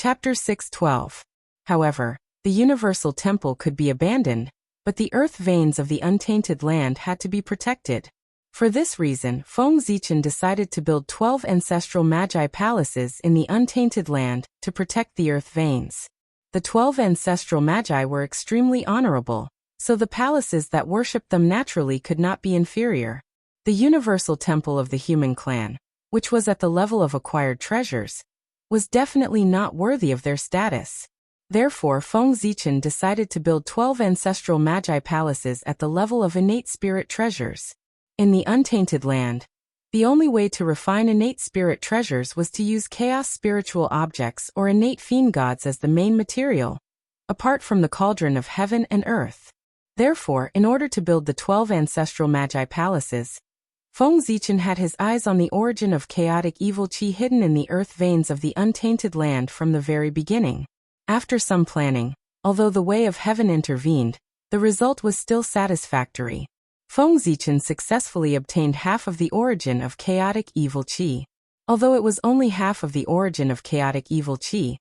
Chapter 6:12. However, the universal temple could be abandoned, but the earth veins of the untainted land had to be protected. For this reason, Feng Zichen decided to build 12 ancestral magi palaces in the untainted land to protect the earth veins. The 12 ancestral magi were extremely honorable, so the palaces that worshipped them naturally could not be inferior. The universal temple of the human clan, which was at the level of acquired treasures, was definitely not worthy of their status. Therefore, Feng Zichen decided to build 12 ancestral magi palaces at the level of innate spirit treasures. In the untainted land, the only way to refine innate spirit treasures was to use chaos spiritual objects or innate fiend gods as the main material, apart from the cauldron of heaven and earth. Therefore, in order to build the 12 ancestral magi palaces, Feng Zichen had his eyes on the origin of chaotic evil qi hidden in the earth veins of the untainted land from the very beginning. After some planning, although the way of heaven intervened, the result was still satisfactory. Feng Zichen successfully obtained half of the origin of chaotic evil qi. Although it was only half of the origin of chaotic evil qi,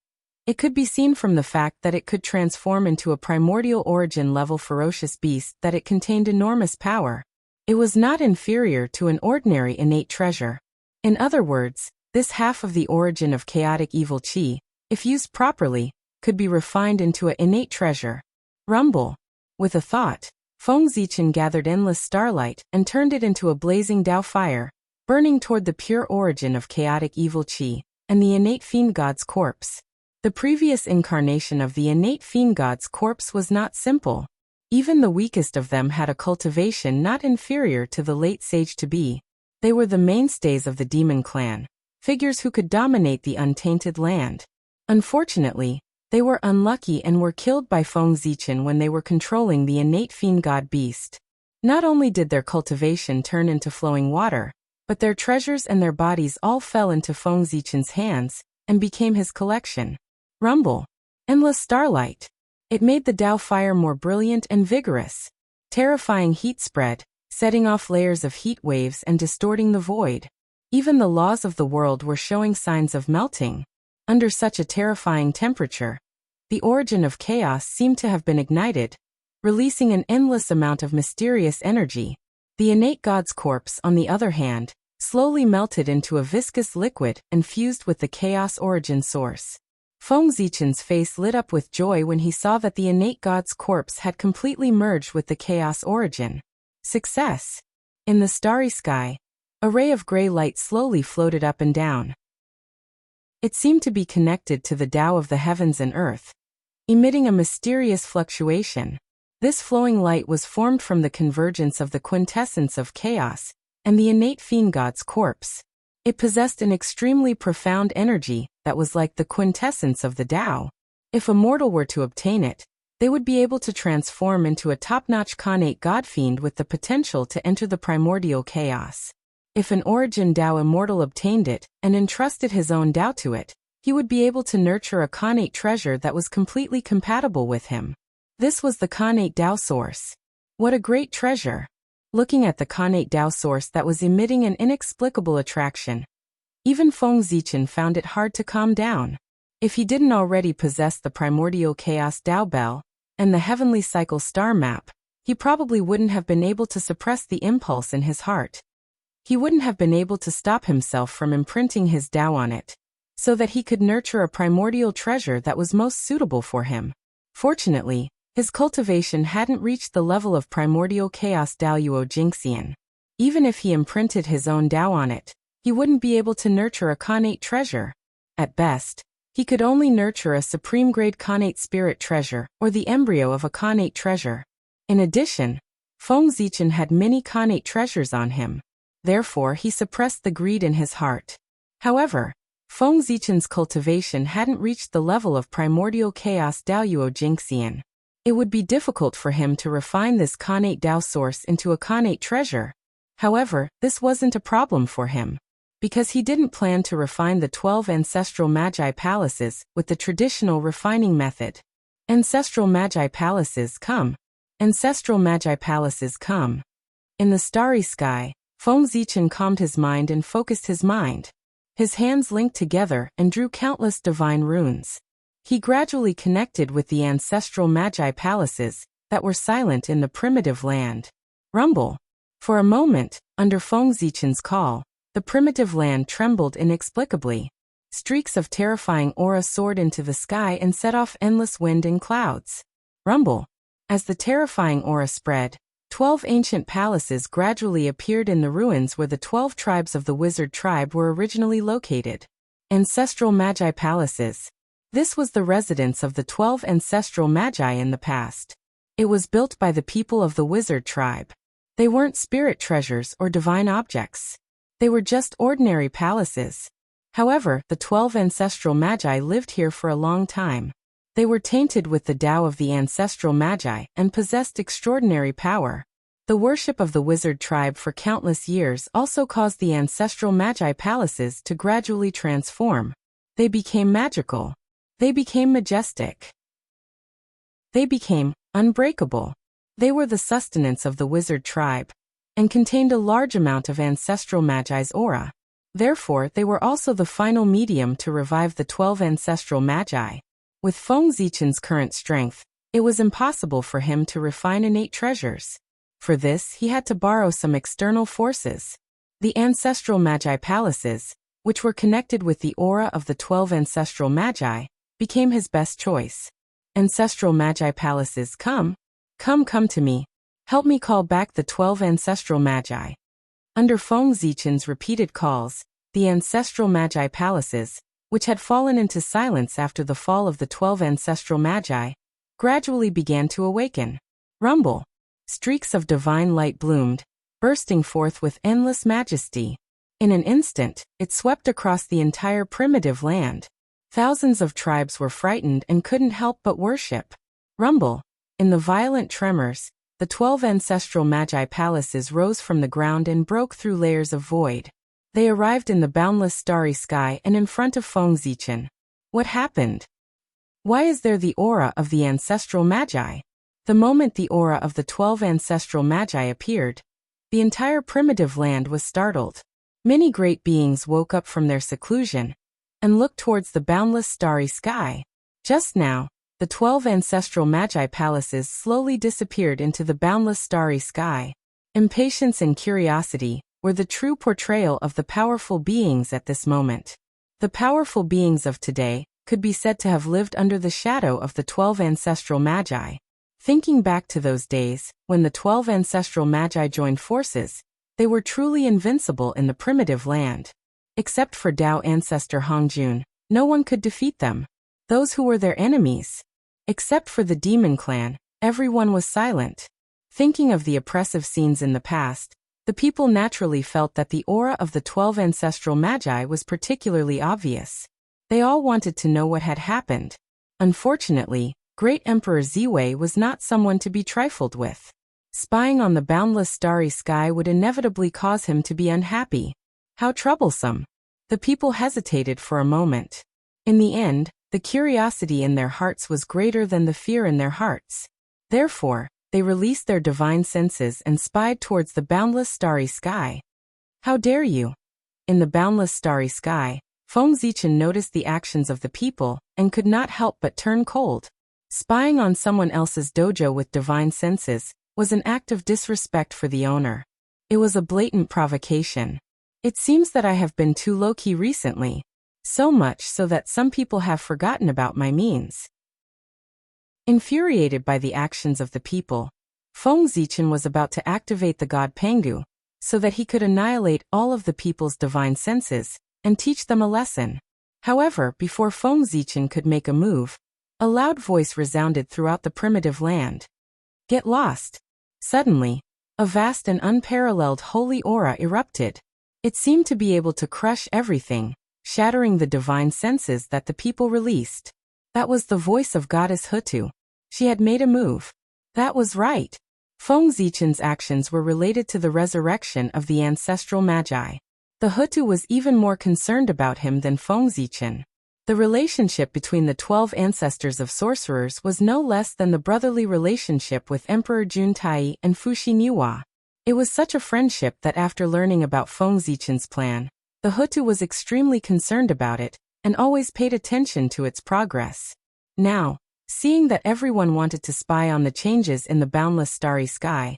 it could be seen from the fact that it could transform into a primordial origin level ferocious beast that it contained enormous power. It was not inferior to an ordinary innate treasure. In other words, this half of the origin of chaotic evil qi, if used properly, could be refined into an innate treasure. Rumble. With a thought, Feng Zichen gathered endless starlight and turned it into a blazing Dao fire, burning toward the pure origin of chaotic evil qi and the innate fiend god's corpse. The previous incarnation of the innate fiend god's corpse was not simple. Even the weakest of them had a cultivation not inferior to the late sage to be. They were the mainstays of the demon clan, figures who could dominate the untainted land. Unfortunately, they were unlucky and were killed by Feng Zichen when they were controlling the innate fiend god beast. Not only did their cultivation turn into flowing water, but their treasures and their bodies all fell into Feng Zichen's hands and became his collection. Rumble. Endless starlight. It made the Dao fire more brilliant and vigorous. Terrifying heat spread, setting off layers of heat waves and distorting the void. Even the laws of the world were showing signs of melting. Under such a terrifying temperature, the origin of chaos seemed to have been ignited, releasing an endless amount of mysterious energy. The innate god's corpse, on the other hand, slowly melted into a viscous liquid and fused with the chaos origin source. Feng Zichen's face lit up with joy when he saw that the innate god's corpse had completely merged with the chaos origin. Success! In the starry sky, a ray of gray light slowly floated up and down. It seemed to be connected to the Tao of the heavens and earth, emitting a mysterious fluctuation. This flowing light was formed from the convergence of the quintessence of chaos and the innate fiend god's corpse. It possessed an extremely profound energy that was like the quintessence of the Tao. If a mortal were to obtain it, they would be able to transform into a top-notch Khanate godfiend with the potential to enter the primordial chaos. If an origin Tao immortal obtained it and entrusted his own Tao to it, he would be able to nurture a Khanate treasure that was completely compatible with him. This was the Khanate Tao source. What a great treasure! Looking at the Khanate Tao source that was emitting an inexplicable attraction, even Feng Zichen found it hard to calm down. If he didn't already possess the primordial chaos Tao bell and the heavenly cycle star map, he probably wouldn't have been able to suppress the impulse in his heart. He wouldn't have been able to stop himself from imprinting his Tao on it, so that he could nurture a primordial treasure that was most suitable for him. Fortunately, his cultivation hadn't reached the level of primordial chaos Daoyuo Jingxian. Even if he imprinted his own Tao on it, he wouldn't be able to nurture a Khanate treasure. At best, he could only nurture a supreme-grade Khanate spirit treasure or the embryo of a Khanate treasure. In addition, Feng Zichen had many Khanate treasures on him. Therefore, he suppressed the greed in his heart. However, Feng Zichen's cultivation hadn't reached the level of primordial chaos Daoyuo Jingxian. It would be difficult for him to refine this Khanate Tao source into a Khanate treasure. However, this wasn't a problem for him, because he didn't plan to refine the 12 ancestral magi palaces with the traditional refining method. Ancestral magi palaces come. Ancestral magi palaces come. In the starry sky, Feng Zichen calmed his mind and focused his mind. His hands linked together and drew countless divine runes. He gradually connected with the ancestral magi palaces that were silent in the primitive land. Rumble. For a moment, under Feng Zichen's call, the primitive land trembled inexplicably. Streaks of terrifying aura soared into the sky and set off endless wind and clouds. Rumble. As the terrifying aura spread, 12 ancient palaces gradually appeared in the ruins where the 12 tribes of the wizard tribe were originally located. Ancestral Magi Palaces. This was the residence of the 12 ancestral magi in the past. It was built by the people of the wizard tribe. They weren't spirit treasures or divine objects. They were just ordinary palaces. However, the 12 ancestral magi lived here for a long time. They were tainted with the Tao of the ancestral magi and possessed extraordinary power. The worship of the wizard tribe for countless years also caused the ancestral magi palaces to gradually transform. They became magical. They became majestic. They became unbreakable. They were the sustenance of the wizard tribe and contained a large amount of ancestral magi's aura. Therefore, they were also the final medium to revive the 12 ancestral magi. With Feng Zichen's current strength, it was impossible for him to refine innate treasures. For this, he had to borrow some external forces. The ancestral magi palaces, which were connected with the aura of the 12 ancestral magi, became his best choice. Ancestral magi palaces, come to me. Help me call back the 12 ancestral magi. Under Feng Zichen's repeated calls, the ancestral magi palaces, which had fallen into silence after the fall of the 12 ancestral magi, gradually began to awaken. Rumble. Streaks of divine light bloomed, bursting forth with endless majesty. In an instant, it swept across the entire primitive land. Thousands of tribes were frightened and couldn't help but worship. Rumble. In the violent tremors, the 12 ancestral magi palaces rose from the ground and broke through layers of void. They arrived in the boundless starry sky and in front of Feng Zichen. What happened? Why is there the aura of the ancestral magi? The moment the aura of the 12 ancestral magi appeared, the entire primitive land was startled. Many great beings woke up from their seclusion and looked towards the boundless starry sky. Just now, the 12 ancestral magi palaces slowly disappeared into the boundless starry sky. Impatience and curiosity were the true portrayal of the powerful beings at this moment. The powerful beings of today could be said to have lived under the shadow of the 12 ancestral magi. Thinking back to those days, when the 12 ancestral magi joined forces, they were truly invincible in the primitive land. Except for Tao ancestor Hongjun, no one could defeat them. Those who were their enemies. Except for the demon clan, everyone was silent. Thinking of the oppressive scenes in the past, the people naturally felt that the aura of the 12 ancestral magi was particularly obvious. They all wanted to know what had happened. Unfortunately, Great Emperor Ziwei was not someone to be trifled with. Spying on the boundless starry sky would inevitably cause him to be unhappy. How troublesome. The people hesitated for a moment. In the end, the curiosity in their hearts was greater than the fear in their hearts. Therefore, they released their divine senses and spied towards the boundless starry sky. How dare you? In the boundless starry sky, Feng Zichen noticed the actions of the people and could not help but turn cold. Spying on someone else's dojo with divine senses was an act of disrespect for the owner. It was a blatant provocation. It seems that I have been too low-key recently. So much so that some people have forgotten about my means. Infuriated by the actions of the people, Feng Zichen was about to activate the god Pengu, so that he could annihilate all of the people's divine senses and teach them a lesson. However, before Feng Zichen could make a move, a loud voice resounded throughout the primitive land. Get lost. Suddenly, a vast and unparalleled holy aura erupted. It seemed to be able to crush everything, shattering the divine senses that the people released. That was the voice of Goddess Hutu. She had made a move. That was right. Feng Zichen's actions were related to the resurrection of the ancestral magi. The Hutu was even more concerned about him than Feng Zichen. The relationship between the 12 ancestors of sorcerers was no less than the brotherly relationship with Emperor Juntai and Fuxi Niwa. It was such a friendship that after learning about Feng Zichen's plan, the Hutu was extremely concerned about it and always paid attention to its progress. Now, seeing that everyone wanted to spy on the changes in the boundless starry sky,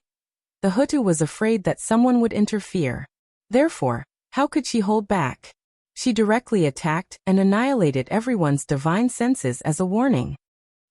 the Hutu was afraid that someone would interfere. Therefore, how could she hold back? She directly attacked and annihilated everyone's divine senses as a warning.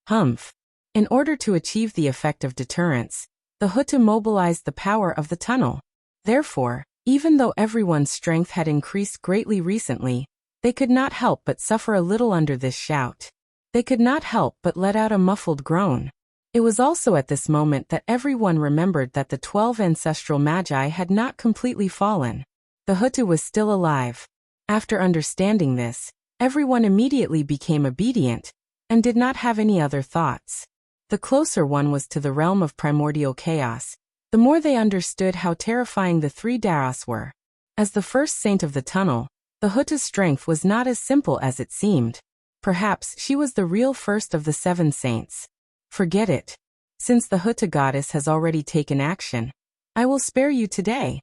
Humph. In order to achieve the effect of deterrence, the Hutu mobilized the power of the tunnel. Therefore, even though everyone's strength had increased greatly recently, they could not help but suffer a little under this shout. They could not help but let out a muffled groan. It was also at this moment that everyone remembered that the 12 ancestral magi had not completely fallen. The Hutu was still alive. After understanding this, everyone immediately became obedient and did not have any other thoughts. The closer one was to the realm of primordial chaos, the more they understood how terrifying the three Daros were. As the first saint of the tunnel, the Huta's strength was not as simple as it seemed. Perhaps she was the real first of the 7 saints. Forget it. Since the Huta goddess has already taken action, I will spare you today.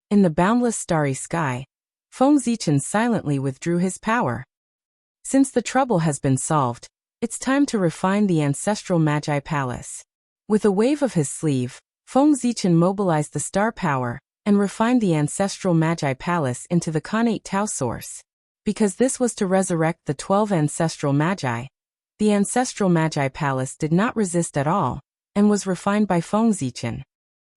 In the boundless starry sky, Feng Zichen silently withdrew his power. Since the trouble has been solved, it's time to refine the ancestral Magi Palace. With a wave of his sleeve, Feng Zichen mobilized the star power and refined the ancestral Magi Palace into the Khanate Tao source. Because this was to resurrect the 12 ancestral Magi, the ancestral Magi Palace did not resist at all, and was refined by Feng Zichen.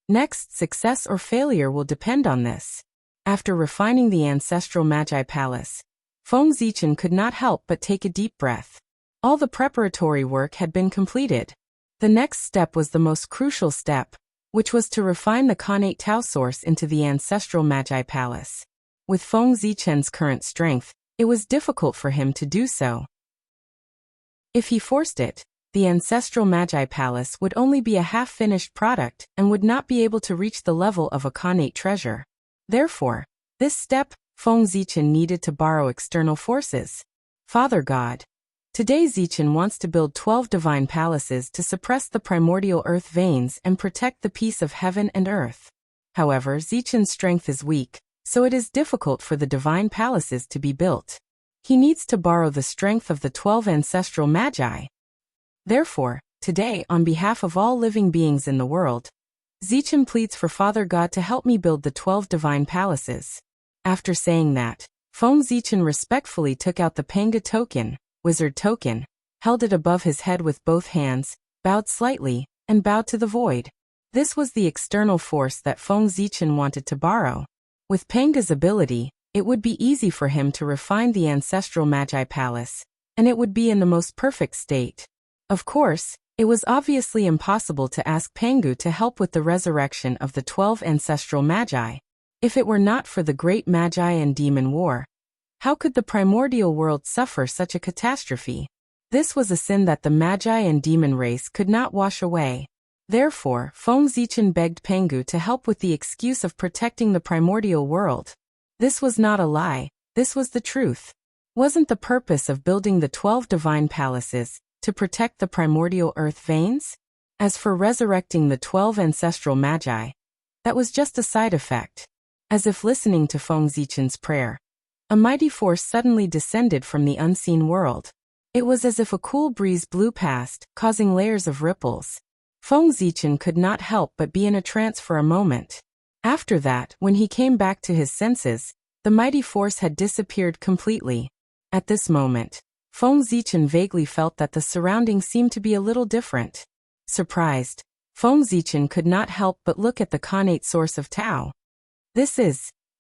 Next, success or failure will depend on this. After refining the ancestral Magi Palace, Feng Zichen could not help but take a deep breath. All the preparatory work had been completed. The next step was the most crucial step, which was to refine the Khanate Tao source into the ancestral Magi Palace. With Feng Zichen's current strength, it was difficult for him to do so. If he forced it, the ancestral Magi Palace would only be a half-finished product and would not be able to reach the level of a Khanate treasure. Therefore, this step, Feng Zichen needed to borrow external forces. Father God. Today Zichen wants to build 12 divine palaces to suppress the primordial earth veins and protect the peace of heaven and earth. However, Zichen's strength is weak, so it is difficult for the divine palaces to be built. He needs to borrow the strength of the 12 ancestral magi. Therefore, today, on behalf of all living beings in the world, Zichen pleads for Father God to help me build the 12 divine palaces. After saying that, Feng Zichen respectfully took out the Panga token, wizard token, held it above his head with both hands, bowed slightly, and bowed to the void. This was the external force that Feng Zichen wanted to borrow. With Panga's ability, it would be easy for him to refine the ancestral Magi Palace, and it would be in the most perfect state. Of course, it was obviously impossible to ask Pangu to help with the resurrection of the 12 ancestral Magi. If it were not for the great Magi and demon war, how could the primordial world suffer such a catastrophe? This was a sin that the Magi and demon race could not wash away. Therefore, Feng Zichen begged Pangu to help with the excuse of protecting the primordial world. This was not a lie, this was the truth. Wasn't the purpose of building the 12 divine palaces to protect the primordial earth veins? As for resurrecting the 12 ancestral Magi, that was just a side effect. As if listening to Feng Zichen's prayer, a mighty force suddenly descended from the unseen world. It was as if a cool breeze blew past, causing layers of ripples. Feng Zichen could not help but be in a trance for a moment. After that, when he came back to his senses, the mighty force had disappeared completely. At this moment, Feng Zichen vaguely felt that the surroundings seemed to be a little different. Surprised, Feng Zichen could not help but look at the Khanate source of Tao.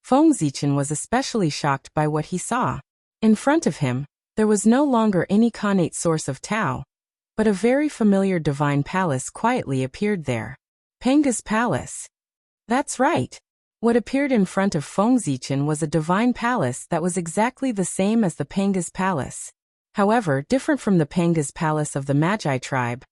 Feng Zichen was especially shocked by what he saw. In front of him, there was no longer any Khanate source of Tao, but a very familiar divine palace quietly appeared there. Panga's palace. That's right. What appeared in front of Feng Zichen was a divine palace that was exactly the same as the Panga's palace. However, different from the Panga's palace of the Magi tribe,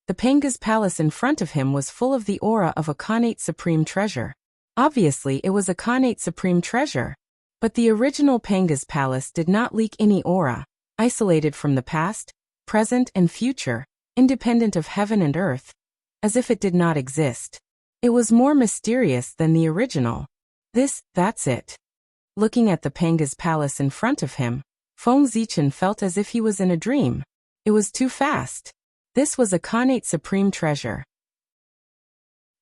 the Panga's palace in front of him was full of the aura of a Khanate supreme treasure. Obviously, it was a Khanate supreme treasure. But the original Panga's palace did not leak any aura, isolated from the past, present and future, independent of heaven and earth, as if it did not exist. It was more mysterious than the original. That's it. Looking at the Panga's palace in front of him, Feng Zichen felt as if he was in a dream. It was too fast. This was a Khanate supreme treasure.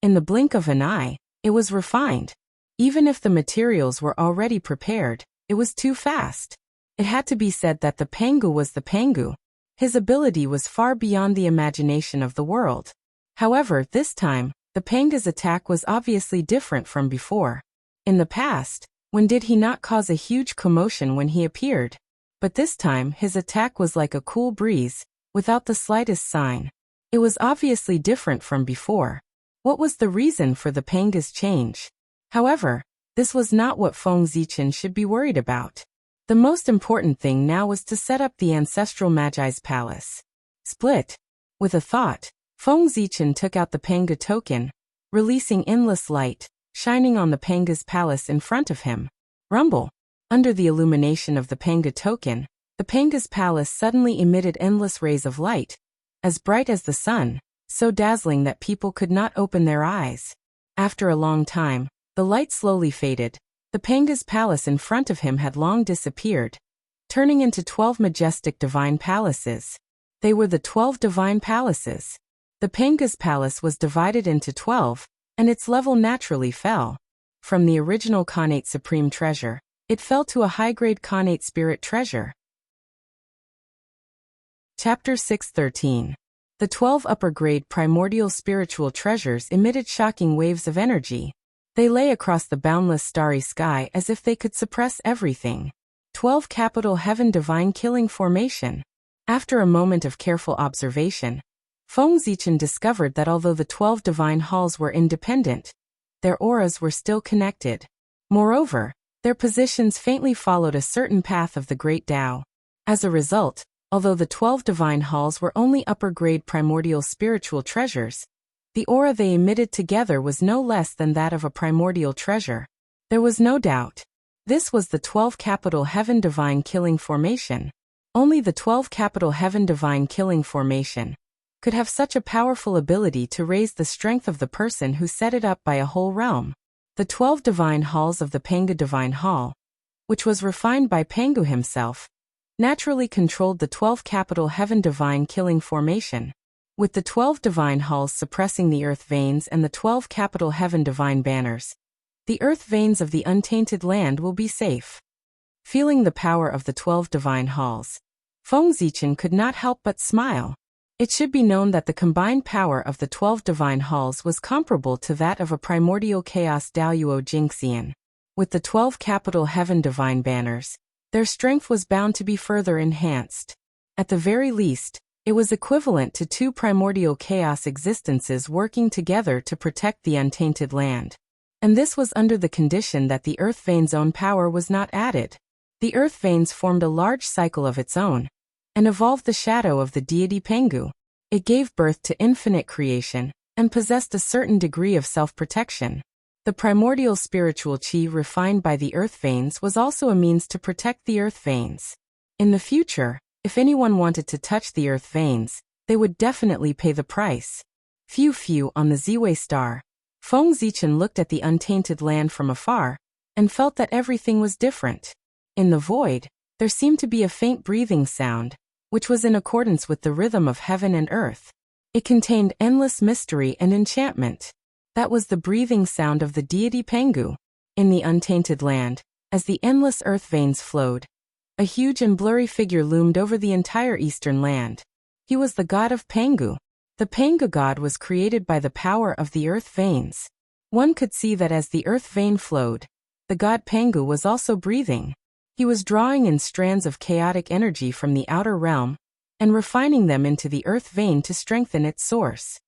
In the blink of an eye, it was refined. Even if the materials were already prepared, it was too fast. It had to be said that the Pengu was the Pengu. His ability was far beyond the imagination of the world. However, this time, the Pengu's attack was obviously different from before. In the past, when did he not cause a huge commotion when he appeared? But this time his attack was like a cool breeze, without the slightest sign. It was obviously different from before. What was the reason for the Pengu's change? However, this was not what Feng Zichen should be worried about. The most important thing now was to set up the ancestral Magi's palace. Split. With a thought, Feng Zichen took out the Pengu token, releasing endless light, shining on the Pengu's palace in front of him. Rumble. Under the illumination of the Pengu token, the Pengu's palace suddenly emitted endless rays of light, as bright as the sun, so dazzling that people could not open their eyes. After a long time, the light slowly faded. The Pengu's palace in front of him had long disappeared, turning into 12 majestic divine palaces. They were the 12 divine palaces. The Pengu's palace was divided into 12, and its level naturally fell. From the original Khanate supreme treasure, it fell to a high-grade Khanate spirit treasure. Chapter 613. The 12 upper-grade primordial spiritual treasures emitted shocking waves of energy. They lay across the boundless starry sky as if they could suppress everything. 12 capital heaven divine killing formation. After a moment of careful observation, Feng Zichen discovered that although the 12 divine halls were independent, their auras were still connected. Moreover, their positions faintly followed a certain path of the Great Tao. As a result, although the 12 divine halls were only upper-grade primordial spiritual treasures, the aura they emitted together was no less than that of a primordial treasure. There was no doubt. This was the 12 capital heaven divine killing formation. Only the 12 capital heaven divine killing formation could have such a powerful ability to raise the strength of the person who set it up by a whole realm. The 12 divine halls of the Pengu divine hall, which was refined by Pengu himself, naturally controlled the 12 capital heaven divine killing formation. With the 12 divine halls suppressing the earth veins and the 12 capital heaven divine banners, the earth veins of the untainted land will be safe. Feeling the power of the 12 divine halls, Feng Zichen could not help but smile. It should be known that the combined power of the 12 divine halls was comparable to that of a primordial chaos Daoyuo Jingxian. With the 12 capital heaven divine banners, their strength was bound to be further enhanced. At the very least, it was equivalent to 2 primordial chaos existences working together to protect the untainted land. And this was under the condition that the earth veins' own power was not added. The earth veins formed a large cycle of its own, and evolved the shadow of the deity Pengu. It gave birth to infinite creation, and possessed a certain degree of self-protection. The primordial spiritual chi refined by the earth veins was also a means to protect the earth veins. In the future, if anyone wanted to touch the earth veins, they would definitely pay the price. Few on the Ziwei star. Feng Zichen looked at the untainted land from afar, and felt that everything was different. In the void, there seemed to be a faint breathing sound, which was in accordance with the rhythm of heaven and earth. It contained endless mystery and enchantment. That was the breathing sound of the deity Pengu. In the untainted land, as the endless earth veins flowed, a huge and blurry figure loomed over the entire eastern land. He was the god of Pengu. The Pengu god was created by the power of the earth veins. One could see that as the earth vein flowed, the god Pengu was also breathing. He was drawing in strands of chaotic energy from the outer realm, and refining them into the earth vein to strengthen its source.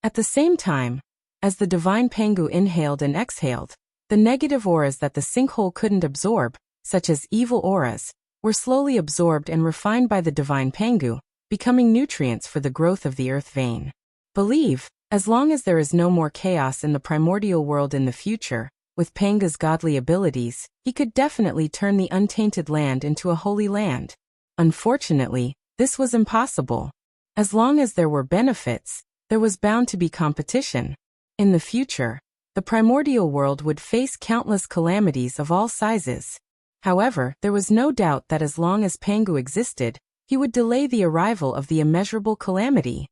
At the same time, as the divine Pengu inhaled and exhaled, the negative auras that the sinkhole couldn't absorb, such as evil auras, were slowly absorbed and refined by the divine Pengu, becoming nutrients for the growth of the earth vein. Believe, as long as there is no more chaos in the primordial world in the future, with Pengu's godly abilities, he could definitely turn the untainted land into a holy land. Unfortunately, this was impossible. As long as there were benefits, there was bound to be competition. In the future, the primordial world would face countless calamities of all sizes. However, there was no doubt that as long as Pengu existed, He would delay the arrival of the immeasurable calamity.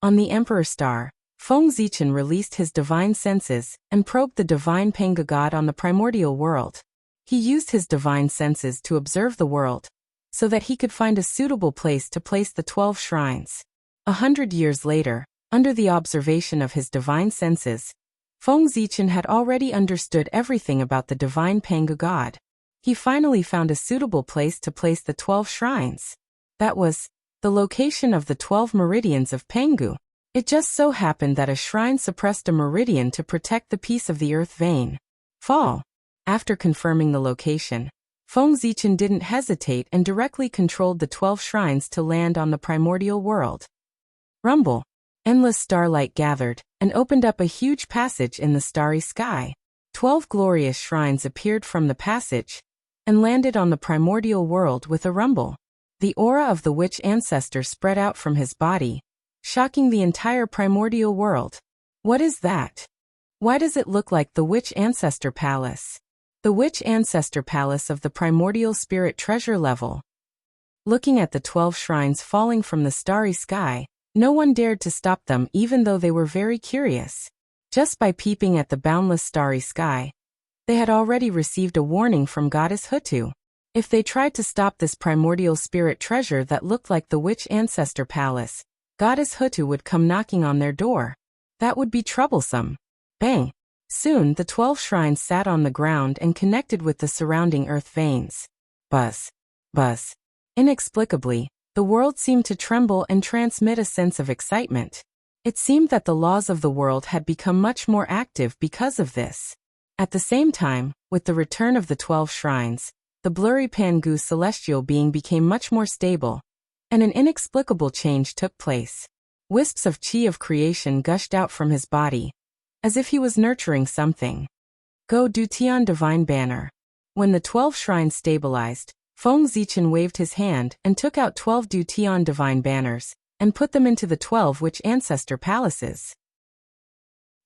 On the Emperor Star, Feng Zichen released his divine senses and probed the divine Panga god on the primordial world. He used his divine senses to observe the world, so that he could find a suitable place to place the 12 shrines. 100 years later, under the observation of his divine senses, Feng Zichen had already understood everything about the divine Panga god. He finally found a suitable place to place the 12 shrines. That was the location of the 12 meridians of Pangu. It just so happened that a shrine suppressed a meridian to protect the peace of the earth vein. Fall. After confirming the location, Feng Zichen didn't hesitate and directly controlled the 12 shrines to land on the primordial world. Rumble. Endless starlight gathered and opened up a huge passage in the starry sky. 12 glorious shrines appeared from the passage and landed on the primordial world with a rumble. The aura of the witch ancestor spread out from his body, shocking the entire primordial world. What is that? Why does it look like the witch ancestor palace? The witch ancestor palace of the primordial spirit treasure level. Looking at the 12 shrines falling from the starry sky, no one dared to stop them even though they were very curious. Just by peeping at the boundless starry sky, they had already received a warning from Goddess Hutu. If they tried to stop this primordial spirit treasure that looked like the witch ancestor palace, Goddess Hutu would come knocking on their door. That would be troublesome. Bang! Soon the 12 shrines sat on the ground and connected with the surrounding earth veins. Buzz. Buzz. Inexplicably, the world seemed to tremble and transmit a sense of excitement. It seemed that the laws of the world had become much more active because of this. At the same time, with the return of the 12 shrines, the blurry Pangu celestial being became much more stable, and an inexplicable change took place. Wisps of qi of creation gushed out from his body, as if he was nurturing something. Go Du Tian Divine Banner. When the 12 shrines stabilized, Feng Zichen waved his hand and took out 12 Du Tian Divine Banners, and put them into the 12 witch ancestor palaces.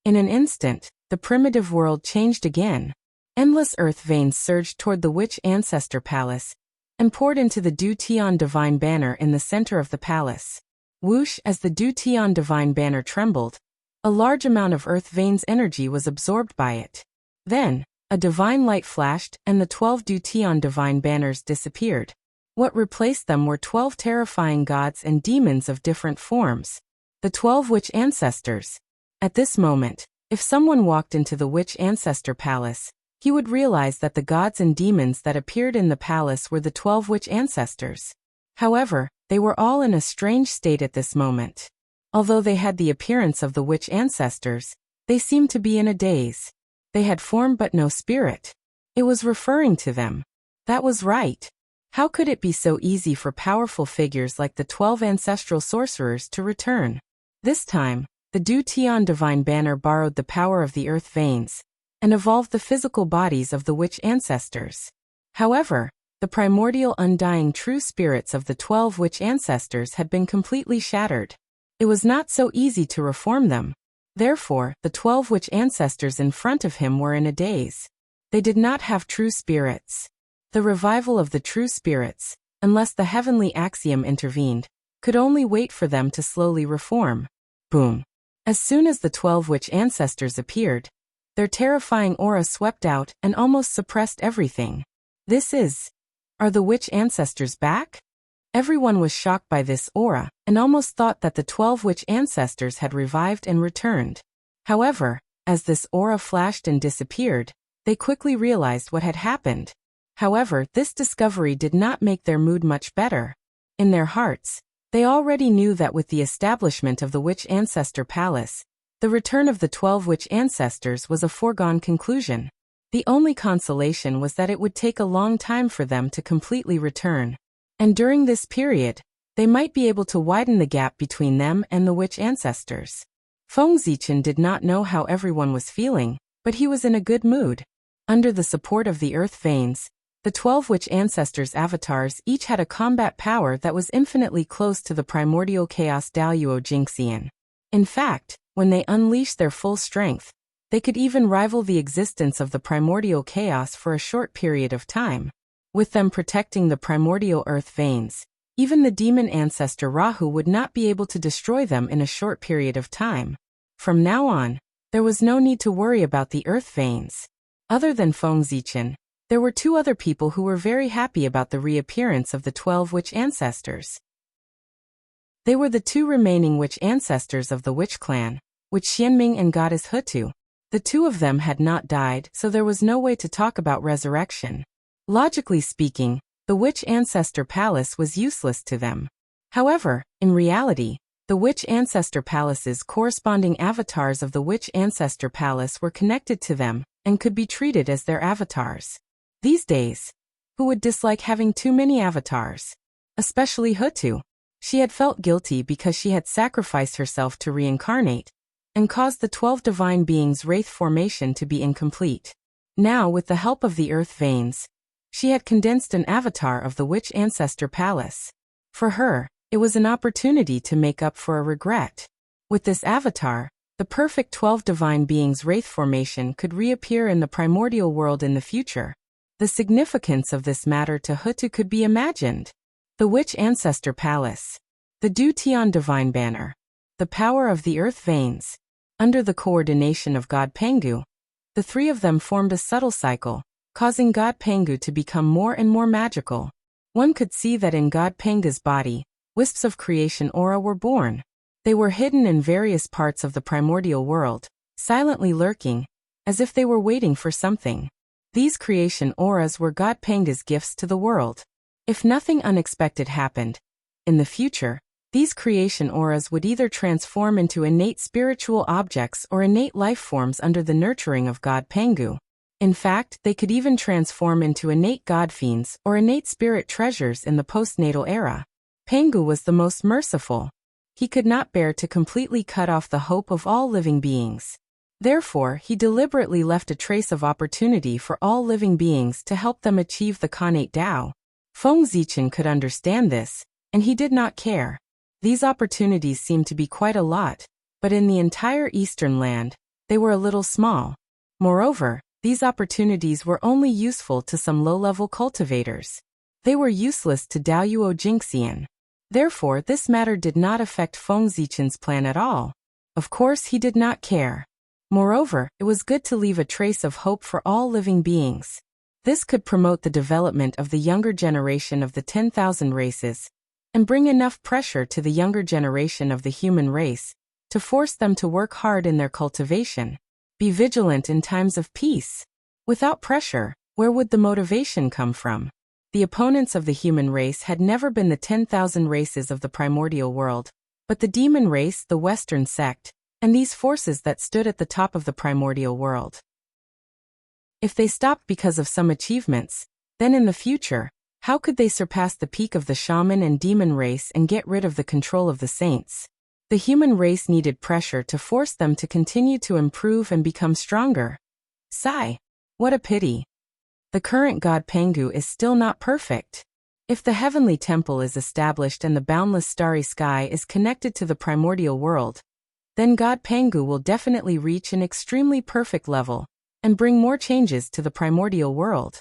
In an instant, the primitive world changed again. Endless earth veins surged toward the witch ancestor palace, and poured into the Du Tian Divine Banner in the center of the palace. Whoosh! As the Du Tian Divine Banner trembled, a large amount of earth veins' energy was absorbed by it. Then, a divine light flashed and the 12 Du Tian Divine Banners disappeared. What replaced them were 12 terrifying gods and demons of different forms. The 12 witch ancestors. At this moment, if someone walked into the witch ancestor palace, he would realize that the gods and demons that appeared in the palace were the 12 witch ancestors. However, they were all in a strange state at this moment. Although they had the appearance of the witch ancestors, they seemed to be in a daze. They had form but no spirit. It was referring to them. That was right. How could it be so easy for powerful figures like the 12 ancestral sorcerers to return? This time, the Du Tian Divine Banner borrowed the power of the earth veins, and evolved the physical bodies of the witch ancestors. However, the primordial undying true spirits of the 12 witch ancestors had been completely shattered. It was not so easy to reform them. Therefore, the 12 witch ancestors in front of him were in a daze. They did not have true spirits. The revival of the true spirits, unless the heavenly axiom intervened, could only wait for them to slowly reform. Boom. As soon as the 12 witch ancestors appeared, their terrifying aura swept out and almost suppressed everything. Are the witch ancestors back? Everyone was shocked by this aura, and almost thought that the 12 witch ancestors had revived and returned. However, as this aura flashed and disappeared, they quickly realized what had happened. However, this discovery did not make their mood much better. In their hearts, they already knew that with the establishment of the witch ancestor palace, the return of the 12 witch ancestors was a foregone conclusion. The only consolation was that it would take a long time for them to completely return. And during this period, they might be able to widen the gap between them and the witch ancestors. Feng Zichen did not know how everyone was feeling, but he was in a good mood. Under the support of the earth veins, the 12 witch ancestors' avatars each had a combat power that was infinitely close to the primordial chaos Daluo Jinxian. In fact, when they unleashed their full strength, they could even rival the existence of the primordial chaos for a short period of time. With them protecting the primordial earth veins, Even the demon ancestor Rahu would not be able to destroy them in a short period of time. From now on, there was no need to worry about the earth veins. Other than Feng Zichen, there were two other people who were very happy about the reappearance of the 12 witch ancestors. They were the two remaining witch ancestors of the witch clan, Witch Xianming and Goddess Hutu. The two of them had not died, so there was no way to talk about resurrection. Logically speaking, the witch ancestor palace was useless to them. However, in reality, the witch ancestor palace's corresponding avatars of the witch ancestor palace were connected to them and could be treated as their avatars. These days, who would dislike having too many avatars? Especially Hutu. She had felt guilty because she had sacrificed herself to reincarnate and caused the 12 divine beings' wraith formation to be incomplete. Now, with the help of the earth veins, she had condensed an avatar of the witch ancestor palace. For her, it was an opportunity to make up for a regret. With this avatar, the perfect 12 divine beings' wraith formation could reappear in the primordial world in the future. The significance of this matter to Hutu could be imagined. The witch ancestor palace. The Du Tian divine banner. The power of the earth veins. Under the coordination of God Pengu, the three of them formed a subtle cycle, causing God Pengu to become more and more magical. One could see that in God Pengu's body, wisps of creation aura were born. They were hidden in various parts of the primordial world, silently lurking, as if they were waiting for something. These creation auras were God Pengu's gifts to the world. If nothing unexpected happened, in the future, these creation auras would either transform into innate spiritual objects or innate life forms under the nurturing of God Pengu. In fact, they could even transform into innate god fiends or innate spirit treasures in the postnatal era. Pengu was the most merciful. He could not bear to completely cut off the hope of all living beings. Therefore, he deliberately left a trace of opportunity for all living beings to help them achieve the Khanate Tao. Feng Zichen could understand this, and he did not care. These opportunities seemed to be quite a lot, but in the entire eastern land, they were a little small. Moreover, these opportunities were only useful to some low-level cultivators. They were useless to Daoyuo Jingxian. Therefore, this matter did not affect Feng Zichen's plan at all. Of course, he did not care. Moreover, it was good to leave a trace of hope for all living beings. This could promote the development of the younger generation of the 10,000 races, and bring enough pressure to the younger generation of the human race to force them to work hard in their cultivation. Be vigilant in times of peace. Without pressure, where would the motivation come from? The opponents of the human race had never been the 10,000 races of the primordial world, but the demon race, the Western sect, and these forces that stood at the top of the primordial world. If they stopped because of some achievements, then in the future, how could they surpass the peak of the shaman and demon race and get rid of the control of the saints? The human race needed pressure to force them to continue to improve and become stronger. Sigh. What a pity. The current God Pengu is still not perfect. If the heavenly temple is established and the boundless starry sky is connected to the primordial world, then God Pengu will definitely reach an extremely perfect level and bring more changes to the primordial world.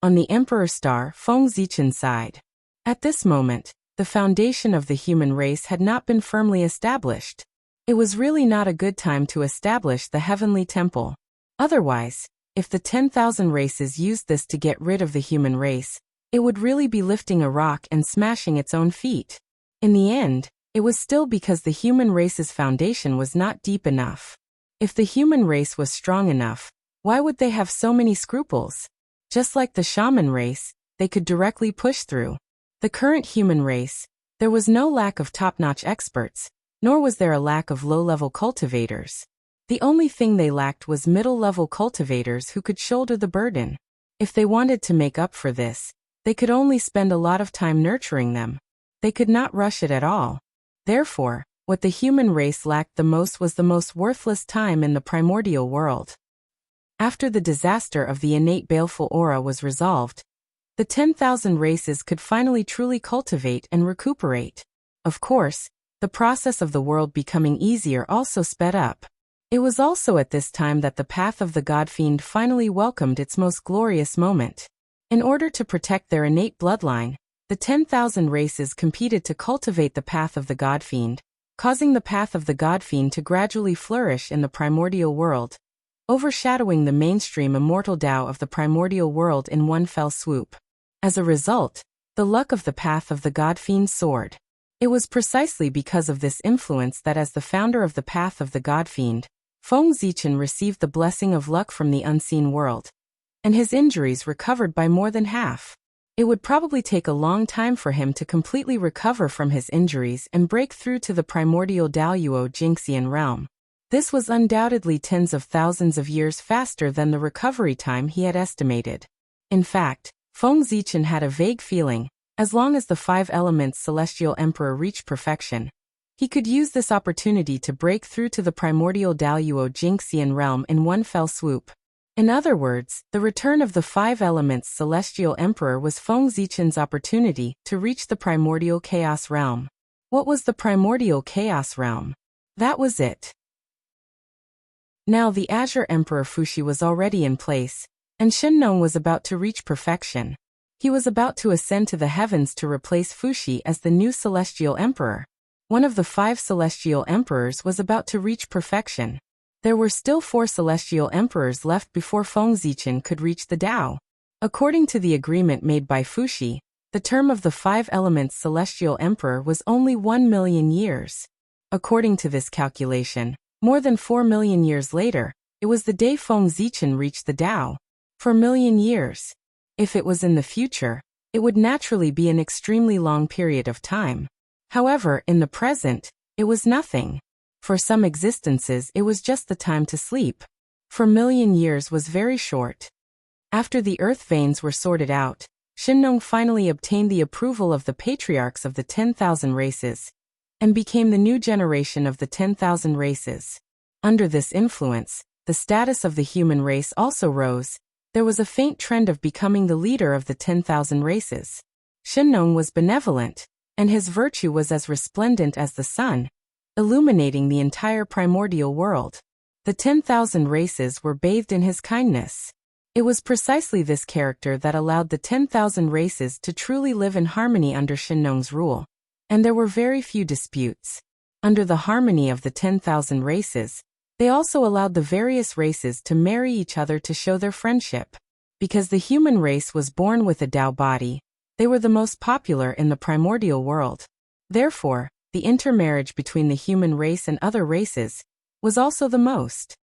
On the Emperor Star, Feng Zichen sighed. At this moment, the foundation of the human race had not been firmly established. It was really not a good time to establish the heavenly temple. Otherwise, if the 10,000 races used this to get rid of the human race, it would really be lifting a rock and smashing its own feet. In the end, it was still because the human race's foundation was not deep enough. If the human race was strong enough, why would they have so many scruples? Just like the shaman race, they could directly push through. The current human race, there was no lack of top-notch experts, nor was there a lack of low-level cultivators. The only thing they lacked was middle-level cultivators who could shoulder the burden. If they wanted to make up for this, they could only spend a lot of time nurturing them. They could not rush it at all. Therefore, what the human race lacked the most was the most worthless time in the primordial world. After the disaster of the innate baleful aura was resolved, the 10,000 races could finally truly cultivate and recuperate. Of course, the process of the world becoming easier also sped up. It was also at this time that the path of the God-Fiend finally welcomed its most glorious moment. In order to protect their innate bloodline, the 10,000 races competed to cultivate the path of the God-Fiend, causing the path of the God-Fiend to gradually flourish in the primordial world, overshadowing the mainstream immortal Tao of the primordial world in one fell swoop. As a result, the luck of the path of the God-Fiend soared. It was precisely because of this influence that as the founder of the path of the God-Fiend, Feng Zichen received the blessing of luck from the unseen world, and his injuries recovered by more than half. It would probably take a long time for him to completely recover from his injuries and break through to the primordial Daoyuo Jingxian realm. This was undoubtedly tens of thousands of years faster than the recovery time he had estimated. In fact, Feng Zichen had a vague feeling, as long as the 5 elements Celestial Emperor reached perfection, he could use this opportunity to break through to the primordial Daoyuo Jingxian realm in one fell swoop. In other words, the return of the 5 elements Celestial Emperor was Feng Zichen's opportunity to reach the primordial Chaos realm. What was the primordial Chaos realm? That was it. Now the Azure Emperor Fuxi was already in place, and Shenong was about to reach perfection. He was about to ascend to the heavens to replace Fuxi as the new Celestial Emperor. One of the 5 Celestial Emperors was about to reach perfection. There were still 4 Celestial Emperors left before Feng Zichen could reach the Tao. According to the agreement made by Fuxi, the term of the 5 elements Celestial Emperor was only 1 million years. According to this calculation, more than 4 million years later, it was the day Feng Zichen reached the Tao. For a million years. If it was in the future, it would naturally be an extremely long period of time. However, in the present, it was nothing. For some existences it was just the time to sleep. For a million years was very short. After the earth veins were sorted out, Shenong finally obtained the approval of the patriarchs of the 10,000 races, and became the new generation of the 10,000 races. Under this influence, the status of the human race also rose. There was a faint trend of becoming the leader of the 10,000 races. Shenong was benevolent, and his virtue was as resplendent as the sun, illuminating the entire primordial world. The 10,000 races were bathed in his kindness. It was precisely this character that allowed the 10,000 races to truly live in harmony under Shenong's rule. And there were very few disputes. Under the harmony of the 10,000 races, they also allowed the various races to marry each other to show their friendship. Because the human race was born with a Tao body, they were the most popular in the primordial world. Therefore, the intermarriage between the human race and other races was also the most.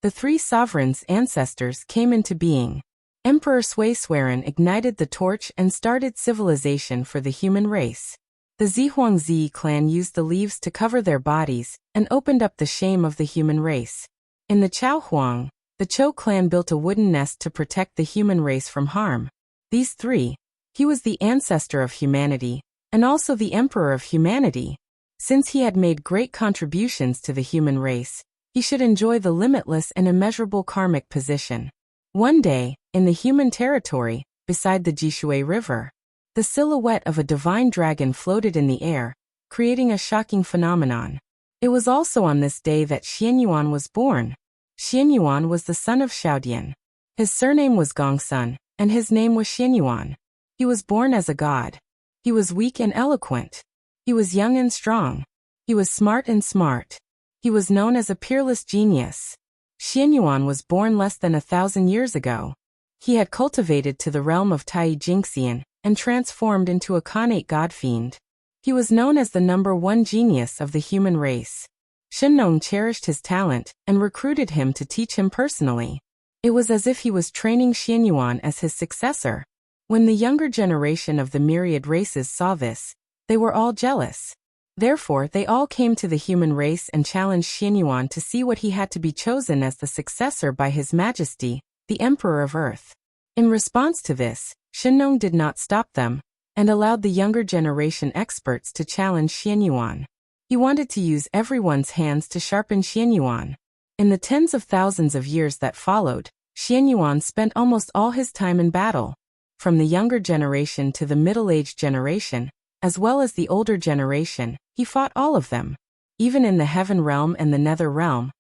The 3 sovereigns' ancestors came into being. Emperor Sui Suiren ignited the torch and started civilization for the human race. The Zihuangzi clan used the leaves to cover their bodies and opened up the shame of the human race. In the Chaohuang, the Zhou clan built a wooden nest to protect the human race from harm. These 3, he was the ancestor of humanity, and also the emperor of humanity. Since he had made great contributions to the human race, he should enjoy the limitless and immeasurable karmic position. One day, in the human territory, beside the Jishui River, the silhouette of a divine dragon floated in the air, creating a shocking phenomenon. It was also on this day that Xianyuan was born. Xianyuan was the son of Xiaodian. His surname was Gongsun, and his name was Xianyuan. He was born as a god. He was weak and eloquent. He was young and strong. He was smart and smart. He was known as a peerless genius. Xianyuan was born less than 1,000 years ago. He had cultivated to the realm of Tai Jingxian and transformed into a Khanate god-fiend. He was known as the #1 genius of the human race. Shenong cherished his talent and recruited him to teach him personally. It was as if he was training Xianyuan as his successor. When the younger generation of the myriad races saw this, they were all jealous. Therefore, they all came to the human race and challenged Xianyuan to see what he had to be chosen as the successor by His Majesty, the Emperor of Earth. In response to this, Shenong did not stop them, and allowed the younger generation experts to challenge Xianyuan. He wanted to use everyone's hands to sharpen Xianyuan. In the tens of thousands of years that followed, Xianyuan spent almost all his time in battle. From the younger generation to the middle-aged generation, as well as the older generation, he fought all of them. Even in the heaven realm and the nether realm,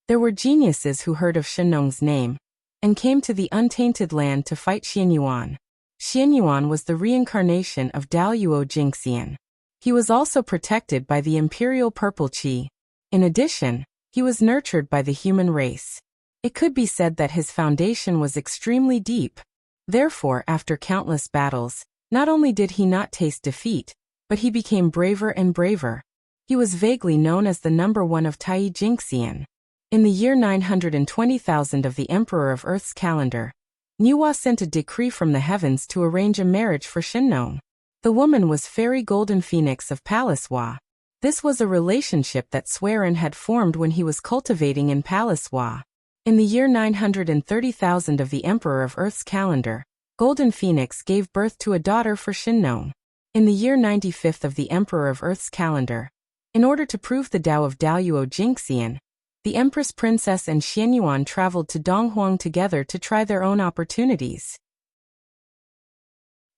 there were geniuses who heard of Shenong's name, and came to the untainted land to fight Xianyuan. Xianyuan was the reincarnation of Daluo Jingxian. He was also protected by the imperial purple qi. In addition, he was nurtured by the human race. It could be said that his foundation was extremely deep. Therefore, after countless battles, not only did he not taste defeat, but he became braver and braver. He was vaguely known as the number one of Tai Jingxian. In the year 920,000 of the Emperor of Earth's calendar, Niwa sent a decree from the heavens to arrange a marriage for Shinnong. The woman was Fairy Golden Phoenix of Palace Wa. This was a relationship that Swearin had formed when he was cultivating in Palace Wa. In the year 930,000 of the Emperor of Earth's calendar, Golden Phoenix gave birth to a daughter for Shinnong. In the year 95th of the Emperor of Earth's calendar, in order to prove the Tao of Daluo Jingxian, the Empress Princess and Xianyuan traveled to Donghuang together to try their own opportunities.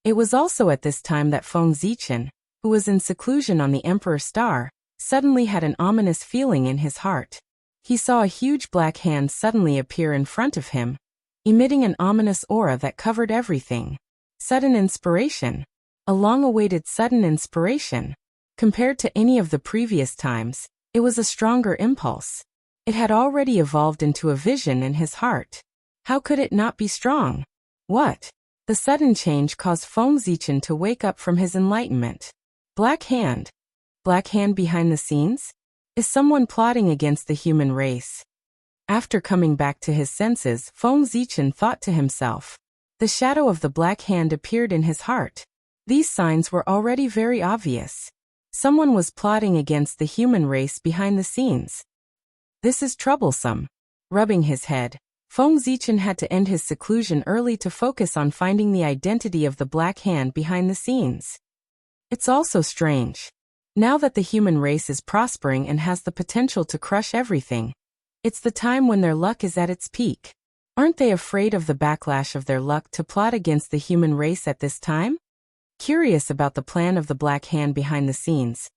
It was also at this time that Feng Zichen, who was in seclusion on the Emperor Star, suddenly had an ominous feeling in his heart. He saw a huge black hand suddenly appear in front of him, emitting an ominous aura that covered everything. Sudden inspiration. A long-awaited sudden inspiration. Compared to any of the previous times, it was a stronger impulse. It had already evolved into a vision in his heart. How could it not be strong? What? The sudden change caused Feng Zichen to wake up from his enlightenment. Black hand. Black hand behind the scenes? Is someone plotting against the human race? After coming back to his senses, Feng Zichen thought to himself. The shadow of the black hand appeared in his heart. These signs were already very obvious. Someone was plotting against the human race behind the scenes. This is troublesome. Rubbing his head, Feng Zichen had to end his seclusion early to focus on finding the identity of the black hand behind the scenes. It's also strange. Now that the human race is prospering and has the potential to crush everything, it's the time when their luck is at its peak. Aren't they afraid of the backlash of their luck to plot against the human race at this time? Curious about the plan of the black hand behind the scenes,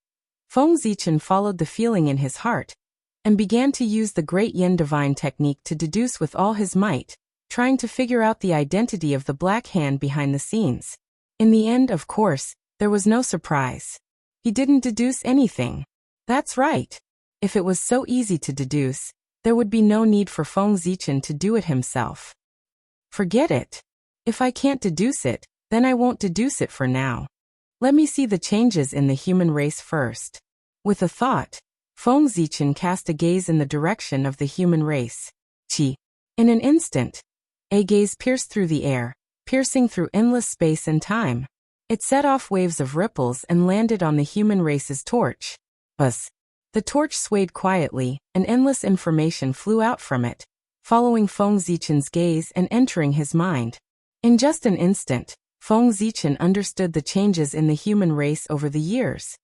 Feng Zichen followed the feeling in his heart and began to use the Great Yin Divine technique to deduce with all his might, trying to figure out the identity of the black hand behind the scenes. In the end, of course, there was no surprise. He didn't deduce anything. That's right. If it was so easy to deduce, there would be no need for Feng Zichen to do it himself. Forget it. If I can't deduce it, then I won't deduce it for now. Let me see the changes in the human race first. With a thought, Feng Zichen cast a gaze in the direction of the human race. Qi. In an instant, a gaze pierced through the air, piercing through endless space and time. It set off waves of ripples and landed on the human race's torch. Buzz. The torch swayed quietly, and endless information flew out from it, following Feng Zichen's gaze and entering his mind. In just an instant, Feng Zichen understood the changes in the human race over the years.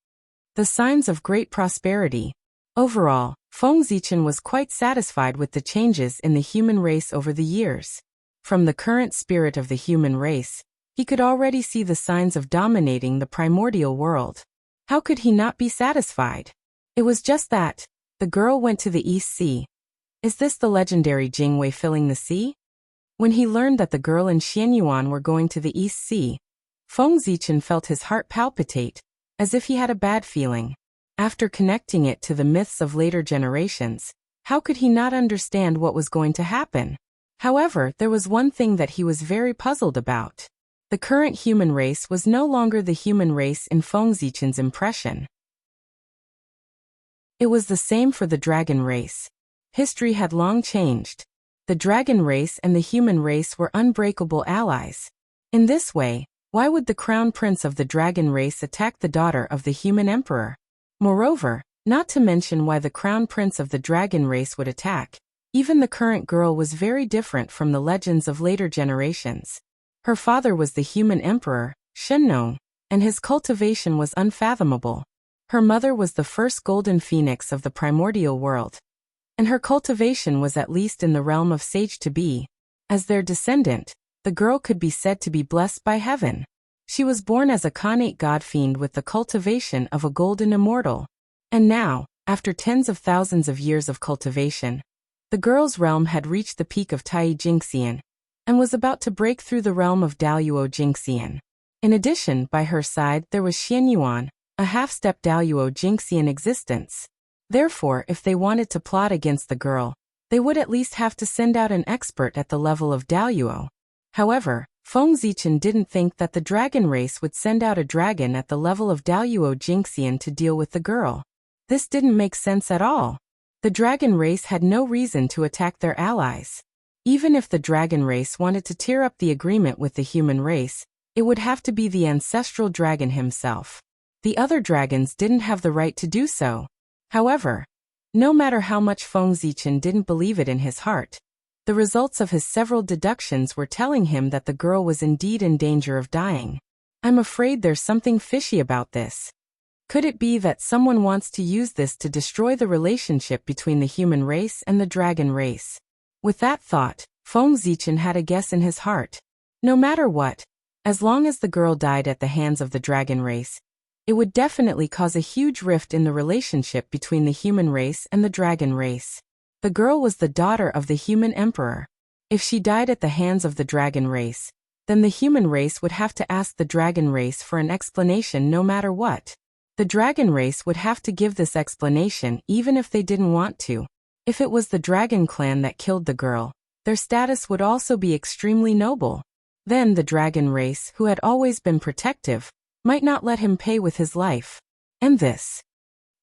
The signs of great prosperity. Overall, Feng Zichen was quite satisfied with the changes in the human race over the years. From the current spirit of the human race, he could already see the signs of dominating the primordial world. How could he not be satisfied? It was just that. The girl went to the East Sea. Is this the legendary Jingwei filling the sea? When he learned that the girl and Xianyuan were going to the East Sea, Feng Zichen felt his heart palpitate, as if he had a bad feeling. After connecting it to the myths of later generations, how could he not understand what was going to happen? However, there was one thing that he was very puzzled about. The current human race was no longer the human race in Feng Zichen's impression. It was the same for the dragon race. History had long changed. The dragon race and the human race were unbreakable allies. In this way, why would the crown prince of the dragon race attack the daughter of the human emperor? Moreover, not to mention why the crown prince of the dragon race would attack, even the current girl was very different from the legends of later generations. Her father was the human emperor, Shinnong, and his cultivation was unfathomable. Her mother was the first golden phoenix of the primordial world, and her cultivation was at least in the realm of sage to be. As their descendant, the girl could be said to be blessed by heaven. She was born as a Khanate god-fiend with the cultivation of a golden immortal. And now, after tens of thousands of years of cultivation, The girl's realm had reached the peak of Tai Jingxian and was about to break through the realm of Daoyuo Jingxian. In addition, by her side, there was Xian Yuan, a half-step Daoyuo Jingxian existence. Therefore, if they wanted to plot against the girl, they would at least have to send out an expert at the level of Daoyuo. However, Feng Zichen didn't think that the dragon race would send out a dragon at the level of Daoyuo Jingxian to deal with the girl. This didn't make sense at all. The dragon race had no reason to attack their allies. Even if the dragon race wanted to tear up the agreement with the human race, it would have to be the ancestral dragon himself. The other dragons didn't have the right to do so. However, no matter how much Feng Zichen didn't believe it in his heart, the results of his several deductions were telling him that the girl was indeed in danger of dying. I'm afraid there's something fishy about this. Could it be that someone wants to use this to destroy the relationship between the human race and the dragon race? With that thought, Feng Zichen had a guess in his heart. No matter what, as long as the girl died at the hands of the dragon race, it would definitely cause a huge rift in the relationship between the human race and the dragon race. The girl was the daughter of the human emperor. If she died at the hands of the dragon race, then the human race would have to ask the dragon race for an explanation no matter what. The dragon race would have to give this explanation even if they didn't want to. If it was the dragon clan that killed the girl, their status would also be extremely noble. Then the dragon race, who had always been protective, might not let him pay with his life. And this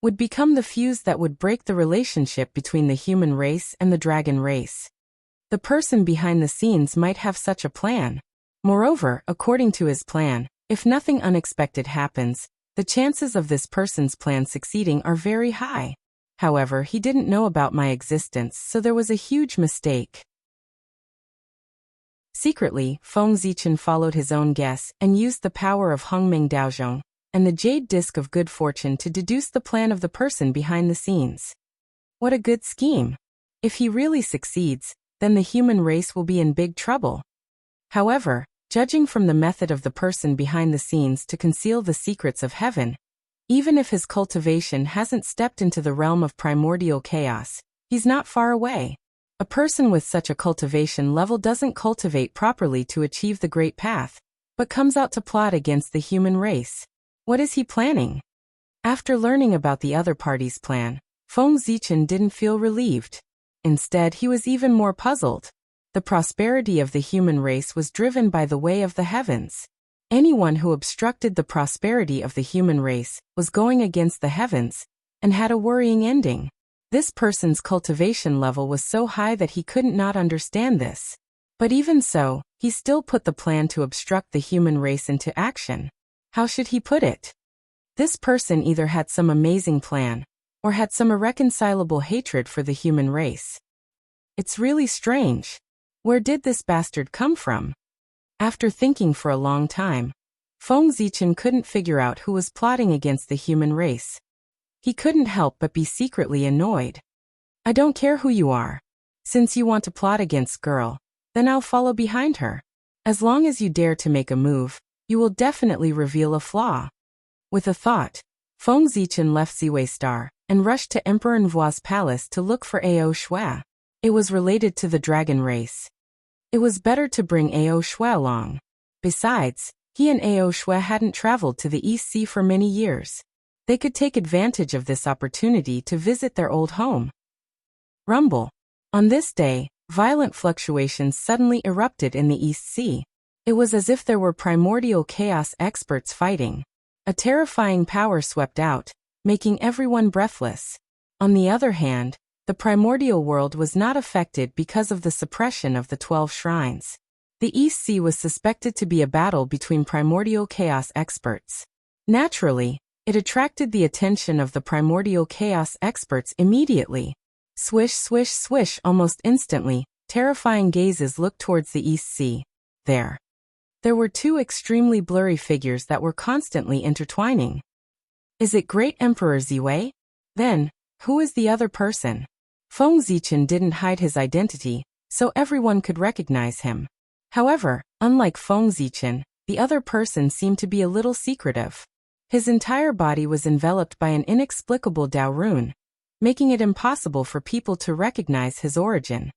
would become the fuse that would break the relationship between the human race and the dragon race. The person behind the scenes might have such a plan. Moreover, according to his plan, if nothing unexpected happens, the chances of this person's plan succeeding are very high. However, he didn't know about my existence, so there was a huge mistake. Secretly, Feng Zichen followed his own guess and used the power of Hongming Daozhong and the jade disc of good fortune to deduce the plan of the person behind the scenes. What a good scheme! If he really succeeds, then the human race will be in big trouble. However, judging from the method of the person behind the scenes to conceal the secrets of heaven, even if his cultivation hasn't stepped into the realm of primordial chaos, he's not far away. A person with such a cultivation level doesn't cultivate properly to achieve the great path, but comes out to plot against the human race. What is he planning? After learning about the other party's plan, Feng Zichen didn't feel relieved. Instead, he was even more puzzled. The prosperity of the human race was driven by the way of the heavens. Anyone who obstructed the prosperity of the human race was going against the heavens and had a worrying ending. This person's cultivation level was so high that he couldn't not understand this. But even so, he still put the plan to obstruct the human race into action. How should he put it? This person either had some amazing plan, or had some irreconcilable hatred for the human race. It's really strange. Where did this bastard come from? After thinking for a long time, Feng Zichen couldn't figure out who was plotting against the human race. He couldn't help but be secretly annoyed. I don't care who you are. Since you want to plot against girl, then I'll follow behind her. As long as you dare to make a move, you will definitely reveal a flaw. With a thought, Feng Zichen left Ziwei Star and rushed to Emperor Nvuo's palace to look for Ao Shui. It was related to the dragon race. It was better to bring Ao Shui along. Besides, he and Ao Shui hadn't traveled to the East Sea for many years. They could take advantage of this opportunity to visit their old home. Rumble. On this day, violent fluctuations suddenly erupted in the East Sea. It was as if there were primordial chaos experts fighting. A terrifying power swept out, making everyone breathless. On the other hand, the primordial world was not affected because of the suppression of the 12 shrines. The East Sea was suspected to be a battle between primordial chaos experts. Naturally, it attracted the attention of the primordial chaos experts immediately. Swish, swish, swish, almost instantly, terrifying gazes looked towards the East Sea. There were two extremely blurry figures that were constantly intertwining. Is it Great Emperor Ziwei? Then, who is the other person? Feng Zichen didn't hide his identity, so everyone could recognize him. However, unlike Feng Zichen, the other person seemed to be a little secretive. His entire body was enveloped by an inexplicable Dao rune. making it impossible for people to recognize his origin.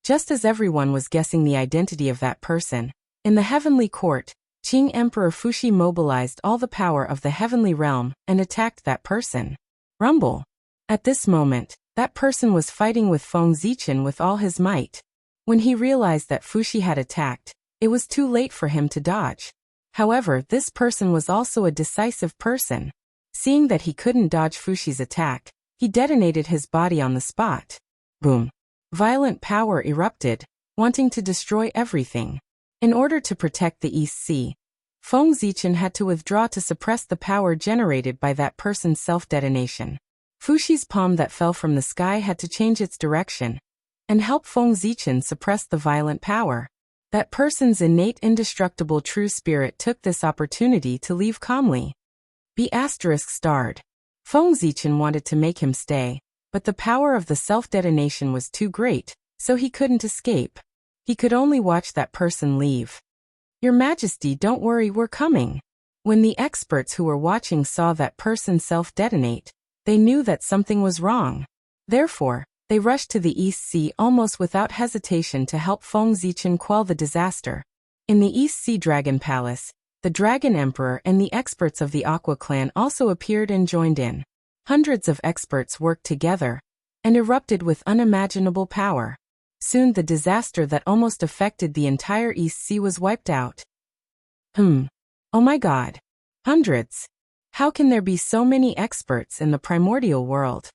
Just as everyone was guessing the identity of that person, in the heavenly court, Qing Emperor Fuxi mobilized all the power of the heavenly realm and attacked that person. Rumble. At this moment, that person was fighting with Feng Zichen with all his might. When he realized that Fuxi had attacked, it was too late for him to dodge. However, this person was also a decisive person. Seeing that he couldn't dodge Fuxi's attack, he detonated his body on the spot. Boom. Violent power erupted, wanting to destroy everything. In order to protect the East Sea, Feng Zichen had to withdraw to suppress the power generated by that person's self-detonation. Fuxi's palm that fell from the sky had to change its direction and help Feng Zichen suppress the violent power. That person's innate indestructible true spirit took this opportunity to leave calmly. Be ****. Feng Zichen wanted to make him stay, but the power of the self-detonation was too great, so he couldn't escape. He could only watch that person leave. Your Majesty, don't worry, we're coming. When the experts who were watching saw that person self-detonate, they knew that something was wrong. Therefore, they rushed to the East Sea almost without hesitation to help Feng Zichen quell the disaster. In the East Sea Dragon Palace, the Dragon Emperor and the experts of the Aqua clan also appeared and joined in. Hundreds of experts worked together and erupted with unimaginable power. Soon the disaster that almost affected the entire East Sea was wiped out. Oh my God. Hundreds. How can there be so many experts in the primordial world?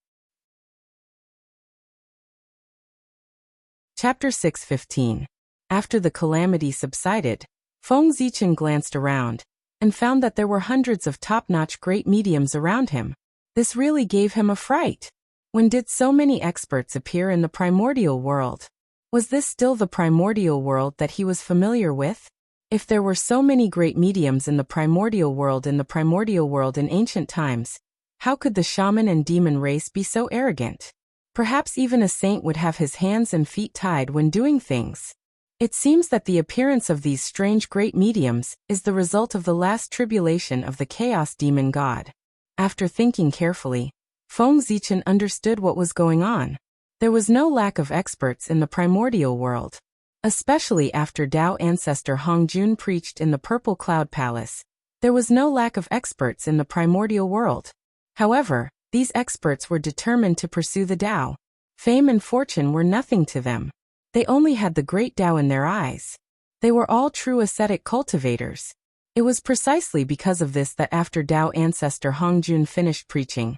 Chapter 6:15. After the calamity subsided, Feng Zichen glanced around and found that there were hundreds of top-notch great mediums around him. This really gave him a fright. When did so many experts appear in the primordial world? Was this still the primordial world that he was familiar with? If there were so many great mediums in the primordial world in ancient times, how could the shaman and demon race be so arrogant? Perhaps even a saint would have his hands and feet tied when doing things. It seems that the appearance of these strange great mediums is the result of the last tribulation of the chaos demon god. After thinking carefully, Feng Zichen understood what was going on. There was no lack of experts in the primordial world. Especially after Tao ancestor Hongjun preached in the Purple Cloud Palace, there was no lack of experts in the primordial world. However, these experts were determined to pursue the Tao. Fame and fortune were nothing to them. They only had the great Tao in their eyes. They were all true ascetic cultivators. It was precisely because of this that after Tao ancestor Hongjun finished preaching,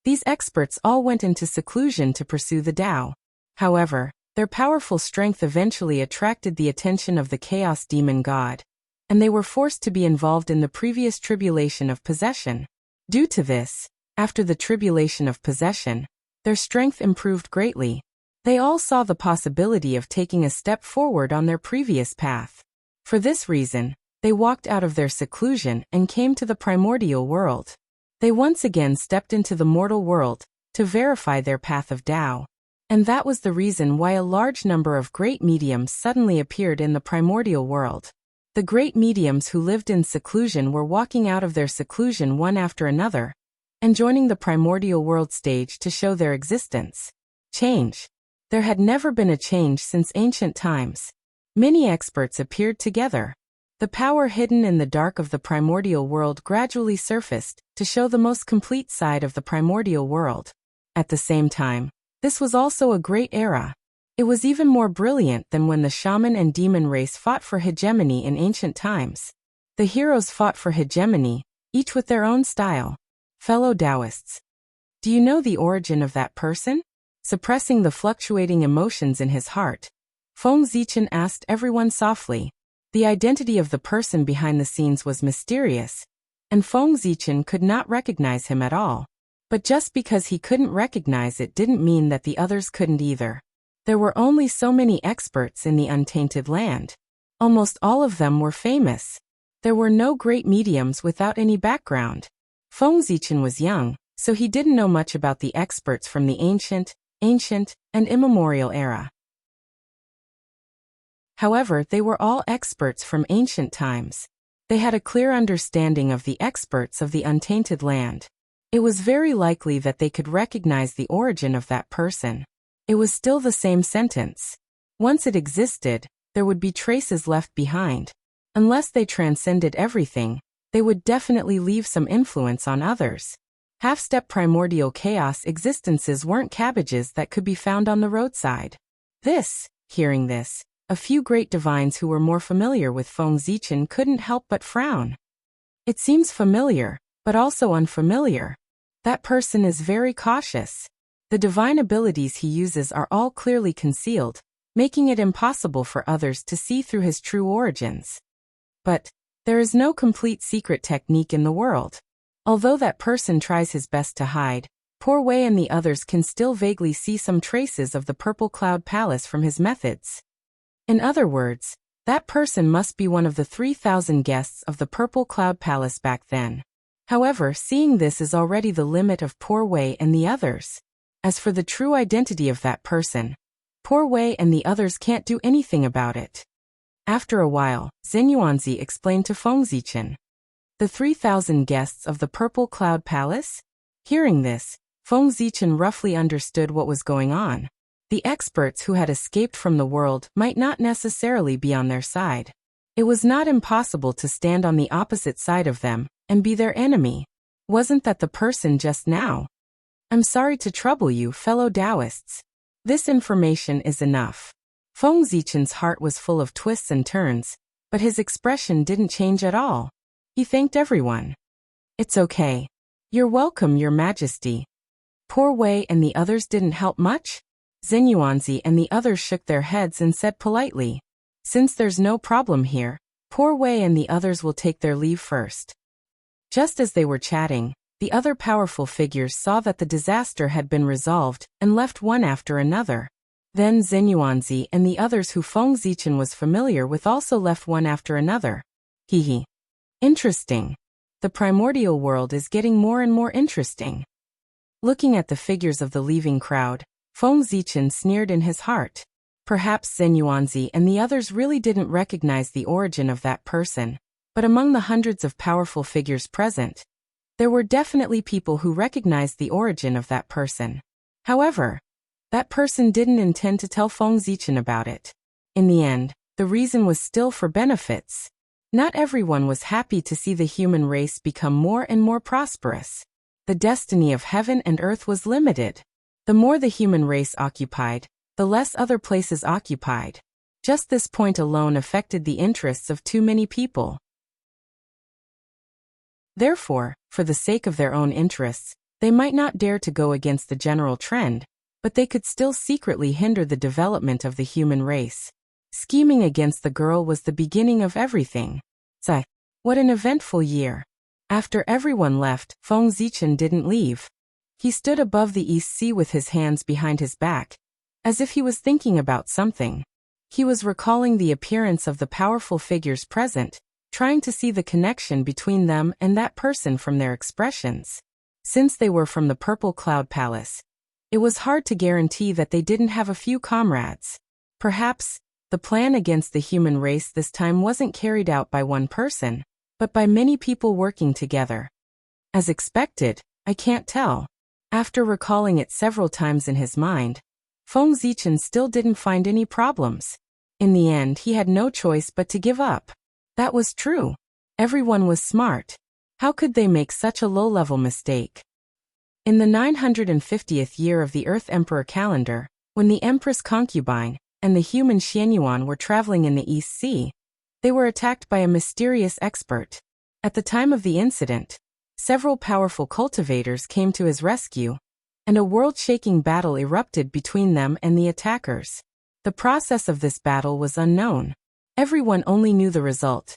these experts all went into seclusion to pursue the Tao. However, their powerful strength eventually attracted the attention of the chaos demon god, and they were forced to be involved in the previous tribulation of possession. Due to this, after the tribulation of possession, their strength improved greatly. They all saw the possibility of taking a step forward on their previous path. For this reason, they walked out of their seclusion and came to the primordial world. They once again stepped into the mortal world to verify their path of Tao. And that was the reason why a large number of great mediums suddenly appeared in the primordial world. The great mediums who lived in seclusion were walking out of their seclusion one after another, and joining the primordial world stage to show their existence. Change. There had never been a change since ancient times. Many experts appeared together. The power hidden in the dark of the primordial world gradually surfaced to show the most complete side of the primordial world. At the same time, this was also a great era. It was even more brilliant than when the shaman and demon race fought for hegemony in ancient times. The heroes fought for hegemony, each with their own style. Fellow Taoists, do you know the origin of that person? Suppressing the fluctuating emotions in his heart, Feng Zichen asked everyone softly. The identity of the person behind the scenes was mysterious, and Feng Zichen could not recognize him at all. But just because he couldn't recognize it didn't mean that the others couldn't either. There were only so many experts in the untainted land. Almost all of them were famous. There were no great mediums without any background. Feng Zichen was young, so he didn't know much about the experts from the ancient, and immemorial era. However, they were all experts from ancient times. They had a clear understanding of the experts of the untainted land. It was very likely that they could recognize the origin of that person. It was still the same sentence. Once it existed, there would be traces left behind. Unless they transcended everything, they would definitely leave some influence on others. Half-step primordial chaos existences weren't cabbages that could be found on the roadside. Hearing this, a few great divines who were more familiar with Feng Zichen couldn't help but frown. It seems familiar, but also unfamiliar. That person is very cautious. The divine abilities he uses are all clearly concealed, making it impossible for others to see through his true origins. But there is no complete secret technique in the world. Although that person tries his best to hide, Poor Wei and the others can still vaguely see some traces of the Purple Cloud Palace from his methods. In other words, that person must be one of the 3,000 guests of the Purple Cloud Palace back then. However, seeing this is already the limit of Poor Wei and the others. As for the true identity of that person, Poor Wei and the others can't do anything about it. After a while, Zenyuanzi explained to Feng Zichen. The 3,000 guests of the Purple Cloud Palace? Hearing this, Feng Zichen roughly understood what was going on. The experts who had escaped from the world might not necessarily be on their side. It was not impossible to stand on the opposite side of them and be their enemy. Wasn't that the person just now? I'm sorry to trouble you, fellow Taoists. This information is enough. Feng Zichen's heart was full of twists and turns, but his expression didn't change at all. He thanked everyone. It's okay. You're welcome, Your Majesty. Poor Wei and the others didn't help much? Zenyuanzi and the others shook their heads and said politely. Since there's no problem here, Poor Wei and the others will take their leave first. Just as they were chatting, the other powerful figures saw that the disaster had been resolved and left one after another. Then Zenyuanzi and the others who Feng Zichen was familiar with also left one after another. Hehe. Interesting. The primordial world is getting more and more interesting. Looking at the figures of the leaving crowd, Feng Zichen sneered in his heart. Perhaps Zenyuanzi and the others really didn't recognize the origin of that person, but among the hundreds of powerful figures present, there were definitely people who recognized the origin of that person. However, that person didn't intend to tell Feng Zichen about it. In the end, the reason was still for benefits. Not everyone was happy to see the human race become more and more prosperous. The destiny of heaven and earth was limited. The more the human race occupied, the less other places occupied. Just this point alone affected the interests of too many people. Therefore, for the sake of their own interests, they might not dare to go against the general trend, but they could still secretly hinder the development of the human race. Scheming against the girl was the beginning of everything. What an eventful year. After everyone left, Feng Zichen didn't leave. He stood above the East Sea with his hands behind his back, as if he was thinking about something. He was recalling the appearance of the powerful figures present, trying to see the connection between them and that person from their expressions. Since they were from the Purple Cloud Palace, it was hard to guarantee that they didn't have a few comrades. Perhaps, the plan against the human race this time wasn't carried out by one person, but by many people working together. As expected, I can't tell. After recalling it several times in his mind, Feng Zichen still didn't find any problems. In the end, he had no choice but to give up. That was true. Everyone was smart. How could they make such a low-level mistake? In the 950th year of the Earth Emperor calendar, when the Empress concubine and the human Xianyuan were traveling in the East Sea, they were attacked by a mysterious expert. At the time of the incident, several powerful cultivators came to his rescue, and a world-shaking battle erupted between them and the attackers. The process of this battle was unknown. Everyone only knew the result.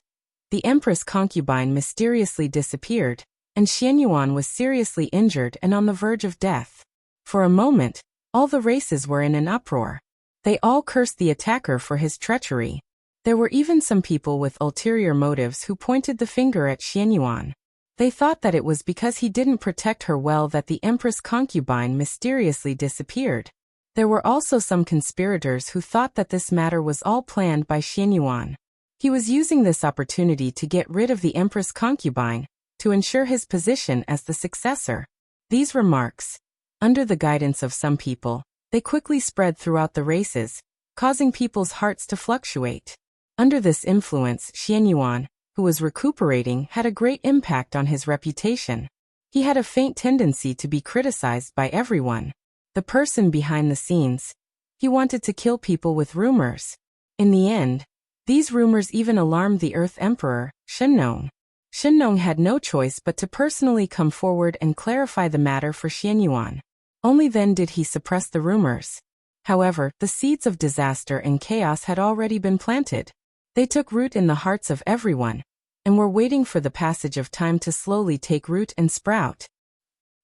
The Empress concubine mysteriously disappeared, and Xianyuan was seriously injured and on the verge of death. For a moment, all the races were in an uproar. They all cursed the attacker for his treachery. There were even some people with ulterior motives who pointed the finger at Xianyuan. They thought that it was because he didn't protect her well that the Empress concubine mysteriously disappeared. There were also some conspirators who thought that this matter was all planned by Xianyuan. He was using this opportunity to get rid of the Empress concubine, to ensure his position as the successor. These remarks, under the guidance of some people, they quickly spread throughout the races, causing people's hearts to fluctuate. Under this influence, Xianyuan, who was recuperating, had a great impact on his reputation. He had a faint tendency to be criticized by everyone. The person behind the scenes. He wanted to kill people with rumors. In the end, these rumors even alarmed the Earth Emperor, Shenong. Shenong had no choice but to personally come forward and clarify the matter for Xianyuan. Only then did he suppress the rumors. However, the seeds of disaster and chaos had already been planted. They took root in the hearts of everyone, and were waiting for the passage of time to slowly take root and sprout.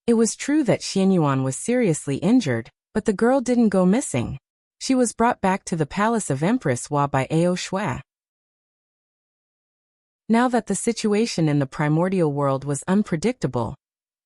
It was true that Xianyuan was seriously injured, but the girl didn't go missing. She was brought back to the palace of Empress Hua by Ao Shui. Now that the situation in the primordial world was unpredictable,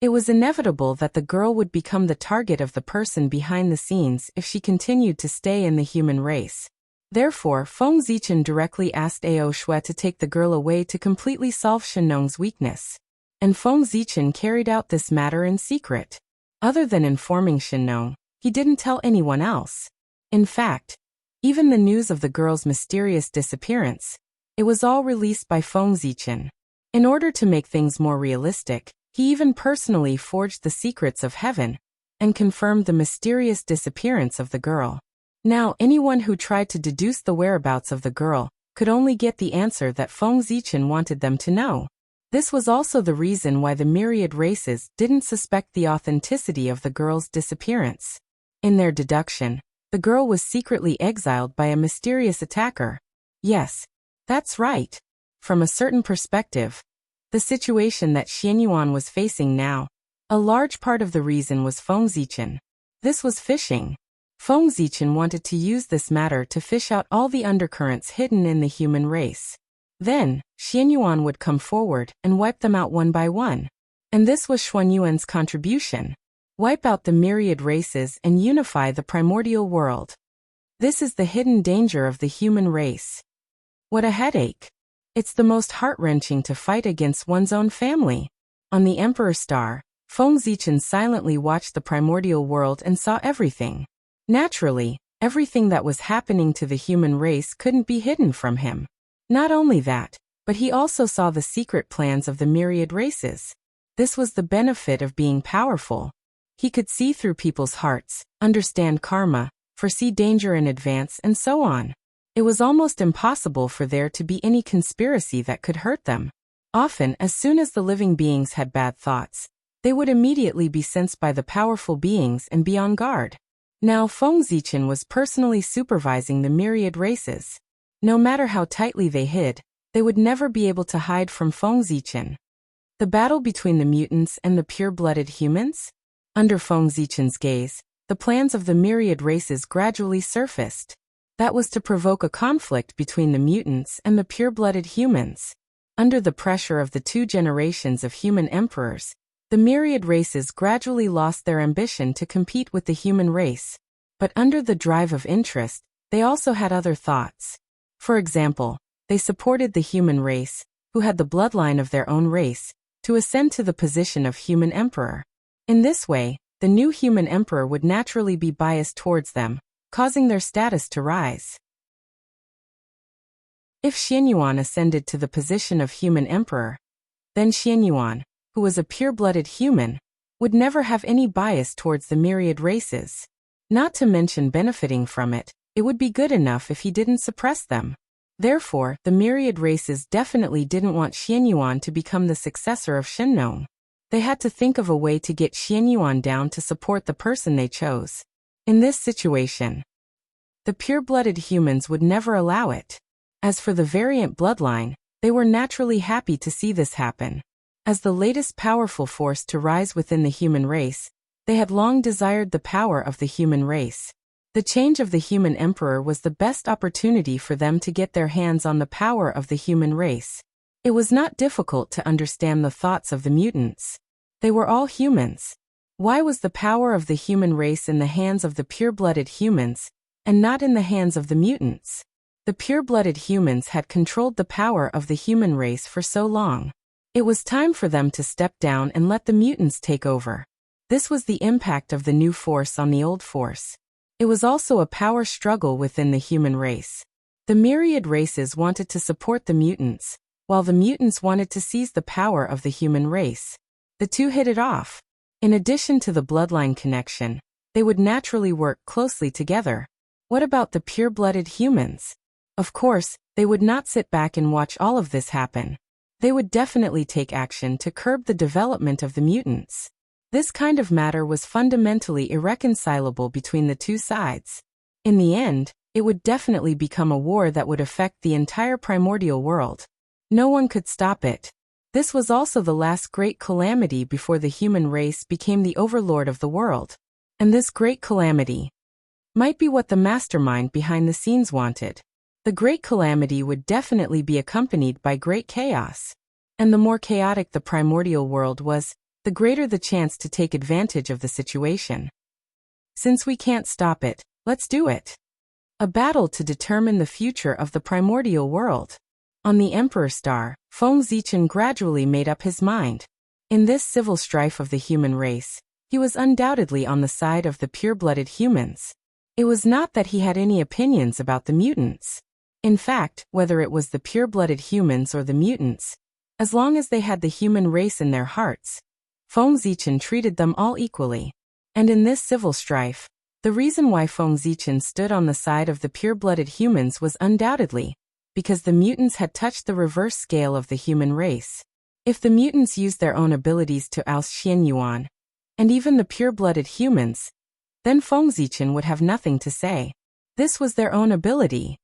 it was inevitable that the girl would become the target of the person behind the scenes if she continued to stay in the human race. Therefore, Feng Zichen directly asked Ao Shui to take the girl away to completely solve Shenong's weakness. And Feng Zichen carried out this matter in secret. Other than informing Shenong, he didn't tell anyone else. In fact, even the news of the girl's mysterious disappearance, it was all released by Feng Zichen. In order to make things more realistic, he even personally forged the secrets of heaven and confirmed the mysterious disappearance of the girl. Now, anyone who tried to deduce the whereabouts of the girl could only get the answer that Feng Zichen wanted them to know. This was also the reason why the myriad races didn't suspect the authenticity of the girl's disappearance. In their deduction, the girl was secretly exiled by a mysterious attacker. Yes, that's right. From a certain perspective, the situation that Xianyuan was facing now, a large part of the reason was Feng Zichen. This was fishing. Feng Zichen wanted to use this matter to fish out all the undercurrents hidden in the human race. Then, Xianyuan would come forward and wipe them out one by one. And this was Xuanyuan's contribution. Wipe out the myriad races and unify the primordial world. This is the hidden danger of the human race. What a headache. It's the most heart-wrenching to fight against one's own family. On the Emperor Star, Feng Zichen silently watched the primordial world and saw everything. Naturally, everything that was happening to the human race couldn't be hidden from him. Not only that, but he also saw the secret plans of the myriad races. This was the benefit of being powerful. He could see through people's hearts, understand karma, foresee danger in advance, and so on. It was almost impossible for there to be any conspiracy that could hurt them. Often, as soon as the living beings had bad thoughts, they would immediately be sensed by the powerful beings and be on guard. Now Feng Zichen was personally supervising the myriad races. No matter how tightly they hid, they would never be able to hide from Feng Zichen. The battle between the mutants and the pure-blooded humans? Under Feng Zichen's gaze, the plans of the myriad races gradually surfaced. That was to provoke a conflict between the mutants and the pure-blooded humans. Under the pressure of the two generations of human emperors, the myriad races gradually lost their ambition to compete with the human race. But under the drive of interest, they also had other thoughts. For example, they supported the human race, who had the bloodline of their own race, to ascend to the position of human emperor. In this way, the new human emperor would naturally be biased towards them, causing their status to rise. If Xianyuan ascended to the position of human emperor, then Xianyuan, who was a pure-blooded human, would never have any bias towards the myriad races. Not to mention benefiting from it, it would be good enough if he didn't suppress them. Therefore, the myriad races definitely didn't want Xianyuan to become the successor of Shenong. They had to think of a way to get Xianyuan down to support the person they chose. In this situation, the pure-blooded humans would never allow it. As for the variant bloodline, they were naturally happy to see this happen. As the latest powerful force to rise within the human race, they had long desired the power of the human race. The change of the human emperor was the best opportunity for them to get their hands on the power of the human race. It was not difficult to understand the thoughts of the mutants. They were all humans. Why was the power of the human race in the hands of the pure-blooded humans, and not in the hands of the mutants? The pure-blooded humans had controlled the power of the human race for so long. It was time for them to step down and let the mutants take over. This was the impact of the new force on the old force. It was also a power struggle within the human race. The myriad races wanted to support the mutants, while the mutants wanted to seize the power of the human race. The two hit it off. In addition to the bloodline connection, they would naturally work closely together. What about the pure-blooded humans? Of course, they would not sit back and watch all of this happen. They would definitely take action to curb the development of the mutants. This kind of matter was fundamentally irreconcilable between the two sides. In the end, it would definitely become a war that would affect the entire primordial world. No one could stop it. This was also the last great calamity before the human race became the overlord of the world. And this great calamity might be what the mastermind behind the scenes wanted. The great calamity would definitely be accompanied by great chaos. And the more chaotic the primordial world was, the greater the chance to take advantage of the situation. Since we can't stop it, let's do it. A battle to determine the future of the primordial world. On the Emperor Star, Feng Zichen gradually made up his mind. In this civil strife of the human race, he was undoubtedly on the side of the pure-blooded humans. It was not that he had any opinions about the mutants. In fact, whether it was the pure-blooded humans or the mutants, as long as they had the human race in their hearts, Feng Zichen treated them all equally. And in this civil strife, the reason why Feng Zichen stood on the side of the pure-blooded humans was undoubtedly because the mutants had touched the reverse scale of the human race. If the mutants used their own abilities to oust Xian Yuan, and even the pure-blooded humans, then Feng Zichen would have nothing to say. This was their own ability.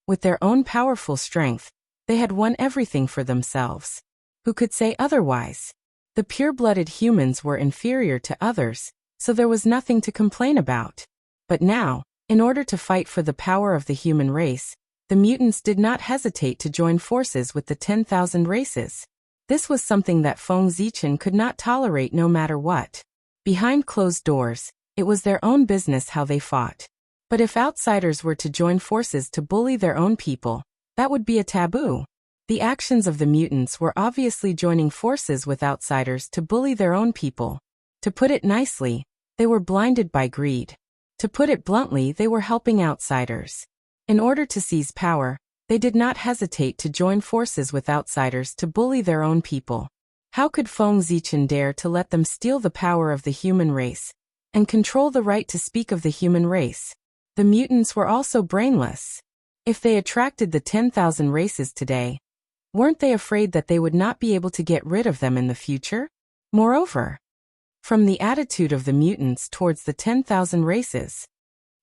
With their own powerful strength, they had won everything for themselves. Who could say otherwise? The pure-blooded humans were inferior to others, so there was nothing to complain about. But now, in order to fight for the power of the human race, the mutants did not hesitate to join forces with the 10,000 races. This was something that Feng Zichen could not tolerate no matter what. Behind closed doors, it was their own business how they fought. But if outsiders were to join forces to bully their own people, that would be a taboo. The actions of the mutants were obviously joining forces with outsiders to bully their own people. To put it nicely, they were blinded by greed. To put it bluntly, they were helping outsiders. In order to seize power, they did not hesitate to join forces with outsiders to bully their own people. How could Feng Zichen dare to let them steal the power of the human race and control the right to speak of the human race? The mutants were also brainless. If they attracted the 10,000 races today, weren't they afraid that they would not be able to get rid of them in the future? Moreover, from the attitude of the mutants towards the 10,000 races,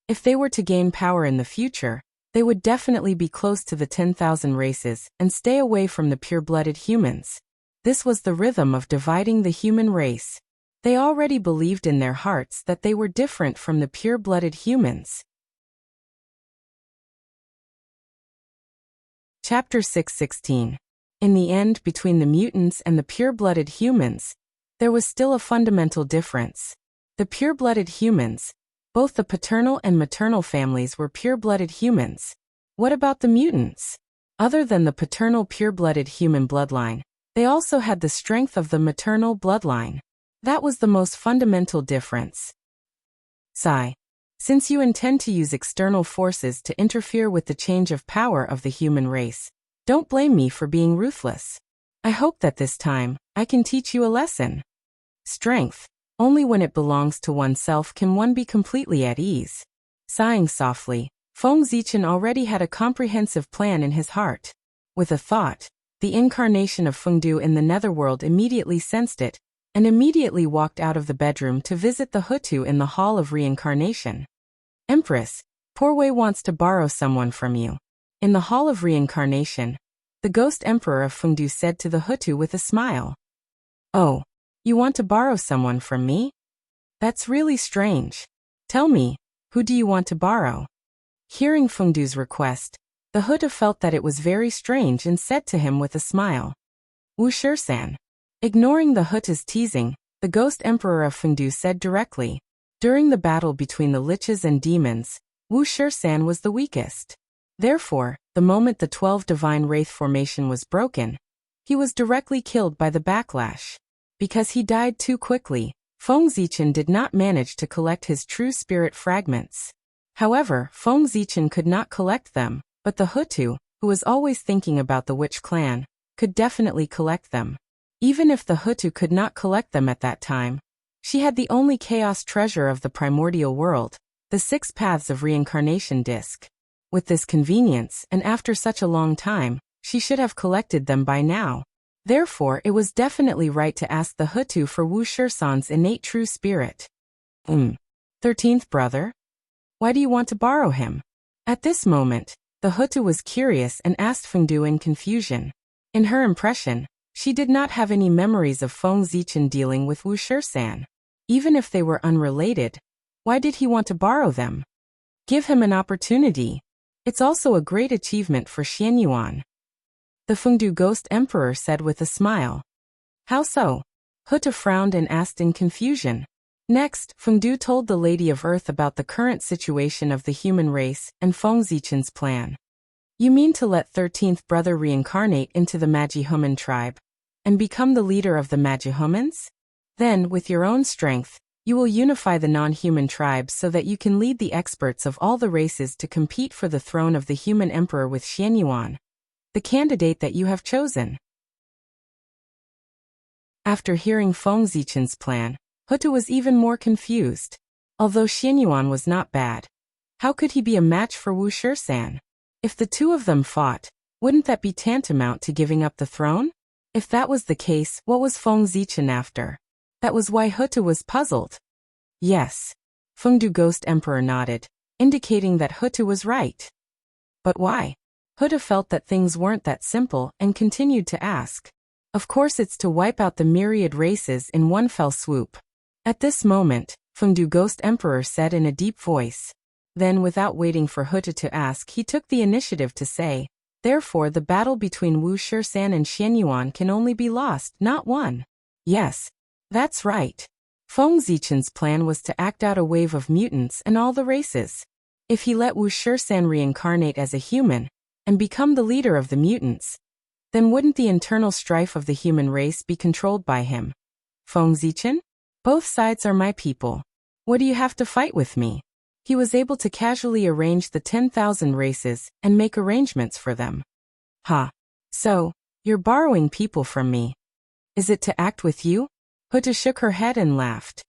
if they were to gain power in the future, they would definitely be close to the 10,000 races and stay away from the pure-blooded humans. This was the rhythm of dividing the human race. They already believed in their hearts that they were different from the pure-blooded humans. Chapter 6:16. In the end, between the mutants and the pure-blooded humans, there was still a fundamental difference. The pure-blooded humans, both the paternal and maternal families were pure-blooded humans. What about the mutants? Other than the paternal pure-blooded human bloodline, they also had the strength of the maternal bloodline. That was the most fundamental difference. Sigh. Since you intend to use external forces to interfere with the change of power of the human race, don't blame me for being ruthless. I hope that this time, I can teach you a lesson. Strength. Only when it belongs to oneself can one be completely at ease. Sighing softly, Feng Zichen already had a comprehensive plan in his heart. With a thought, the incarnation of Fengdu in the netherworld immediately sensed it, and immediately walked out of the bedroom to visit the Hutu in the Hall of Reincarnation. Empress, Poor Wei wants to borrow someone from you. In the Hall of Reincarnation, the ghost emperor of Fengdu said to the Hutu with a smile. Oh, you want to borrow someone from me? That's really strange. Tell me, who do you want to borrow? Hearing Fengdu's request, the Hutu felt that it was very strange and said to him with a smile. Wu Shisan. Ignoring the Hutu's teasing, the ghost emperor of Fengdu said directly. During the battle between the liches and demons, Wu Shisan was the weakest. Therefore, the moment the 12 divine wraith formation was broken, he was directly killed by the backlash. Because he died too quickly, Feng Zichen did not manage to collect his true spirit fragments. However, Feng Zichen could not collect them, but the Hutu, who was always thinking about the witch clan, could definitely collect them. Even if the Hutu could not collect them at that time, she had the only chaos treasure of the primordial world, the 6 paths of reincarnation disc. With this convenience, and after such a long time, she should have collected them by now. Therefore, it was definitely right to ask the Hutu for Wu Shisan's innate true spirit. 13th brother? Why do you want to borrow him? At this moment, the Hutu was curious and asked Fengdu in confusion. In her impression, she did not have any memories of Feng Zichen dealing with Wu Shisan. Even if they were unrelated, why did he want to borrow them? Give him an opportunity. It's also a great achievement for Xianyuan. The Fengdu Ghost Emperor said with a smile. How so? Hutu frowned and asked in confusion. Next, Fengdu told the Lady of Earth about the current situation of the human race and Feng Zichen's plan. You mean to let 13th brother reincarnate into the Magihuman tribe and become the leader of the Magihumans? Then, with your own strength, you will unify the non-human tribes so that you can lead the experts of all the races to compete for the throne of the human emperor with Xianyuan, the candidate that you have chosen. After hearing Feng Zichen's plan, Hutu was even more confused. Although Xianyuan was not bad, how could he be a match for Wu Shisan? If the two of them fought, wouldn't that be tantamount to giving up the throne? If that was the case, what was Feng Zichen after? That was why Hutu was puzzled. Yes. Fengdu Ghost Emperor nodded, indicating that Hutu was right. But why? Hutu felt that things weren't that simple and continued to ask. Of course it's to wipe out the myriad races in one fell swoop. At this moment, Fengdu Ghost Emperor said in a deep voice. Then without waiting for Hutu to ask, he took the initiative to say, therefore the battle between Wu Shisan and Xianyuan can only be lost, not won. Yes. That's right. Feng Zichen's plan was to act out a wave of mutants in all the races. If he let Wu Shisan reincarnate as a human and become the leader of the mutants, then wouldn't the internal strife of the human race be controlled by him? Feng Zichen? Both sides are my people. What do you have to fight with me? He was able to casually arrange the 10,000 races and make arrangements for them. So, you're borrowing people from me. Is it to act with you? Hutu shook her head and laughed.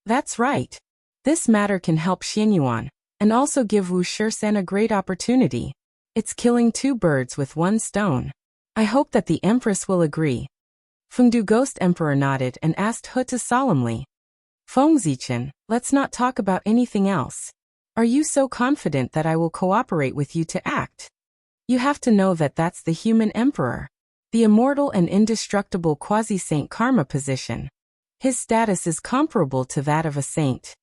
That's right. This matter can help Xianyuan, and also give Wu Shisan a great opportunity. It's killing 2 birds with 1 stone. I hope that the Empress will agree. Fengdu Ghost Emperor nodded and asked Hutu solemnly. Feng Zichen, let's not talk about anything else. Are you so confident that I will cooperate with you to act? You have to know that that's the human emperor. The immortal and indestructible quasi-saint karma position. His status is comparable to that of a saint.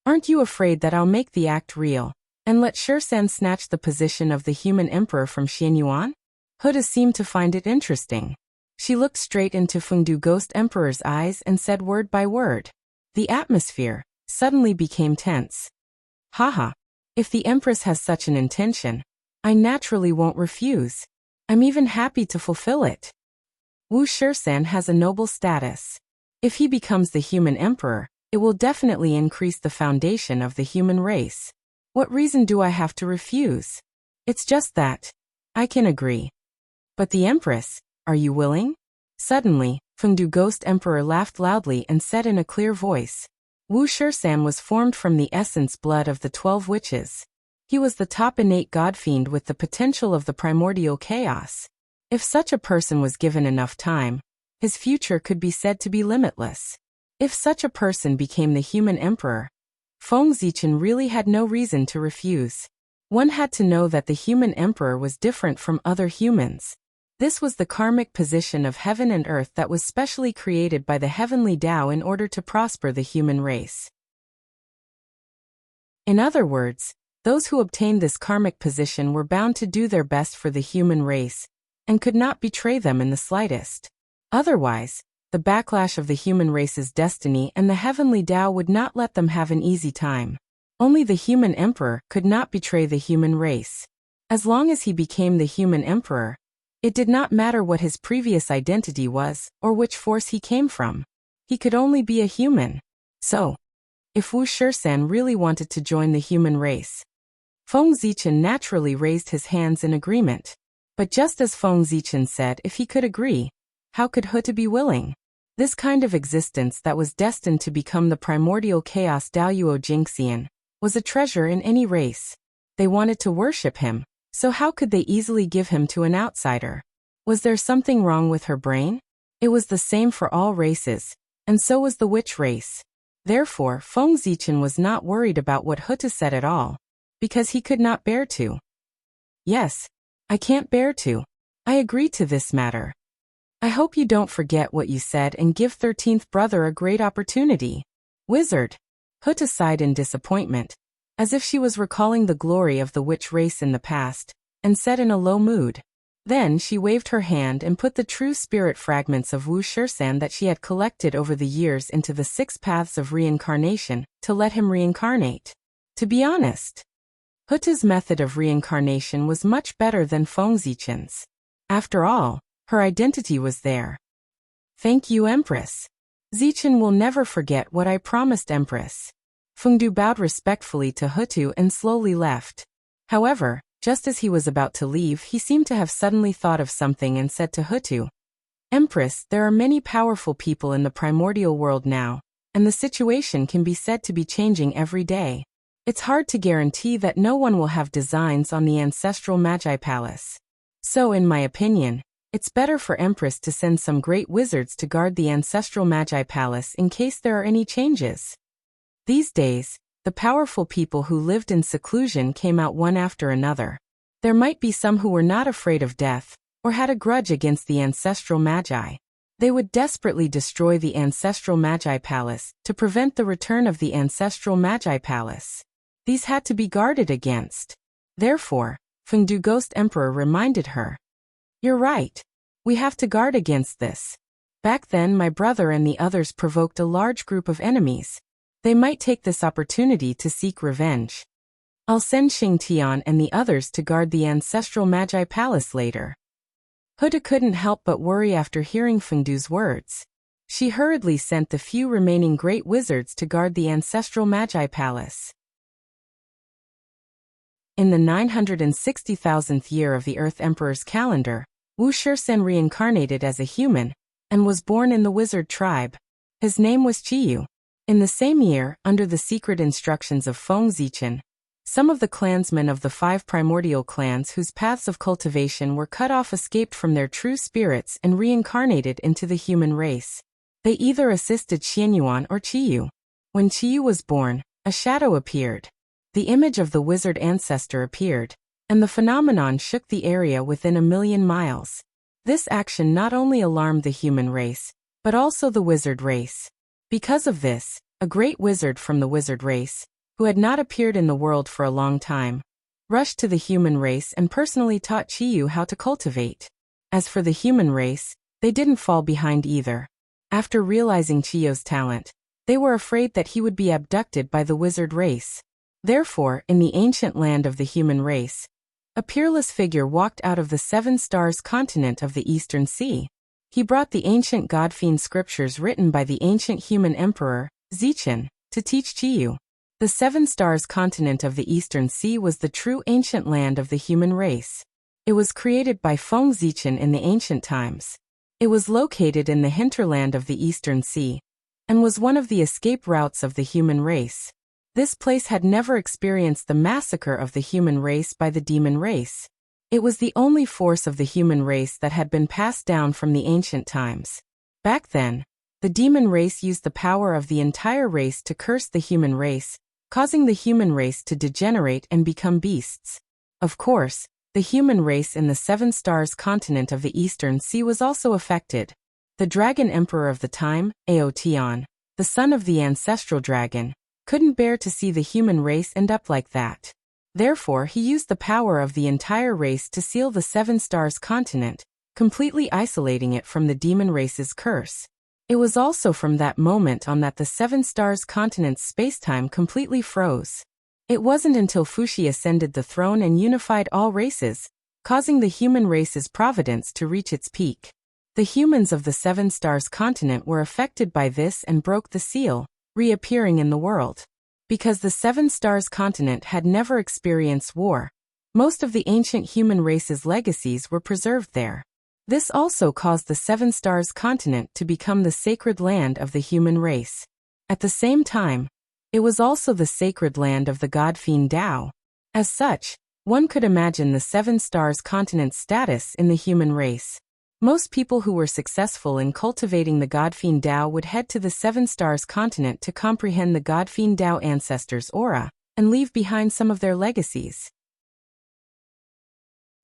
Aren't you afraid that I'll make the act real, and let Shisan snatch the position of the human emperor from Xianyuan? Hutu seemed to find it interesting. She looked straight into Fengdu Ghost Emperor's eyes and said word by word. The atmosphere suddenly became tense. Haha. If the Empress has such an intention, I naturally won't refuse. I'm even happy to fulfill it. Wu Shisan has a noble status. If he becomes the human emperor, it will definitely increase the foundation of the human race. What reason do I have to refuse? It's just that. I can agree. But the Empress, are you willing? Suddenly, Fengdu Ghost Emperor laughed loudly and said in a clear voice. Wu Shisan was formed from the essence blood of the 12 witches. He was the top innate godfiend with the potential of the primordial chaos. If such a person was given enough time, his future could be said to be limitless. If such a person became the human emperor, Feng Zichen really had no reason to refuse. One had to know that the human emperor was different from other humans. This was the karmic position of heaven and earth that was specially created by the heavenly Tao in order to prosper the human race. In other words, those who obtained this karmic position were bound to do their best for the human race, and could not betray them in the slightest. Otherwise, the backlash of the human race's destiny and the heavenly Tao would not let them have an easy time. Only the human emperor could not betray the human race. As long as he became the human emperor, It did not matter what his previous identity was, or which force he came from. He could only be a human. So, if Wu Shisan really wanted to join the human race, Feng Zichen naturally raised his hands in agreement. But just as Feng Zichen said if he could agree, how could He be willing? This kind of existence that was destined to become the primordial chaos Daoyuo Jingxian was a treasure in any race. They wanted to worship him, so how could they easily give him to an outsider? Was there something wrong with her brain? It was the same for all races, and so was the witch race. Therefore, Feng Zichen was not worried about what He said at all, because he could not bear to. Yes, I can't bear to. I agree to this matter. I hope you don't forget what you said and give 13th brother a great opportunity. Wizard. He sighed in disappointment, as if she was recalling the glory of the witch race in the past, and said in a low mood. Then she waved her hand and put the true spirit fragments of Wu Shisan that she had collected over the years into the 6 paths of reincarnation, to let him reincarnate. To be honest, He's method of reincarnation was much better than Feng Zichen's. After all, her identity was there. Thank you, Empress. Zichen will never forget what I promised, Empress. Fengdu bowed respectfully to He and slowly left. However, just as he was about to leave, he seemed to have suddenly thought of something and said to He, Empress, there are many powerful people in the primordial world now, and the situation can be said to be changing every day. It's hard to guarantee that no one will have designs on the ancestral Magi Palace. So in my opinion, it's better for Empress to send some great wizards to guard the ancestral Magi Palace in case there are any changes. These days, the powerful people who lived in seclusion came out one after another. There might be some who were not afraid of death, or had a grudge against the ancestral Magi. They would desperately destroy the ancestral Magi Palace to prevent the return of the ancestral Magi Palace. These had to be guarded against. Therefore, Fengdu Ghost Emperor reminded her. You're right. We have to guard against this. Back then my brother and the others provoked a large group of enemies. They might take this opportunity to seek revenge. I'll send Xing Tian and the others to guard the ancestral Magi Palace later. He couldn't help but worry after hearing Fengdu's words. She hurriedly sent the few remaining great wizards to guard the ancestral Magi Palace. In the 960,000th year of the Earth Emperor's calendar, Wu Shisan reincarnated as a human, and was born in the wizard tribe. His name was Qiyu. In the same year, under the secret instructions of Feng Zichen, some of the clansmen of the 5 primordial clans whose paths of cultivation were cut off escaped from their true spirits and reincarnated into the human race. They either assisted Xianyuan or Qiyu. When Qiyu was born, a shadow appeared. The image of the wizard ancestor appeared, and the phenomenon shook the area within 1,000,000 miles. This action not only alarmed the human race, but also the wizard race. Because of this, a great wizard from the wizard race, who had not appeared in the world for a long time, rushed to the human race and personally taught Qiyu how to cultivate. As for the human race, they didn't fall behind either. After realizing Qiyu's talent, they were afraid that he would be abducted by the wizard race. Therefore, in the ancient land of the human race, a peerless figure walked out of the 7 stars continent of the Eastern Sea. He brought the ancient god-fiend scriptures written by the ancient human emperor, Zichen, to teach Qiyu. The 7 stars continent of the Eastern Sea was the true ancient land of the human race. It was created by Feng Zichen in the ancient times. It was located in the hinterland of the Eastern Sea, and was one of the escape routes of the human race. This place had never experienced the massacre of the human race by the demon race. It was the only force of the human race that had been passed down from the ancient times. Back then, the demon race used the power of the entire race to curse the human race, causing the human race to degenerate and become beasts. Of course, the human race in the 7 stars continent of the Eastern Sea was also affected. The dragon emperor of the time, Aotian, the son of the ancestral dragon, couldn't bear to see the human race end up like that. Therefore, he used the power of the entire race to seal the 7 stars continent, completely isolating it from the demon race's curse. It was also from that moment on that the 7 stars continent's spacetime completely froze. It wasn't until Fuxi ascended the throne and unified all races, causing the human race's providence to reach its peak. The humans of the Seven Stars continent were affected by this and broke the seal, reappearing in the world. Because the Seven Stars continent had never experienced war, most of the ancient human race's legacies were preserved there. This also caused the Seven Stars continent to become the sacred land of the human race. At the same time, it was also the sacred land of the god fiend Tao. As such, one could imagine the Seven Stars continent's status in the human race. Most people who were successful in cultivating the god fiend Tao would head to the Seven Stars continent to comprehend the god fiend Tao ancestors' aura and leave behind some of their legacies.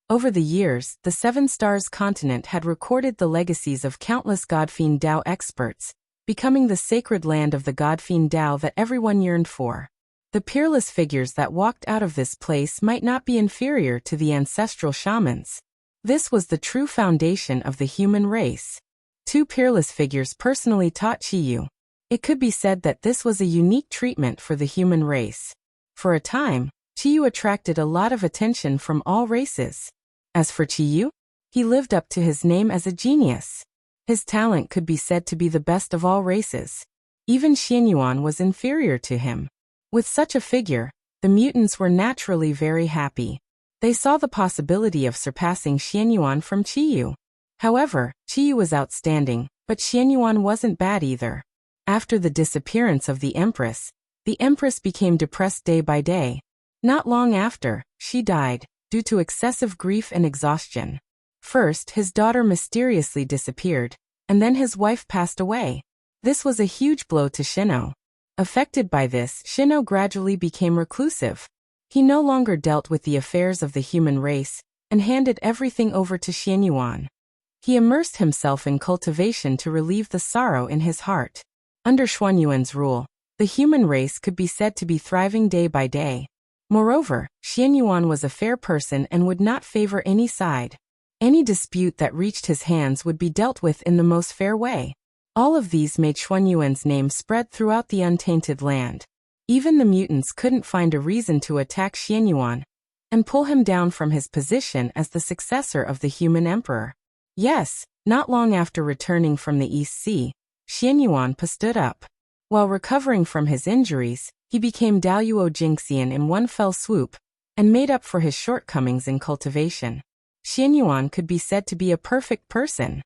Over the years, the Seven Stars continent had recorded the legacies of countless god fiend Tao experts, becoming the sacred land of the god fiend Tao that everyone yearned for. The peerless figures that walked out of this place might not be inferior to the ancestral shamans. This was the true foundation of the human race. Two peerless figures personally taught Chiyu. It could be said that this was a unique treatment for the human race. For a time, Chiyu attracted a lot of attention from all races. As for Chiyu, he lived up to his name as a genius. His talent could be said to be the best of all races. Even Xianyuan was inferior to him. With such a figure, the mutants were naturally very happy. They saw the possibility of surpassing Xianyuan from Chiyu. However, Chiyu was outstanding, but Xianyuan wasn't bad either. After the disappearance of the Empress became depressed day by day. Not long after, she died, due to excessive grief and exhaustion. First, his daughter mysteriously disappeared, and then his wife passed away. This was a huge blow to Shino. Affected by this, Shino gradually became reclusive. He no longer dealt with the affairs of the human race, and handed everything over to Xianyuan. He immersed himself in cultivation to relieve the sorrow in his heart. Under Xuanyuan's rule, the human race could be said to be thriving day by day. Moreover, Xianyuan was a fair person and would not favor any side. Any dispute that reached his hands would be dealt with in the most fair way. All of these made Xuanyuan's name spread throughout the untainted land. Even the mutants couldn't find a reason to attack Xianyuan and pull him down from his position as the successor of the human emperor. Yes, not long after returning from the East Sea, Xianyuan stood up. While recovering from his injuries, he became Daluo Jingxian in one fell swoop, and made up for his shortcomings in cultivation. Xianyuan could be said to be a perfect person.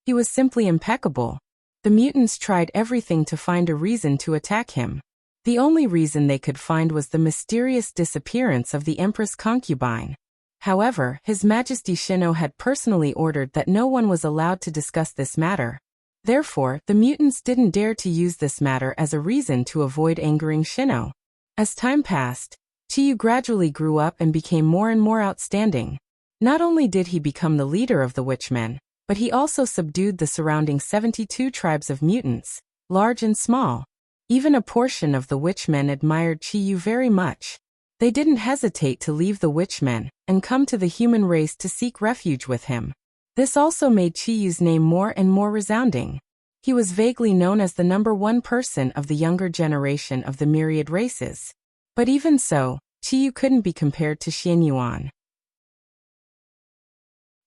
He was simply impeccable. The mutants tried everything to find a reason to attack him. The only reason they could find was the mysterious disappearance of the Empress concubine. However, His Majesty Shino had personally ordered that no one was allowed to discuss this matter. Therefore, the mutants didn't dare to use this matter as a reason to avoid angering Shino. As time passed, Chiyu gradually grew up and became more and more outstanding. Not only did he become the leader of the Witchmen, but he also subdued the surrounding 72 tribes of mutants, large and small. Even a portion of the Witchmen admired Chiyu very much. They didn't hesitate to leave the Witchmen and come to the human race to seek refuge with him. This also made Chiyu's name more and more resounding. He was vaguely known as the #1 person of the younger generation of the myriad races. But even so, Chiyu couldn't be compared to Xianyuan.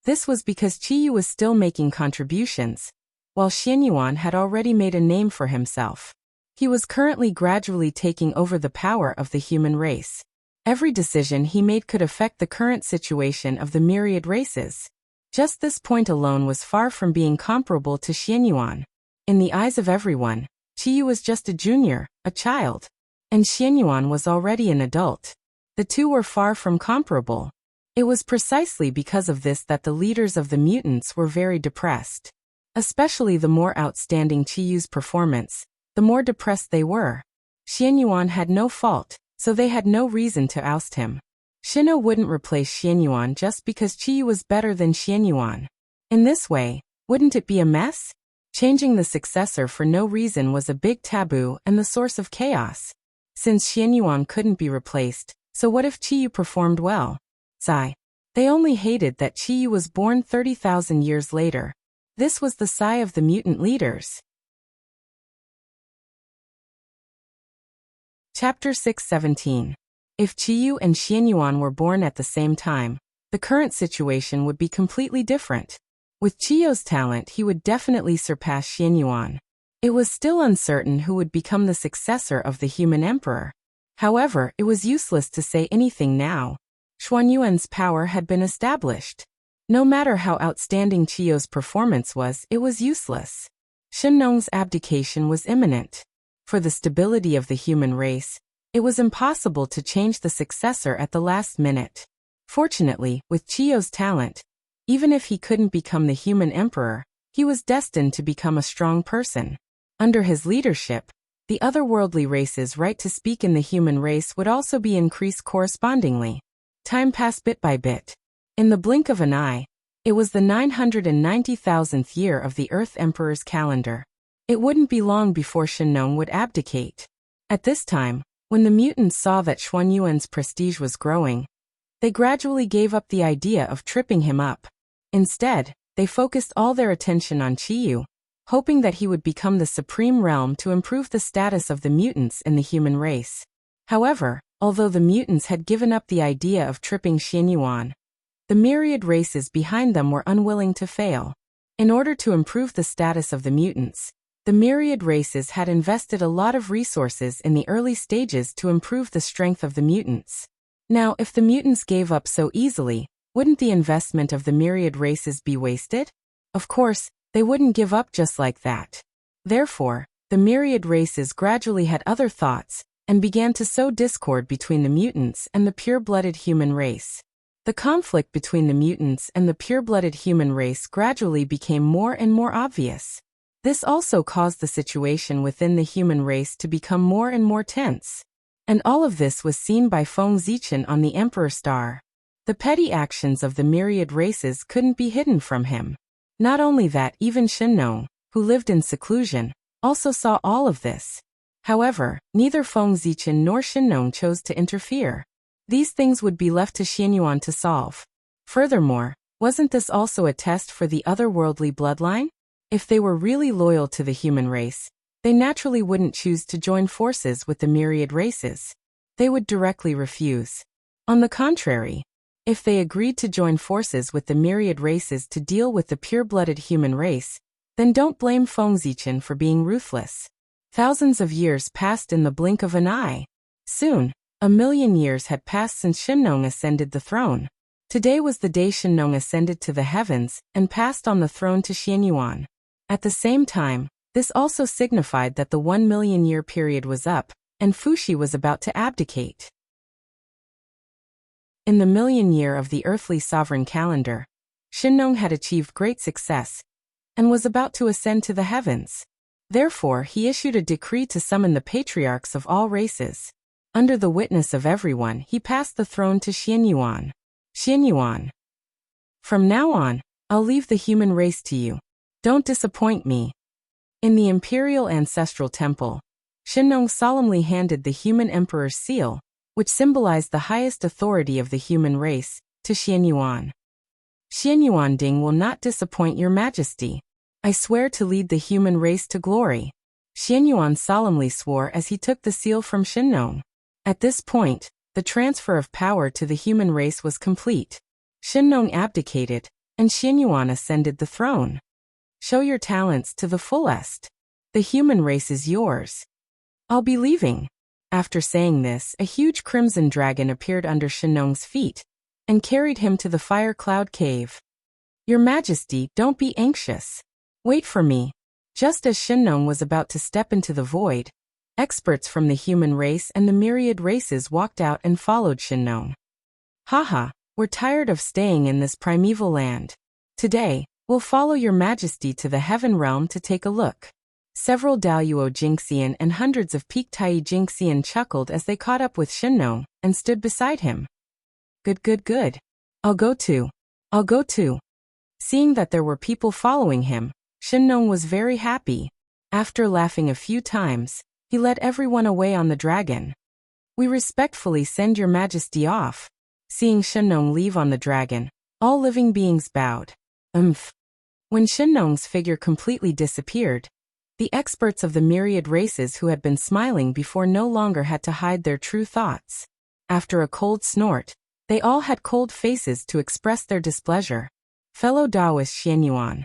This was because Chiyu was still making contributions, while Xianyuan had already made a name for himself. He was currently gradually taking over the power of the human race. Every decision he made could affect the current situation of the myriad races. Just this point alone was far from being comparable to Xianyuan. In the eyes of everyone, Chiyu was just a junior, a child, and Xianyuan was already an adult. The two were far from comparable. It was precisely because of this that the leaders of the mutants were very depressed. Especially the more outstanding Chiyu's performance, the more depressed they were. Xianyuan had no fault, so they had no reason to oust him. Shino wouldn't replace Xianyuan just because Chiyu was better than Xianyuan. In this way, wouldn't it be a mess? Changing the successor for no reason was a big taboo and the source of chaos. Since Xianyuan couldn't be replaced, so what if Chiyu performed well? Sigh. They only hated that Chiyu was born 30,000 years later. This was the sigh of the mutant leaders. Chapter 617. If Chiyu and Xianyuan were born at the same time, the current situation would be completely different. With Chiyo's talent, he would definitely surpass Xianyuan. It was still uncertain who would become the successor of the human emperor. However, it was useless to say anything now. Xuanyuan's power had been established. No matter how outstanding Chiyo's performance was, it was useless. Shenlong's abdication was imminent. For the stability of the human race, it was impossible to change the successor at the last minute. Fortunately, with Chiyo's talent, even if he couldn't become the human emperor, he was destined to become a strong person. Under his leadership, the otherworldly race's right to speak in the human race would also be increased correspondingly. Time passed bit by bit. In the blink of an eye, it was the 990,000th year of the Earth Emperor's calendar. It wouldn't be long before Shenlong would abdicate. At this time, when the mutants saw that Xuanyuan's prestige was growing, they gradually gave up the idea of tripping him up. Instead, they focused all their attention on Chiyu, hoping that he would become the supreme realm to improve the status of the mutants in the human race. However, although the mutants had given up the idea of tripping Xianyuan, the myriad races behind them were unwilling to fail. In order to improve the status of the mutants, the myriad races had invested a lot of resources in the early stages to improve the strength of the mutants. Now, if the mutants gave up so easily, wouldn't the investment of the myriad races be wasted? Of course, they wouldn't give up just like that. Therefore, the myriad races gradually had other thoughts and began to sow discord between the mutants and the pure-blooded human race. The conflict between the mutants and the pure-blooded human race gradually became more and more obvious. This also caused the situation within the human race to become more and more tense. And all of this was seen by Feng Zichen on the Emperor Star. The petty actions of the myriad races couldn't be hidden from him. Not only that, even Shenlong, who lived in seclusion, also saw all of this. However, neither Feng Zichen nor Shenlong chose to interfere. These things would be left to Xianyuan to solve. Furthermore, wasn't this also a test for the otherworldly bloodline? If they were really loyal to the human race, they naturally wouldn't choose to join forces with the myriad races. They would directly refuse. On the contrary, if they agreed to join forces with the myriad races to deal with the pure-blooded human race, then don't blame Feng Zichen for being ruthless. Thousands of years passed in the blink of an eye. Soon, 1,000,000 years had passed since Shenlong ascended the throne. Today was the day Shenlong ascended to the heavens and passed on the throne to Xianyuan. At the same time, this also signified that the 1,000,000-year period was up, and Fuxi was about to abdicate. In the 1,000,000 year of the earthly sovereign calendar, Shenlong had achieved great success, and was about to ascend to the heavens. Therefore, he issued a decree to summon the patriarchs of all races. Under the witness of everyone, he passed the throne to Xianyuan. Xianyuan, from now on, I'll leave the human race to you. Don't disappoint me. In the imperial ancestral temple, Shenlong solemnly handed the human emperor's seal, which symbolized the highest authority of the human race, to Xianyuan. Xianyuan Ding will not disappoint your majesty. I swear to lead the human race to glory. Xianyuan solemnly swore as he took the seal from Shenlong. At this point, the transfer of power to the human race was complete. Shenlong abdicated, and Xianyuan ascended the throne. Show your talents to the fullest. The human race is yours. I'll be leaving. After saying this, a huge crimson dragon appeared under Shenlong's feet and carried him to the fire cloud cave. Your Majesty, don't be anxious. Wait for me. Just as Shenlong was about to step into the void, experts from the human race and the myriad races walked out and followed Shenlong. Haha, we're tired of staying in this primeval land. Today, we'll follow your Majesty to the heaven realm to take a look. Several Daoyuo Jingxian and hundreds of Peaktai Jingxian chuckled as they caught up with Shenlong and stood beside him. Good. I'll go too. Seeing that there were people following him, Shenlong was very happy. After laughing a few times, he led everyone away on the dragon. We respectfully send your Majesty off. Seeing Shenlong leave on the dragon, all living beings bowed. When Shenlong's figure completely disappeared, the experts of the myriad races who had been smiling before no longer had to hide their true thoughts. After a cold snort, They all had cold faces to express their displeasure. Fellow Taoist Xianyuan.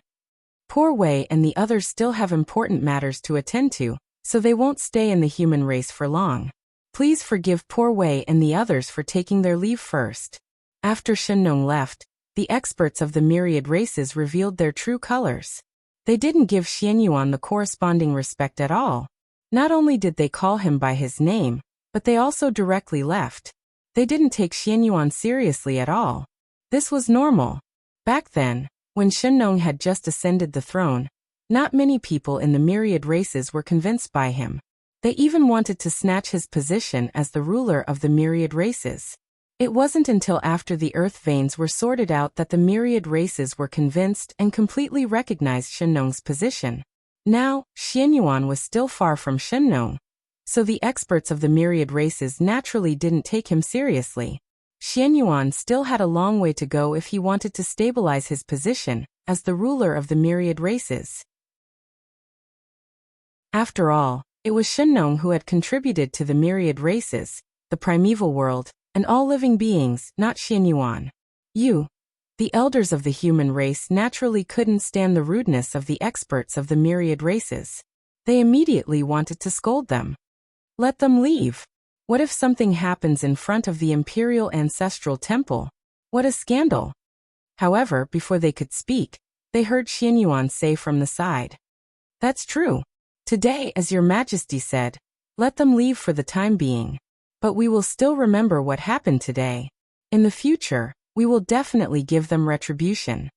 Poor Wei and the others still have important matters to attend to, so they won't stay in the human race for long. Please forgive Poor Wei and the others for taking their leave first. After Shenlong left, the experts of the myriad races revealed their true colors. They didn't give Xianyuan the corresponding respect at all. Not only did they call him by his name, but they also directly left. They didn't take Xianyuan seriously at all. This was normal. Back then, when Shenlong had just ascended the throne, not many people in the myriad races were convinced by him. They even wanted to snatch his position as the ruler of the myriad races. It wasn't until after the earth veins were sorted out that the myriad races were convinced and completely recognized Shenlong's position. Now, Xianyuan was still far from Shenlong, so the experts of the myriad races naturally didn't take him seriously. Xianyuan still had a long way to go if he wanted to stabilize his position as the ruler of the myriad races. After all, it was Shenlong who had contributed to the myriad races, the primeval world, and all living beings, not Xianyuan. The elders of the human race naturally couldn't stand the rudeness of the experts of the myriad races. They immediately wanted to scold them. Let them leave. What if something happens in front of the imperial ancestral temple? What a scandal! However, before they could speak, they heard Xianyuan say from the side. That's true. Today, as your majesty said, let them leave for the time being. But we will still remember what happened today. In the future, we will definitely give them retribution.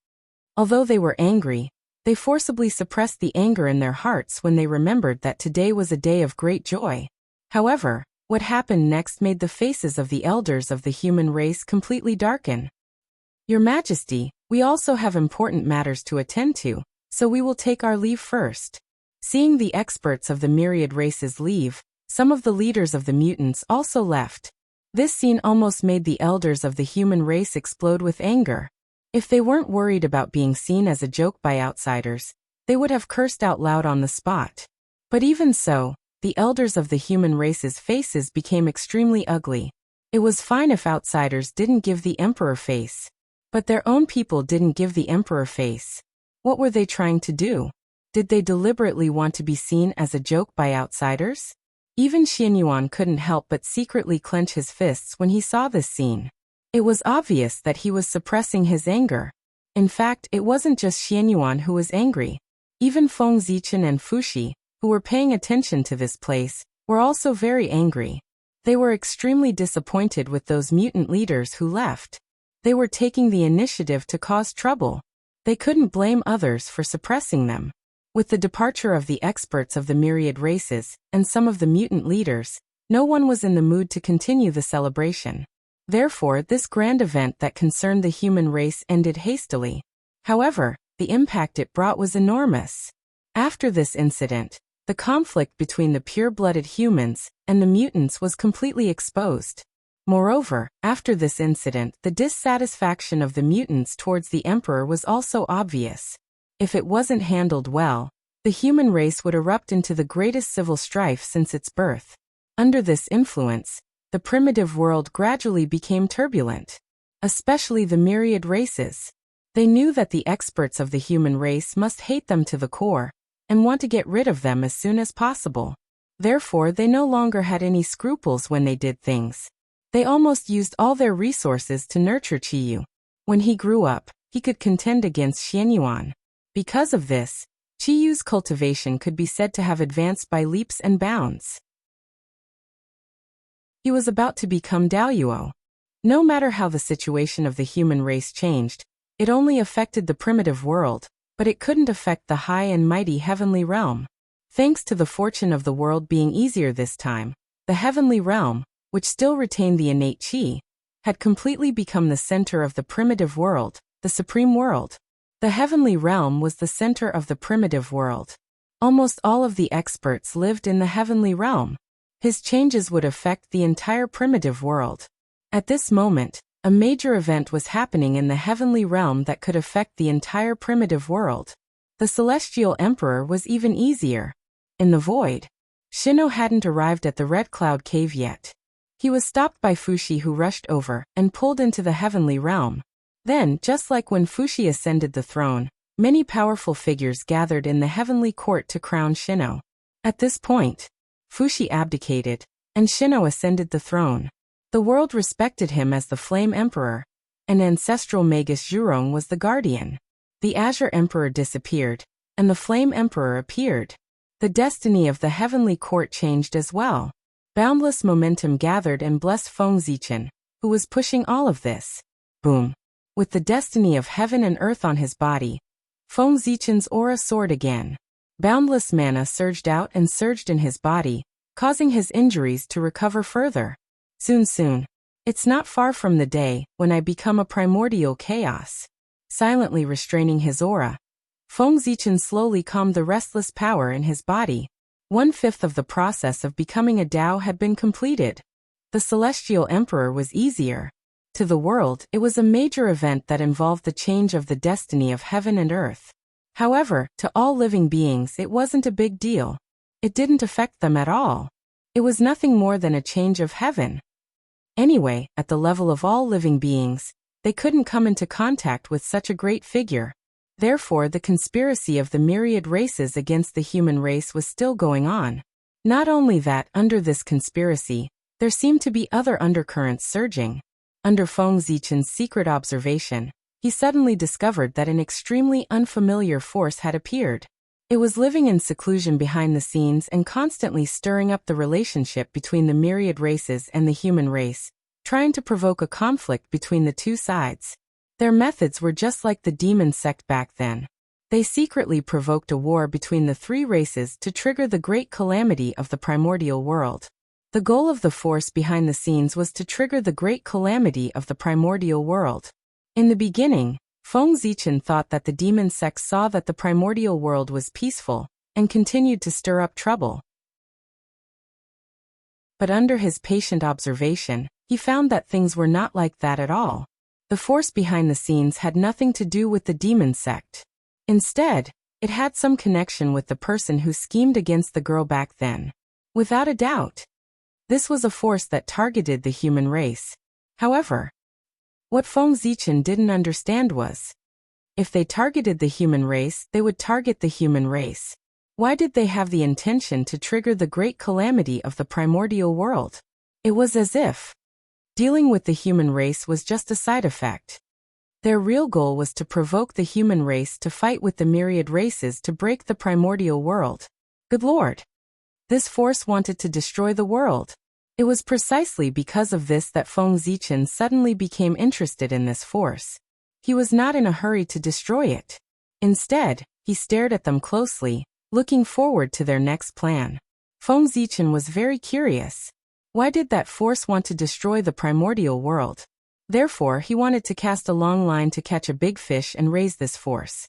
Although they were angry, they forcibly suppressed the anger in their hearts when they remembered that today was a day of great joy. However, what happened next made the faces of the elders of the human race completely darken. Your Majesty, we also have important matters to attend to, so we will take our leave first. Seeing the experts of the myriad races leave, some of the leaders of the mutants also left. This scene almost made the elders of the human race explode with anger. If they weren't worried about being seen as a joke by outsiders, they would have cursed out loud on the spot. But even so, the elders of the human race's faces became extremely ugly. It was fine if outsiders didn't give the emperor face. But their own people didn't give the emperor face. What were they trying to do? Did they deliberately want to be seen as a joke by outsiders? Even Xianyuan couldn't help but secretly clench his fists when he saw this scene. It was obvious that he was suppressing his anger. In fact, it wasn't just Xianyuan who was angry. Even Feng Zichen and Fuxi, who were paying attention to this place, were also very angry. They were extremely disappointed with those mutant leaders who left. They were taking the initiative to cause trouble. They couldn't blame others for suppressing them. With the departure of the experts of the myriad races and some of the mutant leaders, no one was in the mood to continue the celebration. Therefore, this grand event that concerned the human race ended hastily. However, the impact it brought was enormous. After this incident, the conflict between the pure-blooded humans and the mutants was completely exposed. Moreover, after this incident, the dissatisfaction of the mutants towards the emperor was also obvious. If it wasn't handled well, the human race would erupt into the greatest civil strife since its birth. Under this influence, the primitive world gradually became turbulent. Especially the myriad races. They knew that the experts of the human race must hate them to the core, and want to get rid of them as soon as possible. Therefore, they no longer had any scruples when they did things. They almost used all their resources to nurture Qiyu. When he grew up, he could contend against Xianyuan. Because of this, Qiyu's cultivation could be said to have advanced by leaps and bounds. He was about to become Daoyuo. No matter how the situation of the human race changed, it only affected the primitive world, but it couldn't affect the high and mighty heavenly realm. Thanks to the fortune of the world being easier this time, the heavenly realm, which still retained the innate qi, had completely become the center of the primitive world, the supreme world. The heavenly realm was the center of the primitive world. Almost all of the experts lived in the heavenly realm. His changes would affect the entire primitive world. At this moment, a major event was happening in the heavenly realm that could affect the entire primitive world. The celestial emperor was even easier. In the void, Shino hadn't arrived at the Red Cloud Cave yet. He was stopped by Fuxi, who rushed over and pulled into the heavenly realm. Then, just like when Fuxi ascended the throne, many powerful figures gathered in the heavenly court to crown Shino. At this point, Fuxi abdicated, and Shino ascended the throne. The world respected him as the Flame Emperor, and ancestral Magus Zhurong was the guardian. The Azure Emperor disappeared, and the Flame Emperor appeared. The destiny of the heavenly court changed as well. Boundless momentum gathered and blessed Feng Zichen, who was pushing all of this. Boom! With the destiny of heaven and earth on his body, Feng Zichen's aura soared again. Boundless mana surged out and surged in his body, causing his injuries to recover further. Soon. It's not far from the day when I become a primordial chaos. Silently restraining his aura, Feng Zichen slowly calmed the restless power in his body. 1/5 of the process of becoming a Dao had been completed. The Celestial Emperor was easier. To the world, it was a major event that involved the change of the destiny of heaven and earth. However, to all living beings it wasn't a big deal. It didn't affect them at all. It was nothing more than a change of heaven. Anyway, at the level of all living beings, they couldn't come into contact with such a great figure. Therefore, the conspiracy of the myriad races against the human race was still going on. Not only that, under this conspiracy, there seemed to be other undercurrents surging. Under Feng Zichen's secret observation, he suddenly discovered that an extremely unfamiliar force had appeared. It was living in seclusion behind the scenes and constantly stirring up the relationship between the myriad races and the human race, trying to provoke a conflict between the two sides. Their methods were just like the demon sect back then. They secretly provoked a war between the three races to trigger the great calamity of the primordial world. The goal of the force behind the scenes was to trigger the great calamity of the primordial world. In the beginning, Feng Zichen thought that the demon sect saw that the primordial world was peaceful, and continued to stir up trouble. But under his patient observation, he found that things were not like that at all. The force behind the scenes had nothing to do with the demon sect. Instead, it had some connection with the person who schemed against the girl back then. Without a doubt, this was a force that targeted the human race. However, what Feng Zichen didn't understand was, if they targeted the human race, they would target the human race. Why did they have the intention to trigger the great calamity of the primordial world? It was as if dealing with the human race was just a side effect. Their real goal was to provoke the human race to fight with the myriad races to break the primordial world. Good Lord! This force wanted to destroy the world. It was precisely because of this that Feng Zichen suddenly became interested in this force. He was not in a hurry to destroy it. Instead, he stared at them closely, looking forward to their next plan. Feng Zichen was very curious. Why did that force want to destroy the primordial world? Therefore, he wanted to cast a long line to catch a big fish and raise this force.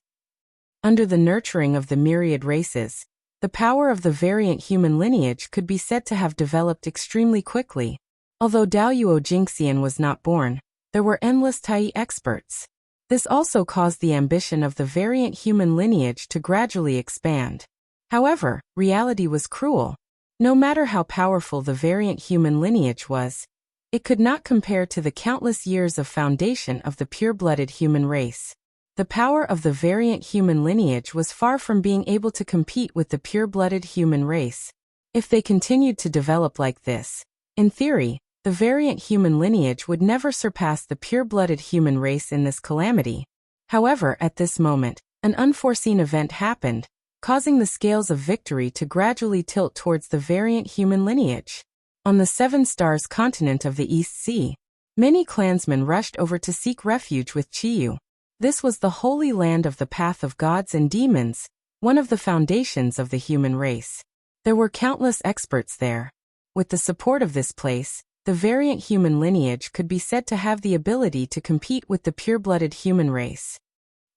Under the nurturing of the myriad races, the power of the variant human lineage could be said to have developed extremely quickly. Although Daoyuo Jingxian was not born, there were endless Tai experts. This also caused the ambition of the variant human lineage to gradually expand. However, reality was cruel. No matter how powerful the variant human lineage was, it could not compare to the countless years of foundation of the pure-blooded human race. The power of the variant human lineage was far from being able to compete with the pure-blooded human race. If they continued to develop like this, in theory, the variant human lineage would never surpass the pure-blooded human race in this calamity. However, at this moment, an unforeseen event happened, causing the scales of victory to gradually tilt towards the variant human lineage. On the Seven Stars continent of the East Sea, many clansmen rushed over to seek refuge with Chiyu. This was the holy land of the path of gods and demons, one of the foundations of the human race. There were countless experts there. With the support of this place, the variant human lineage could be said to have the ability to compete with the pure-blooded human race.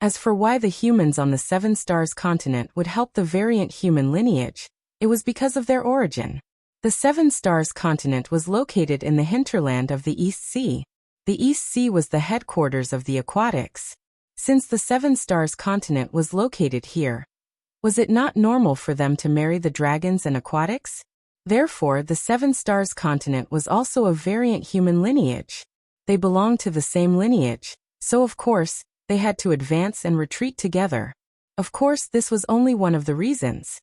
As for why the humans on the Seven Stars continent would help the variant human lineage, it was because of their origin. The Seven Stars continent was located in the hinterland of the East Sea. The East Sea was the headquarters of the aquatics. Since the Seven Stars continent was located here, was it not normal for them to marry the dragons and aquatics? Therefore, the Seven Stars continent was also of variant human lineage. They belonged to the same lineage, so of course, they had to advance and retreat together. Of course, this was only one of the reasons.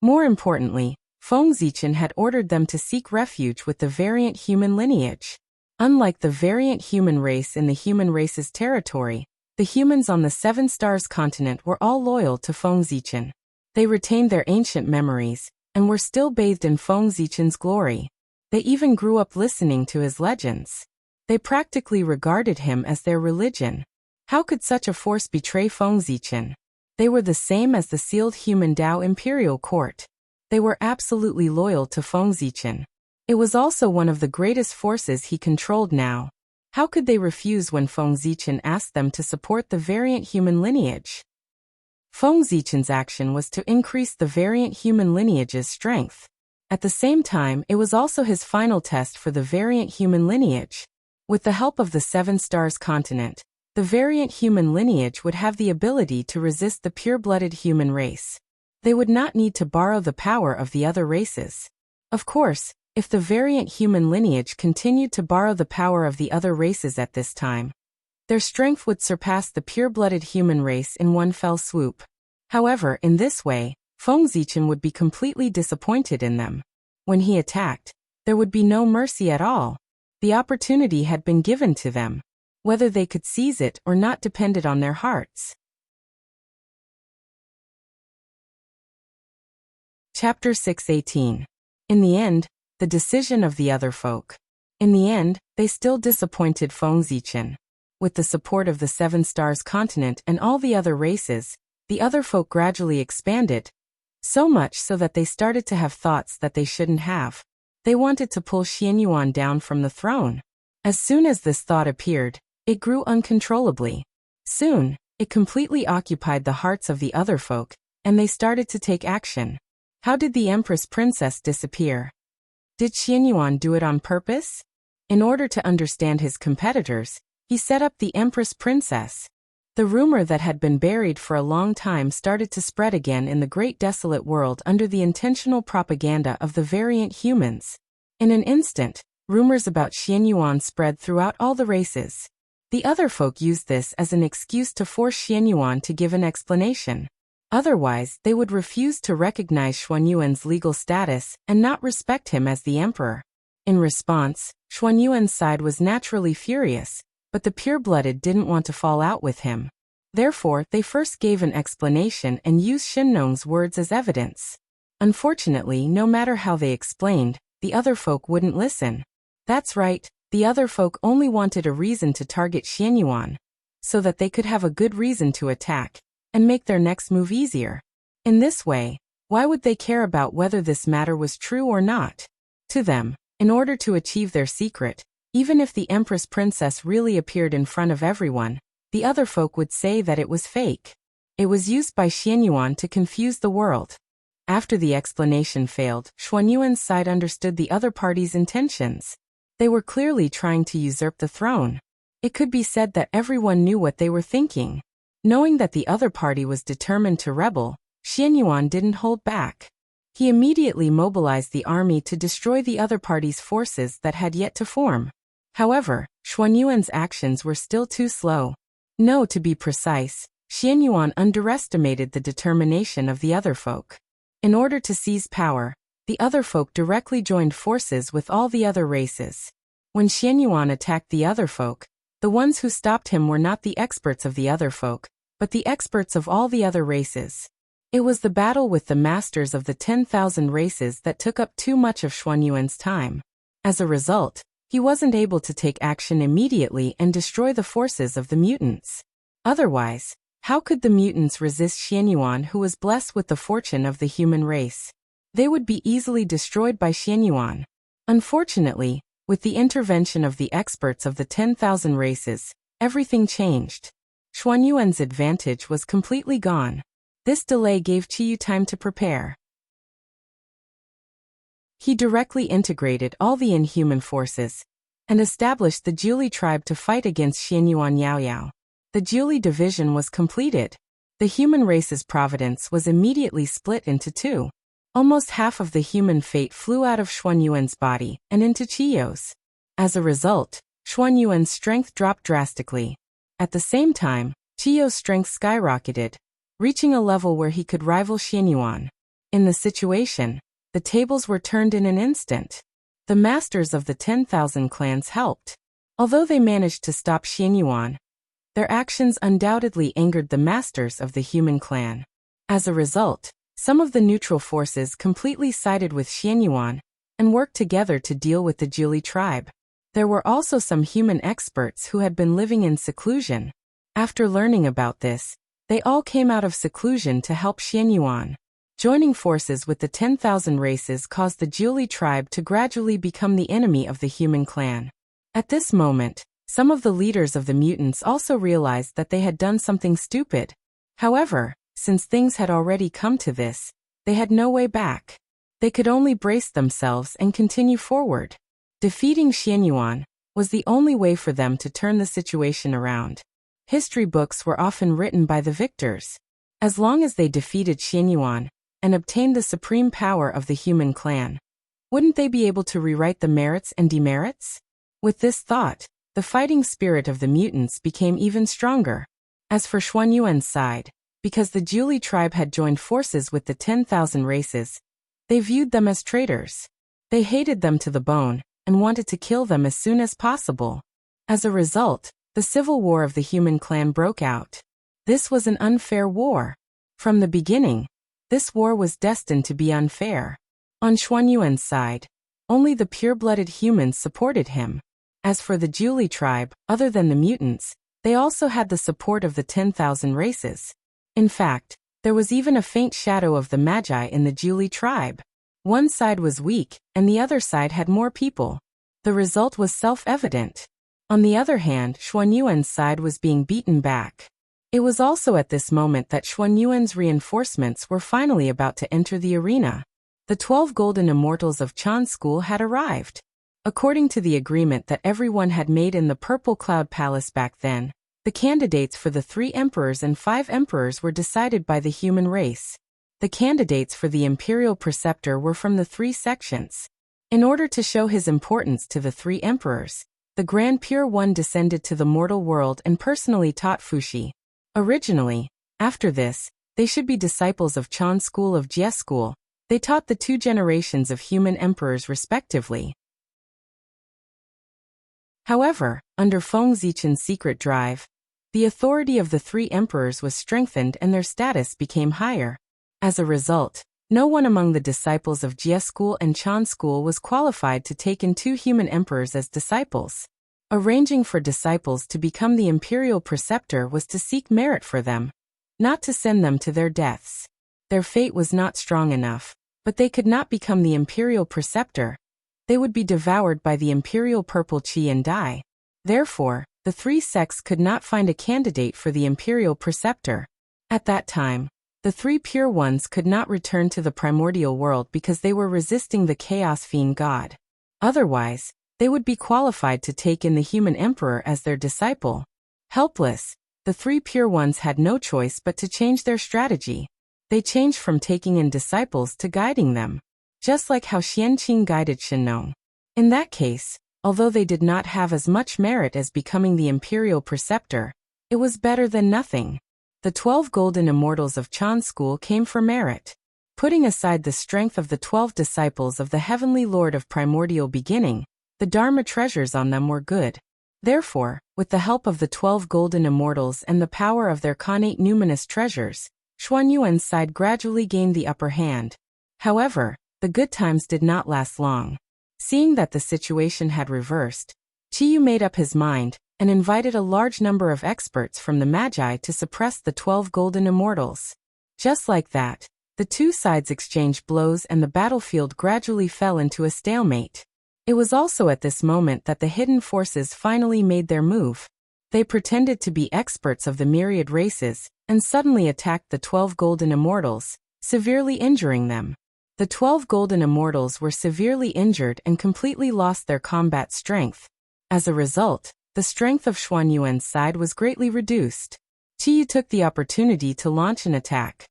More importantly, Feng Zichen had ordered them to seek refuge with the variant human lineage. Unlike the variant human race in the human race's territory, the humans on the Seven Stars continent were all loyal to Feng Zichen. They retained their ancient memories, and were still bathed in Feng Zichen's glory. They even grew up listening to his legends. They practically regarded him as their religion. How could such a force betray Feng Zichen? They were the same as the sealed human Dao imperial court. They were absolutely loyal to Feng Zichen. It was also one of the greatest forces he controlled now. How could they refuse when Feng Zichen asked them to support the variant human lineage? Feng Zichen's action was to increase the variant human lineage's strength. At the same time, it was also his final test for the variant human lineage. With the help of the Seven Stars continent, the variant human lineage would have the ability to resist the pure-blooded human race. They would not need to borrow the power of the other races. Of course, if the variant human lineage continued to borrow the power of the other races at this time, their strength would surpass the pure-blooded human race in one fell swoop. However, in this way, Feng Zichen would be completely disappointed in them. When he attacked, there would be no mercy at all. The opportunity had been given to them. Whether they could seize it or not depended on their hearts. Chapter 6:18. In the end, the decision of the other folk. In the end, they still disappointed Feng Zichen. With the support of the Seven Stars continent and all the other races, the other folk gradually expanded, so much so that they started to have thoughts that they shouldn't have. They wanted to pull Xianyuan down from the throne. As soon as this thought appeared, it grew uncontrollably. Soon, it completely occupied the hearts of the other folk, and they started to take action. How did the Empress Princess disappear? Did Xianyuan do it on purpose? In order to understand his competitors, he set up the Empress Princess. The rumor that had been buried for a long time started to spread again in the great desolate world under the intentional propaganda of the variant humans. In an instant, rumors about Xianyuan spread throughout all the races. The other folk used this as an excuse to force Xianyuan to give an explanation. Otherwise, they would refuse to recognize Xuanyuan's legal status and not respect him as the emperor. In response, Xuanyuan's side was naturally furious, but the pure-blooded didn't want to fall out with him. Therefore, they first gave an explanation and used Xinnong's words as evidence. Unfortunately, no matter how they explained, the other folk wouldn't listen. That's right, the other folk only wanted a reason to target Xianyuan, so that they could have a good reason to attack, and make their next move easier. In this way, why would they care about whether this matter was true or not? To them, in order to achieve their secret, even if the Empress Princess really appeared in front of everyone, the other folk would say that it was fake. It was used by Xianyuan to confuse the world. After the explanation failed, Xuanyuan's side understood the other party's intentions. They were clearly trying to usurp the throne. It could be said that everyone knew what they were thinking. Knowing that the other party was determined to rebel, Xianyuan didn't hold back. He immediately mobilized the army to destroy the other party's forces that had yet to form. However, Xuanyuan's actions were still too slow. No, to be precise, Xianyuan underestimated the determination of the other folk. In order to seize power, the other folk directly joined forces with all the other races. When Xianyuan attacked the other folk, the ones who stopped him were not the experts of the other folk, but the experts of all the other races. It was the battle with the masters of the 10,000 races that took up too much of Xuanyuan's time. As a result, he wasn't able to take action immediately and destroy the forces of the mutants. Otherwise, how could the mutants resist Xianyuan, who was blessed with the fortune of the human race? They would be easily destroyed by Xianyuan. Unfortunately, with the intervention of the experts of the 10,000 races, everything changed. Xuanyuan's advantage was completely gone. This delay gave Qiyu time to prepare. He directly integrated all the inhuman forces and established the Jiuli tribe to fight against Xianyuan Yaoyao. The Jiuli division was completed. The human race's providence was immediately split into two. Almost half of the human fate flew out of Xuanyuan's body and into Qiu's. As a result, Xuanyuan's strength dropped drastically. At the same time, Qiu's strength skyrocketed, reaching a level where he could rival Xianyuan. In the situation, the tables were turned in an instant. The masters of the 10,000 clans helped. Although they managed to stop Xianyuan, their actions undoubtedly angered the masters of the human clan. As a result, some of the neutral forces completely sided with Xianyuan and worked together to deal with the Jiuli tribe. There were also some human experts who had been living in seclusion. After learning about this, they all came out of seclusion to help Xianyuan. Joining forces with the 10,000 races caused the Jiuli tribe to gradually become the enemy of the human clan. At this moment, some of the leaders of the mutants also realized that they had done something stupid. However, since things had already come to this, they had no way back. They could only brace themselves and continue forward. Defeating Xianyuan was the only way for them to turn the situation around. History books were often written by the victors. As long as they defeated Xianyuan and obtained the supreme power of the human clan, wouldn't they be able to rewrite the merits and demerits? With this thought, the fighting spirit of the mutants became even stronger. As for Xuanyuan's side, because the Jiuli tribe had joined forces with the 10,000 races, they viewed them as traitors. They hated them to the bone and wanted to kill them as soon as possible. As a result, the civil war of the human clan broke out. This was an unfair war. From the beginning, this war was destined to be unfair. On Xuanyuan's side, only the pure-blooded humans supported him. As for the Jiuli tribe, other than the mutants, they also had the support of the 10,000 races. In fact, there was even a faint shadow of the Magi in the Jiuli tribe. One side was weak, and the other side had more people. The result was self-evident. On the other hand, Xuanyuan's side was being beaten back. It was also at this moment that Xuanyuan's reinforcements were finally about to enter the arena. The 12 golden immortals of Chan School had arrived. According to the agreement that everyone had made in the Purple Cloud Palace back then, the candidates for the 3 emperors and 5 emperors were decided by the human race. The candidates for the imperial preceptor were from the 3 sections. In order to show his importance to the 3 emperors, the Grand Pure One descended to the mortal world and personally taught Fuxi. Originally, after this, they should be disciples of Chan School of Jie School. They taught the 2 generations of human emperors respectively. However, under Feng Zichen's secret drive, the authority of the 3 emperors was strengthened and their status became higher. As a result, no one among the disciples of Jie School and Chan School was qualified to take in 2 human emperors as disciples. Arranging for disciples to become the imperial preceptor was to seek merit for them, not to send them to their deaths. Their fate was not strong enough, but they could not become the imperial preceptor. They would be devoured by the imperial purple qi and die. Therefore, the 3 sects could not find a candidate for the imperial preceptor. At that time, the 3 pure ones could not return to the primordial world because they were resisting the chaos fiend god. Otherwise, they would be qualified to take in the human emperor as their disciple. Helpless, the 3 pure ones had no choice but to change their strategy. They changed from taking in disciples to guiding them, just like how Xianqing guided Shenong. In that case, although they did not have as much merit as becoming the imperial preceptor, it was better than nothing. The 12 golden immortals of Chan School came for merit. Putting aside the strength of the 12 disciples of the heavenly lord of primordial beginning, the Dharma treasures on them were good. Therefore, with the help of the 12 golden immortals and the power of their connate numinous treasures, Xuanyuan's side gradually gained the upper hand. However, the good times did not last long. Seeing that the situation had reversed, Qiyu made up his mind and invited a large number of experts from the Magi to suppress the 12 golden immortals. Just like that, the 2 sides exchanged blows and the battlefield gradually fell into a stalemate. It was also at this moment that the hidden forces finally made their move. They pretended to be experts of the myriad races and suddenly attacked the 12 golden immortals, severely injuring them. The 12 golden immortals were severely injured and completely lost their combat strength. As a result, the strength of Xuanyuan's side was greatly reduced. Qiyu took the opportunity to launch an attack.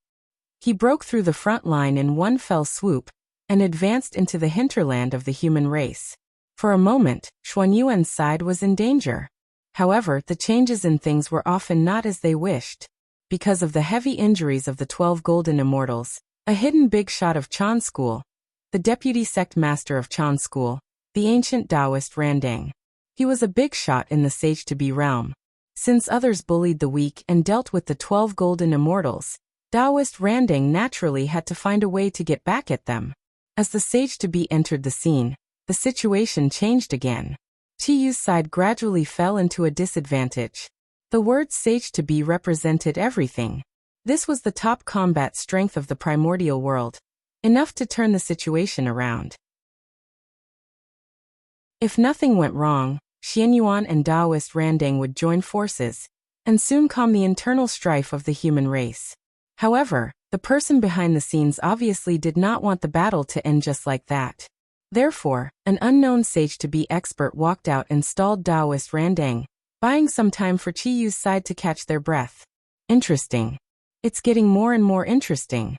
He broke through the front line in one fell swoop and advanced into the hinterland of the human race. For a moment, Xuanyuan's side was in danger. However, the changes in things were often not as they wished. Because of the heavy injuries of the 12 Golden Immortals, a hidden big shot of Chan School, the deputy sect master of Chan School, the ancient Taoist Randang. He was a big shot in the Sage-to-be realm. Since others bullied the weak and dealt with the 12 Golden Immortals, Taoist Randang naturally had to find a way to get back at them. As the Sage-to-be entered the scene, the situation changed again. Chiyu's side gradually fell into a disadvantage. The word Sage-to-be represented everything. This was the top combat strength of the primordial world, enough to turn the situation around. If nothing went wrong, Xianyuan and Taoist Randang would join forces, and soon calm the internal strife of the human race. However, the person behind the scenes obviously did not want the battle to end just like that. Therefore, an unknown Sage-to-be expert walked out and stalled Taoist Randang, buying some time for Chiyu's side to catch their breath. Interesting. It's getting more and more interesting.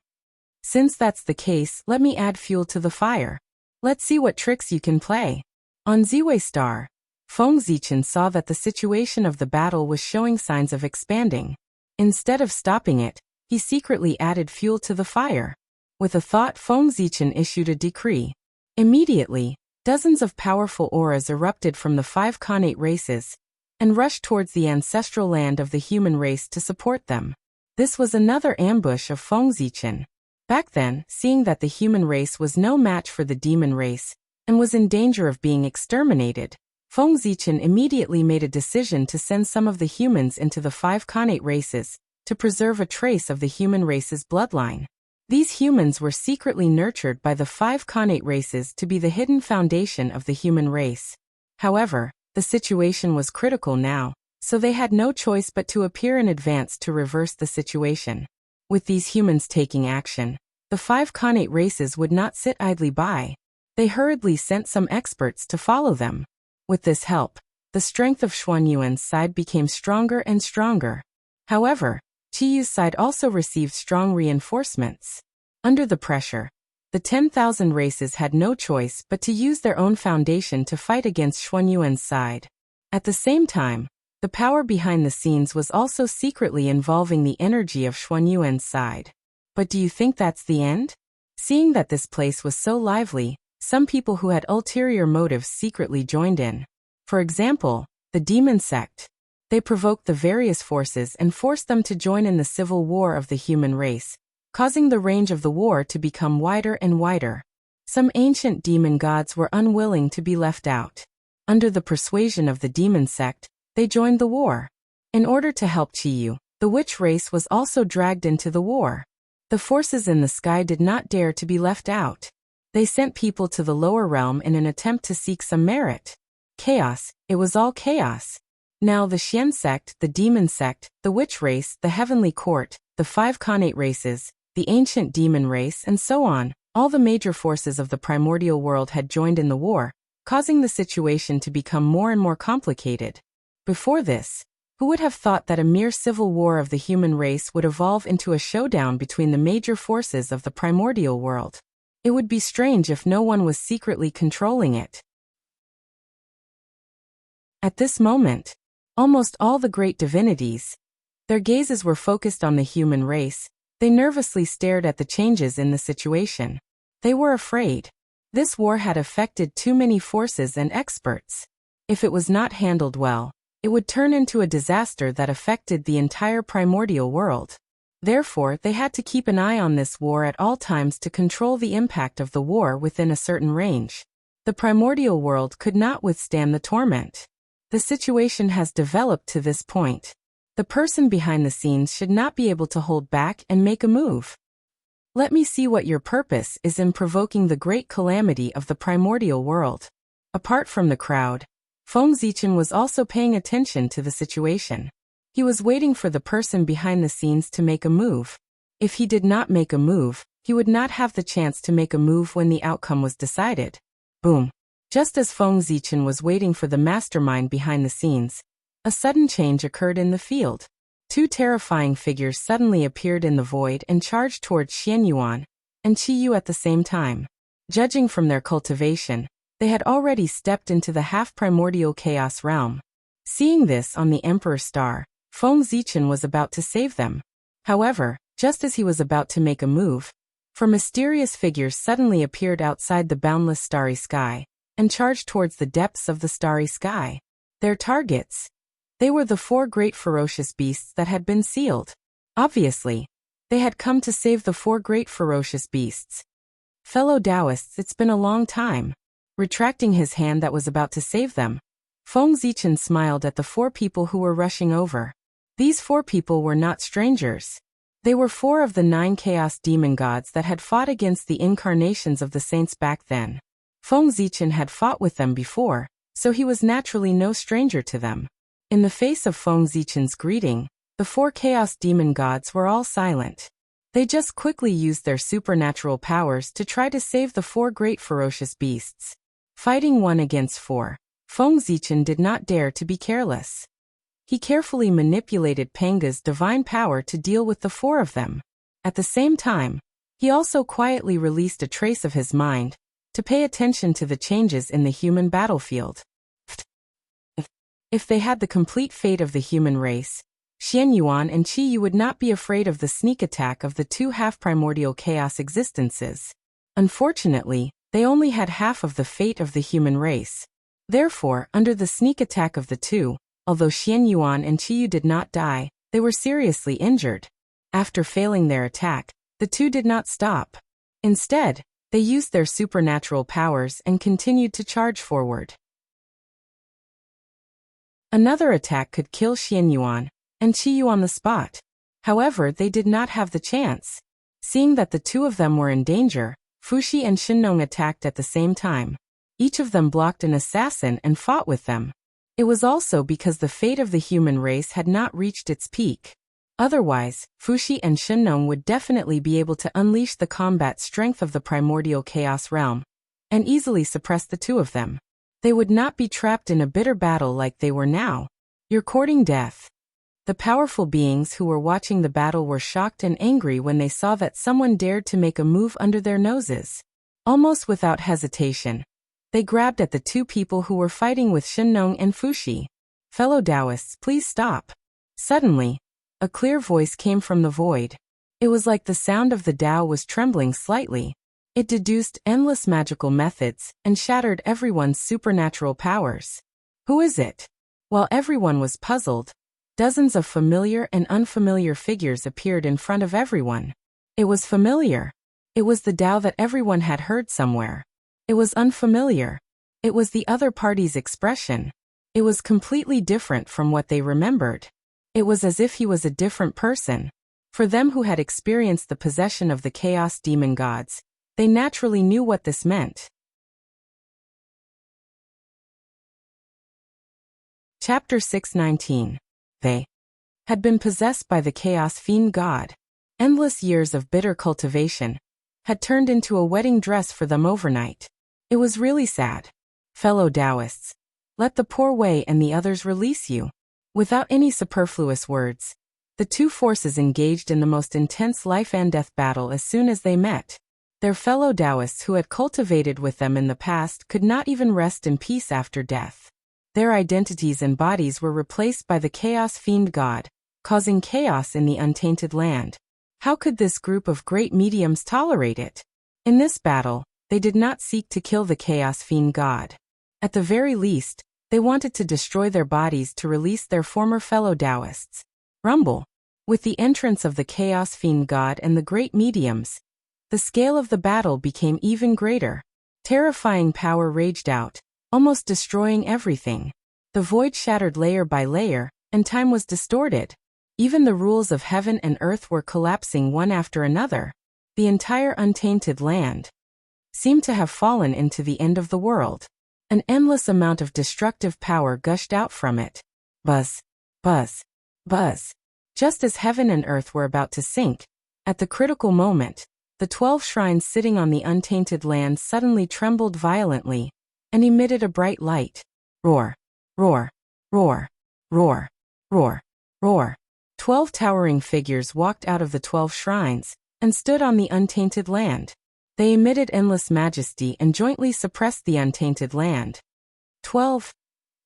Since that's the case, let me add fuel to the fire. Let's see what tricks you can play. On Ziwei Star, Feng Zichen saw that the situation of the battle was showing signs of expanding. Instead of stopping it, he secretly added fuel to the fire. With a thought, Feng Zichen issued a decree. Immediately, dozens of powerful auras erupted from the 5 Khanate races and rushed towards the ancestral land of the human race to support them. This was another ambush of Feng Zichen. Back then, seeing that the human race was no match for the demon race and was in danger of being exterminated, Feng Zichen immediately made a decision to send some of the humans into the 5 Khanate races to preserve a trace of the human race's bloodline. These humans were secretly nurtured by the 5 Khanate races to be the hidden foundation of the human race. However, the situation was critical now, so they had no choice but to appear in advance to reverse the situation. With these humans taking action, the 5 Khanate races would not sit idly by. They hurriedly sent some experts to follow them. With this help, the strength of Xuanyuan's side became stronger and stronger. However, Chiyu's side also received strong reinforcements. Under the pressure, the 10,000 races had no choice but to use their own foundation to fight against Xuanyuan's side. At the same time, the power behind the scenes was also secretly involving the energy of Xuanyuan's side. But do you think that's the end? Seeing that this place was so lively, some people who had ulterior motives secretly joined in. For example, the demon sect. They provoked the various forces and forced them to join in the civil war of the human race, causing the range of the war to become wider and wider. Some ancient demon gods were unwilling to be left out. Under the persuasion of the demon sect, they joined the war. In order to help Chiyu, the witch race was also dragged into the war. The forces in the sky did not dare to be left out. They sent people to the lower realm in an attempt to seek some merit. Chaos, it was all chaos. Now the Xian sect, the demon sect, the witch race, the heavenly court, the 5 Khanate races, the ancient demon race, and so on, all the major forces of the primordial world had joined in the war, causing the situation to become more and more complicated. Before this, who would have thought that a mere civil war of the human race would evolve into a showdown between the major forces of the primordial world? It would be strange if no one was secretly controlling it. At this moment, almost all the great divinities, their gazes were focused on the human race. They nervously stared at the changes in the situation. They were afraid. This war had affected too many forces and experts. If it was not handled well, it would turn into a disaster that affected the entire primordial world. Therefore, they had to keep an eye on this war at all times to control the impact of the war within a certain range. The primordial world could not withstand the torment. The situation has developed to this point. The person behind the scenes should not be able to hold back and make a move. Let me see what your purpose is in provoking the great calamity of the primordial world. Apart from the crowd, Feng Zichen was also paying attention to the situation. He was waiting for the person behind the scenes to make a move. If he did not make a move, he would not have the chance to make a move when the outcome was decided. Boom. Just as Feng Zichen was waiting for the mastermind behind the scenes, a sudden change occurred in the field. two terrifying figures suddenly appeared in the void and charged towards Xianyuan and Qiyu at the same time. Judging from their cultivation, they had already stepped into the half-primordial chaos realm. Seeing this on the Emperor's star, Feng Zichen was about to save them. However, just as he was about to make a move, four mysterious figures suddenly appeared outside the boundless starry sky and charged towards the depths of the starry sky. Their targets? They were the four great ferocious beasts that had been sealed. Obviously, they had come to save the four great ferocious beasts. Fellow Taoists, it's been a long time. Retracting his hand that was about to save them, Feng Zichen smiled at the four people who were rushing over. These four people were not strangers. They were four of the 9 chaos demon gods that had fought against the incarnations of the saints back then. Feng Zichen had fought with them before, so he was naturally no stranger to them. In the face of Feng Zichen's greeting, the 4 chaos demon gods were all silent. They just quickly used their supernatural powers to try to save the 4 great ferocious beasts. Fighting 1 against 4, Feng Zichen did not dare to be careless. He carefully manipulated Panga's divine power to deal with the 4 of them. At the same time, he also quietly released a trace of his mind to pay attention to the changes in the human battlefield. If they had the complete fate of the human race, Xianyuan and Qiyu would not be afraid of the sneak attack of the 2 half-primordial chaos existences. Unfortunately, they only had half of the fate of the human race. Therefore, under the sneak attack of the 2, although Xianyuan and Qiyu did not die, they were seriously injured. After failing their attack, the 2 did not stop. Instead, they used their supernatural powers and continued to charge forward. Another attack could kill Xianyuan and Qiyu on the spot. However, they did not have the chance. Seeing that the 2 of them were in danger, Fuxi and Shinnong attacked at the same time. Each of them blocked an assassin and fought with them. It was also because the fate of the human race had not reached its peak. Otherwise, Fuxi and Shinnong would definitely be able to unleash the combat strength of the primordial chaos realm and easily suppress the 2 of them. They would not be trapped in a bitter battle like they were now. You're courting death. The powerful beings who were watching the battle were shocked and angry when they saw that someone dared to make a move under their noses. Almost without hesitation, they grabbed at the 2 people who were fighting with Shinnong and Fuxi. Fellow Taoists, please stop. Suddenly, a clear voice came from the void. It was like the sound of the Tao was trembling slightly. It deduced endless magical methods and shattered everyone's supernatural powers. Who is it? While everyone was puzzled, dozens of familiar and unfamiliar figures appeared in front of everyone. It was familiar. It was the Tao that everyone had heard somewhere. It was unfamiliar. It was the other party's expression. It was completely different from what they remembered. It was as if he was a different person. For them who had experienced the possession of the chaos demon gods, they naturally knew what this meant. Chapter 619. They had been possessed by the chaos fiend god. Endless years of bitter cultivation had turned into a wedding dress for them overnight. It was really sad. Fellow Taoists, let the poor Wei and the others release you. Without any superfluous words, the 2 forces engaged in the most intense life-and-death battle as soon as they met. Their fellow Taoists who had cultivated with them in the past could not even rest in peace after death. Their identities and bodies were replaced by the chaos fiend god, causing chaos in the untainted land. How could this group of great mediums tolerate it? In this battle, they did not seek to kill the chaos fiend god. At the very least, they wanted to destroy their bodies to release their former fellow Taoists. Rumble. With the entrance of the chaos fiend god and the great mediums, the scale of the battle became even greater. Terrifying power raged out, almost destroying everything. The void shattered layer by layer, and time was distorted. Even the rules of heaven and earth were collapsing one after another. The entire untainted land seemed to have fallen into the end of the world. An endless amount of destructive power gushed out from it. Buzz, buzz, buzz. Just as heaven and earth were about to sink, at the critical moment, the 12 shrines sitting on the untainted land suddenly trembled violently and emitted a bright light. Roar, roar, roar, roar, roar, roar. 12 towering figures walked out of the 12 shrines and stood on the untainted land. They emitted endless majesty and jointly suppressed the untainted land. 12.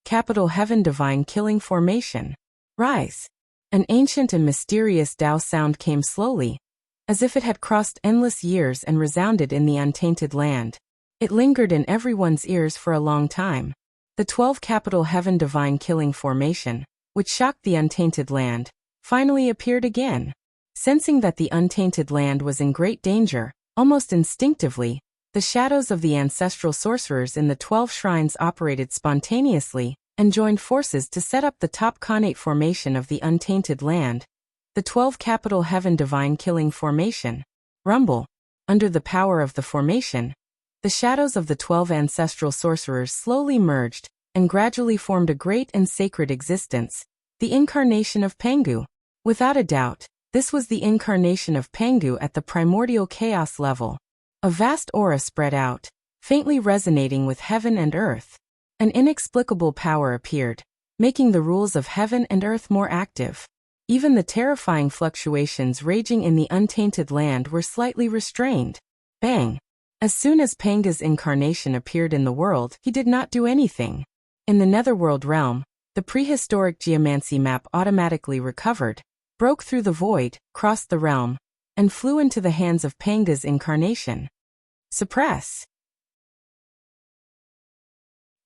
Capital Heaven Divine Killing Formation. Rise. An ancient and mysterious Tao sound came slowly, as if it had crossed endless years and resounded in the untainted land. It lingered in everyone's ears for a long time. The 12 Capital Heaven Divine Killing Formation, which shocked the untainted land, finally appeared again. Sensing that the untainted land was in great danger, almost instinctively, the shadows of the ancestral sorcerers in the 12 shrines operated spontaneously and joined forces to set up the top Khanate formation of the untainted land, the 12 Capital Heaven Divine Killing Formation. Rumble. Under the power of the formation, the shadows of the 12 ancestral sorcerers slowly merged and gradually formed a great and sacred existence, the incarnation of Pengu. Without a doubt, this was the incarnation of Pengu at the primordial chaos level. A vast aura spread out, faintly resonating with heaven and earth. An inexplicable power appeared, making the rules of heaven and earth more active. Even the terrifying fluctuations raging in the untainted land were slightly restrained. Bang! As soon as Pengu's incarnation appeared in the world, he did not do anything. In the netherworld realm, the prehistoric geomancy map automatically recovered, broke through the void, crossed the realm, and flew into the hands of Pengu's incarnation. Suppress.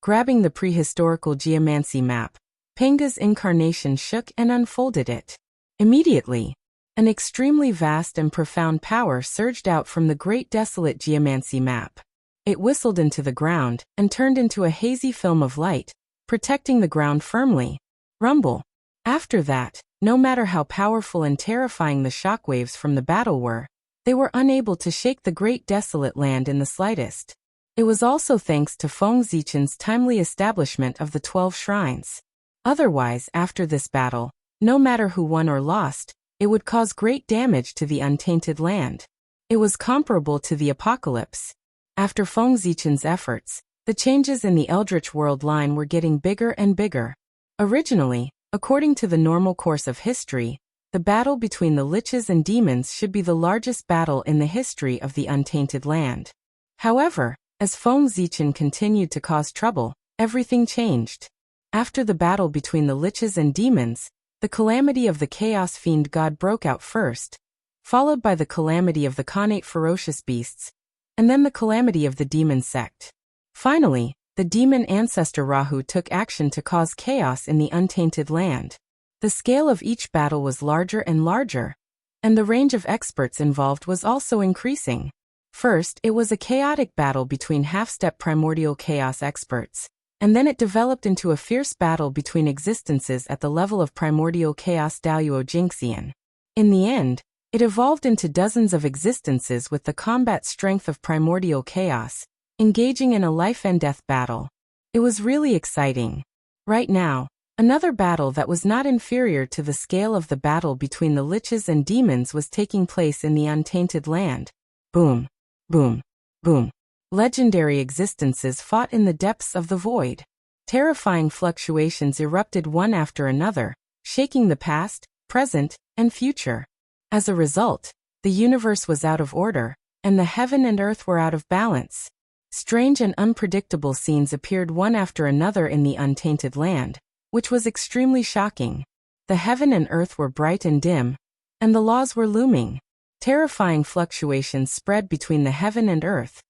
Grabbing the prehistorical geomancy map, Pengu's incarnation shook and unfolded it. Immediately, an extremely vast and profound power surged out from the great desolate geomancy map. It whistled into the ground and turned into a hazy film of light, protecting the ground firmly. Rumble. After that, no matter how powerful and terrifying the shockwaves from the battle were, they were unable to shake the great desolate land in the slightest. It was also thanks to Feng Zichen's timely establishment of the 12 shrines. Otherwise, after this battle, no matter who won or lost, it would cause great damage to the untainted land. It was comparable to the apocalypse. After Feng Zichen's efforts, the changes in the Eldritch World line were getting bigger and bigger. Originally, according to the normal course of history, the battle between the liches and demons should be the largest battle in the history of the untainted land. However, as Feng Zichen continued to cause trouble, everything changed. After the battle between the liches and demons, the calamity of the Chaos Fiend God broke out first, followed by the calamity of the Khanate ferocious beasts, and then the calamity of the demon sect. Finally, the demon ancestor Rahu took action to cause chaos in the untainted land. The scale of each battle was larger and larger, and the range of experts involved was also increasing. First, it was a chaotic battle between half-step primordial chaos experts, and then it developed into a fierce battle between existences at the level of primordial chaos Daluo Jinxian. In the end, it evolved into dozens of existences with the combat strength of primordial chaos, engaging in a life-and-death battle. It was really exciting. Right now, another battle that was not inferior to the scale of the battle between the liches and demons was taking place in the untainted land. Boom. Boom. Boom. Legendary existences fought in the depths of the void. Terrifying fluctuations erupted one after another, shaking the past, present, and future. As a result, the universe was out of order, and the heaven and earth were out of balance. Strange and unpredictable scenes appeared one after another in the untainted land, which was extremely shocking. The heaven and earth were bright and dim, and the laws were looming. Terrifying fluctuations spread between the heaven and earth,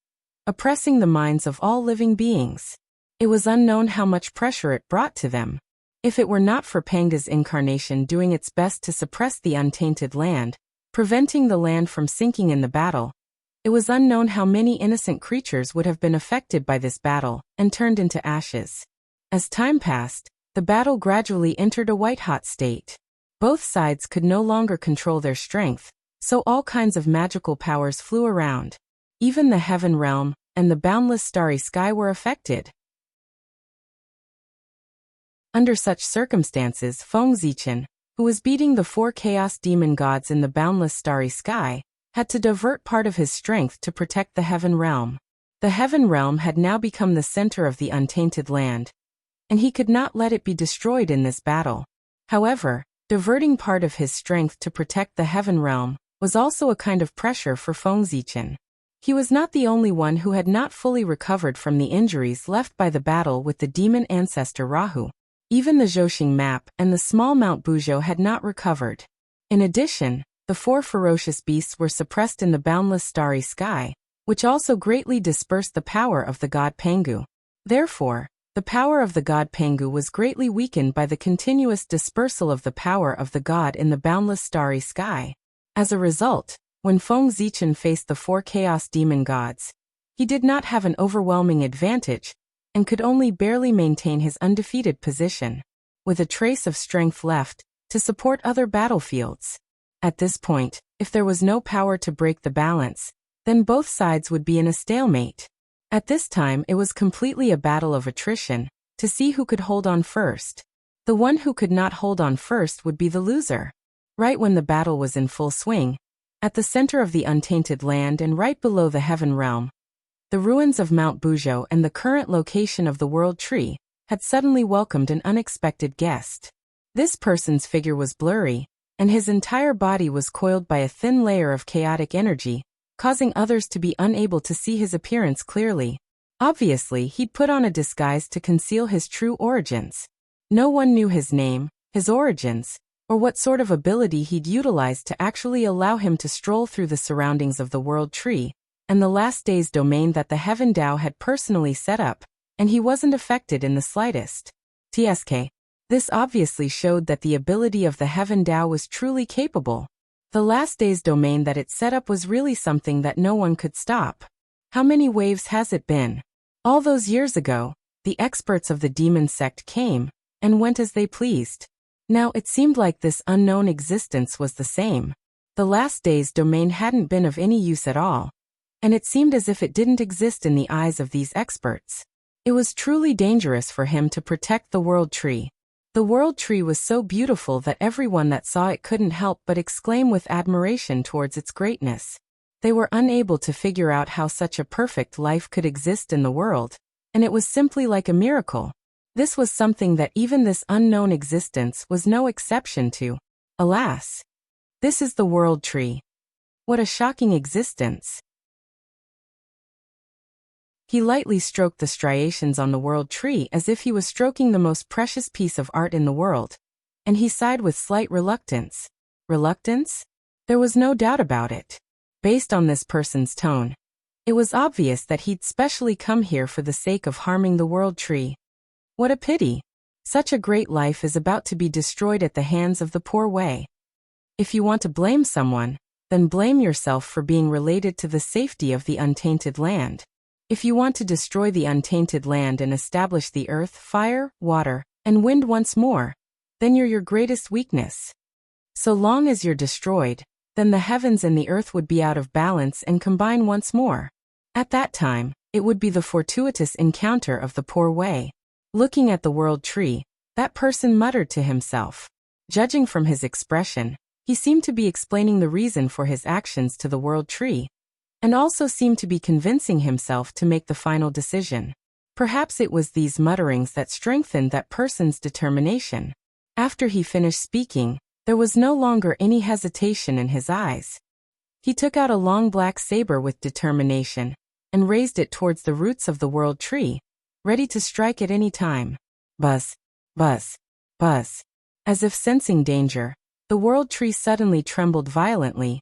oppressing the minds of all living beings. It was unknown how much pressure it brought to them. If it were not for Pengu's incarnation doing its best to suppress the untainted land, preventing the land from sinking in the battle, it was unknown how many innocent creatures would have been affected by this battle and turned into ashes. As time passed, the battle gradually entered a white-hot state. Both sides could no longer control their strength, so all kinds of magical powers flew around. Even the heaven realm and the boundless starry sky were affected. Under such circumstances, Feng Zichen, who was beating the 4 chaos demon gods in the boundless starry sky, had to divert part of his strength to protect the heaven realm. The heaven realm had now become the center of the untainted land, and he could not let it be destroyed in this battle. However, Diverting part of his strength to protect the heaven realm was also a kind of pressure for Feng Zichen. He was not the only one who had not fully recovered from the injuries left by the battle with the demon ancestor Rahu. Even the Zhousing map and the small Mount Buzhou had not recovered. In addition, the 4 ferocious beasts were suppressed in the boundless starry sky, which also greatly dispersed the power of the god Pangu. Therefore, the power of the god Pangu was greatly weakened by the continuous dispersal of the power of the god in the boundless starry sky. As a result, when Feng Zichen faced the 4 chaos demon gods, he did not have an overwhelming advantage, and could only barely maintain his undefeated position, with a trace of strength left, to support other battlefields. At this point, if there was no power to break the balance, then both sides would be in a stalemate. At this time it was completely a battle of attrition, to see who could hold on first. The one who could not hold on first would be the loser. Right when the battle was in full swing, at the center of the untainted land and right below the heaven realm, the ruins of Mount Buzhou and the current location of the World Tree had suddenly welcomed an unexpected guest. This person's figure was blurry, and his entire body was coiled by a thin layer of chaotic energy, causing others to be unable to see his appearance clearly. Obviously, he'd put on a disguise to conceal his true origins. No one knew his name, his origins, or what sort of ability he'd utilized to actually allow him to stroll through the surroundings of the World Tree, and the last day's domain that the Heaven Dao had personally set up, and he wasn't affected in the slightest. TSK. This obviously showed that the ability of the Heaven Dao was truly capable. The last day's domain that it set up was really something that no one could stop. How many waves has it been? All those years ago, the experts of the demon sect came and went as they pleased. Now it seemed like this unknown existence was the same. The last day's domain hadn't been of any use at all, and it seemed as if it didn't exist in the eyes of these experts. It was truly dangerous for him to protect the World Tree. The World Tree was so beautiful that everyone that saw it couldn't help but exclaim with admiration towards its greatness. They were unable to figure out how such a perfect life could exist in the world, and it was simply like a miracle. This was something that even this unknown existence was no exception to. Alas! This is the World Tree. What a shocking existence! He lightly stroked the striations on the World Tree as if he was stroking the most precious piece of art in the world, and he sighed with slight reluctance. Reluctance? There was no doubt about it. Based on this person's tone, it was obvious that he'd specially come here for the sake of harming the World Tree. What a pity! Such a great life is about to be destroyed at the hands of the poor way. If you want to blame someone, then blame yourself for being related to the safety of the untainted land. If you want to destroy the untainted land and establish the earth, fire, water, and wind once more, then you're your greatest weakness. So long as you're destroyed, then the heavens and the earth would be out of balance and combine once more. At that time, it would be the fortuitous encounter of the poor way. Looking at the World Tree, that person muttered to himself. Judging from his expression, he seemed to be explaining the reason for his actions to the World Tree, and also seemed to be convincing himself to make the final decision. Perhaps it was these mutterings that strengthened that person's determination. After he finished speaking, there was no longer any hesitation in his eyes. He took out a long black saber with determination, and raised it towards the roots of the World Tree, ready to strike at any time. Buzz, buzz, buzz. As if sensing danger, the World Tree suddenly trembled violently,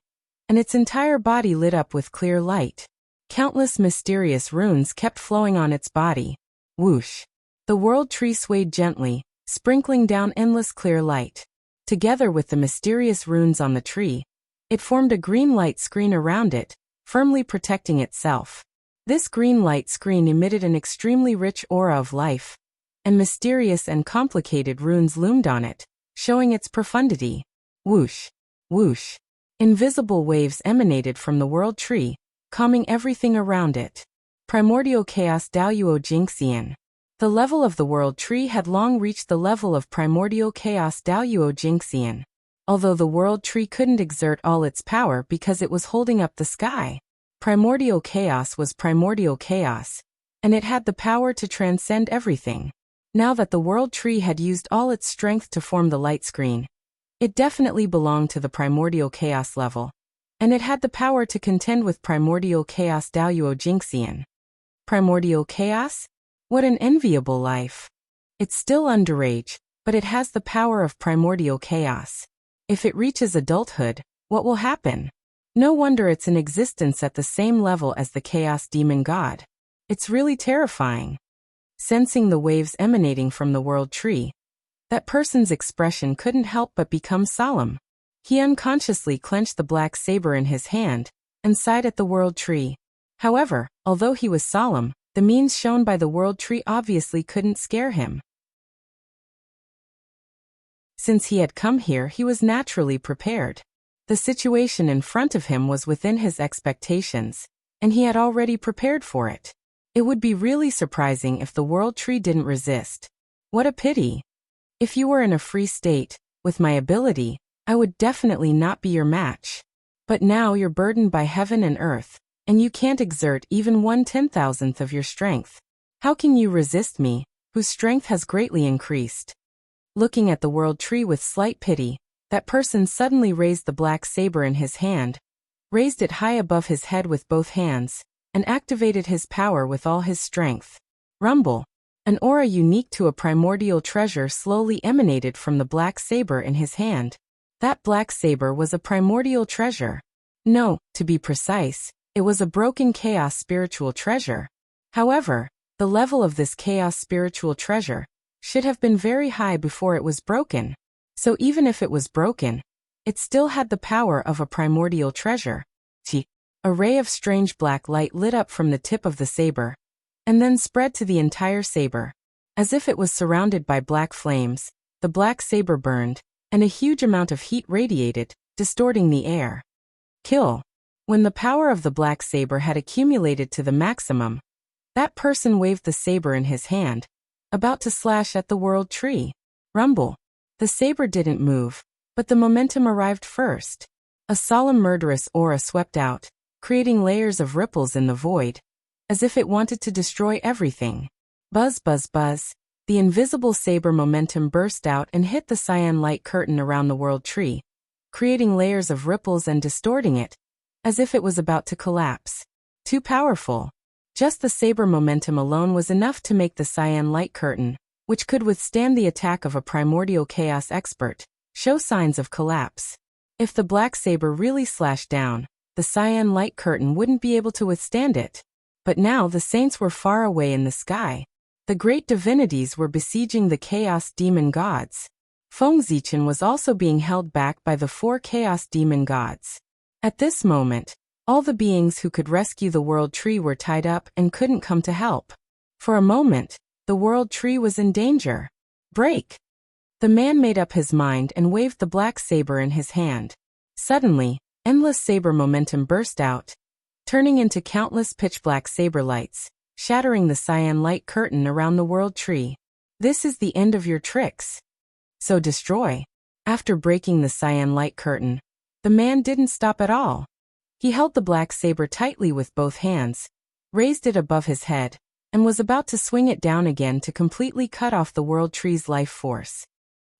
and its entire body lit up with clear light. Countless mysterious runes kept flowing on its body. Whoosh! The World Tree swayed gently, sprinkling down endless clear light. Together with the mysterious runes on the tree, it formed a green light screen around it, firmly protecting itself. This green light screen emitted an extremely rich aura of life, and mysterious and complicated runes loomed on it, showing its profundity. Whoosh! Whoosh! Invisible waves emanated from the World Tree, calming everything around it. Primordial Chaos Daoyuo Jingxian. The level of the World Tree had long reached the level of Primordial Chaos Daoyuo Jingxian. Although the World Tree couldn't exert all its power because it was holding up the sky, Primordial Chaos was Primordial Chaos, and it had the power to transcend everything. Now that the World Tree had used all its strength to form the light screen, It definitely belonged to the primordial chaos level, and it had the power to contend with primordial chaos Daoyuo Jinxian. Primordial chaos? What an enviable life. It's still underage, but it has the power of primordial chaos. If it reaches adulthood, what will happen? No wonder it's in existence at the same level as the chaos demon god. It's really terrifying. Sensing the waves emanating from the world tree, that person's expression couldn't help but become solemn. He unconsciously clenched the black saber in his hand and sighed at the world tree. However, although he was solemn, the means shown by the world tree obviously couldn't scare him. Since he had come here, he was naturally prepared. The situation in front of him was within his expectations, and he had already prepared for it. It would be really surprising if the world tree didn't resist. What a pity. If you were in a free state, with my ability, I would definitely not be your match. But now you're burdened by heaven and earth, and you can't exert even 1/10,000th of your strength. How can you resist me, whose strength has greatly increased? Looking at the world tree with slight pity, that person suddenly raised the black saber in his hand, raised it high above his head with both hands, and activated his power with all his strength. Rumble. An aura unique to a primordial treasure slowly emanated from the black saber in his hand. That black saber was a primordial treasure. No, to be precise, it was a broken chaos spiritual treasure. However, the level of this chaos spiritual treasure should have been very high before it was broken. So even if it was broken, it still had the power of a primordial treasure. A ray of strange black light lit up from the tip of the saber, and then spread to the entire saber. As if it was surrounded by black flames, the black saber burned, and a huge amount of heat radiated, distorting the air. Kill. When the power of the black saber had accumulated to the maximum, that person waved the saber in his hand, about to slash at the world tree. Rumble. The saber didn't move, but the momentum arrived first. A solemn murderous aura swept out, creating layers of ripples in the void, as if it wanted to destroy everything. Buzz, buzz, buzz. The invisible saber momentum burst out and hit the cyan light curtain around the world tree, creating layers of ripples and distorting it, as if it was about to collapse. Too powerful. Just the saber momentum alone was enough to make the cyan light curtain, which could withstand the attack of a primordial chaos expert, show signs of collapse. If the black saber really slashed down, the cyan light curtain wouldn't be able to withstand it. But now the saints were far away in the sky. The great divinities were besieging the chaos demon gods. Feng Zichen was also being held back by the 4 chaos demon gods. At this moment, all the beings who could rescue the world tree were tied up and couldn't come to help. For a moment, the world tree was in danger. Break! The man made up his mind and waved the black saber in his hand. Suddenly, endless saber momentum burst out, turning into countless pitch-black saber lights, shattering the cyan light curtain around the world tree. This is the end of your tricks. So destroy. After breaking the cyan light curtain, the man didn't stop at all. He held the black saber tightly with both hands, raised it above his head, and was about to swing it down again to completely cut off the world tree's life force.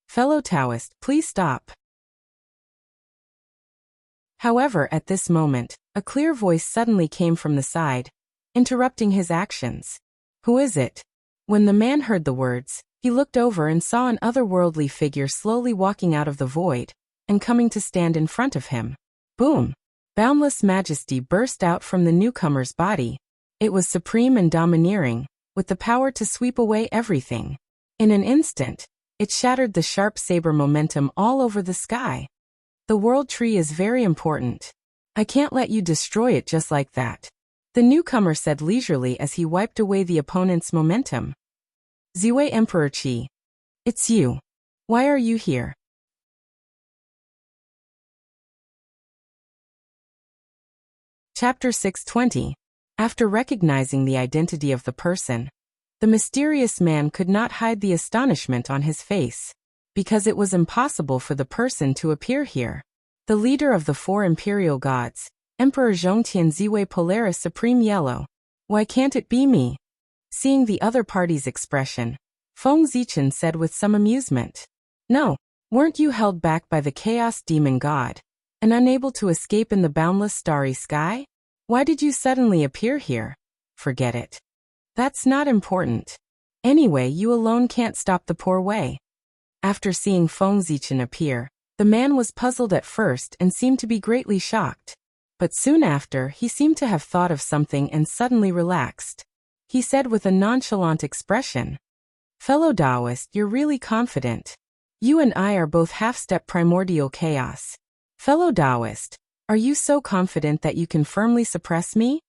Fellow Taoist, please stop. However, at this moment, a clear voice suddenly came from the side, interrupting his actions. Who is it? When the man heard the words, he looked over and saw an otherworldly figure slowly walking out of the void, and coming to stand in front of him. Boom! Boundless majesty burst out from the newcomer's body. It was supreme and domineering, with the power to sweep away everything. In an instant, it shattered the sharp saber momentum all over the sky. The world tree is very important. I can't let you destroy it just like that, the newcomer said leisurely as he wiped away the opponent's momentum. Ziwei Emperor Qi. It's you. Why are you here? Chapter 620. After recognizing the identity of the person, the mysterious man could not hide the astonishment on his face, because it was impossible for the person to appear here. The leader of the 4 imperial gods, Emperor Zhongtian Ziwei Polaris Supreme Yellow. Why can't it be me? Seeing the other party's expression, Feng Zichen said with some amusement. No, Weren't you held back by the chaos demon god, and unable to escape in the boundless starry sky? Why did you suddenly appear here? Forget it. That's not important. Anyway, you alone can't stop the poor way. After seeing Feng Zichen appear, the man was puzzled at first and seemed to be greatly shocked. But soon after, he seemed to have thought of something and suddenly relaxed. He said with a nonchalant expression, "Fellow Taoist, you're really confident. You and I are both half-step primordial chaos. Fellow Taoist, are you so confident that you can firmly suppress me?"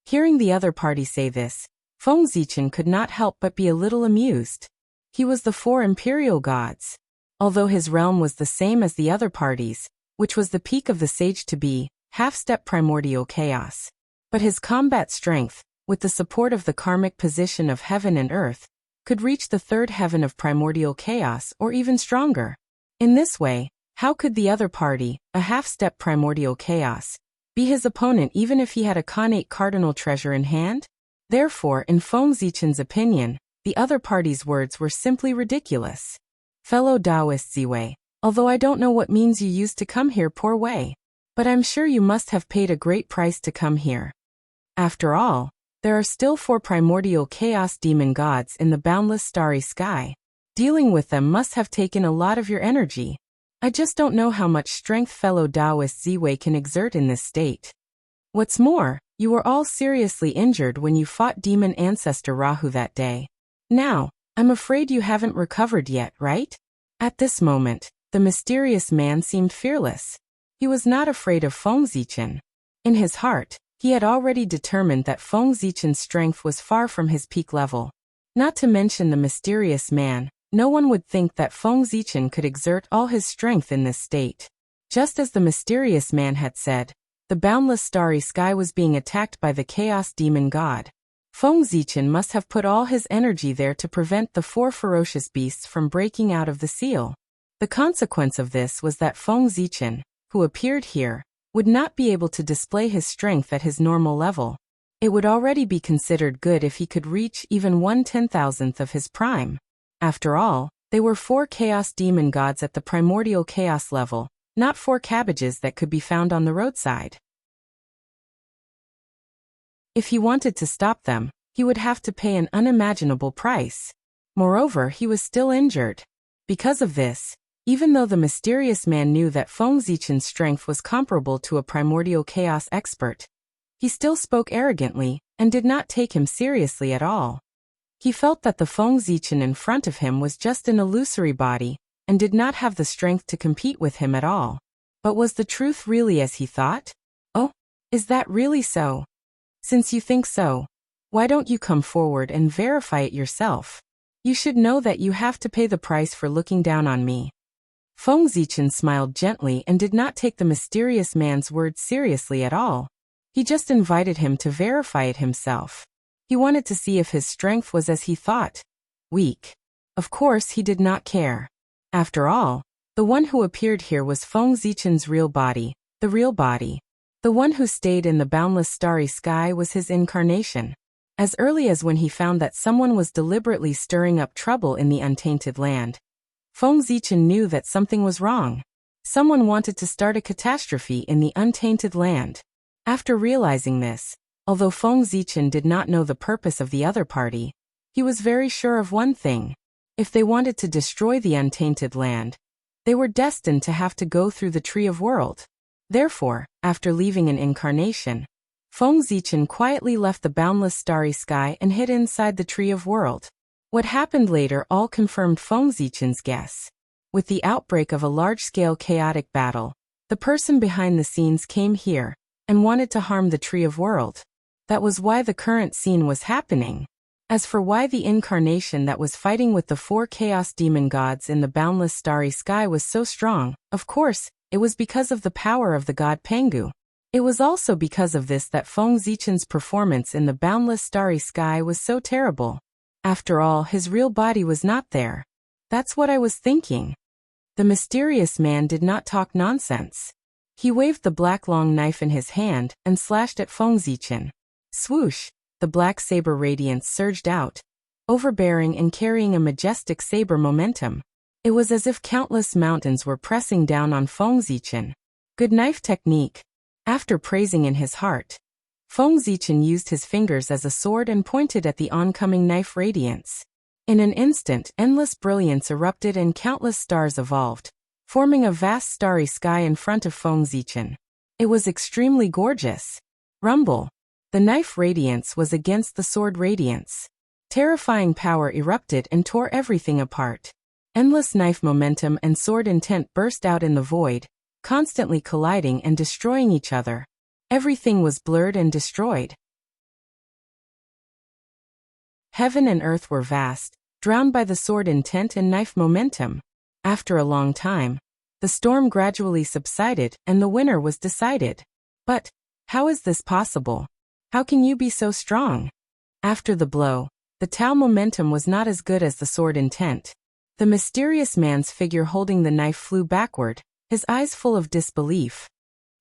Hearing the other party say this, Feng Zichen could not help but be a little amused. He was the four imperial gods. Although his realm was the same as the other parties, which was the peak of the sage to be, half-step primordial chaos. But his combat strength, with the support of the karmic position of heaven and earth, could reach the third heaven of primordial chaos or even stronger. In this way, how could the other party, a half-step primordial chaos, be his opponent even if he had a connate cardinal treasure in hand? Therefore, in Feng Zichen's opinion, the other party's words were simply ridiculous. Fellow Taoist Ziwei, although I don't know what means you used to come here, poor way, but I'm sure you must have paid a great price to come here. After all, there are still four primordial chaos demon gods in the boundless starry sky. Dealing with them must have taken a lot of your energy. I just don't know how much strength fellow Taoist Ziwei can exert in this state. What's more, you were all seriously injured when you fought demon ancestor Rahu that day. Now, I'm afraid you haven't recovered yet, right? At this moment, the mysterious man seemed fearless. He was not afraid of Feng Zichen. In his heart, he had already determined that Feng Zichen's strength was far from his peak level. Not to mention the mysterious man, no one would think that Feng Zichen could exert all his strength in this state. Just as the mysterious man had said, the boundless starry sky was being attacked by the chaos demon god. Feng Zichen must have put all his energy there to prevent the four ferocious beasts from breaking out of the seal. The consequence of this was that Feng Zichen, who appeared here, would not be able to display his strength at his normal level. It would already be considered good if he could reach even 1/10,000th of his prime. After all, they were four chaos demon gods at the primordial chaos level, not four cabbages that could be found on the roadside. If he wanted to stop them, he would have to pay an unimaginable price. Moreover, he was still injured. Because of this, even though the mysterious man knew that Feng Zichen's strength was comparable to a primordial chaos expert, he still spoke arrogantly and did not take him seriously at all. He felt that the Feng Zichen in front of him was just an illusory body and did not have the strength to compete with him at all. But was the truth really as he thought? Oh, is that really so? Since you think so, why don't you come forward and verify it yourself? You should know that you have to pay the price for looking down on me. Feng Zichen smiled gently and did not take the mysterious man's words seriously at all. He just invited him to verify it himself. He wanted to see if his strength was as he thought, weak. Of course he did not care. After all, the one who appeared here was Feng Zichen's real body, the real body. The one who stayed in the boundless starry sky was his incarnation. As early as when he found that someone was deliberately stirring up trouble in the untainted land, Feng Zichen knew that something was wrong. Someone wanted to start a catastrophe in the untainted land. After realizing this, although Feng Zichen did not know the purpose of the other party, he was very sure of one thing. If they wanted to destroy the untainted land, they were destined to have to go through the Tree of World. Therefore, after leaving an incarnation, Feng Zichen quietly left the boundless starry sky and hid inside the Tree of World. What happened later all confirmed Feng Zichen's guess. With the outbreak of a large-scale chaotic battle, the person behind the scenes came here and wanted to harm the Tree of World. That was why the current scene was happening. As for why the incarnation that was fighting with the four chaos demon gods in the boundless starry sky was so strong, of course, it was because of the power of the god Pengu. It was also because of this that Feng Zichen's performance in the boundless starry sky was so terrible. After all, his real body was not there. That's what I was thinking. The mysterious man did not talk nonsense. He waved the black long knife in his hand and slashed at Feng Zichen. Swoosh! The black saber radiance surged out, overbearing and carrying a majestic saber momentum. It was as if countless mountains were pressing down on Feng Zichen. Good knife technique. After praising in his heart, Feng Zichen used his fingers as a sword and pointed at the oncoming knife radiance. In an instant, endless brilliance erupted and countless stars evolved, forming a vast starry sky in front of Feng Zichen. It was extremely gorgeous. Rumble. The knife radiance was against the sword radiance. Terrifying power erupted and tore everything apart. Endless knife momentum and sword intent burst out in the void, constantly colliding and destroying each other. Everything was blurred and destroyed. Heaven and earth were vast, drowned by the sword intent and knife momentum. After a long time, the storm gradually subsided and the winner was decided. But how is this possible? How can you be so strong? After the blow, the Tao momentum was not as good as the sword intent. The mysterious man's figure holding the knife flew backward, his eyes full of disbelief.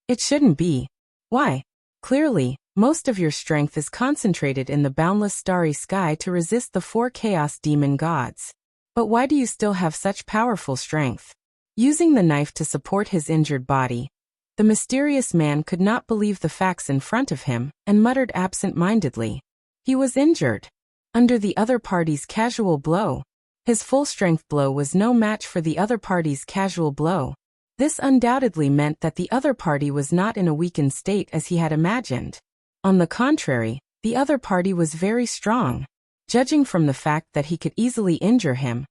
It shouldn't be. Why? Clearly, most of your strength is concentrated in the boundless starry sky to resist the 4 chaos demon gods. But why do you still have such powerful strength? Using the knife to support his injured body, the mysterious man could not believe the facts in front of him and muttered absent-mindedly. He was injured. Under the other party's casual blow. His full-strength blow was no match for the other party's casual blow. This undoubtedly meant that the other party was not in a weakened state as he had imagined. On the contrary, the other party was very strong. Judging from the fact that he could easily injure him,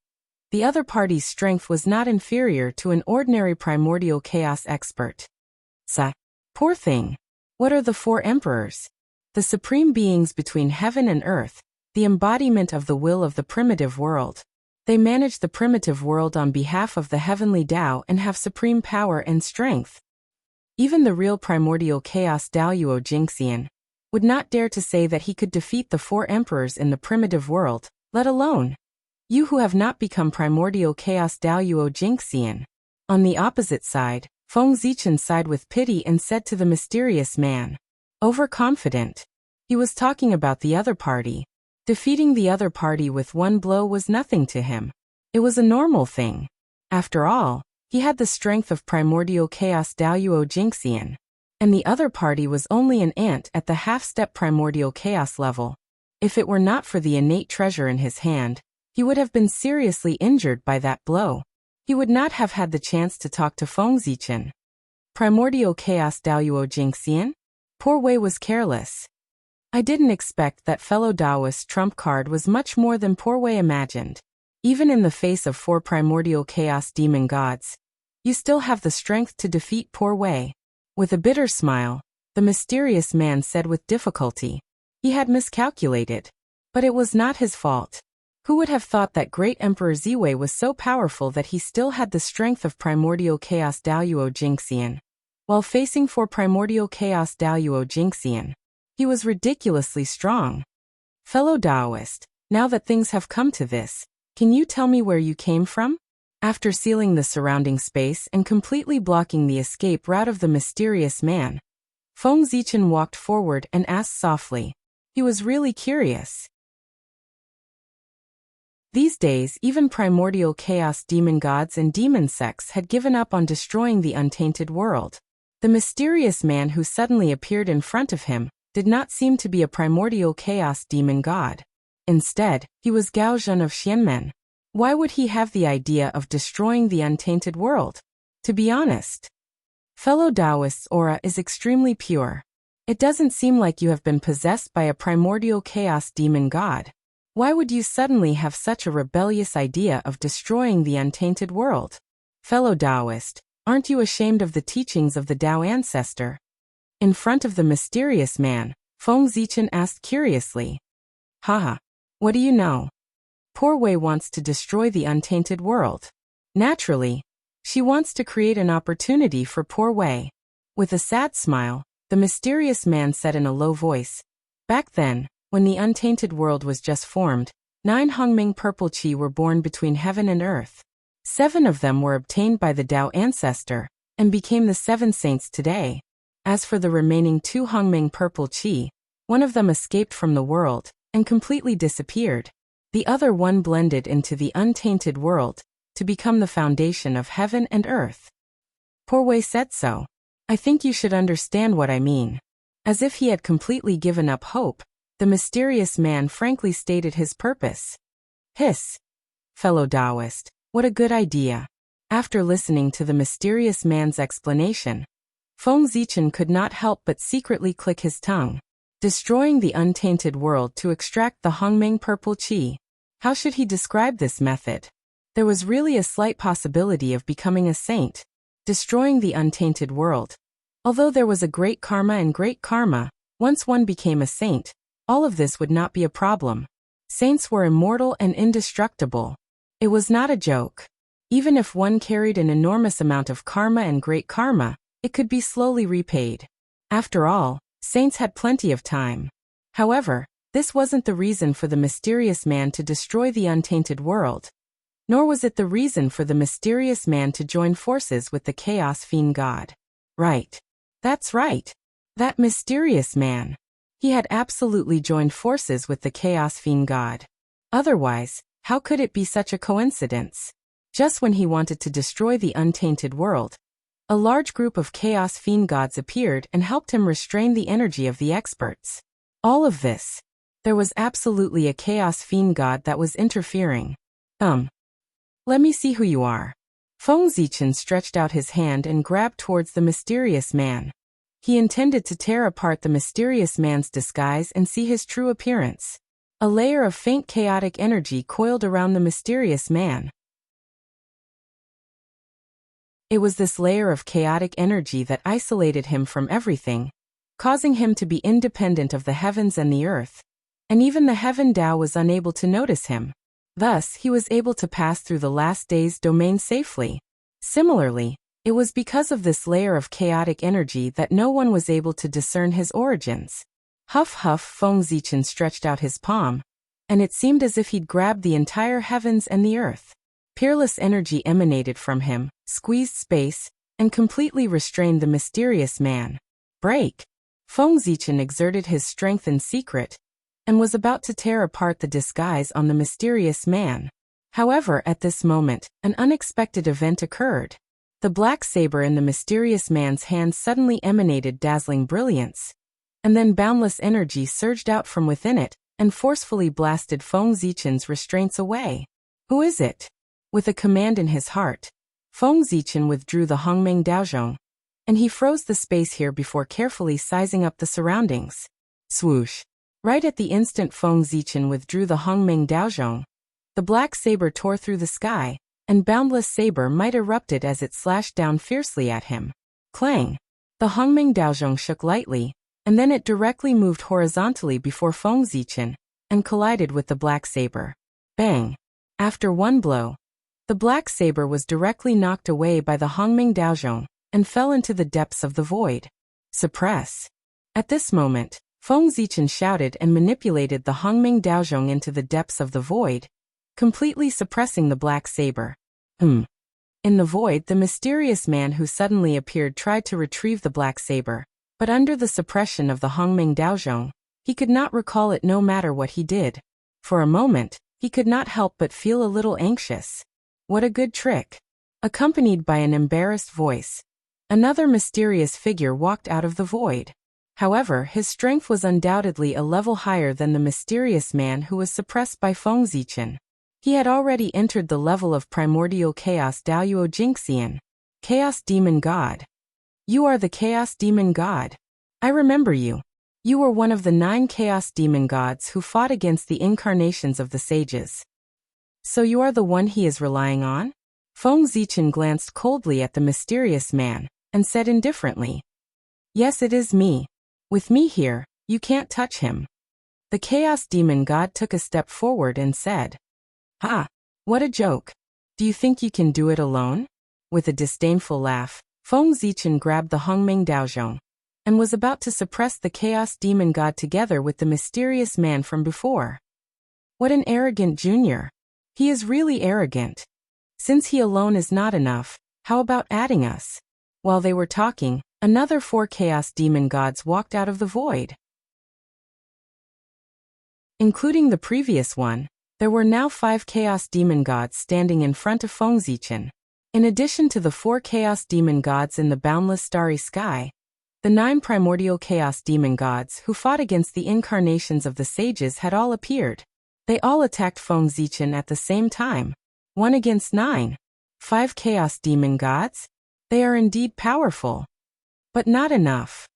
the other party's strength was not inferior to an ordinary primordial chaos expert. Poor thing. What are the 4 emperors? The supreme beings between heaven and earth, the embodiment of the will of the primitive world. They manage the primitive world on behalf of the heavenly Tao and have supreme power and strength. Even the real primordial chaos Daoyuo Jingxian would not dare to say that he could defeat the 4 emperors in the primitive world, let alone you who have not become primordial chaos Daoyuo Jingxian. On the opposite side, Feng Zichen sighed with pity and said to the mysterious man, overconfident. He was talking about the other party. Defeating the other party with one blow was nothing to him. It was a normal thing. After all, he had the strength of primordial chaos Daoyuo Jingxian, and the other party was only an ant at the half-step primordial chaos level. If it were not for the innate treasure in his hand, he would have been seriously injured by that blow. He would not have had the chance to talk to Feng Zichen. Primordial chaos Daoyuo Jingxian? Poor Wei was careless. I didn't expect that fellow Taoist trump card was much more than Poor Wei imagined. Even in the face of 4 primordial chaos demon gods, you still have the strength to defeat Poor Wei. With a bitter smile, the mysterious man said with difficulty. He had miscalculated. But it was not his fault. Who would have thought that great Emperor Ziwei was so powerful that he still had the strength of primordial chaos Daoyuo Jingxian? While facing 4 primordial chaos Daoyuo Jingxian, he was ridiculously strong. Fellow Taoist, now that things have come to this, can you tell me where you came from? After sealing the surrounding space and completely blocking the escape route of the mysterious man, Feng Zichen walked forward and asked softly. He was really curious. These days, even primordial chaos demon gods and demon sects had given up on destroying the untainted world. The mysterious man who suddenly appeared in front of him did not seem to be a primordial chaos demon god. Instead, he was Gao Zhen of Xianmen. Why would he have the idea of destroying the untainted world? To be honest, fellow Taoist's aura is extremely pure. It doesn't seem like you have been possessed by a primordial chaos demon god. Why would you suddenly have such a rebellious idea of destroying the untainted world? Fellow Taoist, aren't you ashamed of the teachings of the Tao ancestor? In front of the mysterious man, Feng Zichen asked curiously. Haha, what do you know? Poor Wei wants to destroy the untainted world. Naturally, she wants to create an opportunity for Poor Wei. With a sad smile, the mysterious man said in a low voice, back then, when the untainted world was just formed, 9 Hongming purple qi were born between heaven and earth. 7 of them were obtained by the Tao ancestor, and became the 7 saints today. As for the remaining 2 Hongming purple qi, one of them escaped from the world, and completely disappeared. The other one blended into the untainted world, to become the foundation of heaven and earth. Porway said so. I think you should understand what I mean. As if he had completely given up hope, the mysterious man frankly stated his purpose. Hiss. Fellow Taoist, what a good idea. After listening to the mysterious man's explanation, Feng Zichen could not help but secretly click his tongue. Destroying the untainted world to extract the Hongmeng purple qi. How should he describe this method? There was really a slight possibility of becoming a saint. Destroying the untainted world. Although there was a great karma and great karma, once one became a saint, all of this would not be a problem. Saints were immortal and indestructible. It was not a joke. Even if one carried an enormous amount of karma and great karma, it could be slowly repaid. After all, saints had plenty of time. However, this wasn't the reason for the mysterious man to destroy the untainted world. Nor was it the reason for the mysterious man to join forces with the Chaos Fiend God. Right. That's right. That mysterious man. He had absolutely joined forces with the Chaos Fiend God. Otherwise, how could it be such a coincidence? Just when he wanted to destroy the untainted world, a large group of Chaos Fiend gods appeared and helped him restrain the energy of the experts. All of this. There was absolutely a Chaos Fiend god that was interfering. Let me see who you are. Feng Zichen stretched out his hand and grabbed towards the mysterious man. He intended to tear apart the mysterious man's disguise and see his true appearance. A layer of faint chaotic energy coiled around the mysterious man. It was this layer of chaotic energy that isolated him from everything, causing him to be independent of the heavens and the earth. And even the Heaven Tao was unable to notice him. Thus, he was able to pass through the last day's domain safely. Similarly, it was because of this layer of chaotic energy that no one was able to discern his origins. Huff huff, Feng Zichen stretched out his palm, and it seemed as if he'd grabbed the entire heavens and the earth. Peerless energy emanated from him, squeezed space, and completely restrained the mysterious man. Break! Feng Zichen exerted his strength in secret, and was about to tear apart the disguise on the mysterious man. However, at this moment, an unexpected event occurred. The black saber in the mysterious man's hand suddenly emanated dazzling brilliance, and then boundless energy surged out from within it, and forcefully blasted Feng Zichen's restraints away. Who is it? With a command in his heart, Feng Zichen withdrew the Hongmeng Daozhong, and he froze the space here before carefully sizing up the surroundings. Swoosh! Right at the instant Feng Zichen withdrew the Hongmeng Daozhong, the black saber tore through the sky, and boundless saber might erupted as it slashed down fiercely at him. Clang! The Hongmeng Daozhong shook lightly, and then it directly moved horizontally before Feng Zichen, and collided with the black saber. Bang! After one blow, the black saber was directly knocked away by the Hongmeng Daozhong, and fell into the depths of the void. Suppress! At this moment, Feng Zichen shouted and manipulated the Hongmeng Daozhong into the depths of the void, completely suppressing the black saber. In the void, the mysterious man who suddenly appeared tried to retrieve the black saber, but under the suppression of the Hongmeng Daozhong, he could not recall it no matter what he did. For a moment, he could not help but feel a little anxious. What a good trick! Accompanied by an embarrassed voice, another mysterious figure walked out of the void. However, his strength was undoubtedly a level higher than the mysterious man who was suppressed by Feng Zichen. He had already entered the level of primordial chaos Daoyuo Jingxian, Chaos Demon God. You are the Chaos Demon God. I remember you. You were one of the 9 Chaos Demon Gods who fought against the incarnations of the sages. So you are the one he is relying on? Feng Zichen glanced coldly at the mysterious man, and said indifferently. Yes, it is me. With me here, you can't touch him. The Chaos Demon God took a step forward and said. Ha! What a joke. Do you think you can do it alone? With a disdainful laugh, Feng Zichen grabbed the Hongmeng Daozhong, and was about to suppress the Chaos Demon God together with the mysterious man from before. What an arrogant junior. He is really arrogant. Since he alone is not enough, how about adding us? While they were talking, another 4 Chaos Demon Gods walked out of the void. Including the previous one, There were now 5 chaos demon gods standing in front of Feng Zichen. In addition to the 4 chaos demon gods in the boundless starry sky, the 9 primordial chaos demon gods who fought against the incarnations of the sages had all appeared. They all attacked Feng Zichen at the same time. 1 against 9. 5 chaos demon gods? They are indeed powerful. But not enough.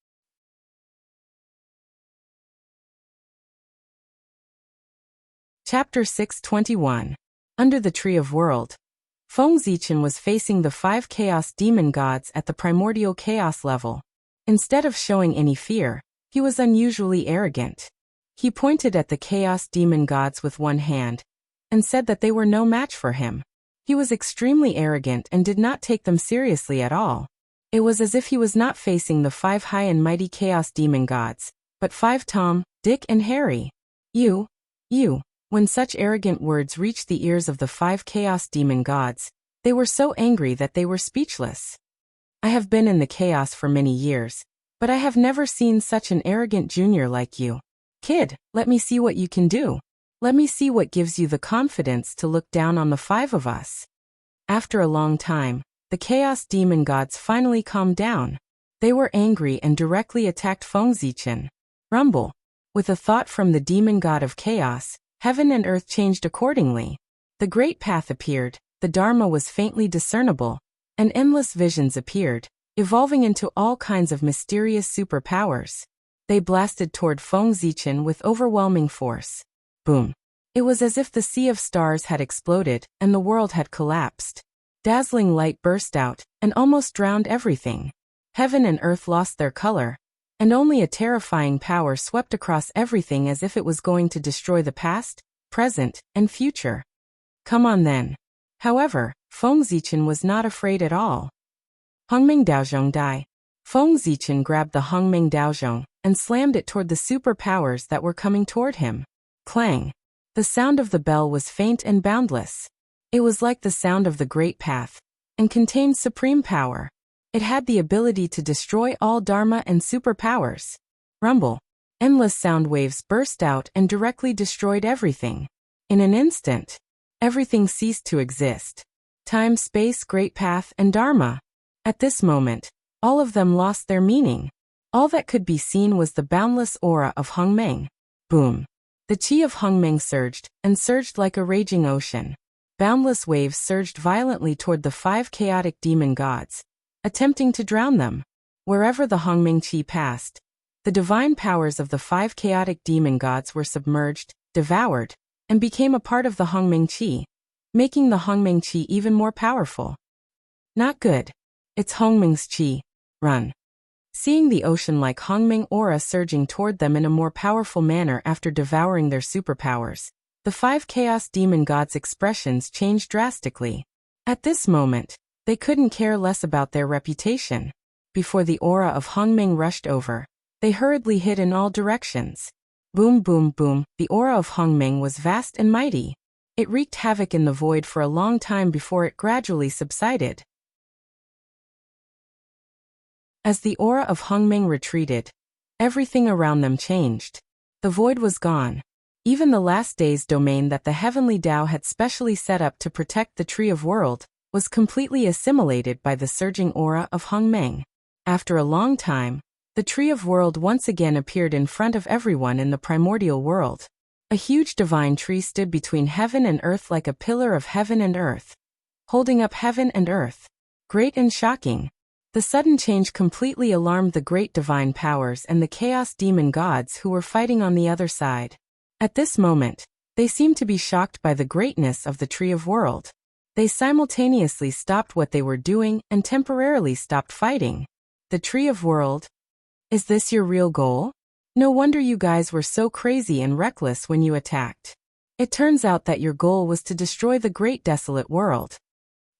Chapter 621. Under the Tree of World. Feng Zichen was facing the 5 chaos demon gods at the primordial chaos level. Instead of showing any fear, he was unusually arrogant. He pointed at the chaos demon gods with one hand and said that they were no match for him. He was extremely arrogant and did not take them seriously at all. It was as if he was not facing the 5 high and mighty chaos demon gods, but 5 Tom, Dick and Harry. You. When such arrogant words reached the ears of the 5 chaos demon gods, they were so angry that they were speechless. I have been in the chaos for many years, but I have never seen such an arrogant junior like you. Kid, let me see what you can do. Let me see what gives you the confidence to look down on the 5 of us. After a long time, the chaos demon gods finally calmed down. They were angry and directly attacked Feng Zichen. Rumble. With a thought from the demon god of chaos, heaven and earth changed accordingly. The great path appeared, the Dharma was faintly discernible, and endless visions appeared, evolving into all kinds of mysterious superpowers. They blasted toward Feng Zichen with overwhelming force. Boom. It was as if the sea of stars had exploded and the world had collapsed. Dazzling light burst out and almost drowned everything. Heaven and earth lost their color, and only a terrifying power swept across everything as if it was going to destroy the past, present, and future. Come on then. However, Feng Zichen was not afraid at all. Hongmeng Daozhong Dai. Feng Zichen grabbed the Hongmeng Daozhong and slammed it toward the superpowers that were coming toward him. Clang. The sound of the bell was faint and boundless. It was like the sound of the Great Path, and contained supreme power. It had the ability to destroy all Dharma and superpowers. Rumble. Endless sound waves burst out and directly destroyed everything. In an instant, everything ceased to exist. Time, space, Great Path, and Dharma. At this moment, all of them lost their meaning. All that could be seen was the boundless aura of Hongmeng. Boom. The chi of Hongmeng surged, and surged like a raging ocean. Boundless waves surged violently toward the 5 chaotic demon gods, attempting to drown them. Wherever the Hongmeng chi passed, the divine powers of the 5 chaotic demon gods were submerged, devoured, and became a part of the Hongmeng chi, making the Hongmeng chi even more powerful. Not good. It's Hongmeng's chi. Run. Seeing the ocean-like Hongmeng aura surging toward them in a more powerful manner after devouring their superpowers, the 5 chaos demon gods' expressions changed drastically. At this moment, they couldn't care less about their reputation. Before the aura of Hongmeng rushed over, they hurriedly hid in all directions. Boom, boom, boom. The aura of Hongmeng was vast and mighty. It wreaked havoc in the void for a long time before it gradually subsided. As the aura of Hongmeng retreated, everything around them changed. The void was gone. Even the last day's domain that the heavenly Tao had specially set up to protect the Tree of World was completely assimilated by the surging aura of Hongmeng. After a long time, the Tree of World once again appeared in front of everyone in the primordial world. A huge divine tree stood between heaven and earth like a pillar of heaven and earth, holding up heaven and earth. Great and shocking. The sudden change completely alarmed the great divine powers and the chaos demon gods who were fighting on the other side. At this moment, they seemed to be shocked by the greatness of the Tree of World. They simultaneously stopped what they were doing and temporarily stopped fighting. The Tree of World? Is this your real goal? No wonder you guys were so crazy and reckless when you attacked. It turns out that your goal was to destroy the great desolate world.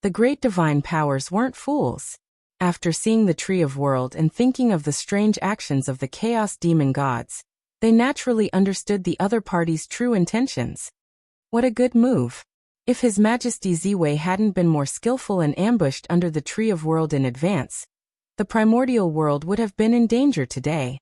The great divine powers weren't fools. After seeing the Tree of World and thinking of the strange actions of the chaos demon gods, they naturally understood the other party's true intentions. What a good move. If His Majesty Ziwei hadn't been more skillful and ambushed under the Tree of World in advance, the primordial world would have been in danger today.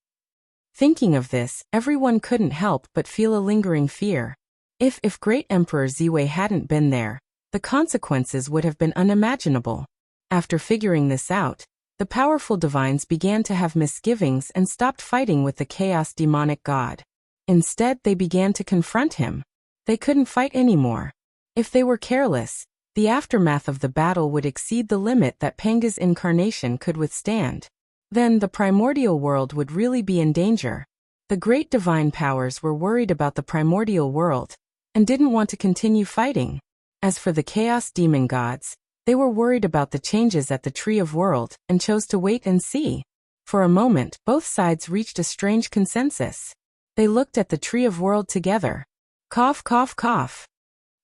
Thinking of this, everyone couldn't help but feel a lingering fear. If Great Emperor Ziwei hadn't been there, the consequences would have been unimaginable. After figuring this out, the powerful divines began to have misgivings and stopped fighting with the chaos demonic god. Instead, they began to confront him. They couldn't fight anymore. If they were careless, the aftermath of the battle would exceed the limit that Panga's incarnation could withstand. Then the primordial world would really be in danger. The great divine powers were worried about the primordial world and didn't want to continue fighting. As for the chaos demon gods, they were worried about the changes at the Tree of World and chose to wait and see. For a moment, both sides reached a strange consensus. They looked at the Tree of World together. Cough, cough, cough.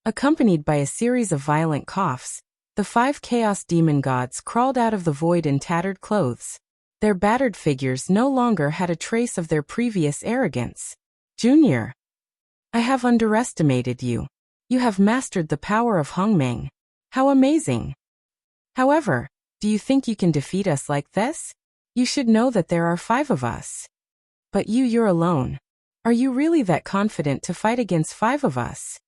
Accompanied by a series of violent coughs, the 5 chaos demon gods crawled out of the void in tattered clothes. Their battered figures no longer had a trace of their previous arrogance. Junior, I have underestimated you. You have mastered the power of Hongmeng. How amazing! However, do you think you can defeat us like this? You should know that there are 5 of us. But you're alone. Are you really that confident to fight against 5 of us?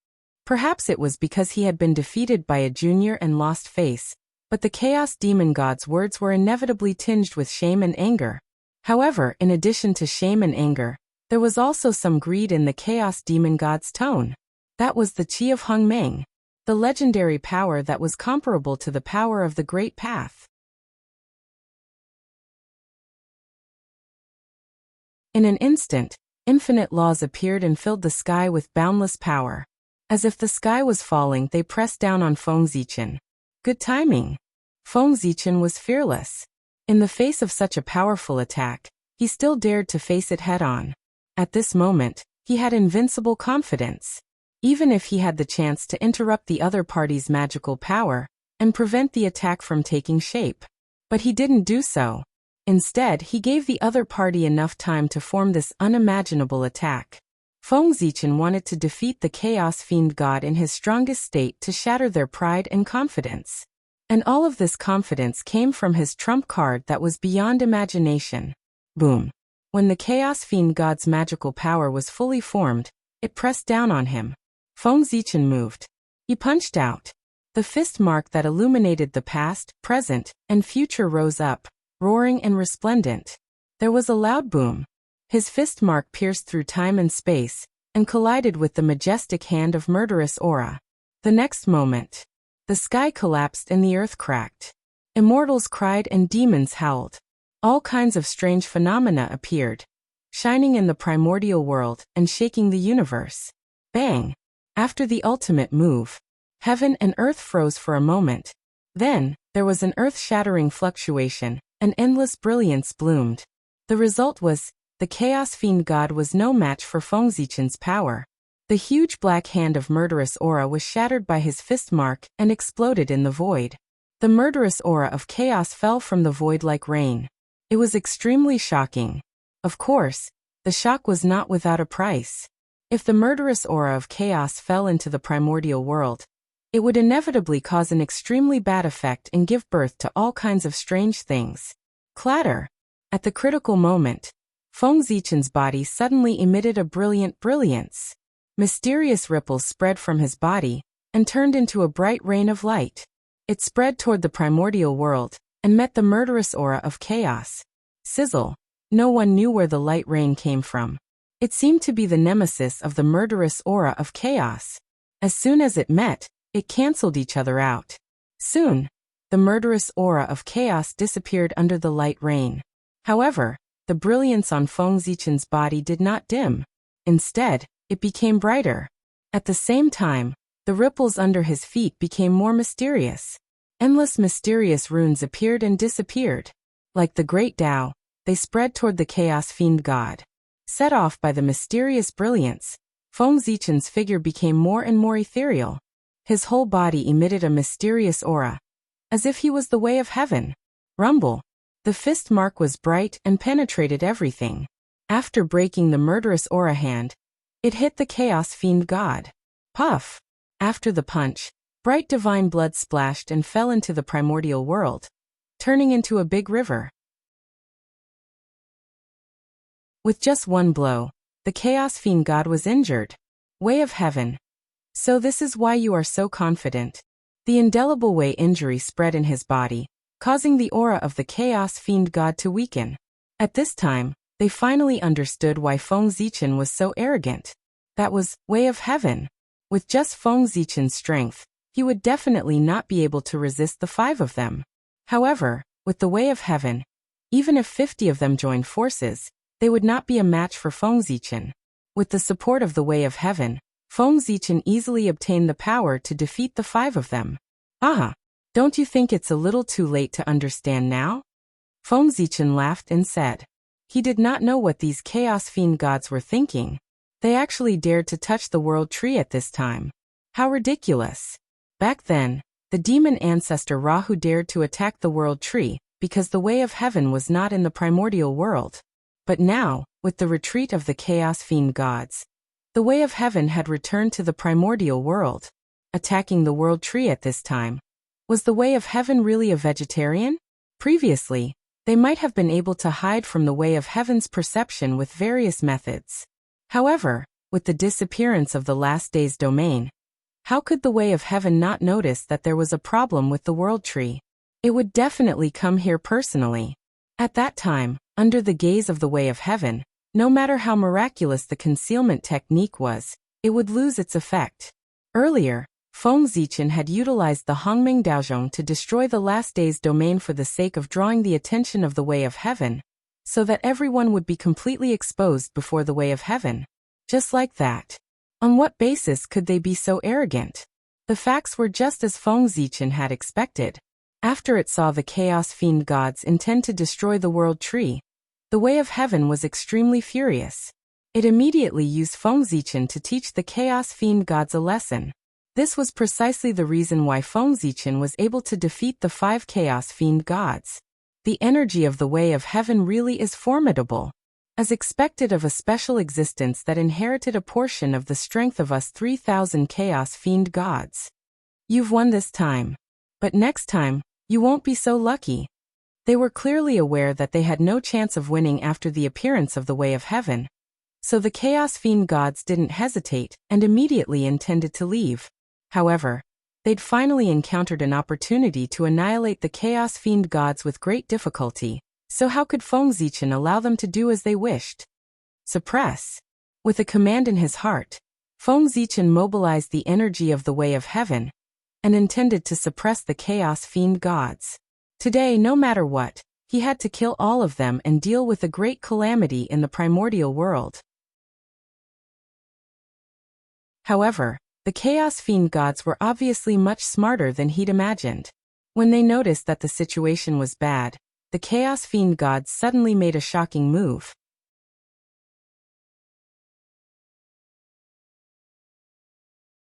Perhaps it was because he had been defeated by a junior and lost face, but the chaos demon god's words were inevitably tinged with shame and anger. However, in addition to shame and anger, there was also some greed in the chaos demon god's tone. That was the Qi of Hongmeng, the legendary power that was comparable to the power of the Great Path. In an instant, infinite laws appeared and filled the sky with boundless power. As if the sky was falling, they pressed down on Feng Zichen. Good timing. Feng Zichen was fearless. In the face of such a powerful attack, he still dared to face it head-on. At this moment, he had invincible confidence. Even if he had the chance to interrupt the other party's magical power and prevent the attack from taking shape. But he didn't do so. Instead, he gave the other party enough time to form this unimaginable attack. Feng Zichen wanted to defeat the Chaos Fiend God in his strongest state to shatter their pride and confidence. And all of this confidence came from his trump card that was beyond imagination. Boom. When the Chaos Fiend God's magical power was fully formed, it pressed down on him. Feng Zichen moved. He punched out. The fist mark that illuminated the past, present, and future rose up, roaring and resplendent. There was a loud boom. His fist mark pierced through time and space, and collided with the majestic hand of murderous aura. The next moment, the sky collapsed and the earth cracked. Immortals cried and demons howled. All kinds of strange phenomena appeared, shining in the primordial world and shaking the universe. Bang! After the ultimate move, heaven and earth froze for a moment. Then, there was an earth-shattering fluctuation, and endless brilliance bloomed. The result was, the Chaos Fiend God was no match for Feng Zichen's power. The huge black hand of murderous aura was shattered by his fist mark and exploded in the void. The murderous aura of chaos fell from the void like rain. It was extremely shocking. Of course, the shock was not without a price. If the murderous aura of chaos fell into the primordial world, it would inevitably cause an extremely bad effect and give birth to all kinds of strange things. Clatter! At the critical moment, Feng Zichen's body suddenly emitted a brilliant brilliance. Mysterious ripples spread from his body and turned into a bright rain of light. It spread toward the primordial world and met the murderous aura of chaos. Sizzle! No one knew where the light rain came from. It seemed to be the nemesis of the murderous aura of chaos. As soon as it met, it cancelled each other out. Soon, the murderous aura of chaos disappeared under the light rain. However, the brilliance on Feng Zichen's body did not dim. Instead, it became brighter. At the same time, the ripples under his feet became more mysterious. Endless mysterious runes appeared and disappeared. Like the great Tao, they spread toward the Chaos Fiend God. Set off by the mysterious brilliance, Feng Zichen's figure became more and more ethereal. His whole body emitted a mysterious aura, as if he was the way of heaven. Rumble! The fist mark was bright and penetrated everything. After breaking the murderous aura hand, it hit the Chaos Fiend God. Puff! After the punch, bright divine blood splashed and fell into the primordial world, turning into a big river. With just one blow, the Chaos Fiend God was injured. Way of heaven, So this is why you are so confident. The indelible way injury spread in his body, causing the aura of the chaos fiend god to weaken. At this time, they finally understood why Feng Zichen was so arrogant. That was way of heaven. With just Feng Zichen's strength, he would definitely not be able to resist the 5 of them. However, with the way of heaven, even if 50 of them joined forces, they would not be a match for Feng Zichen. With the support of the way of heaven, Feng Zichen easily obtained the power to defeat the 5 of them. Ah, don't you think it's a little too late to understand now? Feng Zichen laughed and said. He did not know what these chaos fiend gods were thinking. They actually dared to touch the world tree at this time. How ridiculous. Back then, the demon ancestor Rahu dared to attack the world tree because the way of heaven was not in the primordial world. But now, with the retreat of the chaos fiend gods, the way of heaven had returned to the primordial world. Attacking the world tree at this time. Was the way of heaven really a vegetarian? Previously, they might have been able to hide from the way of heaven's perception with various methods. However, with the disappearance of the last day's domain, how could the way of heaven not notice that there was a problem with the world tree? It would definitely come here personally. At that time, under the gaze of the way of heaven, no matter how miraculous the concealment technique was, it would lose its effect. Earlier, Feng Zichen had utilized the Hongming Daozhong to destroy the last day's domain for the sake of drawing the attention of the way of heaven, so that everyone would be completely exposed before the way of heaven. Just like that. On what basis could they be so arrogant? The facts were just as Feng Zichen had expected. After it saw the chaos fiend gods intend to destroy the world tree, the way of heaven was extremely furious. It immediately used Feng Zichen to teach the chaos fiend gods a lesson. This was precisely the reason why Feng Zichen was able to defeat the 5 chaos fiend gods. The energy of the way of heaven really is formidable. As expected of a special existence that inherited a portion of the strength of us 3,000 chaos fiend gods. You've won this time. But next time, you won't be so lucky. They were clearly aware that they had no chance of winning after the appearance of the way of heaven. So the chaos fiend gods didn't hesitate and immediately intended to leave. However, they'd finally encountered an opportunity to annihilate the chaos fiend gods with great difficulty, so how could Feng Zichen allow them to do as they wished? Suppress. With a command in his heart, Feng Zichen mobilized the energy of the way of heaven, and intended to suppress the chaos fiend gods. Today, no matter what, he had to kill all of them and deal with a great calamity in the primordial world. However, the chaos fiend gods were obviously much smarter than he'd imagined. When they noticed that the situation was bad, the chaos fiend gods suddenly made a shocking move.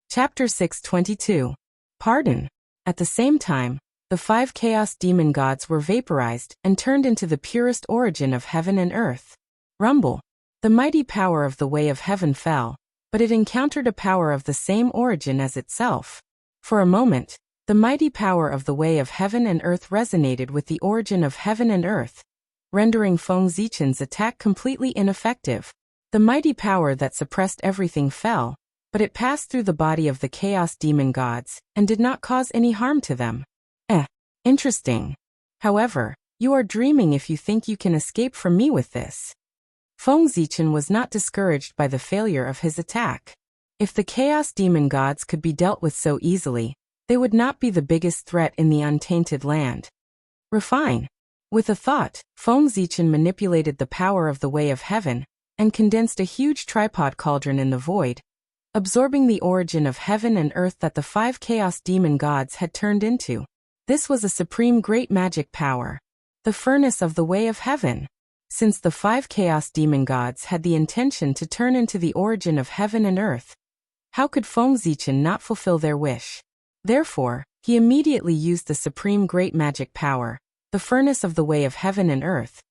Chapter 622. Pardon. At the same time, the 5 chaos demon gods were vaporized and turned into the purest origin of heaven and earth. Rumble. The mighty power of the way of heaven fell, but it encountered a power of the same origin as itself. For a moment, the mighty power of the way of heaven and earth resonated with the origin of heaven and earth, rendering Feng Zichen's attack completely ineffective. The mighty power that suppressed everything fell, but it passed through the body of the chaos demon gods and did not cause any harm to them. Interesting. However, you are dreaming if you think you can escape from me with this. Feng Zichen was not discouraged by the failure of his attack. If the chaos demon gods could be dealt with so easily, they would not be the biggest threat in the untainted land. Refine. With a thought, Feng Zichen manipulated the power of the way of heaven and condensed a huge tripod cauldron in the void, absorbing the origin of heaven and earth that the 5 chaos demon gods had turned into. This was a supreme great magic power, the furnace of the way of heaven. Since the 5 chaos demon gods had the intention to turn into the origin of heaven and earth, how could Feng Zichen not fulfill their wish? Therefore, he immediately used the supreme great magic power, the furnace of the way of heaven and earth,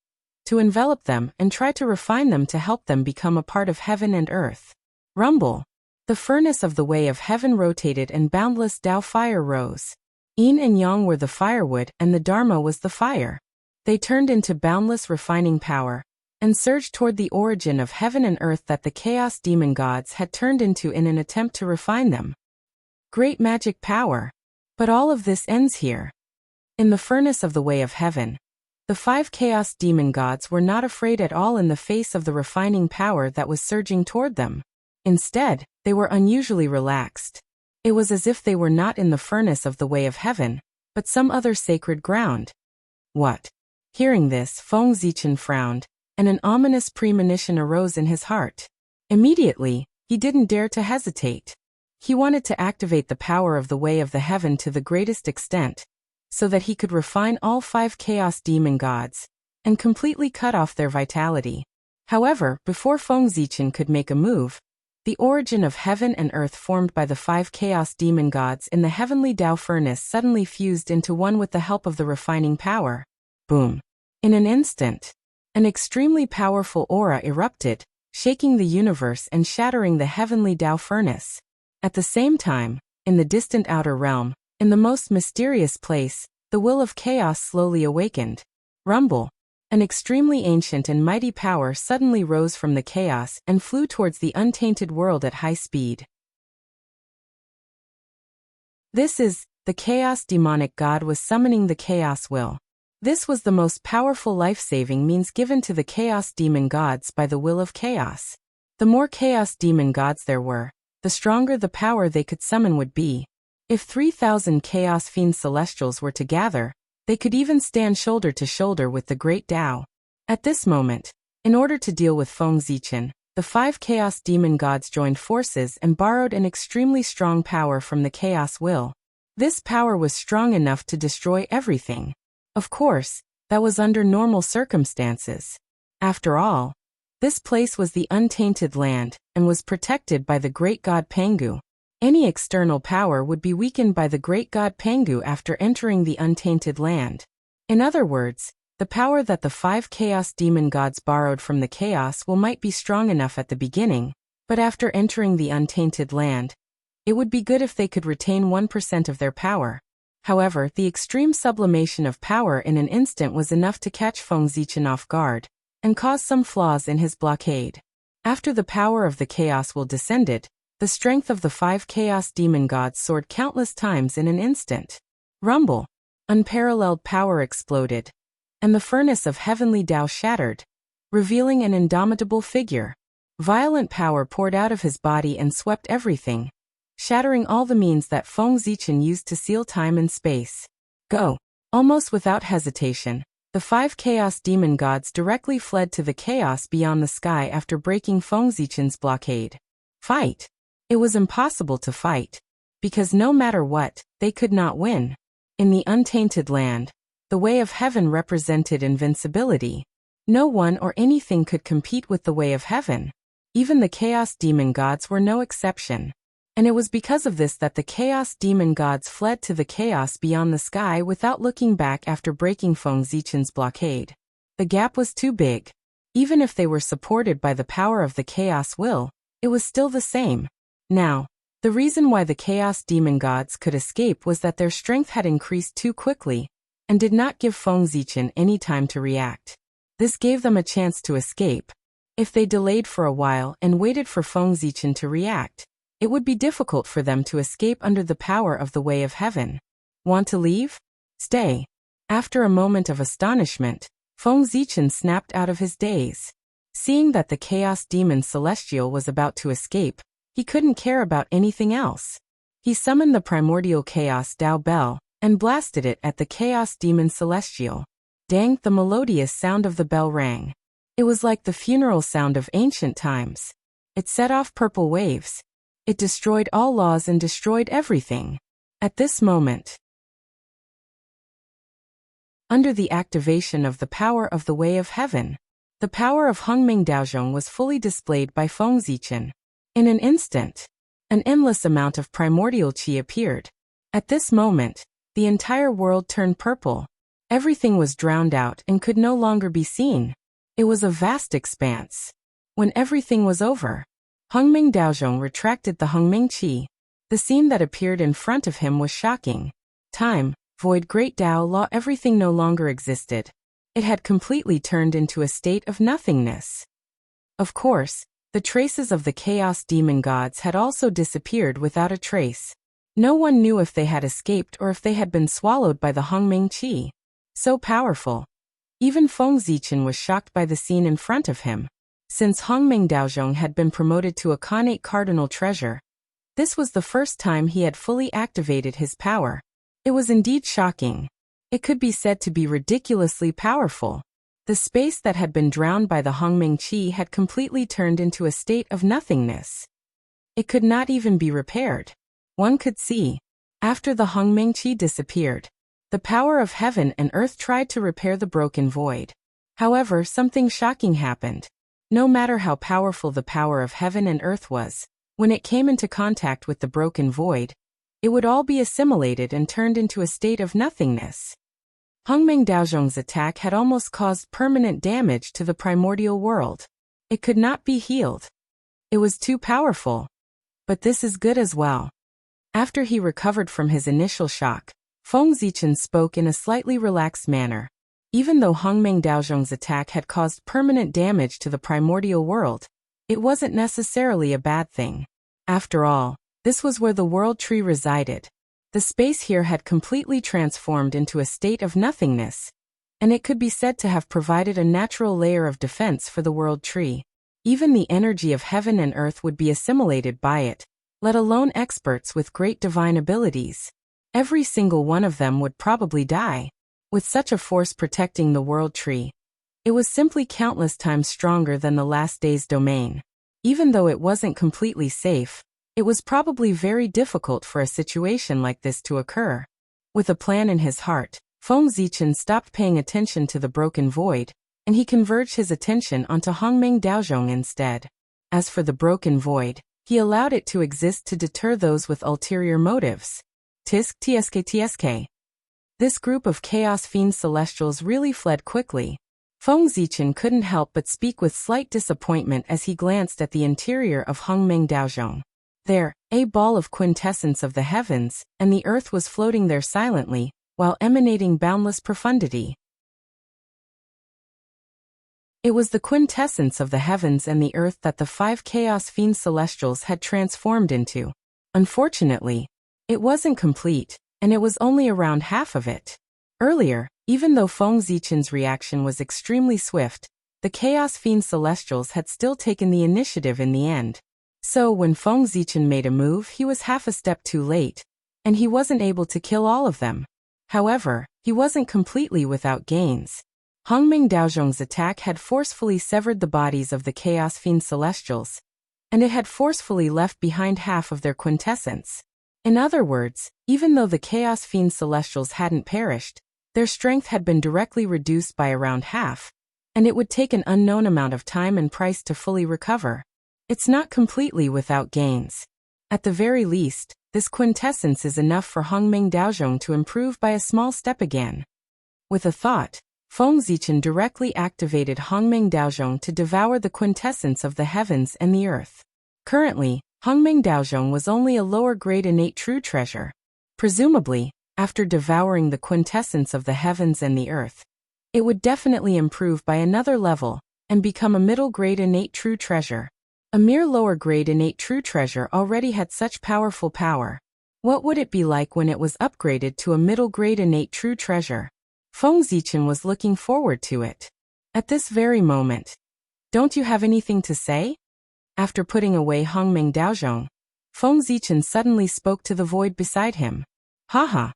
to envelop them and try to refine them to help them become a part of heaven and earth. Rumble. The furnace of the way of heaven rotated and boundless Tao fire rose. Yin and Yang were the firewood and the Dharma was the fire. They turned into boundless refining power, and surged toward the origin of heaven and earth that the chaos demon gods had turned into in an attempt to refine them. great magic power. But all of this ends here. In the furnace of the way of heaven, the 5 chaos demon gods were not afraid at all in the face of the refining power that was surging toward them. Instead, they were unusually relaxed. It was as if they were not in the furnace of the way of heaven, but some other sacred ground. What? Hearing this, Feng Zichen frowned, and an ominous premonition arose in his heart. Immediately, he didn't dare to hesitate. He wanted to activate the power of the way of the heaven to the greatest extent, so that he could refine all 5 chaos demon gods, and completely cut off their vitality. However, before Feng Zichen could make a move, the origin of heaven and earth formed by the 5 chaos demon gods in the heavenly Tao furnace suddenly fused into one with the help of the refining power. Boom! In an instant, an extremely powerful aura erupted, shaking the universe and shattering the heavenly Tao furnace. At the same time, in the distant outer realm, in the most mysterious place, the will of chaos slowly awakened. Rumble! An extremely ancient and mighty power suddenly rose from the chaos and flew towards the untainted world at high speed. This is, the chaos demonic god was summoning the chaos will. This was the most powerful life-saving means given to the chaos demon gods by the will of chaos. The more chaos demon gods there were, the stronger the power they could summon would be. If 3,000 chaos fiend celestials were to gather, they could even stand shoulder to shoulder with the great Tao. At this moment, in order to deal with Feng Zichen, the 5 chaos demon gods joined forces and borrowed an extremely strong power from the chaos will. This power was strong enough to destroy everything. Of course, that was under normal circumstances. After all, this place was the untainted land and was protected by the great god Pangu. Any external power would be weakened by the great god Pangu after entering the untainted land. In other words, the power that the 5 chaos demon gods borrowed from the chaos will might be strong enough at the beginning, but after entering the untainted land, it would be good if they could retain 1% of their power. However, the extreme sublimation of power in an instant was enough to catch Feng Zichen off guard, and cause some flaws in his blockade. After the power of the chaos will descended, the strength of the 5 chaos demon gods soared countless times in an instant. Rumble! Unparalleled power exploded, and the furnace of heavenly Tao shattered, revealing an indomitable figure. Violent power poured out of his body and swept everything, shattering all the means that Feng Zichen used to seal time and space. Go! Almost without hesitation, the 5 chaos demon gods directly fled to the chaos beyond the sky after breaking Feng Zichen's blockade. Fight! It was impossible to fight, because no matter what, they could not win. In the untainted land, the way of heaven represented invincibility. No one or anything could compete with the way of heaven. Even the chaos demon gods were no exception. And it was because of this that the chaos demon gods fled to the chaos beyond the sky without looking back after breaking Feng Zichen's blockade. The gap was too big. Even if they were supported by the power of the chaos will, it was still the same. Now, the reason why the chaos demon gods could escape was that their strength had increased too quickly, and did not give Feng Zichen any time to react. This gave them a chance to escape. If they delayed for a while and waited for Feng Zichen to react, it would be difficult for them to escape under the power of the way of heaven. Want to leave? Stay. After a moment of astonishment, Feng Zichen snapped out of his daze. Seeing that the chaos demon celestial was about to escape, he couldn't care about anything else. He summoned the primordial chaos Tao bell, and blasted it at the chaos demon celestial. Dang, the melodious sound of the bell rang. It was like the funeral sound of ancient times. It set off purple waves. It destroyed all laws and destroyed everything. At this moment, under the activation of the power of the way of heaven, the power of Hongming Daozhong was fully displayed by Feng Zichen. In an instant, an endless amount of primordial qi appeared. At this moment, the entire world turned purple. Everything was drowned out and could no longer be seen. It was a vast expanse. When everything was over, Hongming Daozhong retracted the Hongming qi. The scene that appeared in front of him was shocking. Time, void, great Tao, law, everything no longer existed. It had completely turned into a state of nothingness. Of course, the traces of the chaos demon gods had also disappeared without a trace. No one knew if they had escaped or if they had been swallowed by the Hongming Qi. So powerful. Even Feng Zichen was shocked by the scene in front of him. Since Hongming Daozhong had been promoted to a Khanate Cardinal Treasure, this was the first time he had fully activated his power. It was indeed shocking. It could be said to be ridiculously powerful. The space that had been drowned by the Hongming Qi had completely turned into a state of nothingness. It could not even be repaired. One could see, after the Hongming Qi disappeared, the power of heaven and earth tried to repair the broken void. However, something shocking happened. No matter how powerful the power of heaven and earth was, when it came into contact with the broken void, it would all be assimilated and turned into a state of nothingness. Hongming Daozhong's attack had almost caused permanent damage to the primordial world. It could not be healed. It was too powerful. But this is good as well. After he recovered from his initial shock, Feng Zichen spoke in a slightly relaxed manner. Even though Hongming Daozhong's attack had caused permanent damage to the primordial world, it wasn't necessarily a bad thing. After all, this was where the world tree resided. The space here had completely transformed into a state of nothingness, and it could be said to have provided a natural layer of defense for the world tree. Even the energy of heaven and earth would be assimilated by it, let alone experts with great divine abilities. Every single one of them would probably die. With such a force protecting the world tree, it was simply countless times stronger than the last day's domain. Even though it wasn't completely safe, it was probably very difficult for a situation like this to occur. With a plan in his heart, Feng Zichen stopped paying attention to the broken void, and he converged his attention onto Hongming Daozhong instead. As for the broken void, he allowed it to exist to deter those with ulterior motives. Tsk. This group of chaos fiend celestials really fled quickly. Feng Zichen couldn't help but speak with slight disappointment as he glanced at the interior of Hongming Daozhong. There, a ball of quintessence of the heavens and the earth was floating there silently, while emanating boundless profundity. It was the quintessence of the heavens and the earth that the 5 chaos fiend celestials had transformed into. Unfortunately, it wasn't complete, and it was only around half of it. Earlier, even though Feng Zichen's reaction was extremely swift, the chaos fiend celestials had still taken the initiative in the end. So when Feng Zichen made a move, he was half a step too late, and he wasn't able to kill all of them. However, he wasn't completely without gains. Hongming Daozhong's attack had forcefully severed the bodies of the chaos fiend celestials, and it had forcefully left behind half of their quintessence. In other words, even though the chaos fiend celestials hadn't perished, their strength had been directly reduced by around half, and it would take an unknown amount of time and price to fully recover. It's not completely without gains. At the very least, this quintessence is enough for Hongming Daozhong to improve by a small step again. With a thought, Feng Zichen directly activated Hongming Daozhong to devour the quintessence of the heavens and the earth. Currently, Hongming Daozhong was only a lower-grade innate true treasure. Presumably, after devouring the quintessence of the heavens and the earth, it would definitely improve by another level and become a middle-grade innate true treasure. A mere lower-grade innate true treasure already had such powerful power. What would it be like when it was upgraded to a middle-grade innate true treasure? Feng Zichen was looking forward to it. At this very moment. Don't you have anything to say? After putting away Hongming Daozhong, Feng Zichen suddenly spoke to the void beside him. Haha.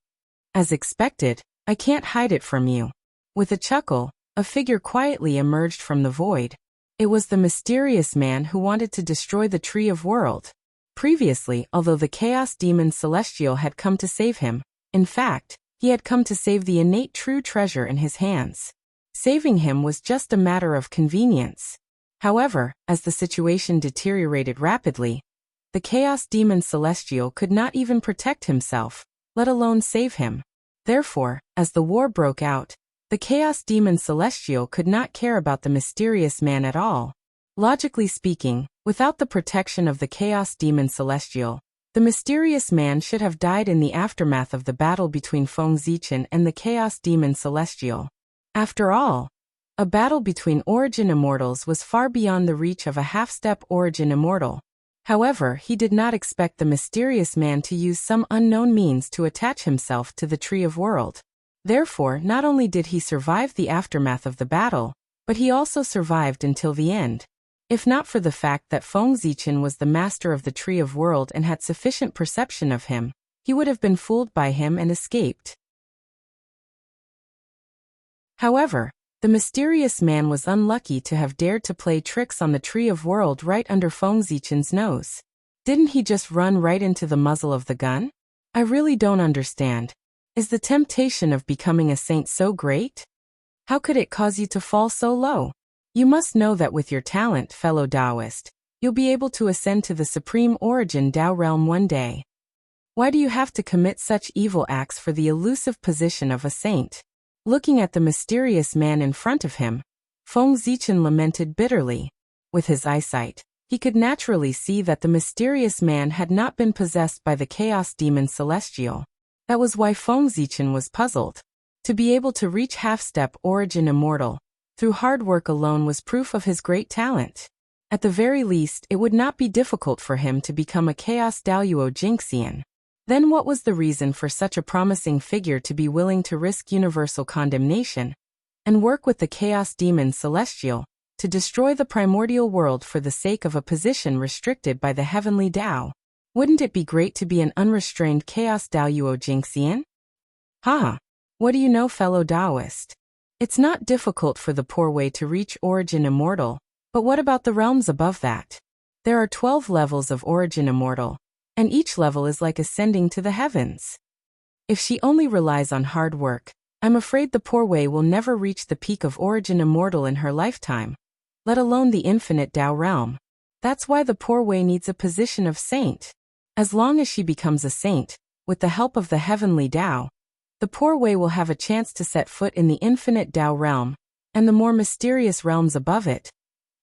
As expected, I can't hide it from you. With a chuckle, a figure quietly emerged from the void. It was the mysterious man who wanted to destroy the Tree of World. Previously, although the Chaos Demon Celestial had come to save him, in fact, he had come to save the innate true treasure in his hands. Saving him was just a matter of convenience. However, as the situation deteriorated rapidly, the Chaos Demon Celestial could not even protect himself, let alone save him. Therefore, as the war broke out, the Chaos Demon Celestial could not care about the mysterious man at all. Logically speaking, without the protection of the Chaos Demon Celestial, the mysterious man should have died in the aftermath of the battle between Feng Zichen and the Chaos Demon Celestial. After all, a battle between Origin Immortals was far beyond the reach of a half-step Origin Immortal. However, he did not expect the mysterious man to use some unknown means to attach himself to the Tree of World. Therefore, not only did he survive the aftermath of the battle, but he also survived until the end. If not for the fact that Feng Zichen was the master of the Tree of World and had sufficient perception of him, he would have been fooled by him and escaped. However, the mysterious man was unlucky to have dared to play tricks on the Tree of World right under Feng Zichen's nose. Didn't he just run right into the muzzle of the gun? I really don't understand. Is the temptation of becoming a saint so great? How could it cause you to fall so low? You must know that with your talent, fellow Taoist, you'll be able to ascend to the supreme origin Tao realm one day. Why do you have to commit such evil acts for the elusive position of a saint? Looking at the mysterious man in front of him, Feng Zichen lamented bitterly. With his eyesight, he could naturally see that the mysterious man had not been possessed by the chaos demon Celestial. That was why Feng Zichen was puzzled. To be able to reach half-step origin immortal through hard work alone was proof of his great talent. At the very least, it would not be difficult for him to become a Chaos Daluo Jinxian. Then what was the reason for such a promising figure to be willing to risk universal condemnation and work with the Chaos Demon Celestial to destroy the primordial world for the sake of a position restricted by the heavenly Tao? Wouldn't it be great to be an unrestrained Chaos Daluo Jinxian? Haha. What do you know, fellow Taoist? It's not difficult for the poor way to reach origin immortal, but what about the realms above that? There are 12 levels of origin immortal, and each level is like ascending to the heavens. If she only relies on hard work, I'm afraid the poor way will never reach the peak of origin immortal in her lifetime, let alone the infinite Tao realm. That's why the poor way needs a position of saint. As long as she becomes a saint, with the help of the heavenly Tao, the poor way will have a chance to set foot in the infinite Tao realm, and the more mysterious realms above it,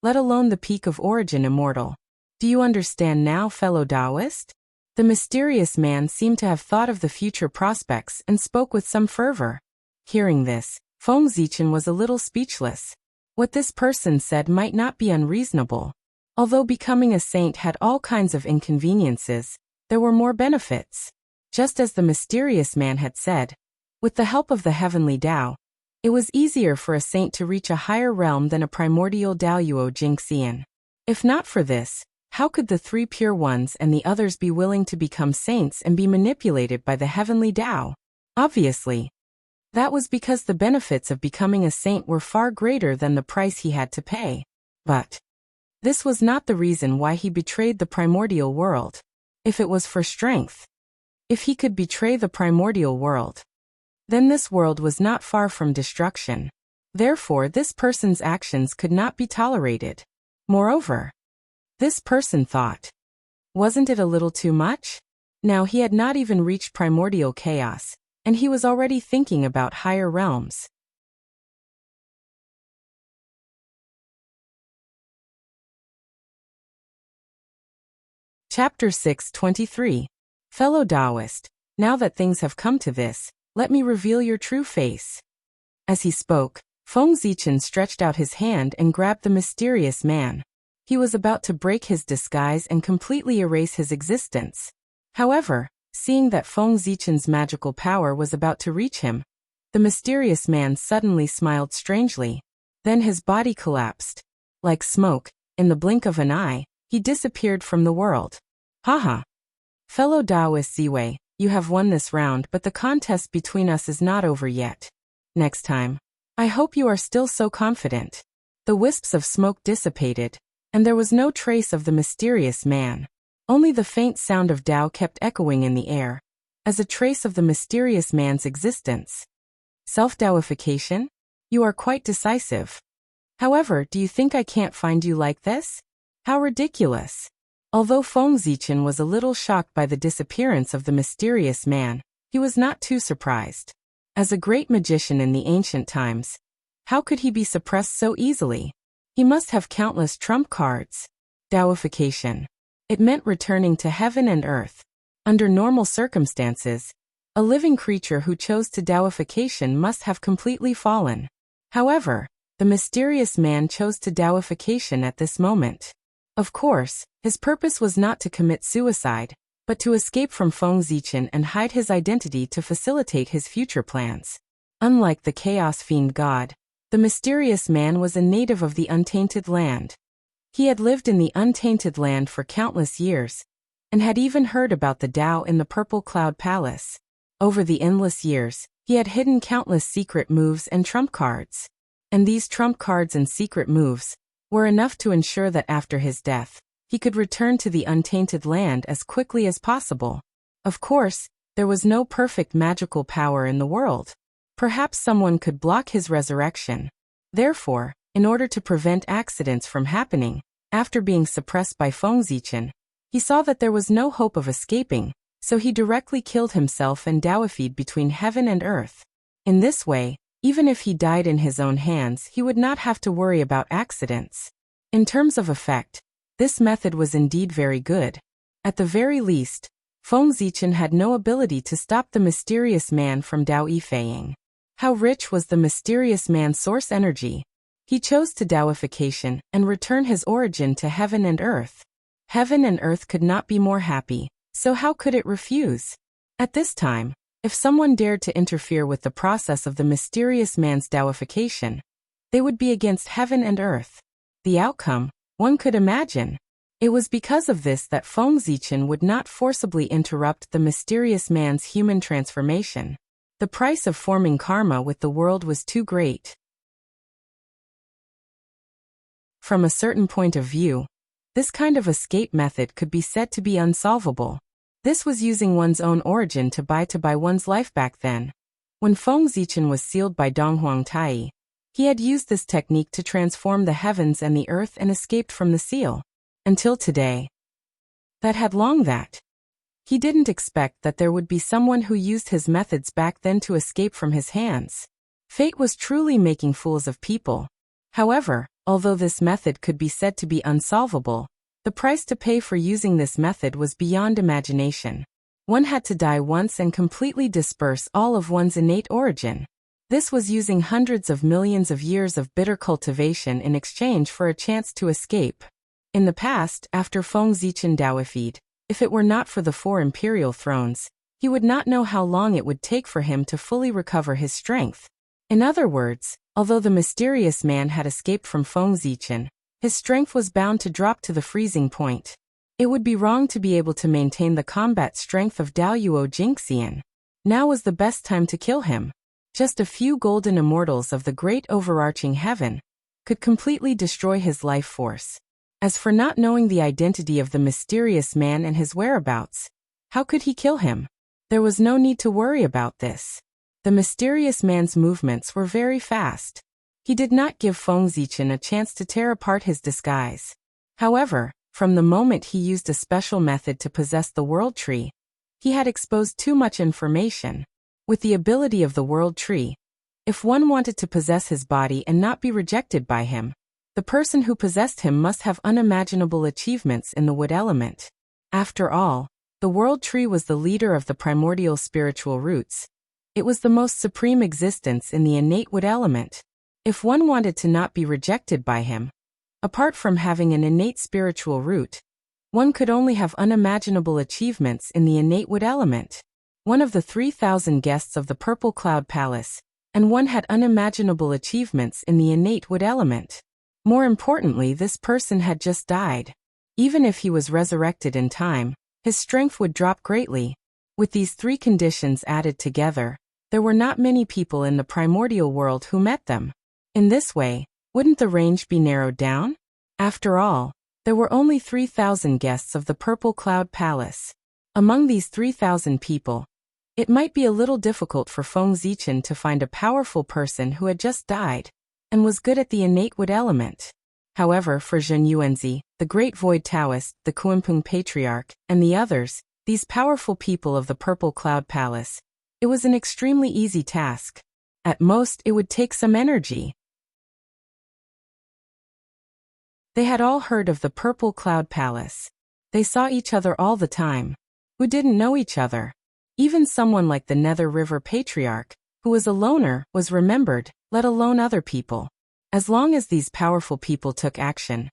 let alone the peak of origin immortal. Do you understand now, fellow Taoist? The mysterious man seemed to have thought of the future prospects and spoke with some fervor. Hearing this, Feng Zichen was a little speechless. What this person said might not be unreasonable. Although becoming a saint had all kinds of inconveniences, there were more benefits. Just as the mysterious man had said, with the help of the heavenly Tao, it was easier for a saint to reach a higher realm than a primordial Daluo Jinxian. If not for this, how could the 3 pure ones and the others be willing to become saints and be manipulated by the heavenly Tao? Obviously, that was because the benefits of becoming a saint were far greater than the price he had to pay. But this was not the reason why he betrayed the primordial world. If it was for strength, if he could betray the primordial world, then this world was not far from destruction. Therefore, this person's actions could not be tolerated. Moreover, this person thought, wasn't it a little too much? Now he had not even reached primordial chaos, and he was already thinking about higher realms. Chapter 6:23. Fellow Taoist, now that things have come to this, let me reveal your true face. As he spoke, Feng Zichen stretched out his hand and grabbed the mysterious man. He was about to break his disguise and completely erase his existence. However, seeing that Feng Zichen's magical power was about to reach him, the mysterious man suddenly smiled strangely. Then his body collapsed. Like smoke, in the blink of an eye, he disappeared from the world. Haha. Fellow Taoist Ziwei, you have won this round, but the contest between us is not over yet. Next time, I hope you are still so confident. The wisps of smoke dissipated, and there was no trace of the mysterious man. Only the faint sound of Tao kept echoing in the air, as a trace of the mysterious man's existence. Self-Taoification? You are quite decisive. However, do you think I can't find you like this? How ridiculous. Although Feng Zichen was a little shocked by the disappearance of the mysterious man, he was not too surprised. As a great magician in the ancient times, how could he be suppressed so easily? He must have countless trump cards. Taoification. It meant returning to heaven and earth. Under normal circumstances, a living creature who chose to Taoification must have completely fallen. However, the mysterious man chose to Taoification at this moment. Of course, his purpose was not to commit suicide, but to escape from Feng Zichen and hide his identity to facilitate his future plans. Unlike the Chaos Fiend god, the mysterious man was a native of the Untainted Land. He had lived in the Untainted Land for countless years, and had even heard about the Tao in the Purple Cloud Palace. Over the endless years, he had hidden countless secret moves and trump cards. And these trump cards and secret moves were enough to ensure that after his death, he could return to the Untainted Land as quickly as possible. Of course, there was no perfect magical power in the world. Perhaps someone could block his resurrection. Therefore, in order to prevent accidents from happening, after being suppressed by Feng Zichen, he saw that there was no hope of escaping, so he directly killed himself and Daoified between heaven and earth. In this way, even if he died in his own hands, he would not have to worry about accidents. In terms of effect, this method was indeed very good. At the very least, Feng Zichen had no ability to stop the mysterious man from Dao Yifeiing. How rich was the mysterious man's source energy? He chose to Daoification and return his origin to heaven and earth. Heaven and earth could not be more happy, so how could it refuse? At this time, if someone dared to interfere with the process of the mysterious man's Daoification, they would be against heaven and earth. The outcome, one could imagine. It was because of this that Feng Zichen would not forcibly interrupt the mysterious man's human transformation. The price of forming karma with the world was too great. From a certain point of view, this kind of escape method could be said to be unsolvable. This was using one's own origin to buy one's life back then. When Feng Zichen was sealed by Donghuang Tai, he had used this technique to transform the heavens and the earth and escaped from the seal. Until today. That had long that. He didn't expect that there would be someone who used his methods back then to escape from his hands. Fate was truly making fools of people. However, although this method could be said to be unsolvable, the price to pay for using this method was beyond imagination. One had to die once and completely disperse all of one's innate origin. This was using hundreds of millions of years of bitter cultivation in exchange for a chance to escape. In the past, after Feng Zichen Daoified, if it were not for the 4 imperial thrones, he would not know how long it would take for him to fully recover his strength. In other words, although the mysterious man had escaped from Feng Zichen, his strength was bound to drop to the freezing point. It would be wrong to be able to maintain the combat strength of Daoyuo Jingxian. Now was the best time to kill him. Just a few golden immortals of the great overarching heaven could completely destroy his life force. As for not knowing the identity of the mysterious man and his whereabouts, how could he kill him? There was no need to worry about this. The mysterious man's movements were very fast. He did not give Feng Zichen a chance to tear apart his disguise. However, from the moment he used a special method to possess the World Tree, he had exposed too much information. With the ability of the World Tree, if one wanted to possess his body and not be rejected by him, the person who possessed him must have unimaginable achievements in the wood element. After all, the World Tree was the leader of the primordial spiritual roots. It was the most supreme existence in the innate wood element. If one wanted to not be rejected by him, apart from having an innate spiritual root, one could only have unimaginable achievements in the innate wood element. One of the 3,000 guests of the Purple Cloud Palace, and one had unimaginable achievements in the innate wood element. More importantly, this person had just died. Even if he was resurrected in time, his strength would drop greatly. With these 3 conditions added together, there were not many people in the primordial world who met them. In this way, wouldn't the range be narrowed down? After all, there were only 3,000 guests of the Purple Cloud Palace. Among these 3,000 people, it might be a little difficult for Feng Zichen to find a powerful person who had just died and was good at the innate wood element. However, for Zhen Yuanzi, the great void Taoist, the Kuimping Patriarch, and the others, these powerful people of the Purple Cloud Palace, it was an extremely easy task. At most, it would take some energy. They had all heard of the Purple Cloud Palace. They saw each other all the time. Who didn't know each other? Even someone like the Nether River Patriarch, who was a loner, was remembered, let alone other people. As long as these powerful people took action,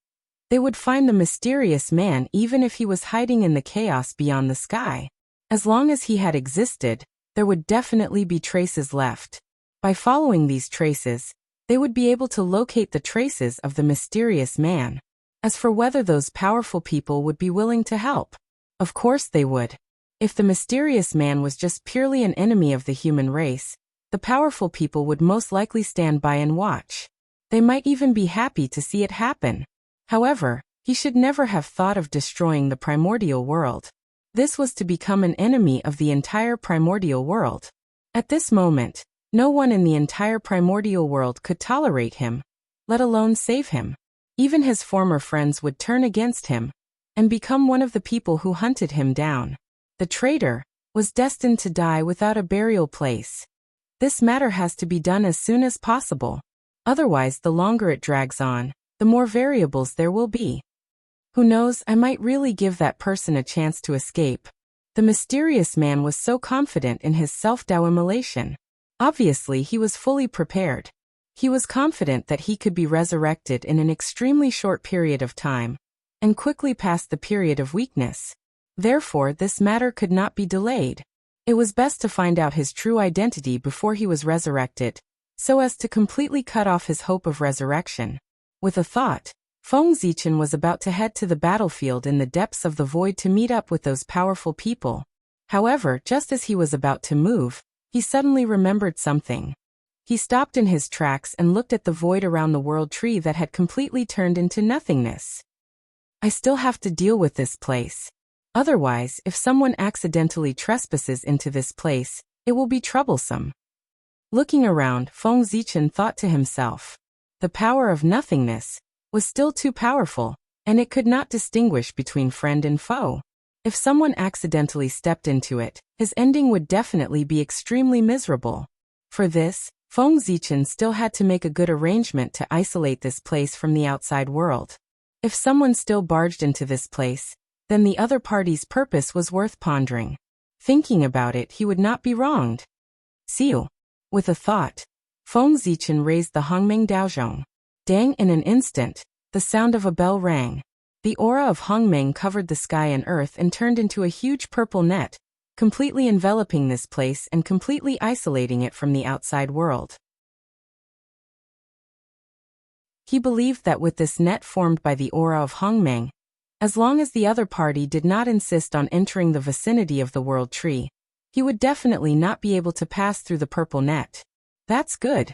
They would find the mysterious man even if he was hiding in the chaos beyond the sky. As long as he had existed, there would definitely be traces left. By following these traces, they would be able to locate the traces of the mysterious man. As for whether those powerful people would be willing to help, of course they would. If the mysterious man was just purely an enemy of the human race, the powerful people would most likely stand by and watch. They might even be happy to see it happen. However, he should never have thought of destroying the primordial world. This was to become an enemy of the entire primordial world. At this moment, no one in the entire primordial world could tolerate him, let alone save him. Even his former friends would turn against him and become one of the people who hunted him down. The traitor was destined to die without a burial place. This matter has to be done as soon as possible. Otherwise, the longer it drags on, the more variables there will be. Who knows, I might really give that person a chance to escape. The mysterious man was so confident in his self-immolation. Obviously, he was fully prepared. He was confident that he could be resurrected in an extremely short period of time, and quickly past the period of weakness. Therefore, this matter could not be delayed. It was best to find out his true identity before he was resurrected, so as to completely cut off his hope of resurrection. With a thought, Feng Zichen was about to head to the battlefield in the depths of the void to meet up with those powerful people. However, just as he was about to move, he suddenly remembered something. He stopped in his tracks and looked at the void around the world tree that had completely turned into nothingness. I still have to deal with this place. Otherwise, if someone accidentally trespasses into this place, it will be troublesome. Looking around, Feng Zichen thought to himself. The power of nothingness was still too powerful, and it could not distinguish between friend and foe. If someone accidentally stepped into it, his ending would definitely be extremely miserable. For this, Feng Zichen still had to make a good arrangement to isolate this place from the outside world. If someone still barged into this place, then the other party's purpose was worth pondering. Thinking about it, he would not be wronged. See you. With a thought, Feng Zichen raised the Hongmeng Daozhong. Dang, in an instant, the sound of a bell rang. The aura of Hongmeng covered the sky and earth and turned into a huge purple net, completely enveloping this place and completely isolating it from the outside world. He believed that with this net formed by the aura of Hongmeng, as long as the other party did not insist on entering the vicinity of the world tree, he would definitely not be able to pass through the purple net. That's good.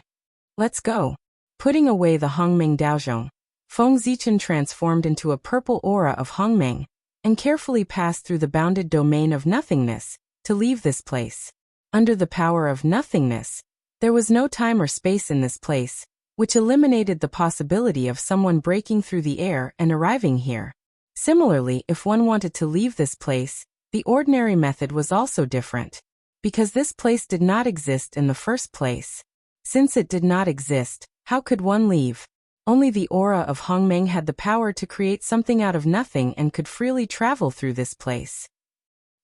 Let's go. Putting away the Hongmeng Daozhong, Feng Zichen transformed into a purple aura of Hongmeng, and carefully passed through the bounded domain of nothingness, to leave this place. Under the power of nothingness, there was no time or space in this place, which eliminated the possibility of someone breaking through the air and arriving here. Similarly, if one wanted to leave this place, the ordinary method was also different. Because this place did not exist in the first place. Since it did not exist, how could one leave? Only the aura of Hongmeng had the power to create something out of nothing and could freely travel through this place.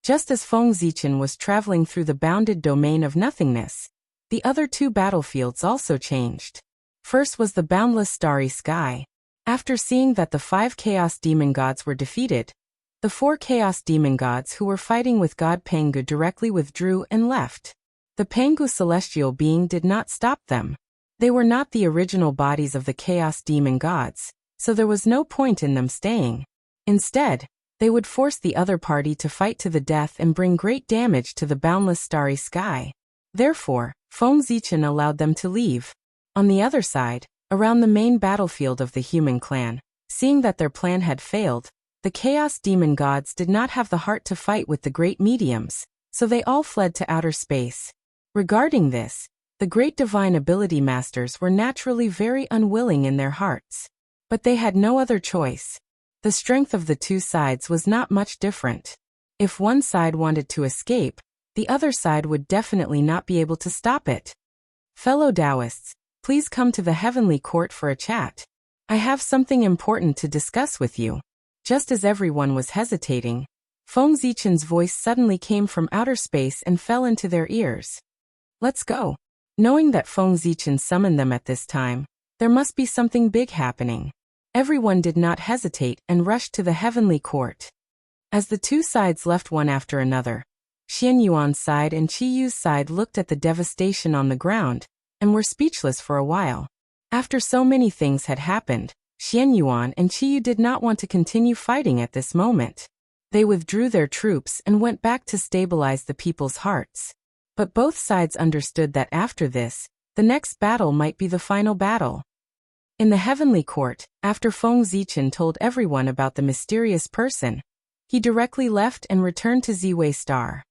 Just as Feng Zichen was traveling through the bounded domain of nothingness, the other two battlefields also changed. First was the boundless starry sky. After seeing that the 5 chaos demon gods were defeated, the 4 chaos demon gods who were fighting with God Pengu directly withdrew and left. The Pengu celestial being did not stop them. They were not the original bodies of the chaos demon gods, so there was no point in them staying. Instead, they would force the other party to fight to the death and bring great damage to the boundless starry sky. Therefore, Feng Zichen allowed them to leave. On the other side, around the main battlefield of the human clan, seeing that their plan had failed, the chaos demon gods did not have the heart to fight with the great mediums, so they all fled to outer space. Regarding this, the great divine ability masters were naturally very unwilling in their hearts. But they had no other choice. The strength of the two sides was not much different. If one side wanted to escape, the other side would definitely not be able to stop it. Fellow Taoists, please come to the heavenly court for a chat. I have something important to discuss with you. Just as everyone was hesitating, Feng Zichen's voice suddenly came from outer space and fell into their ears. Let's go. Knowing that Feng Zichen summoned them at this time, there must be something big happening. Everyone did not hesitate and rushed to the heavenly court. As the two sides left one after another, Xian Yuan's side and Qi Yu's side looked at the devastation on the ground and were speechless for a while. After so many things had happened, Xian Yuan and Qi Yu did not want to continue fighting at this moment. They withdrew their troops and went back to stabilize the people's hearts. But both sides understood that after this, the next battle might be the final battle. In the heavenly court, after Feng Zichen told everyone about the mysterious person, he directly left and returned to Ziwei Star.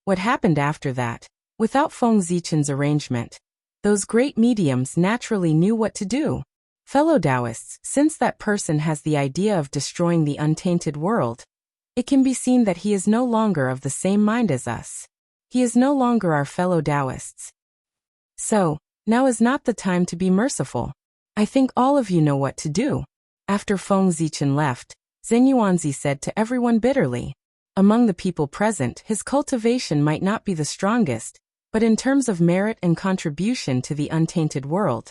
What happened after that? Without Feng Zichen's arrangement, those great mediums naturally knew what to do. Fellow Taoists, since that person has the idea of destroying the untainted world, it can be seen that he is no longer of the same mind as us. He is no longer our fellow Taoists. So, now is not the time to be merciful. I think all of you know what to do. After Feng Zichen left, Zhen Yuanzi said to everyone bitterly. Among the people present, his cultivation might not be the strongest, but in terms of merit and contribution to the untainted world,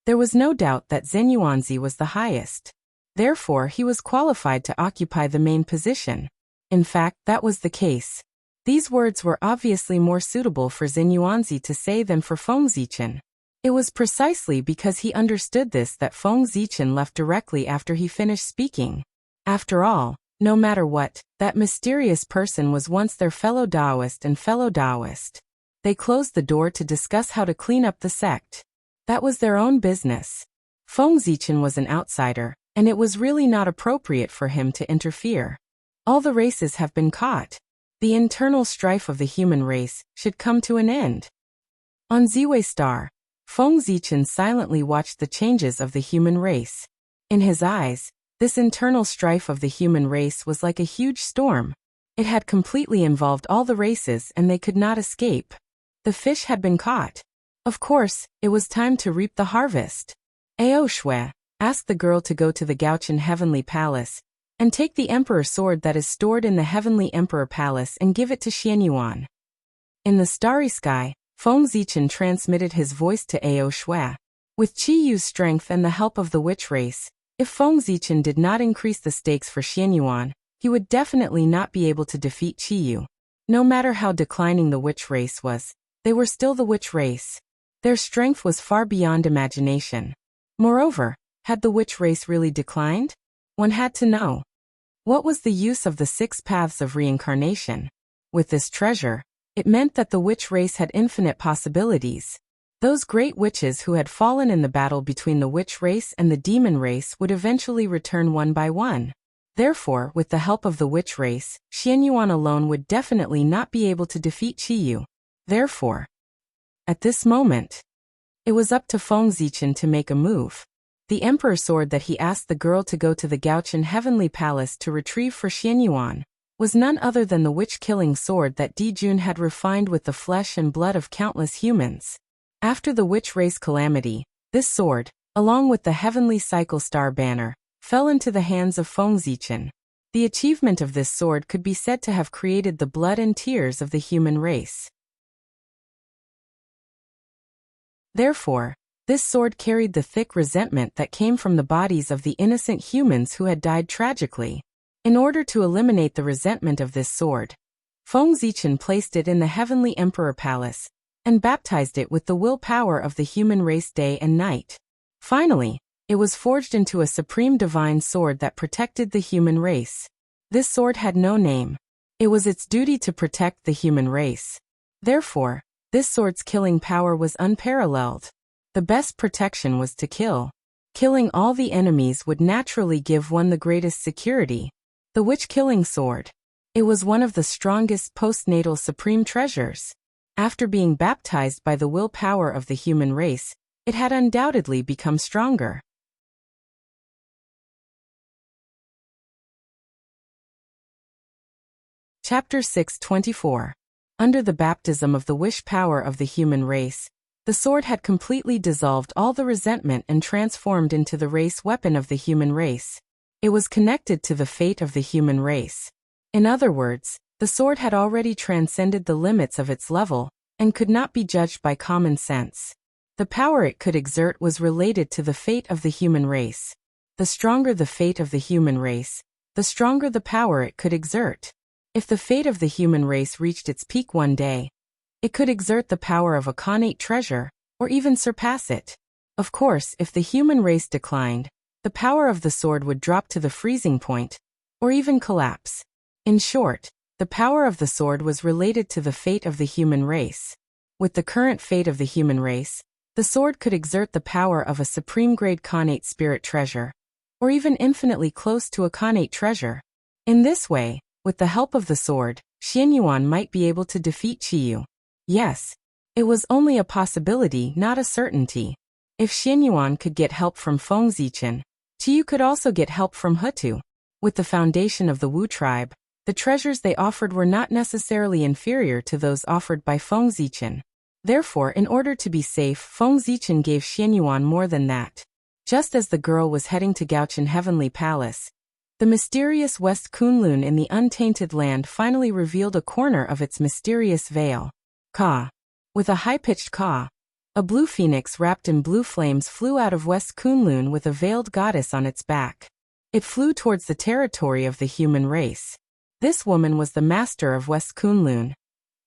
there was no doubt that Zhen Yuanzi was the highest. Therefore, he was qualified to occupy the main position. In fact, that was the case. These words were obviously more suitable for Zhen Yuanzi to say than for Feng Zichen. It was precisely because he understood this that Feng Zichen left directly after he finished speaking. After all, no matter what, that mysterious person was once their fellow Taoist and fellow Taoist. They closed the door to discuss how to clean up the sect. That was their own business. Feng Zichen was an outsider, and it was really not appropriate for him to interfere. All the races have been caught. The internal strife of the human race should come to an end. On Ziwei Star, Feng Zichen silently watched the changes of the human race. In his eyes, this internal strife of the human race was like a huge storm. It had completely involved all the races and they could not escape. The fish had been caught. Of course, it was time to reap the harvest. Ao Shui asked the girl to go to the Gaochen Heavenly Palace and take the Emperor sword that is stored in the Heavenly Emperor Palace and give it to Xian Yuan. In the starry sky, Feng Zichen transmitted his voice to Ao Shui. With Qi Yu's strength and the help of the witch race, if Feng Zichen did not increase the stakes for Xian Yuan, he would definitely not be able to defeat Qi Yu. No matter how declining the witch race was, they were still the witch race. Their strength was far beyond imagination. Moreover, had the witch race really declined? One had to know. What was the use of the 6 paths of reincarnation? With this treasure, it meant that the witch race had infinite possibilities. Those great witches who had fallen in the battle between the witch race and the demon race would eventually return one by one. Therefore, with the help of the witch race, Xian Yuan alone would definitely not be able to defeat Qi Yu. Therefore, at this moment, it was up to Feng Zichen to make a move. The Emperor sword that he asked the girl to go to the Gaochen Heavenly Palace to retrieve for Xian Yuan was none other than the witch-killing sword that Di Jun had refined with the flesh and blood of countless humans. After the witch race calamity, this sword, along with the Heavenly Cycle Star banner, fell into the hands of Feng Zichen. The achievement of this sword could be said to have created the blood and tears of the human race. Therefore, this sword carried the thick resentment that came from the bodies of the innocent humans who had died tragically. In order to eliminate the resentment of this sword, Feng Zichen placed it in the Heavenly Emperor Palace and baptized it with the willpower of the human race day and night. Finally, it was forged into a supreme divine sword that protected the human race. This sword had no name. It was its duty to protect the human race. Therefore, this sword's killing power was unparalleled. The best protection was to kill. Killing all the enemies would naturally give one the greatest security. The witch-killing sword. It was one of the strongest postnatal supreme treasures. After being baptized by the willpower of the human race, it had undoubtedly become stronger. Chapter 624. Under the baptism of the wish power of the human race, the sword had completely dissolved all the resentment and transformed into the race weapon of the human race. It was connected to the fate of the human race. In other words, the sword had already transcended the limits of its level and could not be judged by common sense. The power it could exert was related to the fate of the human race. The stronger the fate of the human race, the stronger the power it could exert. If the fate of the human race reached its peak one day, it could exert the power of a Khanate treasure, or even surpass it. Of course, if the human race declined, the power of the sword would drop to the freezing point, or even collapse. In short, the power of the sword was related to the fate of the human race. With the current fate of the human race, the sword could exert the power of a supreme-grade Khanate spirit treasure, or even infinitely close to a Khanate treasure. In this way, with the help of the sword, Xianyuan might be able to defeat Qiyu. Yes, it was only a possibility, not a certainty. If Xianyuan could get help from Feng Zichen, Qiyu could also get help from Hutu. With the foundation of the Wu tribe, the treasures they offered were not necessarily inferior to those offered by Feng Zichen. Therefore, in order to be safe, Feng Zichen gave Xianyuan more than that. Just as the girl was heading to Gaochen Heavenly Palace, the mysterious West Kunlun in the untainted land finally revealed a corner of its mysterious veil. Ka. With a high-pitched ka, a blue phoenix wrapped in blue flames flew out of West Kunlun with a veiled goddess on its back. It flew towards the territory of the human race. This woman was the master of West Kunlun,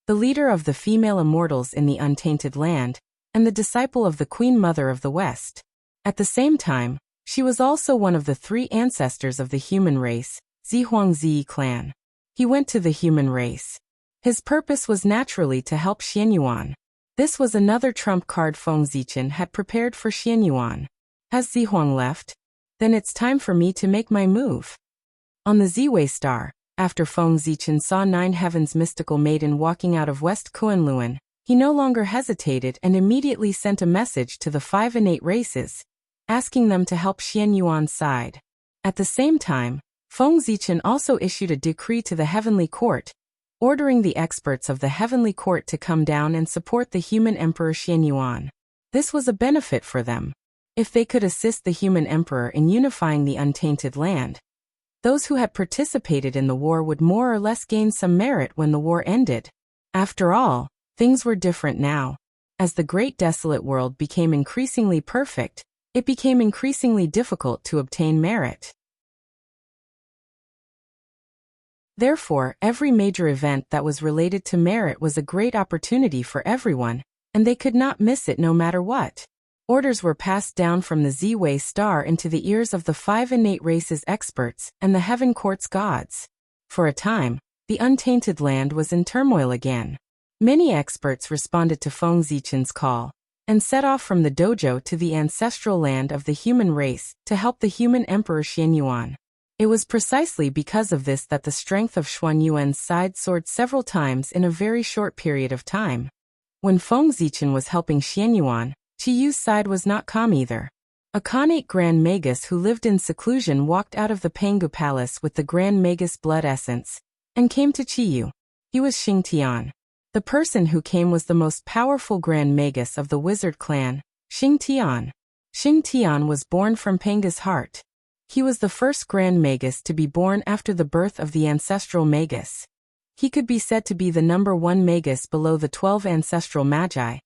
the leader of the female immortals in the untainted land, and the disciple of the Queen Mother of the West. At the same time, she was also one of the 3 ancestors of the human race, Zihuangzi clan. He went to the human race. His purpose was naturally to help Xianyuan. This was another trump card Feng Zichen had prepared for Xianyuan. Has Zihuang left? Then it's time for me to make my move. On the Ziwei star, after Feng Zichen saw 9 Heavens mystical maiden walking out of West Kunlun, he no longer hesitated and immediately sent a message to the 5 innate races, asking them to help Xianyuan's side. At the same time, Feng Zichen also issued a decree to the Heavenly Court, ordering the experts of the Heavenly Court to come down and support the human Emperor Xianyuan. This was a benefit for them. If they could assist the human emperor in unifying the untainted land, those who had participated in the war would more or less gain some merit when the war ended. After all, things were different now. As the great desolate world became increasingly perfect, it became increasingly difficult to obtain merit. Therefore, every major event that was related to merit was a great opportunity for everyone, and they could not miss it no matter what. Orders were passed down from the Ziwei star into the ears of the 5 innate races experts and the Heaven Court's gods. For a time, the untainted land was in turmoil again. Many experts responded to Feng Zichen's call, and set off from the dojo to the ancestral land of the human race to help the human emperor Xianyuan. It was precisely because of this that the strength of Xuanyuan's side soared several times in a very short period of time. When Feng Zichen was helping Xianyuan, Qiyu's side was not calm either. A Khanate Grand Magus who lived in seclusion walked out of the Pangu Palace with the Grand Magus blood essence, and came to Qiyu. He was Xingtian. The person who came was the most powerful Grand Magus of the wizard clan, Xingtian. Xingtian was born from Panga's heart. He was the first Grand Magus to be born after the birth of the ancestral Magus. He could be said to be the number 1 Magus below the 12 ancestral Magi.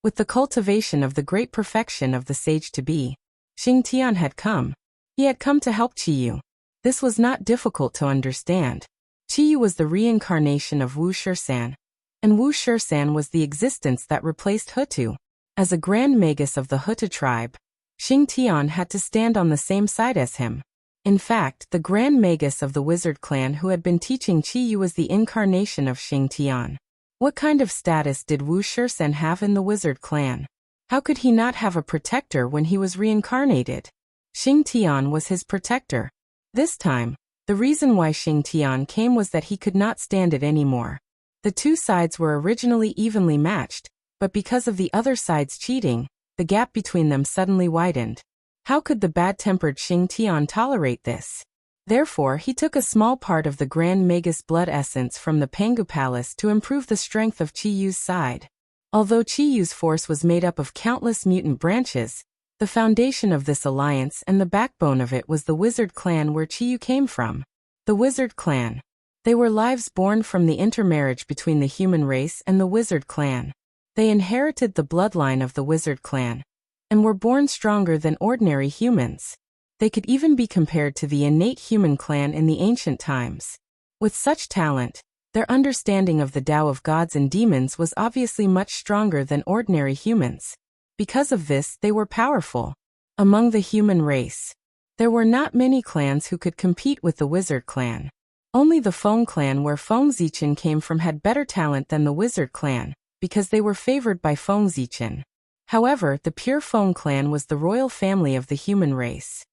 With the cultivation of the great perfection of the sage-to-be, Xingtian had come. He had come to help Qiyu. This was not difficult to understand. Qiyu was the reincarnation of Wu Shisan, and Wu Shisan was the existence that replaced Hutu. As a Grand Magus of the Hutu tribe, Xingtian had to stand on the same side as him. In fact, the Grand Magus of the wizard clan who had been teaching Qiyu was the incarnation of Xingtian. What kind of status did Wu Shisan have in the wizard clan? How could he not have a protector when he was reincarnated? Xingtian was his protector. This time, the reason why Xingtian came was that he could not stand it anymore. The two sides were originally evenly matched, but because of the other side's cheating, the gap between them suddenly widened. How could the bad-tempered Xingtian tolerate this? Therefore, he took a small part of the Grand Magus blood essence from the Pangu Palace to improve the strength of Qiyu's side. Although Qiyu's force was made up of countless mutant branches, the foundation of this alliance and the backbone of it was the wizard clan where Qiyu came from. The wizard clan. They were lives born from the intermarriage between the human race and the wizard clan. They inherited the bloodline of the wizard clan and were born stronger than ordinary humans. They could even be compared to the innate human clan in the ancient times. With such talent, their understanding of the Tao of gods and demons was obviously much stronger than ordinary humans. Because of this, they were powerful. Among the human race, there were not many clans who could compete with the wizard clan. Only the Feng clan where Feng Zichen came from had better talent than the wizard clan, because they were favored by Feng Zichen. However, the pure Feng clan was the royal family of the human race.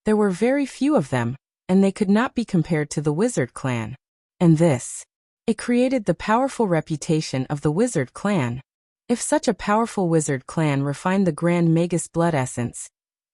There were very few of them, and they could not be compared to the wizard clan. And this, it created the powerful reputation of the wizard clan. If such a powerful wizard clan refined the Grand Magus blood essence,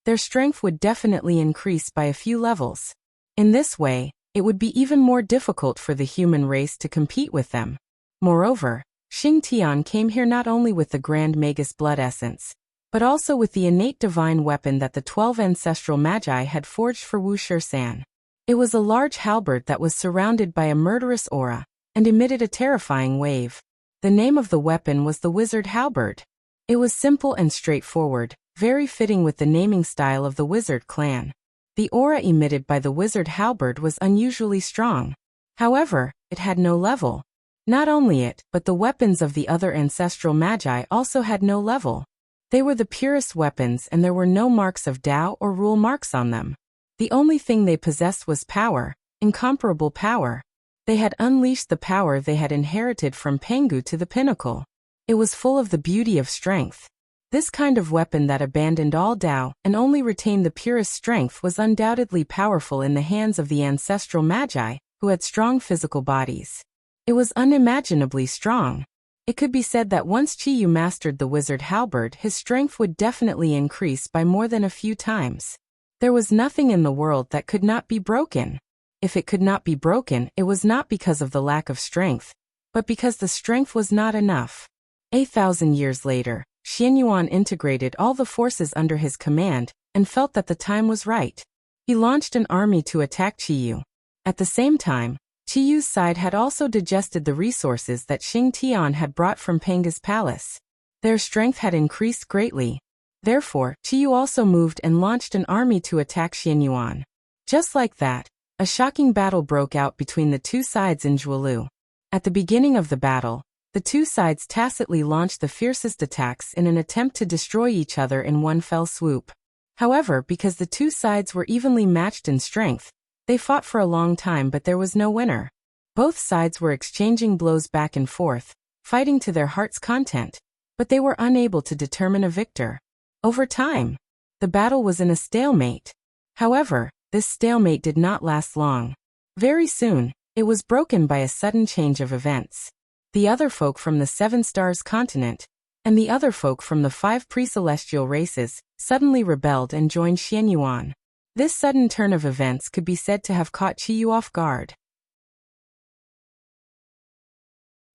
their strength would definitely increase by a few levels. In this way, it would be even more difficult for the human race to compete with them. Moreover, Xing Tian came here not only with the Grand Magus blood essence, but also with the innate divine weapon that the 12 ancestral magi had forged for Wu Shisan. It was a large halberd that was surrounded by a murderous aura, and emitted a terrifying wave. The name of the weapon was the Wizard Halberd. It was simple and straightforward, very fitting with the naming style of the wizard clan. The aura emitted by the Wizard Halberd was unusually strong. However, it had no level. Not only it, but the weapons of the other ancestral magi also had no level. They were the purest weapons and there were no marks of Tao or rule marks on them. The only thing they possessed was power, incomparable power. They had unleashed the power they had inherited from Pengu to the pinnacle. It was full of the beauty of strength. This kind of weapon that abandoned all Tao and only retained the purest strength was undoubtedly powerful in the hands of the ancestral magi, who had strong physical bodies. It was unimaginably strong. It could be said that once Qiyu mastered the wizard halberd, his strength would definitely increase by more than a few times. There was nothing in the world that could not be broken. If it could not be broken, it was not because of the lack of strength, but because the strength was not enough. 8,000 years later, Xianyuan integrated all the forces under his command and felt that the time was right. He launched an army to attack Qiyu. At the same time, Qiyu's side had also digested the resources that Xing Tian had brought from Penga's palace. Their strength had increased greatly. Therefore, Qiyu also moved and launched an army to attack Xianyuan. Just like that, a shocking battle broke out between the two sides in Zhuolu. At the beginning of the battle, the two sides tacitly launched the fiercest attacks in an attempt to destroy each other in one fell swoop. However, because the two sides were evenly matched in strength, they fought for a long time but there was no winner. Both sides were exchanging blows back and forth, fighting to their heart's content, but they were unable to determine a victor. Over time, the battle was in a stalemate. However, this stalemate did not last long. Very soon, it was broken by a sudden change of events. The other folk from the Seven Stars continent, and the other folk from the 5 pre-celestial races, suddenly rebelled and joined Xianyuan. This sudden turn of events could be said to have caught Qiyu off guard.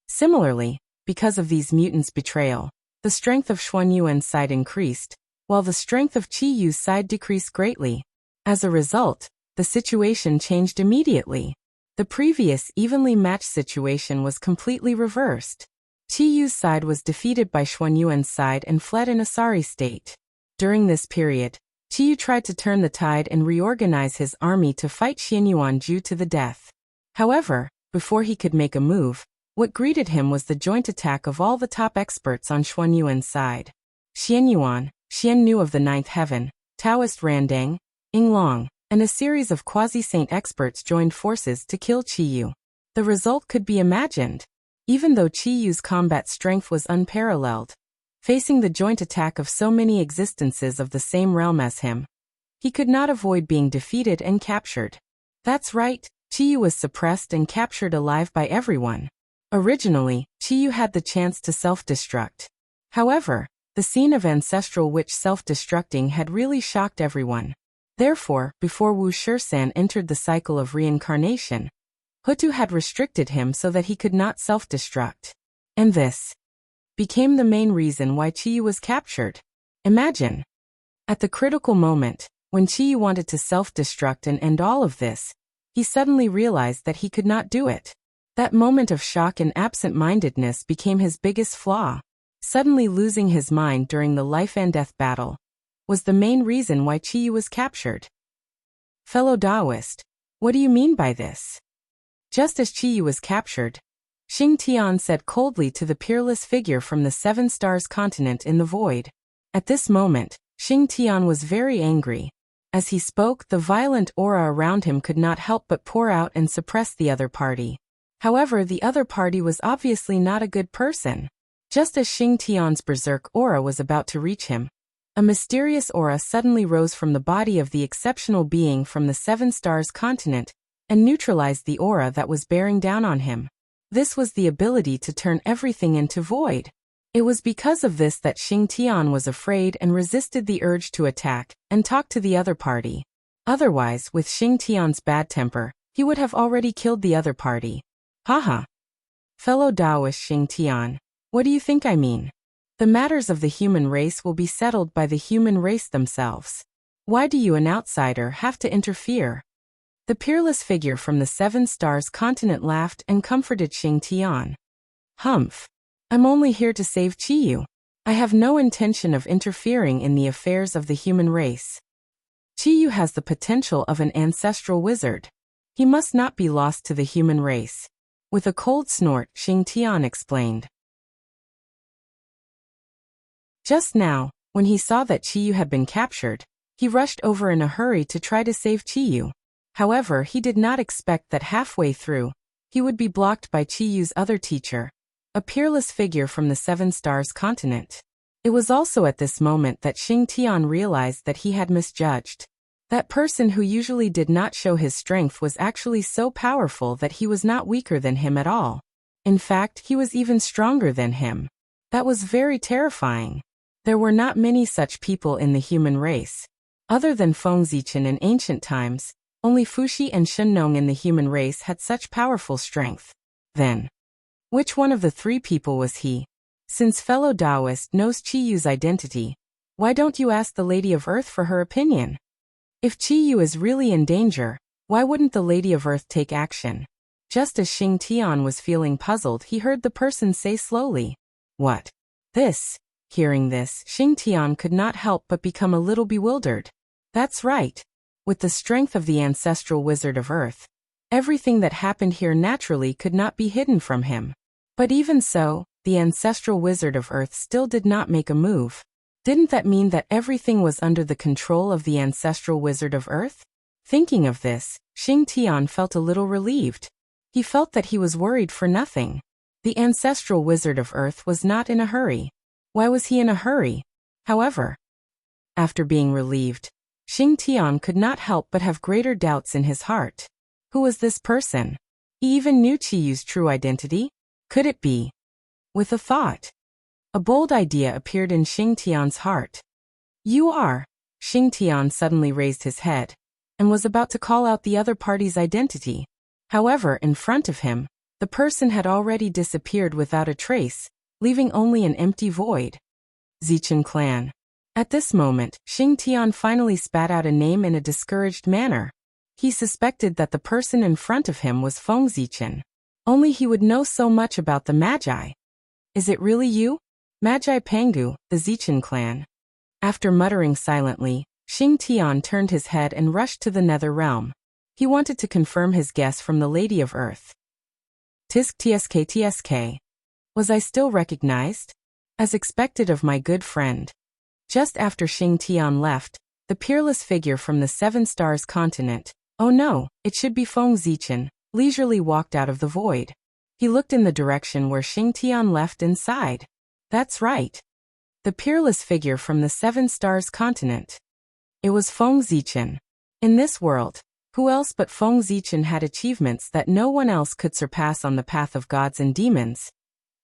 Similarly, because of these mutants' betrayal, the strength of Xuanyuan's side increased, while the strength of Qiyu's side decreased greatly. As a result, the situation changed immediately. The previous evenly matched situation was completely reversed. Qiyu's side was defeated by Xuanyuan's side and fled in a sorry state. During this period, Qiyu tried to turn the tide and reorganize his army to fight Xianyuan due to the death. However, before he could make a move, what greeted him was the joint attack of all the top experts on Xuanyuan's side. Xianyuan, Xiannu of the Ninth Heaven, Taoist Randang, Yinglong, and a series of quasi-saint experts joined forces to kill Qiyu. The result could be imagined. Even though Qiyu's combat strength was unparalleled, facing the joint attack of so many existences of the same realm as him, he could not avoid being defeated and captured. That's right, Qiyu was suppressed and captured alive by everyone. Originally, Qiyu had the chance to self-destruct. However, the scene of ancestral witch self-destructing had really shocked everyone. Therefore, before Wu Shisan entered the cycle of reincarnation, Hutu had restricted him so that he could not self-destruct. And this became the main reason why Qiyu was captured. Imagine. At the critical moment, when Qiyu wanted to self-destruct and end all of this, he suddenly realized that he could not do it. That moment of shock and absent-mindedness became his biggest flaw. Suddenly losing his mind during the life-and-death battle was the main reason why Chiyu was captured. Fellow Taoist, what do you mean by this? Just as Chiyu was captured, Xing Tian said coldly to the peerless figure from the Seven Stars continent in the void. At this moment, Xing Tian was very angry. As he spoke, the violent aura around him could not help but pour out and suppress the other party. However, the other party was obviously not a good person. Just as Xing Tian's berserk aura was about to reach him, a mysterious aura suddenly rose from the body of the exceptional being from the Seven Stars continent and neutralized the aura that was bearing down on him. This was the ability to turn everything into void. It was because of this that Xing Tian was afraid and resisted the urge to attack and talk to the other party. Otherwise, with Xing Tian's bad temper, he would have already killed the other party. Haha. Fellow Taoist Xing Tian, what do you think I mean? The matters of the human race will be settled by the human race themselves. Why do you, an outsider, have to interfere? The peerless figure from the Seven Stars continent laughed and comforted Xing Tian. Humph. I'm only here to save Chiyu. I have no intention of interfering in the affairs of the human race. Chiyu has the potential of an ancestral wizard. He must not be lost to the human race. With a cold snort, Xing Tian explained. Just now, when he saw that Chiyu had been captured, he rushed over in a hurry to try to save Chiyu. However, he did not expect that halfway through, he would be blocked by Chiyu's other teacher, a peerless figure from the Seven Stars continent. It was also at this moment that Xing Tian realized that he had misjudged. That person who usually did not show his strength was actually so powerful that he was not weaker than him at all. In fact, he was even stronger than him. That was very terrifying. There were not many such people in the human race. Other than Feng Zichen in ancient times, only Fuxi and Shenong in the human race had such powerful strength. Then, which one of the three people was he? Since fellow Taoist knows Chiyu's identity, why don't you ask the Lady of Earth for her opinion? If Chiyu is really in danger, why wouldn't the Lady of Earth take action? Just as Xing Tian was feeling puzzled, he heard the person say slowly, "What? This?" Hearing this, Xing Tian could not help but become a little bewildered. That's right. With the strength of the ancestral wizard of Earth, everything that happened here naturally could not be hidden from him. But even so, the ancestral wizard of Earth still did not make a move. Didn't that mean that everything was under the control of the ancestral wizard of Earth? Thinking of this, Xing Tian felt a little relieved. He felt that he was worried for nothing. The ancestral wizard of Earth was not in a hurry. Why was he in a hurry? However, after being relieved, Xing Tian could not help but have greater doubts in his heart. Who was this person? He even knew Chiyu's true identity? Could it be? With a thought, a bold idea appeared in Xing Tian's heart. You are. Xing Tian suddenly raised his head and was about to call out the other party's identity. However, in front of him, the person had already disappeared without a trace, leaving only an empty void. Zichen clan. At this moment, Xing Tian finally spat out a name in a discouraged manner. He suspected that the person in front of him was Feng Zichen. Only he would know so much about the Magi. Is it really you? Magi Pangu, the Zichen clan. After muttering silently, Xing Tian turned his head and rushed to the nether realm. He wanted to confirm his guess from the Lady of Earth. Tsk. Was I still recognized? As expected of my good friend. Just after Xing Tian left, the peerless figure from the Seven Stars continent, oh no, it should be Feng Zichen, leisurely walked out of the void. He looked in the direction where Xing Tian left and sighed. That's right. The peerless figure from the Seven Stars continent. It was Feng Zichen. In this world, who else but Feng Zichen had achievements that no one else could surpass on the path of gods and demons?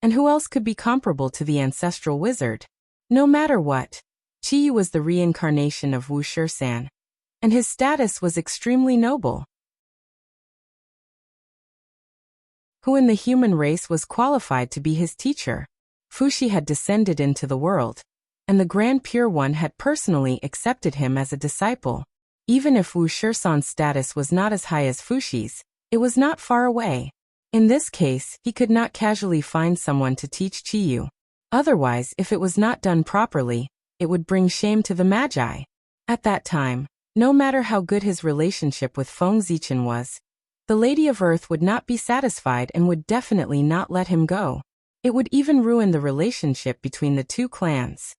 And who else could be comparable to the ancestral wizard? No matter what, Chiyu was the reincarnation of Wu Shisan, and his status was extremely noble. Who in the human race was qualified to be his teacher? Fuxi had descended into the world, and the Grand Pure One had personally accepted him as a disciple. Even if Wu Shisan's status was not as high as Fuxi's, it was not far away. In this case, he could not casually find someone to teach Qiyu. Otherwise, if it was not done properly, it would bring shame to the Magi. At that time, no matter how good his relationship with Feng Zichen was, the Lady of Earth would not be satisfied and would definitely not let him go. It would even ruin the relationship between the two clans.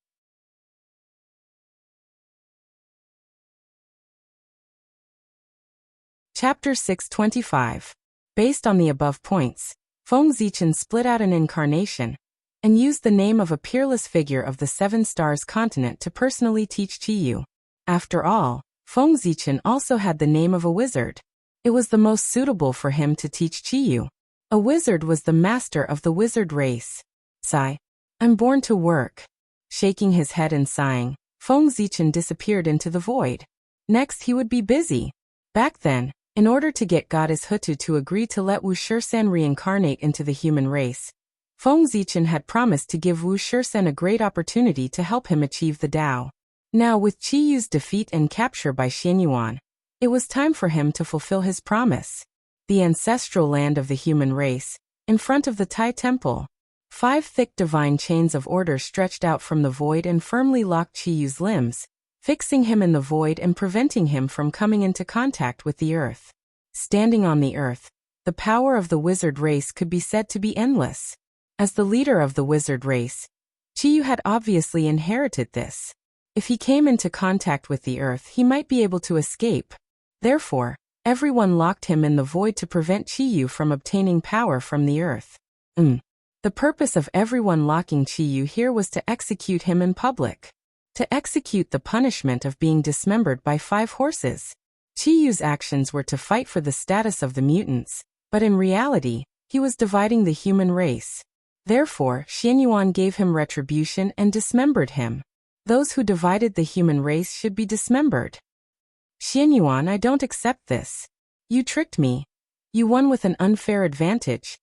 Chapter 625. Based on the above points, Feng Zichen split out an incarnation and used the name of a peerless figure of the Seven Stars continent to personally teach Qiyu. After all, Feng Zichen also had the name of a wizard. It was the most suitable for him to teach Qiyu. A wizard was the master of the wizard race. Sigh. I'm born to work. Shaking his head and sighing, Feng Zichen disappeared into the void. Next he would be busy. Back then, in order to get Goddess Hutu to agree to let Wu Shisan reincarnate into the human race, Feng Zichen had promised to give Wu Shisan a great opportunity to help him achieve the Tao. Now with Qiyu's defeat and capture by Xianyuan, it was time for him to fulfill his promise. The ancestral land of the human race, in front of the Tai Temple, 5 thick divine chains of order stretched out from the void and firmly locked Qiyu's limbs, fixing him in the void and preventing him from coming into contact with the earth. Standing on the earth, the power of the wizard race could be said to be endless. As the leader of the wizard race, Qiyu had obviously inherited this. If he came into contact with the earth, he might be able to escape. Therefore, everyone locked him in the void to prevent Qiyu from obtaining power from the earth. The purpose of everyone locking Qiyu here was to execute him in public. To execute the punishment of being dismembered by 5 horses. Qiyu's actions were to fight for the status of the mutants, but in reality, he was dividing the human race. Therefore, Xianyuan gave him retribution and dismembered him. Those who divided the human race should be dismembered. Xianyuan, I don't accept this. You tricked me. You won with an unfair advantage.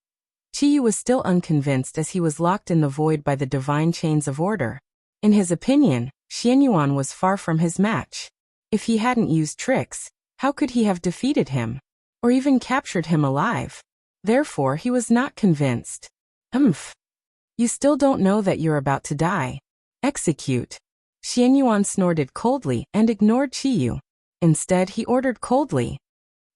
Qiyu was still unconvinced as he was locked in the void by the divine chains of order. In his opinion, Xianyuan was far from his match. If he hadn't used tricks, how could he have defeated him? Or even captured him alive? Therefore, he was not convinced. You still don't know that you're about to die. Execute. Xianyuan snorted coldly and ignored Qiyu. Instead, he ordered coldly.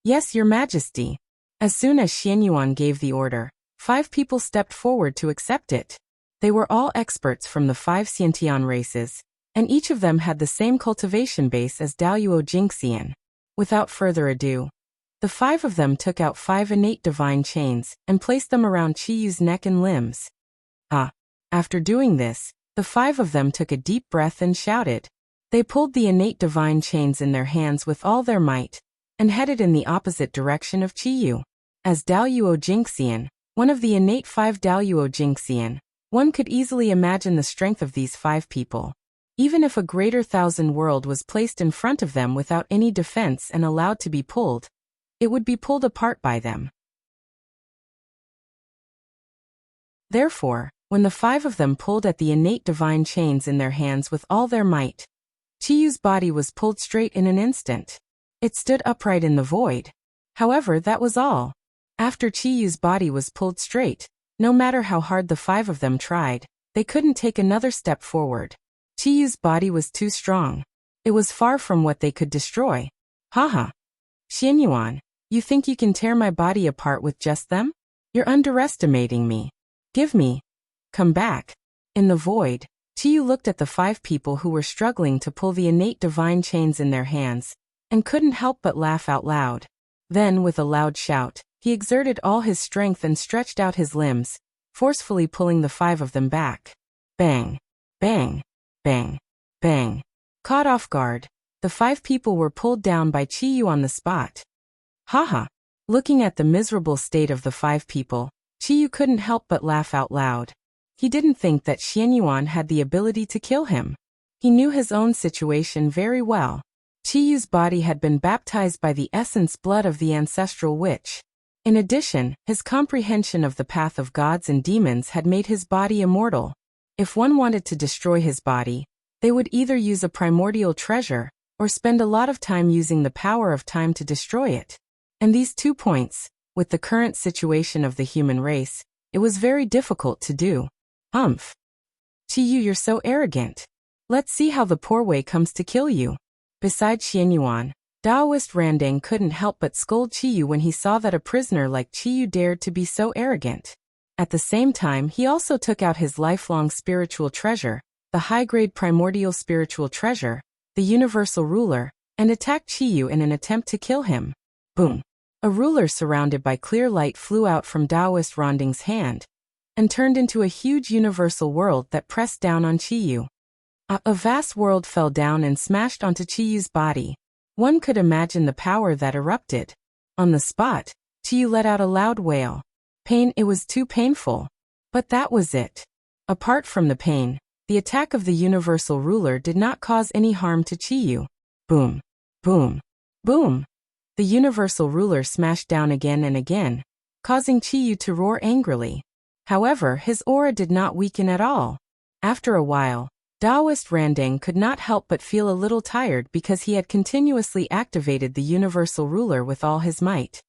Yes, Your Majesty. As soon as Xianyuan gave the order, 5 people stepped forward to accept it. They were all experts from the 5 Xiantian races, and each of them had the same cultivation base as Daoyuo Jingxian. Without further ado, the 5 of them took out 5 innate divine chains and placed them around Qiyu's neck and limbs. After doing this, the 5 of them took a deep breath and shouted. They pulled the innate divine chains in their hands with all their might, and headed in the opposite direction of Qiyu. As Daoyuo Jingxian, one of the innate 5 Daoyuo Jingxian, one could easily imagine the strength of these 5 people. Even if a greater thousand world was placed in front of them without any defense and allowed to be pulled, it would be pulled apart by them. Therefore, when the 5 of them pulled at the innate divine chains in their hands with all their might, Qiyu's body was pulled straight in an instant. It stood upright in the void. However, that was all. After Qiyu's body was pulled straight, no matter how hard the 5 of them tried, they couldn't take another step forward. Qiyu's body was too strong. It was far from what they could destroy. Haha. Xianyuan, you think you can tear my body apart with just them? You're underestimating me. Come back. In the void, Qiyu looked at the 5 people who were struggling to pull the innate divine chains in their hands, and couldn't help but laugh out loud. Then, with a loud shout, he exerted all his strength and stretched out his limbs, forcefully pulling the 5 of them back. Bang! Bang! Bang! Bang! Caught off guard, the 5 people were pulled down by Qiyu on the spot. Haha! Looking at the miserable state of the 5 people, Qiyu couldn't help but laugh out loud. He didn't think that Xianyuan had the ability to kill him. He knew his own situation very well. Qiyu's body had been baptized by the essence blood of the ancestral witch. In addition, his comprehension of the path of gods and demons had made his body immortal. If one wanted to destroy his body, they would either use a primordial treasure, or spend a lot of time using the power of time to destroy it. And these 2 points, With the current situation of the human race, it was very difficult to do. Humph. Qiyu, you're so arrogant. Let's see how the poor way comes to kill you. Besides Xianyuan, Taoist Randang couldn't help but scold Qiyu when he saw that a prisoner like Qiyu dared to be so arrogant. At the same time, he also took out his lifelong spiritual treasure, the high-grade primordial spiritual treasure, the universal ruler, and attacked Qiyu in an attempt to kill him. Boom! A ruler surrounded by clear light flew out from Taoist Randang's hand and turned into a huge universal world that pressed down on Qiyu. A vast world fell down and smashed onto Qiyu's body. One could imagine the power that erupted. On the spot, Qiyu let out a loud wail. Pain, it was too painful. But that was it. Apart from the pain, the attack of the universal ruler did not cause any harm to Qiyu. Boom. Boom. Boom. The universal ruler smashed down again and again, causing Qiyu to roar angrily. However, his aura did not weaken at all. After a while, Taoist Randang could not help but feel a little tired because he had continuously activated the universal ruler with all his might.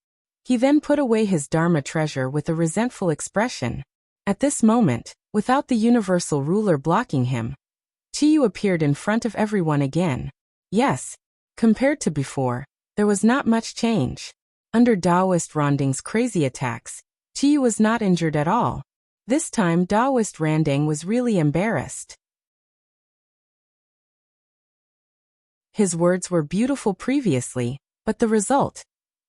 He then put away his Dharma treasure with a resentful expression. At this moment, without the universal ruler blocking him, Qiyu appeared in front of everyone again. Yes, compared to before, there was not much change. Under Taoist Randang's crazy attacks, Qiyu was not injured at all. This time Taoist Randang was really embarrassed. His words were beautiful previously, but the result?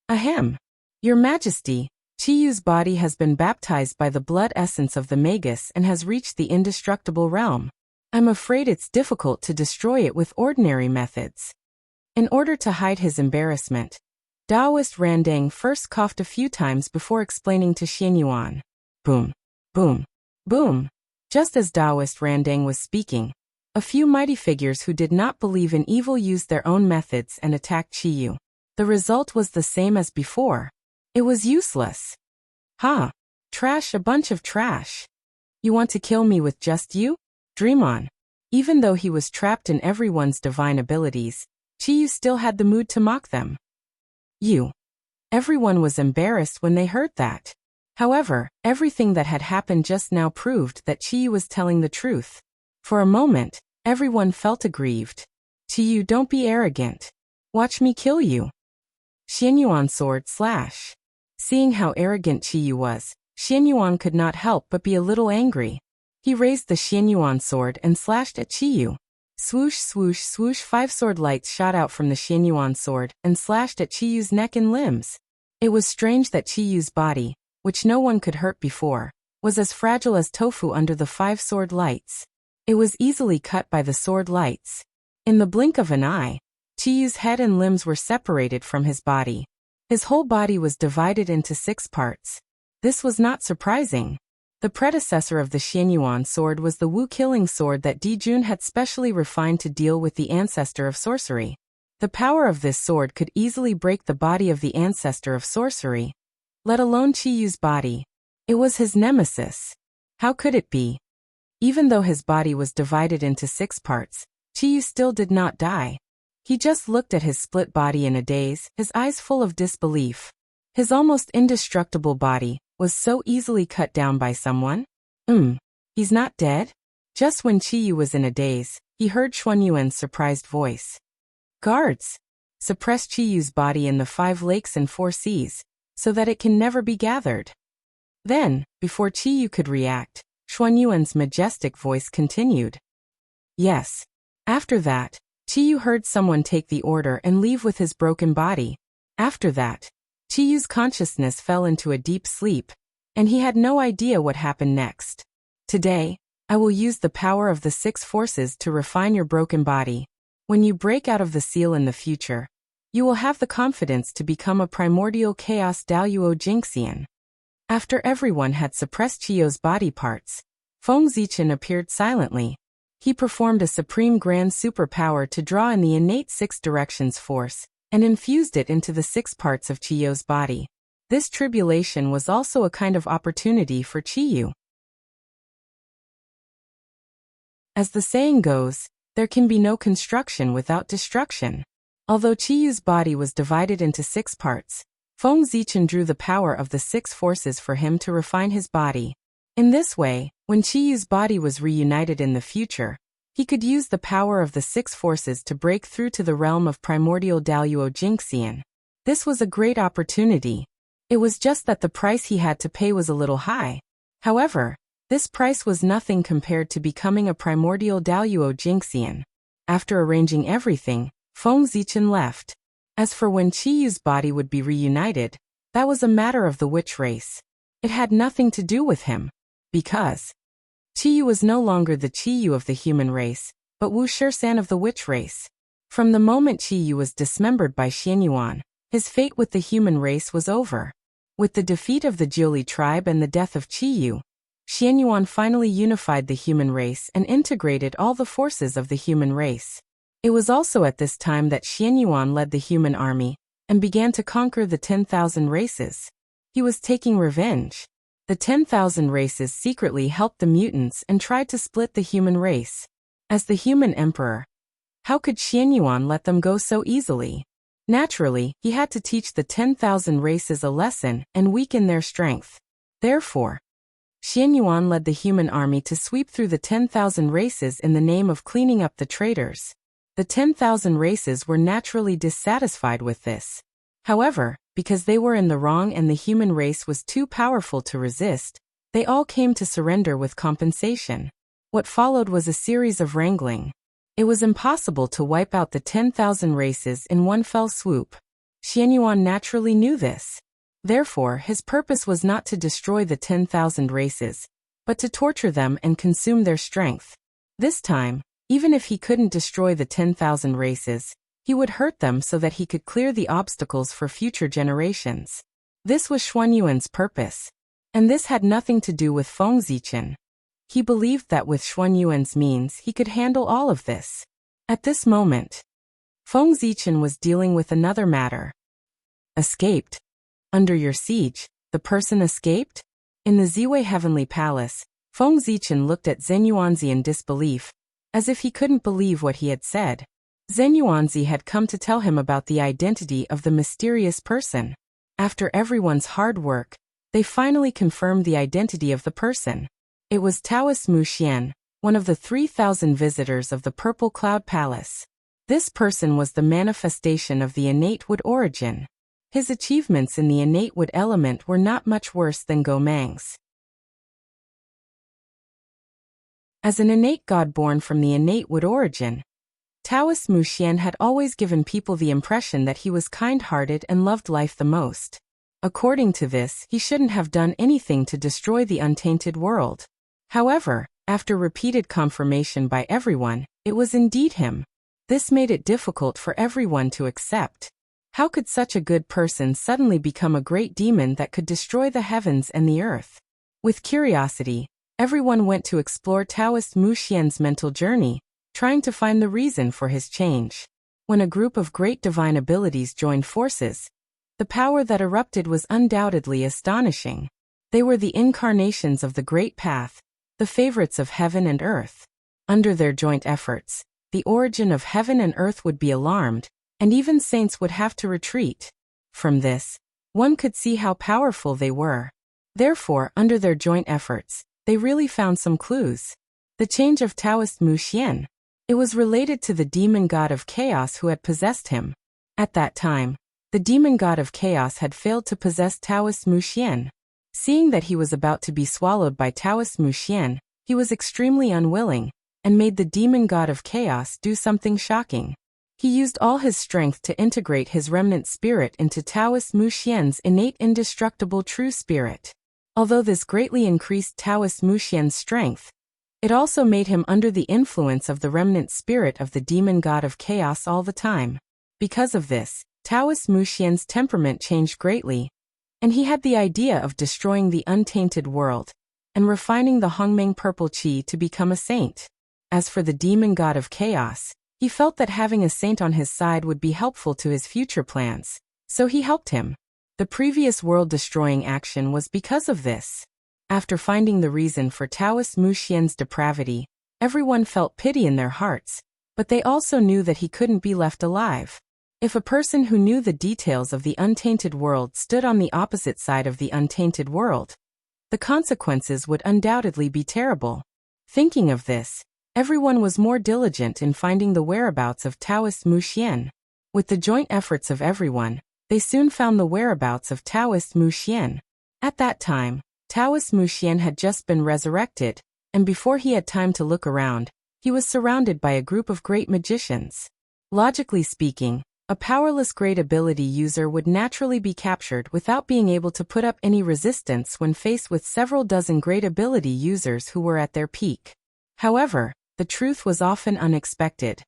Ahem. Your Majesty, Qiyu's body has been baptized by the blood essence of the Magus and has reached the indestructible realm. I'm afraid it's difficult to destroy it with ordinary methods. In order to hide his embarrassment, Taoist Randang first coughed a few times before explaining to Xianyuan. Boom. Boom. Boom. Just as Taoist Randang was speaking, a few mighty figures who did not believe in evil used their own methods and attacked Qiyu. The result was the same as before. It was useless. Ha! Trash, a bunch of trash. You want to kill me with just you? Dream on. Even though he was trapped in everyone's divine abilities, Qiyu still had the mood to mock them. You. Everyone was embarrassed when they heard that. However, everything that had happened just now proved that Qiyu was telling the truth. For a moment, everyone felt aggrieved. Qiyu, don't be arrogant. Watch me kill you. Xianyuan sword slash. Seeing how arrogant Qiyu was, Xianyuan could not help but be a little angry. He raised the Xianyuan sword and slashed at Qiyu. Swoosh, swoosh, swoosh, 5 sword lights shot out from the Xianyuan sword and slashed at Qiyu's neck and limbs. It was strange that Qiyu's body, which no one could hurt before, was as fragile as tofu under the 5 sword lights. It was easily cut by the sword lights. In the blink of an eye, Qiyu's head and limbs were separated from his body. His whole body was divided into 6 parts. This was not surprising. The predecessor of the Xianyuan sword was the Wu-killing sword that Dijun had specially refined to deal with the ancestor of sorcery. The power of this sword could easily break the body of the ancestor of sorcery, let alone Qiyu's body. It was his nemesis. How could it be? Even though his body was divided into 6 parts, Qiyu still did not die. He just looked at his split body in a daze, his eyes full of disbelief. His almost indestructible body was so easily cut down by someone? He's not dead? Just when Qiyu was in a daze, he heard Xuanyuan's surprised voice. Guards! Suppress Qiyu's body in the 5 lakes and 4 seas, so that it can never be gathered. Then, before Qiyu could react, Xuanyuan's majestic voice continued. Yes. After that, Qiyu heard someone take the order and leave with his broken body. After that, Qiyu's consciousness fell into a deep sleep, and he had no idea what happened next. Today, I will use the power of the 6 forces to refine your broken body. When you break out of the seal in the future, you will have the confidence to become a primordial chaos Daluo Jinxian. After everyone had suppressed Qiyu's body parts, Feng Zichen appeared silently. He performed a supreme grand superpower to draw in the innate 6 directions force, and infused it into the 6 parts of Qiyu's body. This tribulation was also a kind of opportunity for Qiyu. As the saying goes, there can be no construction without destruction. Although Qiyu's body was divided into 6 parts, Feng Zichen drew the power of the 6 forces for him to refine his body. In this way, when Qiyu's body was reunited in the future, he could use the power of the 6 forces to break through to the realm of primordial Daluo Jingxian. This was a great opportunity. It was just that the price he had to pay was a little high. However, this price was nothing compared to becoming a primordial Daluo Jingxian. After arranging everything, Feng Zichen left. As for when Qiyu's body would be reunited, that was a matter of the witch race. It had nothing to do with him. Because Qiyu was no longer the Qiyu of the human race, but Wu Shisan of the witch race. From the moment Qiyu was dismembered by Xianyuan, his fate with the human race was over. With the defeat of the Jiuli tribe and the death of Qiyu, Xianyuan finally unified the human race and integrated all the forces of the human race. It was also at this time that Xianyuan led the human army and began to conquer the 10,000 races. He was taking revenge. The 10,000 races secretly helped the mutants and tried to split the human race. As the human emperor, how could Xianyuan let them go so easily? Naturally, he had to teach the 10,000 races a lesson and weaken their strength. Therefore, Xianyuan led the human army to sweep through the 10,000 races in the name of cleaning up the traitors. The 10,000 races were naturally dissatisfied with this. However, because they were in the wrong and the human race was too powerful to resist, they all came to surrender with compensation. What followed was a series of wrangling. It was impossible to wipe out the 10,000 races in one fell swoop. Xianyuan naturally knew this. Therefore, his purpose was not to destroy the 10,000 races, but to torture them and consume their strength. This time, even if he couldn't destroy the 10,000 races, he would hurt them so that he could clear the obstacles for future generations. This was Xuanyuan's purpose. And this had nothing to do with Feng Zichen. He believed that with Xuanyuan's means he could handle all of this. At this moment, Feng Zichen was dealing with another matter. Escaped. Under your siege, the person escaped? In the Ziwei Heavenly Palace, Feng Zichen looked at Zhen Yuanzi in disbelief, as if he couldn't believe what he had said. Zhen Yuanzi had come to tell him about the identity of the mysterious person. After everyone's hard work, they finally confirmed the identity of the person. It was Taoist Mu Xian, one of the 3,000 visitors of the Purple Cloud Palace. This person was the manifestation of the innate wood origin. His achievements in the innate wood element were not much worse than Go Mang's. As an innate god born from the innate wood origin, Taoist Mu Xian had always given people the impression that he was kind-hearted and loved life the most. According to this, he shouldn't have done anything to destroy the untainted world. However, after repeated confirmation by everyone, it was indeed him. This made it difficult for everyone to accept. How could such a good person suddenly become a great demon that could destroy the heavens and the earth? With curiosity, everyone went to explore Taoist Mu Xian's mental journey, trying to find the reason for his change. When a group of great divine abilities joined forces, the power that erupted was undoubtedly astonishing. They were the incarnations of the Great Path, the favorites of heaven and earth. Under their joint efforts, the origin of heaven and earth would be alarmed, and even saints would have to retreat. From this, one could see how powerful they were. Therefore, under their joint efforts, they really found some clues. The change of Taoist Mu Xian. It was related to the demon god of chaos who had possessed him. At that time, the demon god of chaos had failed to possess Taoist Mu Xian. Seeing that he was about to be swallowed by Taoist Mu Xian, he was extremely unwilling, and made the demon god of chaos do something shocking. He used all his strength to integrate his remnant spirit into Taoist Mu Xian's innate indestructible true spirit. Although this greatly increased Taoist Mu Xian's strength, it also made him under the influence of the remnant spirit of the demon god of chaos all the time. Because of this, Taoist Mu Xian's temperament changed greatly, and he had the idea of destroying the untainted world and refining the Hongmeng purple qi to become a saint. As for the demon god of chaos, he felt that having a saint on his side would be helpful to his future plans, so he helped him. The previous world-destroying action was because of this. After finding the reason for Taoist Mu Xian's depravity, everyone felt pity in their hearts, but they also knew that he couldn't be left alive. If a person who knew the details of the untainted world stood on the opposite side of the untainted world, the consequences would undoubtedly be terrible. Thinking of this, everyone was more diligent in finding the whereabouts of Taoist Mu Xian. With the joint efforts of everyone, they soon found the whereabouts of Taoist Mu Xian. At that time, Taoist Mu Xian had just been resurrected, and before he had time to look around, he was surrounded by a group of great magicians. Logically speaking, a powerless great ability user would naturally be captured without being able to put up any resistance when faced with several dozen great ability users who were at their peak. However, the truth was often unexpected.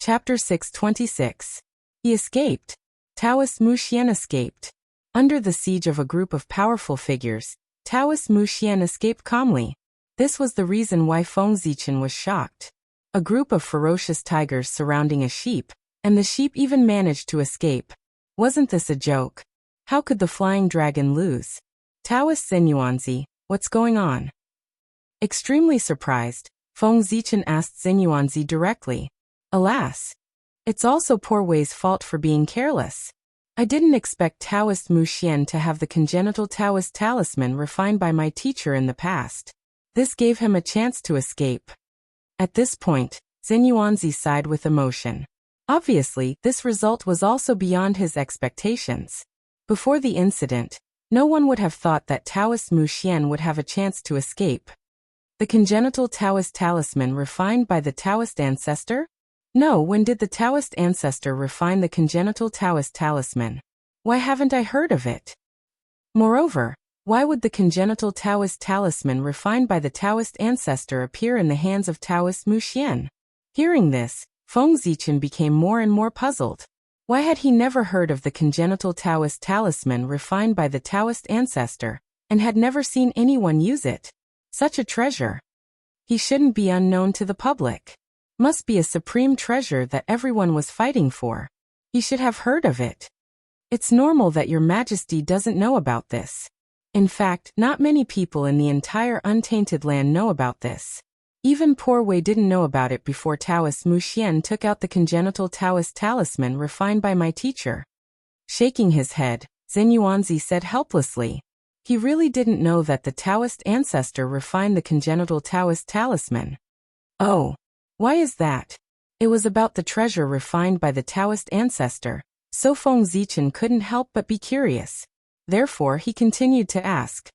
Chapter 626. He escaped. Taoist Mu Xian escaped. Under the siege of a group of powerful figures, Taoist Mu Xian escaped calmly. This was the reason why Feng Zichen was shocked. A group of ferocious tigers surrounding a sheep, and the sheep even managed to escape. Wasn't this a joke? How could the flying dragon lose? Taoist Zenyuanzi, what's going on? Extremely surprised, Feng Zichen asked Zenyuanzi directly. Alas! It's also Poor Wei's fault for being careless. I didn't expect Taoist Mu Xian to have the congenital Taoist talisman refined by my teacher in the past. This gave him a chance to escape. At this point, Zenyuanzi sighed with emotion. Obviously, this result was also beyond his expectations. Before the incident, no one would have thought that Taoist Mu Xian would have a chance to escape. The congenital Taoist talisman refined by the Taoist ancestor? No, when did the Taoist ancestor refine the congenital Taoist talisman? Why haven't I heard of it? Moreover, why would the congenital Taoist talisman refined by the Taoist ancestor appear in the hands of Taoist Mu Xian? Hearing this, Feng Zichen became more and more puzzled. Why had he never heard of the congenital Taoist talisman refined by the Taoist ancestor, and had never seen anyone use it? Such a treasure. He shouldn't be unknown to the public. Must be a supreme treasure that everyone was fighting for. He should have heard of it. It's normal that your majesty doesn't know about this. In fact, not many people in the entire untainted land know about this. Even Poor Wei didn't know about it before Taoist Mu Xian took out the congenital Taoist talisman refined by my teacher. Shaking his head, Zenyuanzi said helplessly. He really didn't know that the Taoist ancestor refined the congenital Taoist talisman. Oh. Why is that? It was about the treasure refined by the Taoist ancestor, so Feng Zichen couldn't help but be curious. Therefore he continued to ask.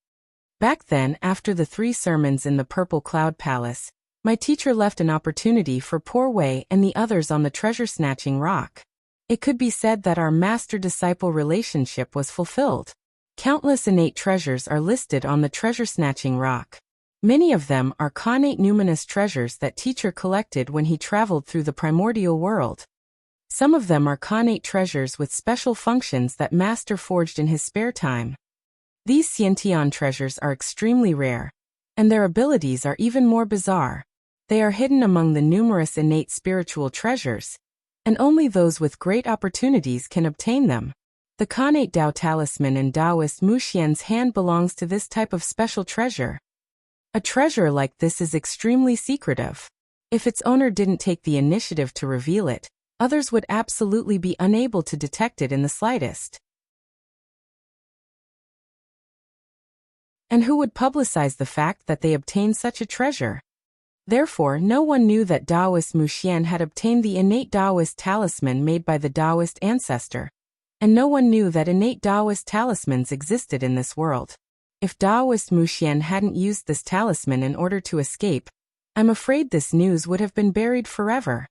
Back then, after the 3 sermons in the Purple Cloud Palace, my teacher left an opportunity for Poor Wei and the others on the treasure-snatching rock. It could be said that our master-disciple relationship was fulfilled. Countless innate treasures are listed on the treasure-snatching rock. Many of them are connate numinous treasures that teacher collected when he traveled through the primordial world. Some of them are connate treasures with special functions that master forged in his spare time. These Xiantian treasures are extremely rare, and their abilities are even more bizarre. They are hidden among the numerous innate spiritual treasures, and only those with great opportunities can obtain them. The connate Dao talisman in Taoist Mu Xian's hand belongs to this type of special treasure. A treasure like this is extremely secretive. If its owner didn't take the initiative to reveal it, others would absolutely be unable to detect it in the slightest. And who would publicize the fact that they obtained such a treasure? Therefore, no one knew that Taoist Mu Xian had obtained the innate Taoist talisman made by the Taoist ancestor, and no one knew that innate Taoist talismans existed in this world. If Taoist Mu Xian hadn't used this talisman in order to escape, I'm afraid this news would have been buried forever.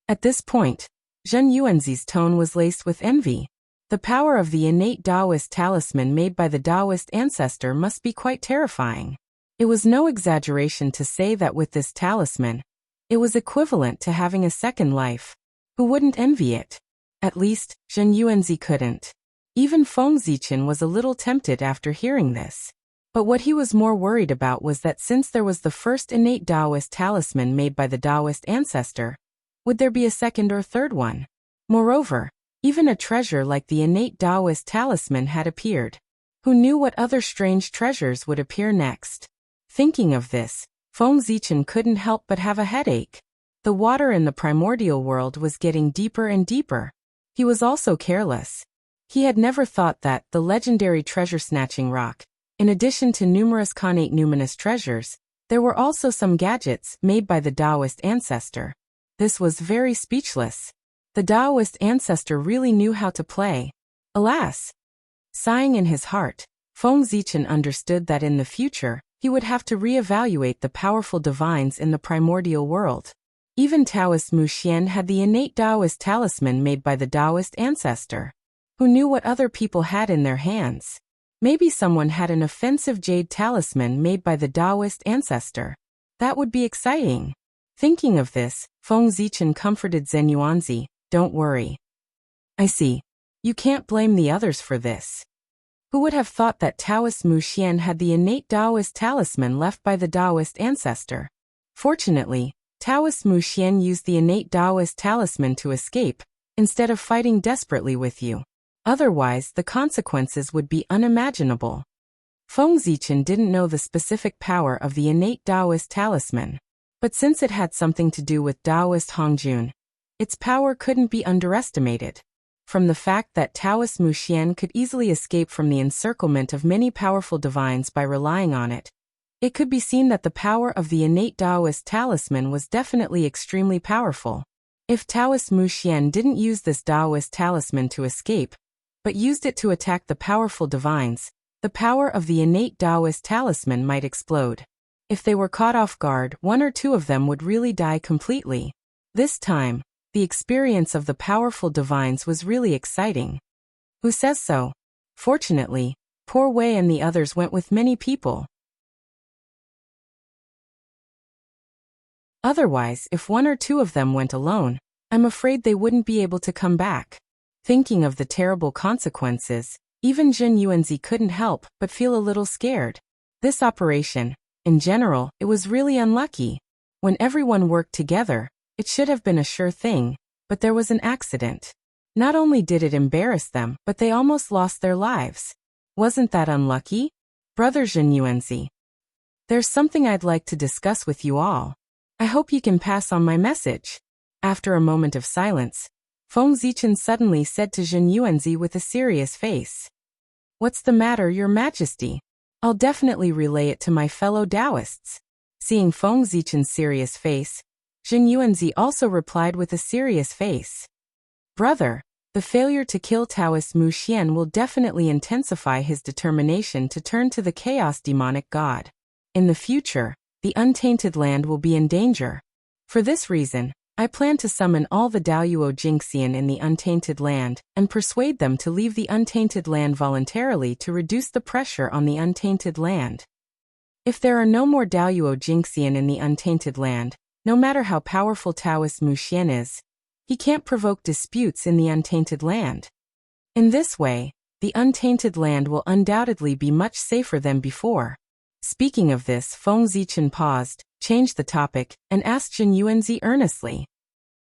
At this point, Zhen Yuanzi's tone was laced with envy. The power of the innate Taoist talisman made by the Taoist ancestor must be quite terrifying. It was no exaggeration to say that with this talisman, it was equivalent to having a second life. Who wouldn't envy it? At least, Zhen Yuanzi couldn't. Even Feng Zichen was a little tempted after hearing this. But what he was more worried about was that since there was the first innate Taoist talisman made by the Taoist ancestor, would there be a second or third one? Moreover, even a treasure like the innate Taoist talisman had appeared. Who knew what other strange treasures would appear next? Thinking of this, Feng Zichen couldn't help but have a headache. The water in the primordial world was getting deeper and deeper. He was also careless. He had never thought that the legendary treasure-snatching rock, in addition to numerous connate numinous treasures, there were also some gadgets made by the Taoist ancestor. This was very speechless. The Taoist ancestor really knew how to play. Alas! Sighing in his heart, Feng Zichen understood that in the future, he would have to re-evaluate the powerful divines in the primordial world. Even Taoist Mu Xian had the innate Taoist talisman made by the Taoist ancestor. Who knew what other people had in their hands? Maybe someone had an offensive jade talisman made by the Taoist ancestor. That would be exciting. Thinking of this, Feng Zichen comforted Zhen Yuanzi, "Don't worry. I see. You can't blame the others for this." Who would have thought that Taoist Mu Xian had the innate Taoist talisman left by the Taoist ancestor? Fortunately, Taoist Mu Xian used the innate Taoist talisman to escape, instead of fighting desperately with you. Otherwise, the consequences would be unimaginable. Feng Zichen didn't know the specific power of the innate Taoist talisman. But since it had something to do with Taoist Hongjun, its power couldn't be underestimated. From the fact that Taoist Mu Xian could easily escape from the encirclement of many powerful divines by relying on it, it could be seen that the power of the innate Taoist talisman was definitely extremely powerful. If Taoist Mu Xian didn't use this Taoist talisman to escape, but used it to attack the powerful divines, the power of the innate Taoist talisman might explode. If they were caught off guard, one or two of them would really die completely. This time, the experience of the powerful divines was really exciting. Who says so? Fortunately, poor Wei and the others went with many people. Otherwise, if one or two of them went alone, I'm afraid they wouldn't be able to come back. Thinking of the terrible consequences, even Zhen Yuanzi couldn't help but feel a little scared. This operation, in general, it was really unlucky. When everyone worked together, it should have been a sure thing, but there was an accident. Not only did it embarrass them, but they almost lost their lives. Wasn't that unlucky? Brother Zhen Yuanzi, there's something I'd like to discuss with you all. I hope you can pass on my message. After a moment of silence, Feng Zichen suddenly said to Zhen Yuanzi with a serious face, "What's the matter, Your Majesty? I'll definitely relay it to my fellow Taoists." Seeing Feng Zichen's serious face, Zhen Yuanzi also replied with a serious face, "Brother, the failure to kill Taoist Mu Xian will definitely intensify his determination to turn to the chaos demonic god. In the future, the untainted land will be in danger. For this reason, I plan to summon all the Daoyuo Jingxian in the untainted land and persuade them to leave the untainted land voluntarily to reduce the pressure on the untainted land. If there are no more Daoyuo Jingxian in the untainted land, no matter how powerful Taoist Mu Xian is, he can't provoke disputes in the untainted land. In this way, the untainted land will undoubtedly be much safer than before." Speaking of this, Feng Zichen paused, changed the topic, and asked Zhen Yuanzi earnestly,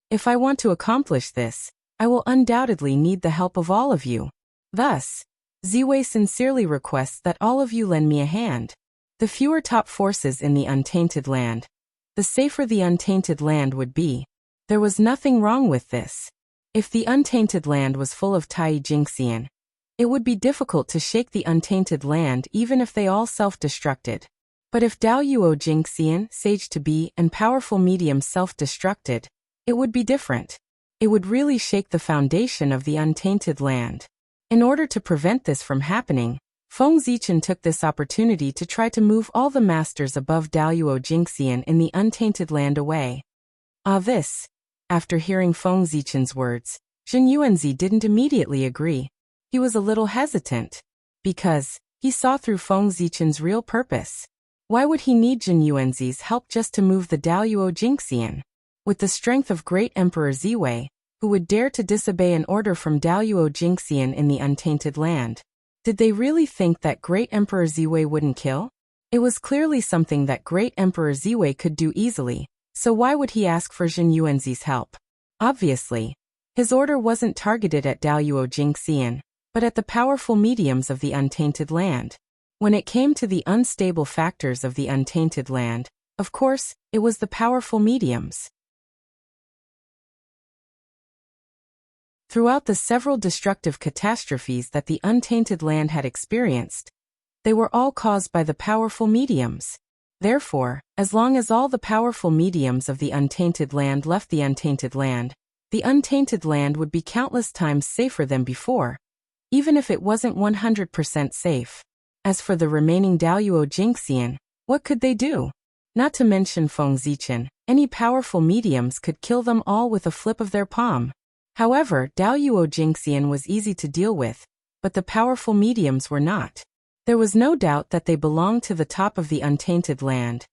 "If I want to accomplish this, I will undoubtedly need the help of all of you. Thus, Ziwei sincerely requests that all of you lend me a hand. The fewer top forces in the untainted land, the safer the untainted land would be." There was nothing wrong with this. If the untainted land was full of Tai Jingxian, it would be difficult to shake the untainted land even if they all self-destructed. But if Daoyuo Jingxian, Sage to Be, and powerful mediums self-destructed, it would be different. It would really shake the foundation of the untainted land. In order to prevent this from happening, Feng Zichen took this opportunity to try to move all the masters above Daoyuo Jingxian in the untainted land away. This. After hearing Feng Zichen's words, Zhen Yuanzi didn't immediately agree. He was a little hesitant, because he saw through Feng Zichen's real purpose. Why would he need Zhen Yuanzi's help just to move the Daoyuo Jingxian? With the strength of Great Emperor Ziwei, who would dare to disobey an order from Daoyuo Jingxian in the untainted land? Did they really think that Great Emperor Ziwei wouldn't kill? It was clearly something that Great Emperor Ziwei could do easily, so why would he ask for Zhen Yuanzi's help? Obviously, his order wasn't targeted at Daoyuo Jingxian, but at the powerful mediums of the untainted land. When it came to the unstable factors of the untainted land, Of course, it was the powerful mediums. Throughout the several destructive catastrophes that the untainted land had experienced, they were all caused by the powerful mediums. Therefore, as long as all the powerful mediums of the untainted land left the untainted land would be countless times safer than before, even if it wasn't 100% safe. As for the remaining Daoyuo Jingxian, what could they do? Not to mention Feng Zichen, any powerful mediums could kill them all with a flip of their palm. However, Daoyuo Jingxian was easy to deal with, but the powerful mediums were not. There was no doubt that they belonged to the top of the untainted land,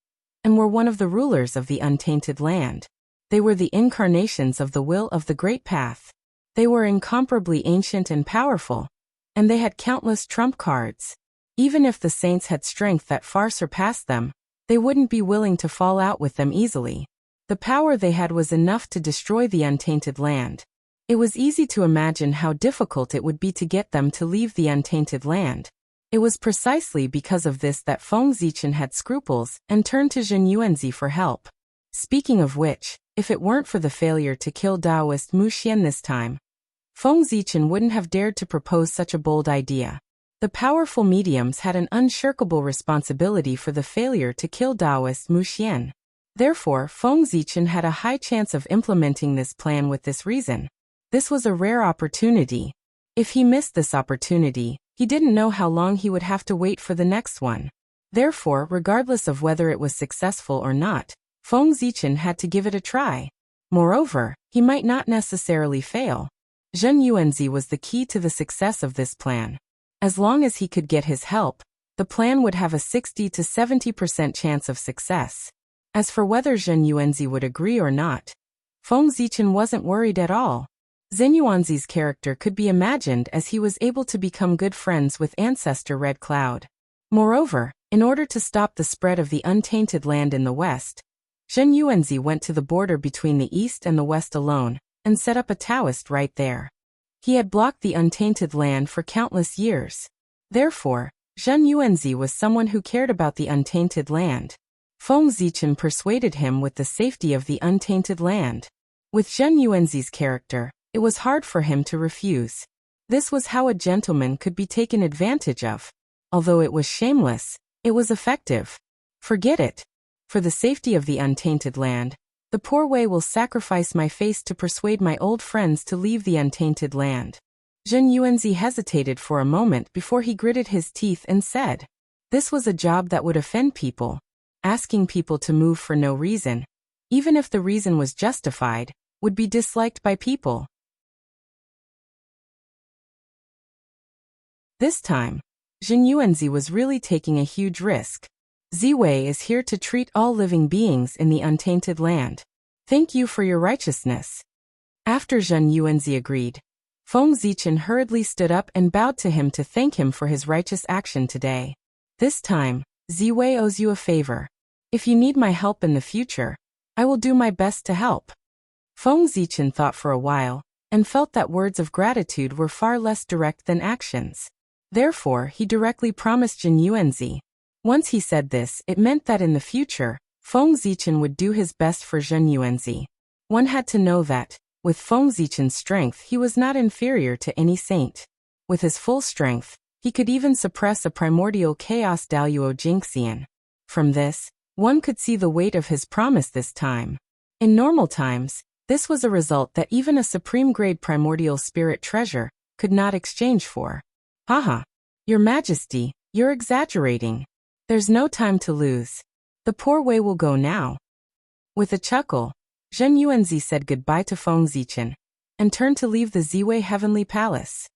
and were one of the rulers of the untainted land. They were the incarnations of the will of the Great Path. They were incomparably ancient and powerful, and they had countless trump cards. Even if the saints had strength that far surpassed them, they wouldn't be willing to fall out with them easily. The power they had was enough to destroy the untainted land. It was easy to imagine how difficult it would be to get them to leave the untainted land. It was precisely because of this that Feng Zichen had scruples and turned to Zhen Yuanzi for help. Speaking of which, if it weren't for the failure to kill Taoist Mu Xian this time, Feng Zichen wouldn't have dared to propose such a bold idea. The powerful mediums had an unshirkable responsibility for the failure to kill Taoist Mu Xian. Therefore, Feng Zichen had a high chance of implementing this plan with this reason. This was a rare opportunity. If he missed this opportunity, he didn't know how long he would have to wait for the next one. Therefore, regardless of whether it was successful or not, Feng Zichen had to give it a try. Moreover, he might not necessarily fail. Zhen Yuanzi was the key to the success of this plan. As long as he could get his help, the plan would have a 60 to 70% chance of success. As for whether Zhen Yuanzi would agree or not, Feng Zichen wasn't worried at all. Zhen Yuanzi's character could be imagined as he was able to become good friends with ancestor Red Cloud. Moreover, in order to stop the spread of the untainted land in the west, Zhen Yuanzi went to the border between the east and the west alone, and set up a Taoist right there. He had blocked the untainted land for countless years. Therefore, Zhen Yuanzi was someone who cared about the untainted land. Feng Zichen persuaded him with the safety of the untainted land. With Zhen Yuanzi's character, it was hard for him to refuse. This was how a gentleman could be taken advantage of. Although it was shameless, it was effective. Forget it. For the safety of the untainted land, the poor Wei will sacrifice my face to persuade my old friends to leave the untainted land. Zhen Yuanzi hesitated for a moment before he gritted his teeth and said, this was a job that would offend people. Asking people to move for no reason, even if the reason was justified, would be disliked by people. This time, Zhen Yuanzi was really taking a huge risk. Ziwei is here to treat all living beings in the untainted land. Thank you for your righteousness. After Zhen Yuanzi agreed, Feng Zichen hurriedly stood up and bowed to him to thank him for his righteous action today. This time, Ziwei owes you a favor. If you need my help in the future, I will do my best to help. Feng Zichen thought for a while, and felt that words of gratitude were far less direct than actions. Therefore, he directly promised Zhen Yuanzi. Once he said this, it meant that in the future, Feng Zichen would do his best for Zhen Yuanzi. One had to know that, with Feng Zichen's strength, he was not inferior to any saint. With his full strength, he could even suppress a primordial chaos Daoyuo Jingxian. From this, one could see the weight of his promise this time. In normal times, this was a result that even a supreme-grade primordial spirit treasure could not exchange for. Haha. Your Majesty, you're exaggerating. There's no time to lose. The poor Wei will go now. With a chuckle, Zhen Yuanzi said goodbye to Feng Zichen, and turned to leave the Ziwei Heavenly Palace.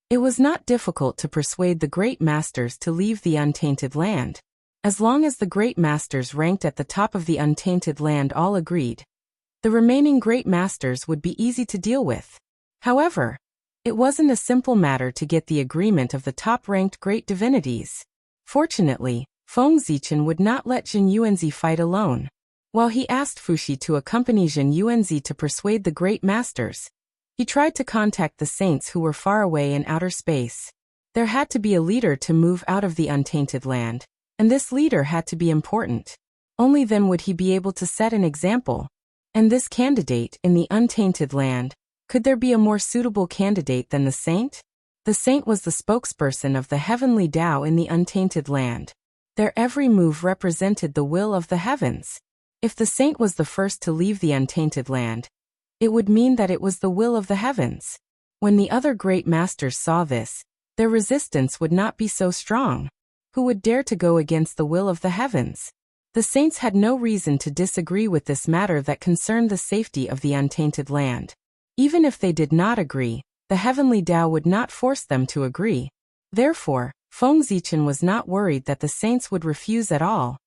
It was not difficult to persuade the great masters to leave the untainted land. As long as the great masters ranked at the top of the untainted land all agreed, the remaining great masters would be easy to deal with. However, it wasn't a simple matter to get the agreement of the top-ranked great divinities. Fortunately, Feng Zichen would not let Zhen Yuanzi fight alone. While he asked Fuxi to accompany Zhen Yuanzi to persuade the great masters, he tried to contact the saints who were far away in outer space. There had to be a leader to move out of the untainted land, and this leader had to be important. Only then would he be able to set an example. And this candidate in the untainted land, could there be a more suitable candidate than the saint? The saint was the spokesperson of the heavenly Tao in the untainted land. Their every move represented the will of the heavens. If the saint was the first to leave the untainted land, it would mean that it was the will of the heavens. When the other great masters saw this, their resistance would not be so strong. Who would dare to go against the will of the heavens? The saints had no reason to disagree with this matter that concerned the safety of the untainted land. Even if they did not agree, the heavenly Tao would not force them to agree. Therefore, Feng Zichen was not worried that the saints would refuse at all.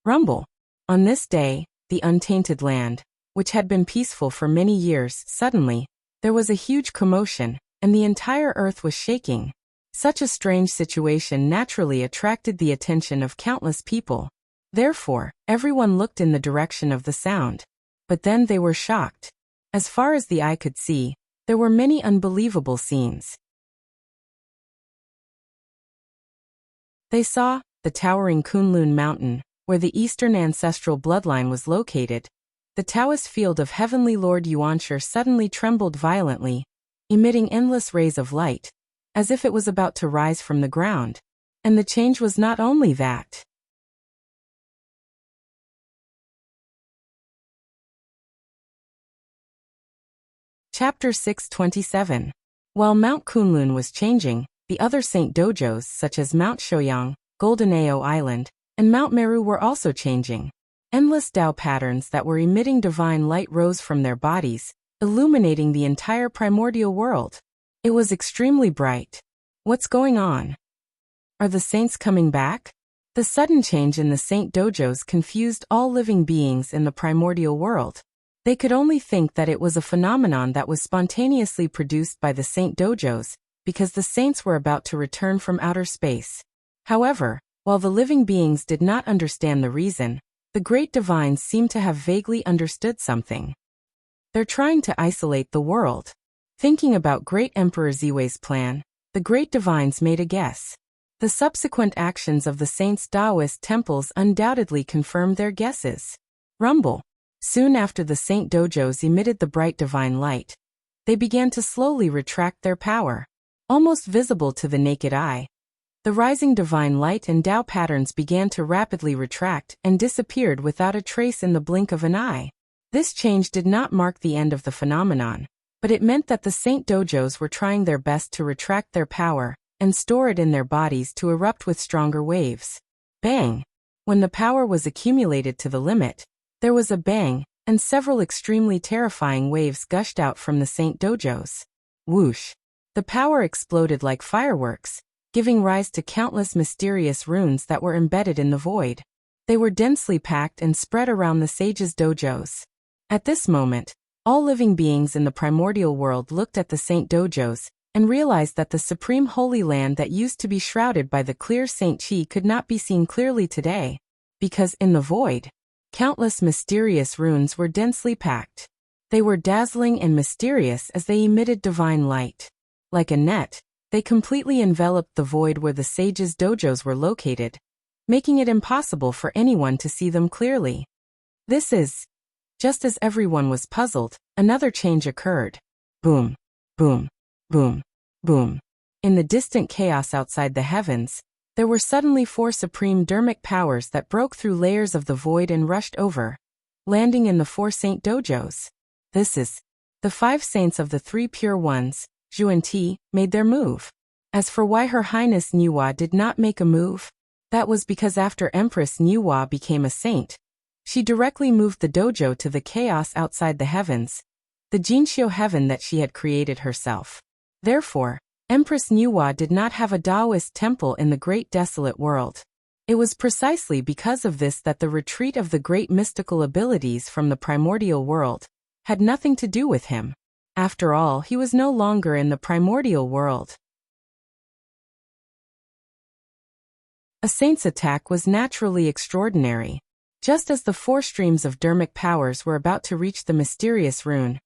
Rumble. On this day, the untainted land, which had been peaceful for many years, suddenly, there was a huge commotion, and the entire earth was shaking. Such a strange situation naturally attracted the attention of countless people. Therefore, everyone looked in the direction of the sound. But then they were shocked. As far as the eye could see, there were many unbelievable scenes. They saw the towering Kunlun Mountain, where the eastern ancestral bloodline was located. The Taoist field of Heavenly Lord Yuanshi suddenly trembled violently, emitting endless rays of light, as if it was about to rise from the ground. And the change was not only that. Chapter 627. While Mount Kunlun was changing, the other Saint dojos such as Mount Shouyang, Golden Ao Island, and Mount Meru were also changing. Endless Tao patterns that were emitting divine light rose from their bodies, illuminating the entire primordial world. It was extremely bright. What's going on? Are the saints coming back? The sudden change in the saint dojos confused all living beings in the primordial world. They could only think that it was a phenomenon that was spontaneously produced by the saint dojos, because the saints were about to return from outer space. However, while the living beings did not understand the reason, the great divines seemed to have vaguely understood something. They're trying to isolate the world. Thinking about Great Emperor Ziwei's plan, the great divines made a guess. The subsequent actions of the saints' Taoist temples undoubtedly confirmed their guesses. Rumble. Soon after the saint dojos emitted the bright divine light, they began to slowly retract their power. Almost visible to the naked eye, the rising divine light and Tao patterns began to rapidly retract and disappeared without a trace in the blink of an eye. This change did not mark the end of the phenomenon, but it meant that the saint dojos were trying their best to retract their power and store it in their bodies to erupt with stronger waves. Bang! When the power was accumulated to the limit, there was a bang, and several extremely terrifying waves gushed out from the saint dojos. Whoosh! The power exploded like fireworks, giving rise to countless mysterious runes that were embedded in the void. They were densely packed and spread around the sages' dojos. At this moment, all living beings in the primordial world looked at the saint dojos and realized that the supreme holy land that used to be shrouded by the clear Saint Chi could not be seen clearly today, because in the void, countless mysterious runes were densely packed. They were dazzling and mysterious as they emitted divine light. Like a net, they completely enveloped the void where the sages' dojos were located, making it impossible for anyone to see them clearly. This is... Just as everyone was puzzled, another change occurred. Boom, boom, boom, boom. In the distant chaos outside the heavens, there were suddenly 4 supreme dermic powers that broke through layers of the void and rushed over, landing in the 4 saint dojos. This is... The 5 saints of the 3 pure ones, Zhu and Ti, made their move. As for why Her Highness Niwa did not make a move, that was because after Empress Niwa became a saint, she directly moved the dojo to the chaos outside the heavens, the Jinxiu heaven that she had created herself. Therefore, Empress Niwa did not have a Taoist temple in the great desolate world. It was precisely because of this that the retreat of the great mystical abilities from the primordial world had nothing to do with him. After all, he was no longer in the primordial world. A saint's attack was naturally extraordinary. Just as the 4 streams of dermic powers were about to reach the mysterious rune,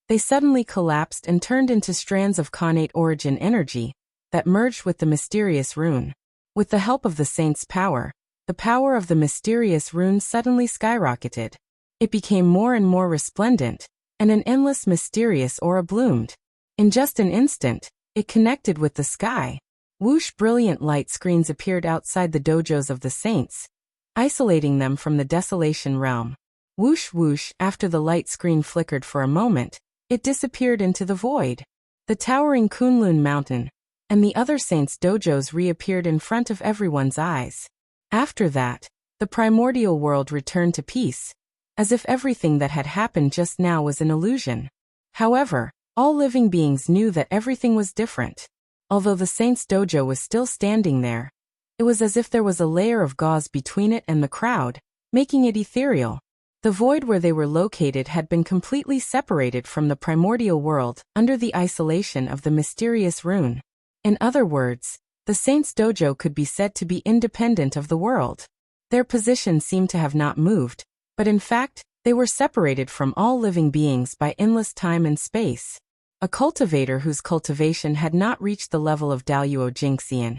they suddenly collapsed and turned into strands of connate origin energy that merged with the mysterious rune. With the help of the saint's power, the power of the mysterious rune suddenly skyrocketed. It became more and more resplendent, and an endless mysterious aura bloomed. In just an instant, it connected with the sky. Whoosh! Brilliant light screens appeared outside the dojos of the saints, isolating them from the desolation realm. Whoosh whoosh! After the light screen flickered for a moment, it disappeared into the void. The towering Kunlun mountain and the other saints' dojos reappeared in front of everyone's eyes. After that, the primordial world returned to peace, as if everything that had happened just now was an illusion. However, all living beings knew that everything was different. Although the saints' dojo was still standing there, it was as if there was a layer of gauze between it and the crowd, making it ethereal. The void where they were located had been completely separated from the primordial world under the isolation of the mysterious rune. In other words, the saints' dojo could be said to be independent of the world. Their position seemed to have not moved, but in fact, they were separated from all living beings by endless time and space. A cultivator whose cultivation had not reached the level of Daluo Jingxian.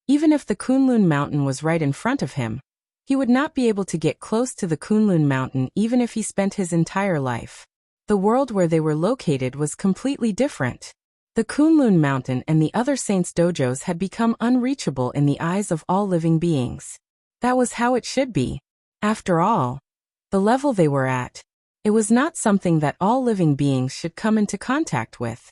Even if the Kunlun mountain was right in front of him, he would not be able to get close to the Kunlun mountain even if he spent his entire life. The world where they were located was completely different. The Kunlun mountain and the other saints' dojos had become unreachable in the eyes of all living beings. That was how it should be. After all, the level they were at, it was not something that all living beings should come into contact with.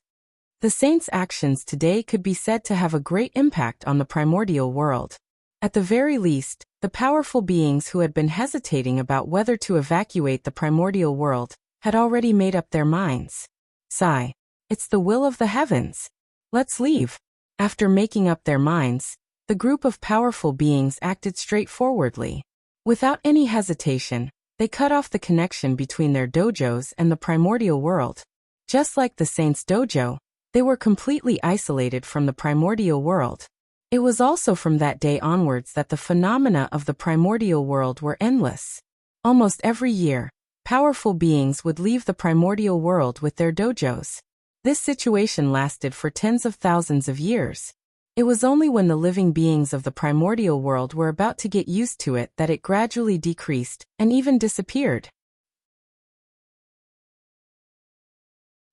The saints' actions today could be said to have a great impact on the primordial world. At the very least, the powerful beings who had been hesitating about whether to evacuate the primordial world had already made up their minds. Sigh. It's the will of the heavens. Let's leave. After making up their minds, the group of powerful beings acted straightforwardly. Without any hesitation, they cut off the connection between their dojos and the primordial world. Just like the saints' dojo, they were completely isolated from the primordial world. It was also from that day onwards that the phenomena of the primordial world were endless. Almost every year, powerful beings would leave the primordial world with their dojos. This situation lasted for tens of thousands of years. It was only when the living beings of the primordial world were about to get used to it that it gradually decreased and even disappeared.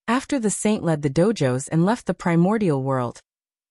After the saint led the dojos and left the primordial world,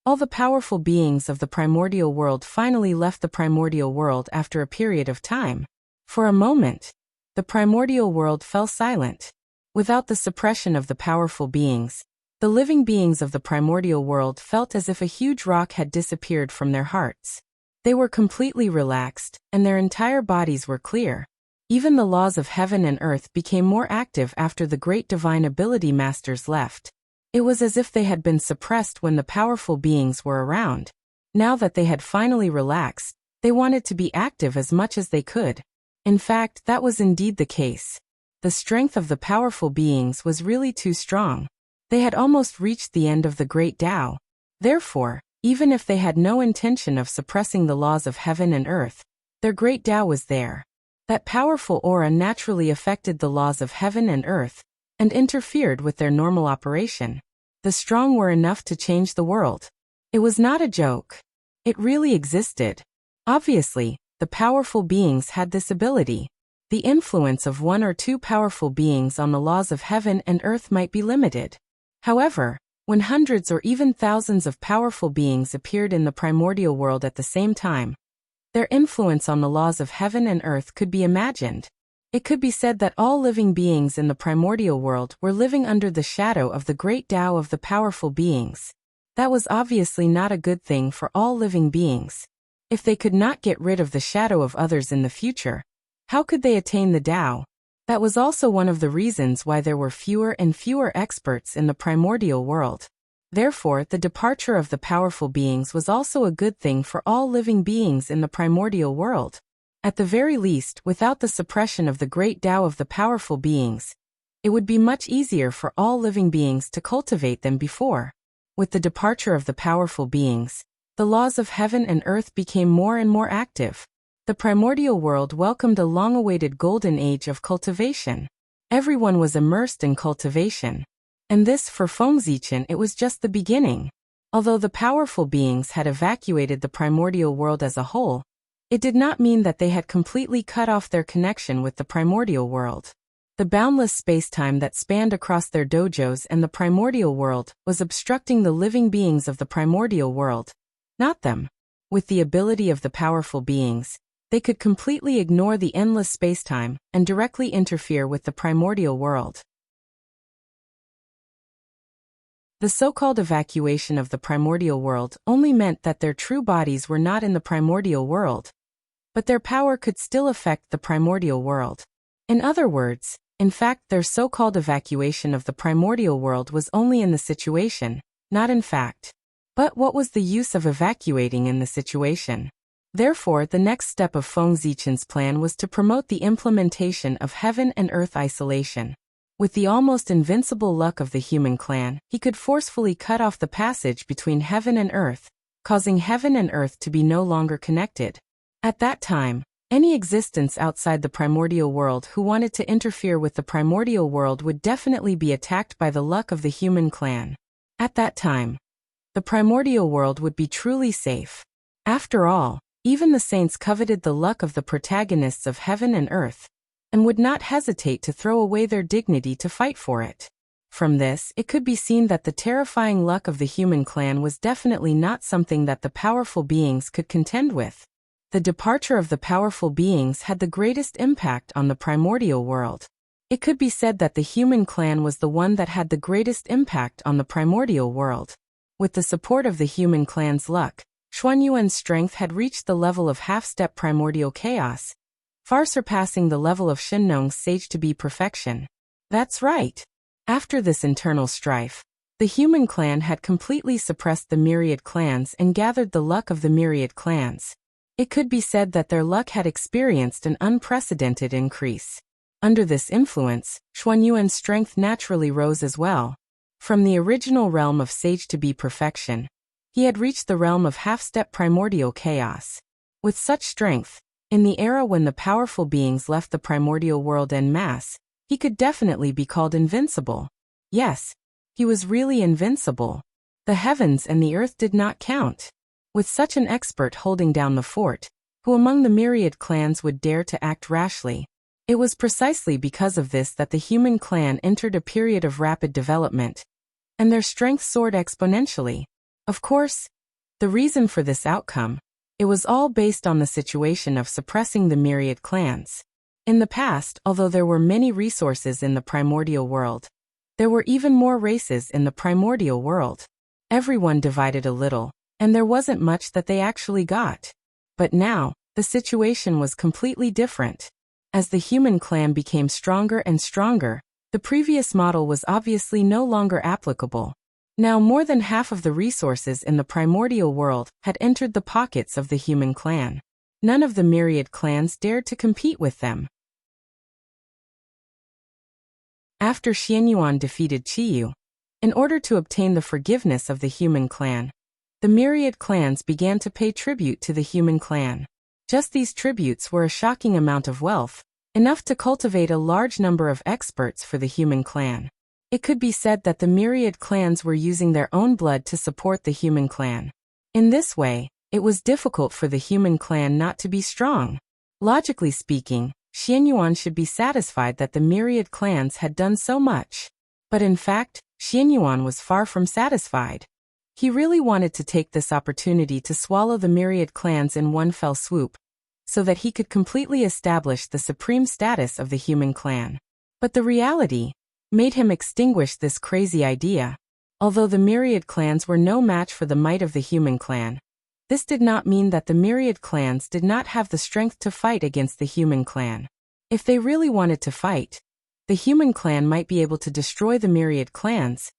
all the powerful beings of the primordial world finally left the primordial world after a period of time. For a moment, the primordial world fell silent. Without the suppression of the powerful beings, the living beings of the primordial world felt as if a huge rock had disappeared from their hearts. They were completely relaxed, and their entire bodies were clear. Even the laws of heaven and earth became more active after the great divine ability masters left. It was as if they had been suppressed when the powerful beings were around. Now that they had finally relaxed, they wanted to be active as much as they could. In fact, that was indeed the case. The strength of the powerful beings was really too strong. They had almost reached the end of the great Tao. Therefore, even if they had no intention of suppressing the laws of heaven and earth, their great Tao was there. That powerful aura naturally affected the laws of heaven and earth, and interfered with their normal operation. The strong were enough to change the world. It was not a joke. It really existed. Obviously, the powerful beings had this ability. The influence of one or two powerful beings on the laws of heaven and earth might be limited. However, when hundreds or even thousands of powerful beings appeared in the primordial world at the same time, their influence on the laws of heaven and earth could be imagined. It could be said that all living beings in the primordial world were living under the shadow of the great Tao of the powerful beings. That was obviously not a good thing for all living beings. If they could not get rid of the shadow of others in the future, how could they attain the Tao? That was also one of the reasons why there were fewer and fewer experts in the primordial world. Therefore, the departure of the powerful beings was also a good thing for all living beings in the primordial world. At the very least, without the suppression of the great Tao of the powerful beings, it would be much easier for all living beings to cultivate than before. With the departure of the powerful beings, the laws of heaven and earth became more and more active. The primordial world welcomed a long-awaited golden age of cultivation. Everyone was immersed in cultivation. And this, for Fengzichen, it was just the beginning. Although the powerful beings had evacuated the primordial world as a whole, It did not mean that they had completely cut off their connection with the primordial world. The boundless spacetime that spanned across their dojos and the primordial world was obstructing the living beings of the primordial world, not them. With the ability of the powerful beings, they could completely ignore the endless spacetime and directly interfere with the primordial world. The so-called evacuation of the primordial world only meant that their true bodies were not in the primordial world, but their power could still affect the primordial world. In other words, in fact, their so-called evacuation of the primordial world was only in the situation, not in fact. But what was the use of evacuating in the situation? Therefore, the next step of Feng Zichen's plan was to promote the implementation of heaven and earth isolation. With the almost invincible luck of the human clan, he could forcefully cut off the passage between heaven and earth, causing heaven and earth to be no longer connected. At that time, any existence outside the primordial world who wanted to interfere with the primordial world would definitely be attacked by the luck of the human clan. At that time, the primordial world would be truly safe. After all, even the saints coveted the luck of the protagonists of heaven and earth, and would not hesitate to throw away their dignity to fight for it. From this, it could be seen that the terrifying luck of the human clan was definitely not something that the powerful beings could contend with. The departure of the powerful beings had the greatest impact on the primordial world. It could be said that the human clan was the one that had the greatest impact on the primordial world. With the support of the human clan's luck, Xuanyuan's strength had reached the level of half-step primordial chaos, far surpassing the level of Shinong's sage-to-be perfection. That's right. After this internal strife, the human clan had completely suppressed the myriad clans and gathered the luck of the myriad clans. It could be said that their luck had experienced an unprecedented increase. Under this influence, Xuanyuan's strength naturally rose as well. From the original realm of sage-to-be perfection, he had reached the realm of half-step primordial chaos. With such strength, in the era when the powerful beings left the primordial world en masse, he could definitely be called invincible. Yes, he was really invincible. The heavens and the earth did not count. With such an expert holding down the fort, who among the myriad clans would dare to act rashly? It was precisely because of this that the human clan entered a period of rapid development, and their strength soared exponentially. Of course, the reason for this outcome, it was all based on the situation of suppressing the myriad clans. In the past, although there were many resources in the primordial world, there were even more races in the primordial world. Everyone divided a little, and there wasn't much that they actually got. But now, the situation was completely different. As the human clan became stronger and stronger, the previous model was obviously no longer applicable. Now more than half of the resources in the primordial world had entered the pockets of the human clan. None of the myriad clans dared to compete with them. After Xianyuan defeated Qiyu, in order to obtain the forgiveness of the human clan, the myriad clans began to pay tribute to the human clan. Just these tributes were a shocking amount of wealth, enough to cultivate a large number of experts for the human clan. It could be said that the myriad clans were using their own blood to support the human clan. In this way, it was difficult for the human clan not to be strong. Logically speaking, Xianyuan should be satisfied that the myriad clans had done so much. But in fact, Xianyuan was far from satisfied. He really wanted to take this opportunity to swallow the myriad clans in one fell swoop, so that he could completely establish the supreme status of the human clan. But the reality made him extinguish this crazy idea. Although the myriad clans were no match for the might of the human clan, this did not mean that the myriad clans did not have the strength to fight against the human clan. If they really wanted to fight, the human clan might be able to destroy the myriad clans,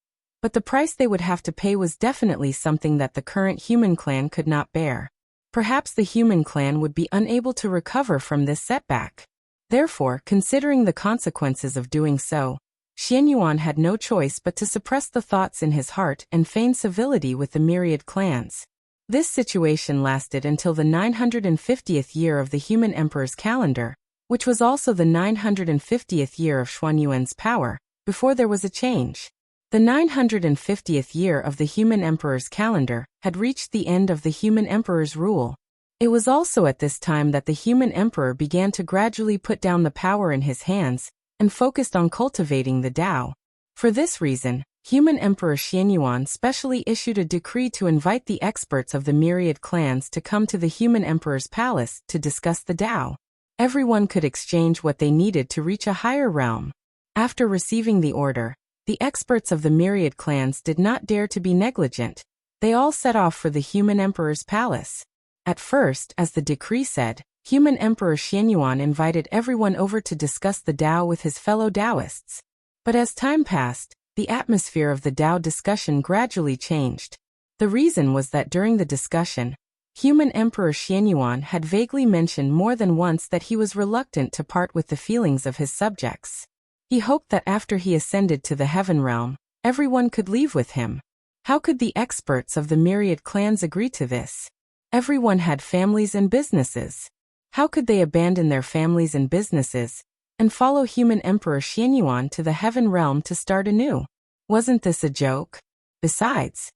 but the price they would have to pay was definitely something that the current human clan could not bear. Perhaps the human clan would be unable to recover from this setback. Therefore, considering the consequences of doing so, Xianyuan had no choice but to suppress the thoughts in his heart and feign civility with the myriad clans. This situation lasted until the 950th year of the human emperor's calendar, which was also the 950th year of Xuanyuan's power, before there was a change. The 950th year of the human emperor's calendar had reached the end of the human emperor's rule. It was also at this time that the human emperor began to gradually put down the power in his hands and focused on cultivating the Tao. For this reason, human emperor Xianyuan specially issued a decree to invite the experts of the myriad clans to come to the human emperor's palace to discuss the Tao. Everyone could exchange what they needed to reach a higher realm. After receiving the order, the experts of the myriad clans did not dare to be negligent. They all set off for the human emperor's palace. At first, as the decree said, human emperor Xianyuan invited everyone over to discuss the Tao with his fellow Taoists. But as time passed, the atmosphere of the Tao discussion gradually changed. The reason was that during the discussion, human emperor Xianyuan had vaguely mentioned more than once that he was reluctant to part with the feelings of his subjects. He hoped that after he ascended to the heaven realm, everyone could leave with him. How could the experts of the myriad clans agree to this? Everyone had families and businesses. How could they abandon their families and businesses and follow human emperor Xianyuan to the heaven realm to start anew? Wasn't this a joke? Besides,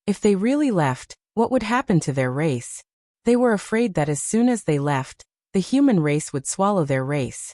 if they really left, what would happen to their race? They were afraid that as soon as they left, the human race would swallow their race.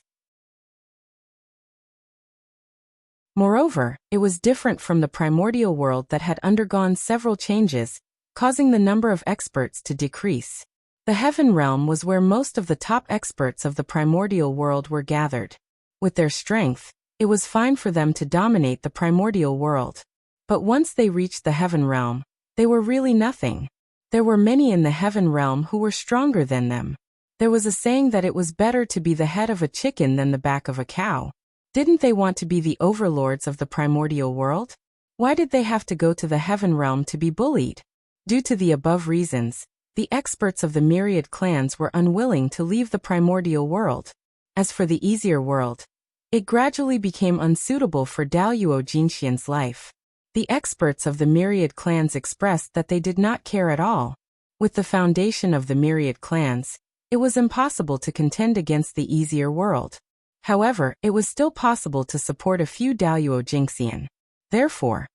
Moreover, it was different from the primordial world that had undergone several changes, causing the number of experts to decrease. The heaven realm was where most of the top experts of the primordial world were gathered. With their strength, it was fine for them to dominate the primordial world. But once they reached the heaven realm, they were really nothing. There were many in the heaven realm who were stronger than them. There was a saying that it was better to be the head of a chicken than the back of a cow. Didn't they want to be the overlords of the primordial world? Why did they have to go to the heaven realm to be bullied? Due to the above reasons, the experts of the myriad clans were unwilling to leave the primordial world. As for the easier world, it gradually became unsuitable for Daluo Jinxian's life. The experts of the myriad clans expressed that they did not care at all. With the foundation of the myriad clans, it was impossible to contend against the easier world. However, it was still possible to support a few Daluo Jinxian. Therefore,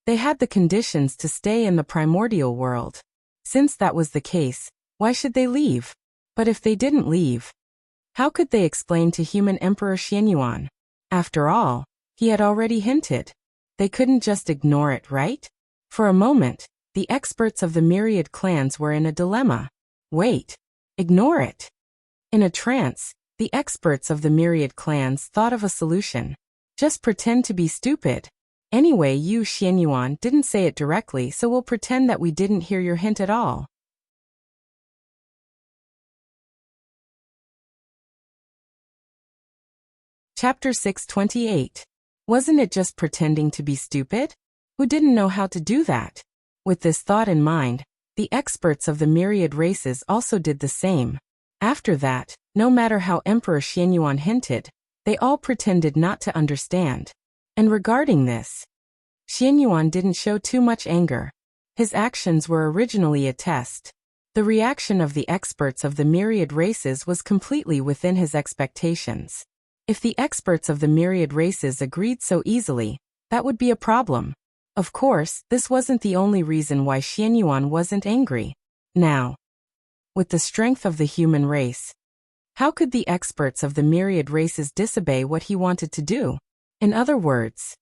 they had the conditions to stay in the primordial world. Since that was the case, why should they leave? But if they didn't leave, how could they explain to human emperor Xianyuan? After all, he had already hinted. They couldn't just ignore it, right? For a moment, the experts of the myriad clans were in a dilemma. Wait, ignore it. In a trance, the experts of the myriad clans thought of a solution. Just pretend to be stupid. Anyway, you Xianyuan didn't say it directly, so we'll pretend that we didn't hear your hint at all. Chapter 628. Wasn't it just pretending to be stupid? Who didn't know how to do that? With this thought in mind, the experts of the myriad races also did the same. After that, no matter how Emperor Xianyuan hinted, they all pretended not to understand. And regarding this, Xianyuan didn't show too much anger. His actions were originally a test. The reaction of the experts of the myriad races was completely within his expectations. If the experts of the myriad races agreed so easily, that would be a problem. Of course, this wasn't the only reason why Xianyuan wasn't angry. Now, with the strength of the human race, how could the experts of the myriad races disobey what he wanted to do? In other words,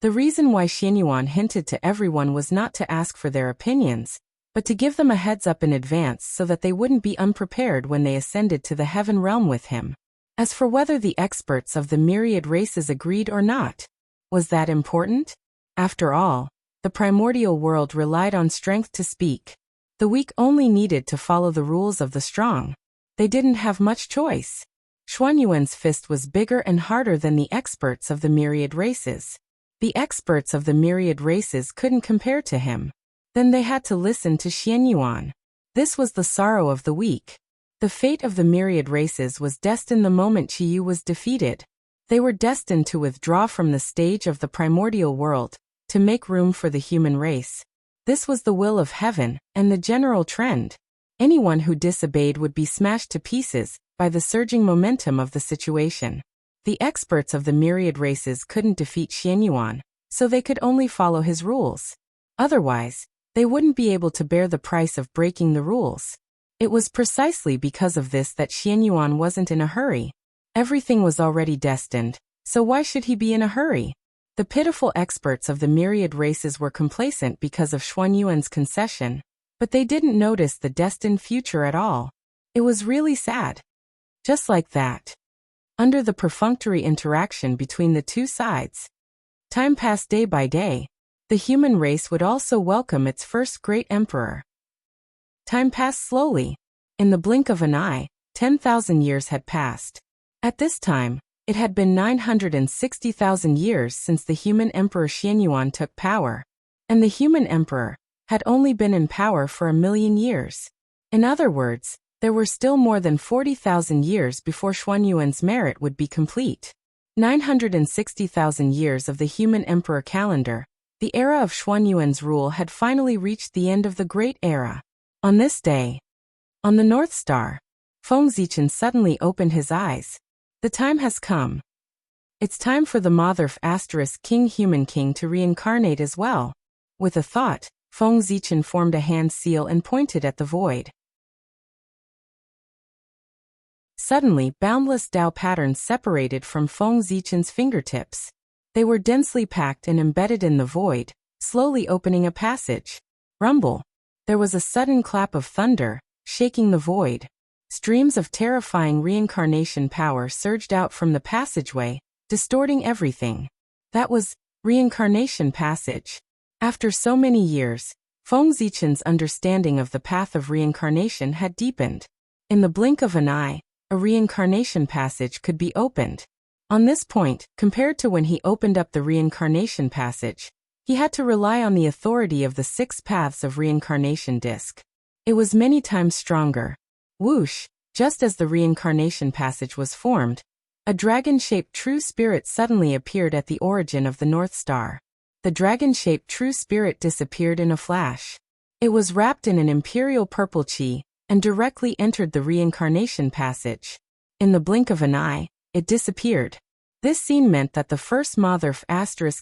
the reason why Xianyuan hinted to everyone was not to ask for their opinions, but to give them a heads up in advance so that they wouldn't be unprepared when they ascended to the heaven realm with him. As for whether the experts of the myriad races agreed or not, was that important? After all, the primordial world relied on strength to speak. The weak only needed to follow the rules of the strong. They didn't have much choice. Xuanyuan's fist was bigger and harder than the experts of the myriad races. The experts of the myriad races couldn't compare to him. Then they had to listen to Xianyuan. This was the sorrow of the weak. The fate of the myriad races was destined the moment Qiyu was defeated. They were destined to withdraw from the stage of the primordial world, to make room for the human race. This was the will of heaven, and the general trend. Anyone who disobeyed would be smashed to pieces by the surging momentum of the situation. The experts of the myriad races couldn't defeat Xianyuan, so they could only follow his rules. Otherwise, they wouldn't be able to bear the price of breaking the rules. It was precisely because of this that Xianyuan wasn't in a hurry. Everything was already destined, so why should he be in a hurry? The pitiful experts of the myriad races were complacent because of Xuanyuan's concession, but they didn't notice the destined future at all. It was really sad. Just like that. Under the perfunctory interaction between the two sides, time passed day by day. The human race would also welcome its first great emperor. Time passed slowly. In the blink of an eye, 10,000 years had passed. At this time, it had been 960,000 years since the human emperor Xianyuan took power. And the human emperor had only been in power for 1,000,000 years. In other words, there were still more than 40,000 years before Xuanyuan's merit would be complete. 960,000 years of the human emperor calendar, the era of Xuanyuan's rule had finally reached the end of the Great Era. On this day, on the North Star, Feng Zichen suddenly opened his eyes. The time has come. It's time for the Motherf * King Human King to reincarnate as well. With a thought, Feng Zichen formed a hand seal and pointed at the void. Suddenly, boundless Tao patterns separated from Feng Zichen's fingertips. They were densely packed and embedded in the void, slowly opening a passage. Rumble. There was a sudden clap of thunder, shaking the void. Streams of terrifying reincarnation power surged out from the passageway, distorting everything. That was reincarnation passage. After so many years, Feng Zichen's understanding of the path of reincarnation had deepened. In the blink of an eye, a reincarnation passage could be opened. On this point, compared to when he opened up the reincarnation passage, he had to rely on the authority of the 6 paths of reincarnation disc. It was many times stronger. Whoosh! Just as the reincarnation passage was formed, a dragon-shaped true spirit suddenly appeared at the origin of the North Star. The dragon-shaped true spirit disappeared in a flash. It was wrapped in an imperial purple chi, and directly entered the reincarnation passage. In the blink of an eye, it disappeared. This scene meant that the first Motherf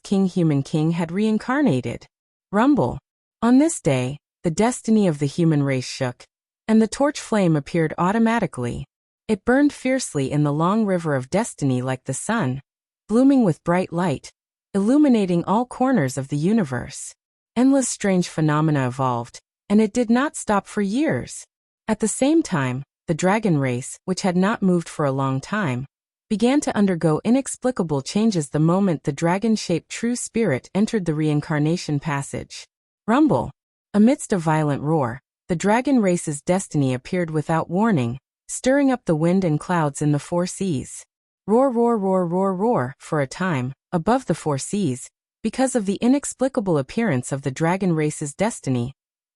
* King Human King had reincarnated. Rumble. On this day, the destiny of the human race shook, and the torch flame appeared automatically. It burned fiercely in the long river of destiny like the sun, blooming with bright light, illuminating all corners of the universe. Endless strange phenomena evolved, and it did not stop for years. At the same time, the dragon race, which had not moved for a long time, began to undergo inexplicable changes the moment the dragon-shaped true spirit entered the reincarnation passage. Rumble. Amidst a violent roar, the dragon race's destiny appeared without warning, stirring up the wind and clouds in the 4 seas. Roar, roar, roar, roar, roar, for a time, above the 4 seas, because of the inexplicable appearance of the dragon race's destiny.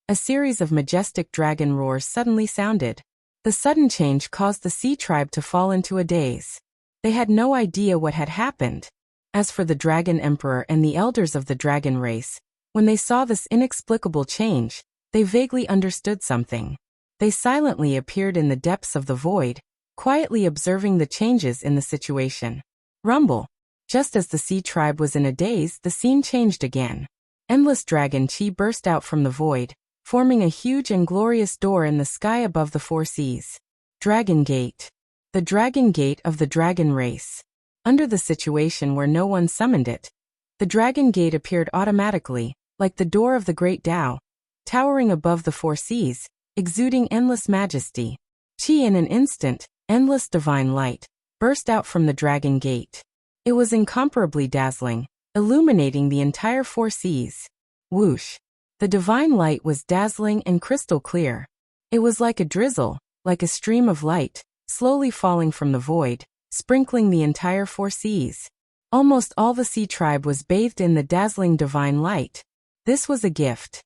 A series of majestic dragon roars suddenly sounded. The sudden change caused the sea tribe to fall into a daze. They had no idea what had happened. As for the dragon emperor and the elders of the dragon race, when they saw this inexplicable change, they vaguely understood something. They silently appeared in the depths of the void, quietly observing the changes in the situation. Rumble. Just as the sea tribe was in a daze, the scene changed again. Endless dragon chi burst out from the void, forming a huge and glorious door in the sky above the 4 seas. Dragon Gate. The Dragon Gate of the dragon race. Under the situation where no one summoned it, the Dragon Gate appeared automatically, like the door of the great Tao, towering above the 4 seas, exuding endless majesty. Chi in an instant, endless divine light, burst out from the Dragon Gate. It was incomparably dazzling, illuminating the entire 4 seas. Whoosh! The divine light was dazzling and crystal clear. It was like a drizzle, like a stream of light, slowly falling from the void, sprinkling the entire 4 seas. Almost all the sea tribe was bathed in the dazzling divine light. This was a gift.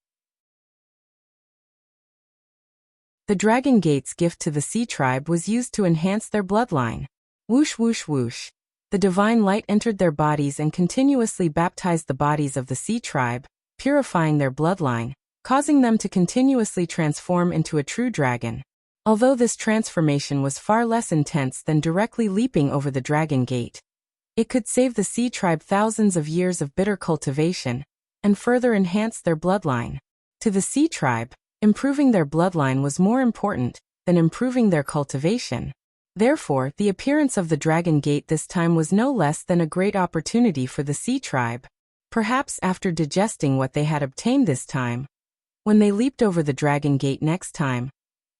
The Dragon Gate's gift to the sea tribe was used to enhance their bloodline. Whoosh, whoosh, whoosh. The divine light entered their bodies and continuously baptized the bodies of the sea tribe, purifying their bloodline, causing them to continuously transform into a true dragon. Although this transformation was far less intense than directly leaping over the Dragon Gate, it could save the sea tribe thousands of years of bitter cultivation, and further enhance their bloodline. To the sea tribe, improving their bloodline was more important than improving their cultivation. Therefore, the appearance of the Dragon Gate this time was no less than a great opportunity for the Sea Tribe. Perhaps after digesting what they had obtained this time, when they leaped over the Dragon Gate next time,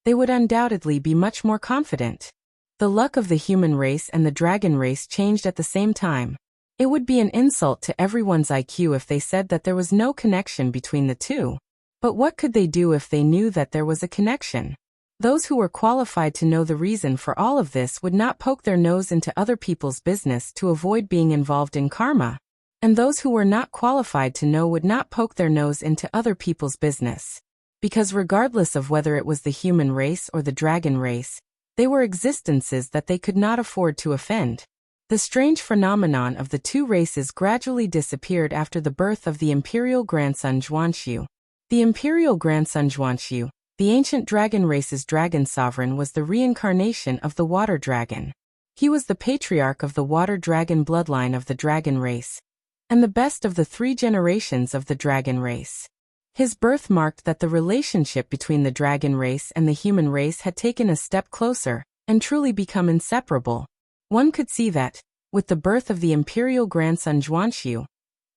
they would undoubtedly be much more confident. The luck of the human race and the dragon race changed at the same time. It would be an insult to everyone's IQ if they said that there was no connection between the two. But what could they do if they knew that there was a connection? Those who were qualified to know the reason for all of this would not poke their nose into other people's business to avoid being involved in karma. And those who were not qualified to know would not poke their nose into other people's business. Because regardless of whether it was the human race or the dragon race, they were existences that they could not afford to offend. The strange phenomenon of the two races gradually disappeared after the birth of the imperial grandson Zhuanxu. The imperial grandson Zhuanxu, the ancient dragon race's dragon sovereign, was the reincarnation of the water dragon. He was the patriarch of the water dragon bloodline of the dragon race, and the best of the 3 generations of the dragon race. His birth marked that the relationship between the dragon race and the human race had taken a step closer, and truly become inseparable. One could see that, with the birth of the imperial grandson Zhuanxu,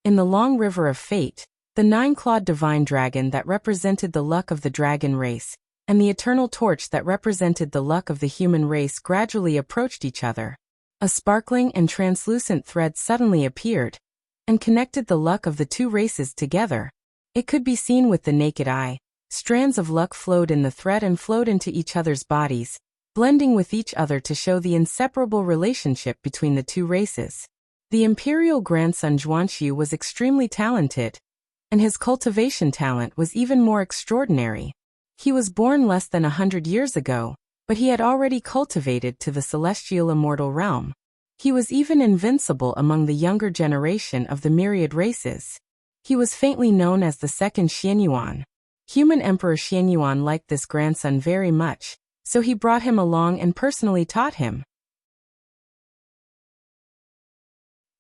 in the long river of fate, the 9-clawed divine dragon that represented the luck of the dragon race, and the eternal torch that represented the luck of the human race gradually approached each other. A sparkling and translucent thread suddenly appeared, and connected the luck of the two races together. It could be seen with the naked eye. Strands of luck flowed in the thread and flowed into each other's bodies, blending with each other to show the inseparable relationship between the two races. The imperial grandson Zhuanxu was extremely talented, and his cultivation talent was even more extraordinary. He was born less than 100 years ago, but he had already cultivated to the celestial immortal realm. He was even invincible among the younger generation of the myriad races. He was faintly known as the second Xianyuan. Human Emperor Xianyuan liked this grandson very much, so he brought him along and personally taught him.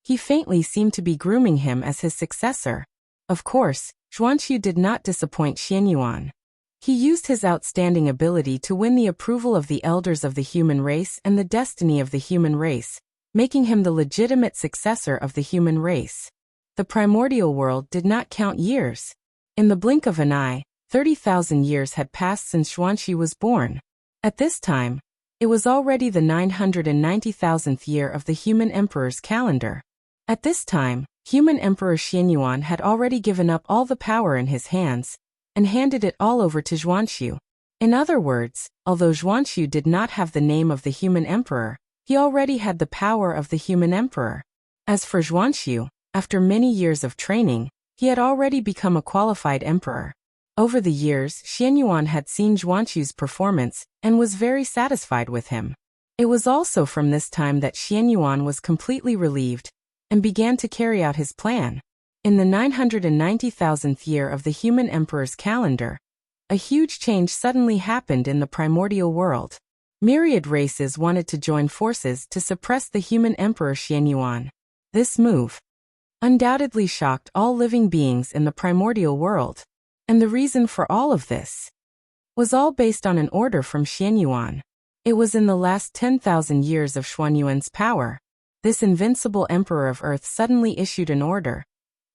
He faintly seemed to be grooming him as his successor. Of course, Zhuanxu did not disappoint Xianyuan. He used his outstanding ability to win the approval of the elders of the human race and the destiny of the human race, making him the legitimate successor of the human race. The primordial world did not count years. In the blink of an eye, 30,000 years had passed since Zhuanxu was born. At this time, it was already the 990,000th year of the human emperor's calendar. At this time, human Emperor Xianyuan had already given up all the power in his hands, and handed it all over to Zhuanxu. In other words, although Zhuanxu did not have the name of the human emperor, he already had the power of the human emperor. As for Zhuanxu, after many years of training, he had already become a qualified emperor. Over the years, Xianyuan had seen Zhuanxu's performance and was very satisfied with him. It was also from this time that Xianyuan was completely relieved and began to carry out his plan. In the 990,000th year of the human emperor's calendar, a huge change suddenly happened in the primordial world. Myriad races wanted to join forces to suppress the human emperor Xianyuan. This move undoubtedly shocked all living beings in the primordial world. And the reason for all of this was all based on an order from Xianyuan. It was in the last 10,000 years of Xianyuan's power. This invincible emperor of Earth suddenly issued an order.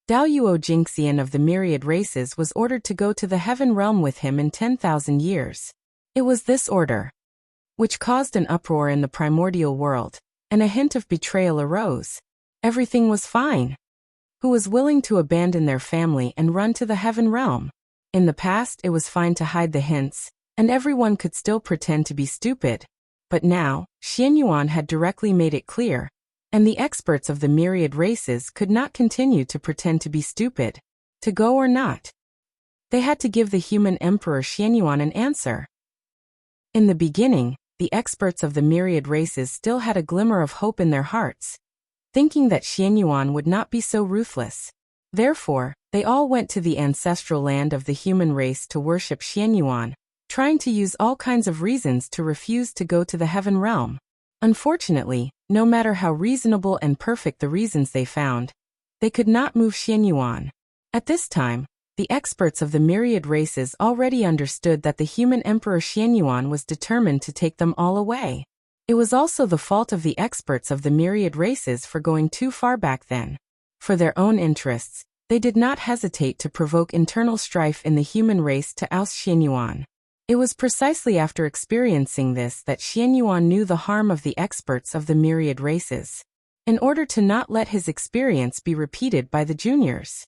Daoyuo Jingxian of the myriad races was ordered to go to the heaven realm with him in 10,000 years. It was this order which caused an uproar in the primordial world, and a hint of betrayal arose. Everything was fine. Who was willing to abandon their family and run to the heaven realm? In the past, it was fine to hide the hints, and everyone could still pretend to be stupid. But now, Xianyuan had directly made it clear, and the experts of the myriad races could not continue to pretend to be stupid. To go or not? They had to give the human emperor Xianyuan an answer. In the beginning, the experts of the myriad races still had a glimmer of hope in their hearts, thinking that Xianyuan would not be so ruthless. Therefore, they all went to the ancestral land of the human race to worship Xianyuan, trying to use all kinds of reasons to refuse to go to the heaven realm. Unfortunately, no matter how reasonable and perfect the reasons they found, they could not move Xianyuan. At this time, the experts of the myriad races already understood that the human Emperor Xianyuan was determined to take them all away. It was also the fault of the experts of the myriad races for going too far back then. For their own interests, they did not hesitate to provoke internal strife in the human race to oust Xianyuan. It was precisely after experiencing this that Xianyuan knew the harm of the experts of the myriad races. In order to not let his experience be repeated by the juniors,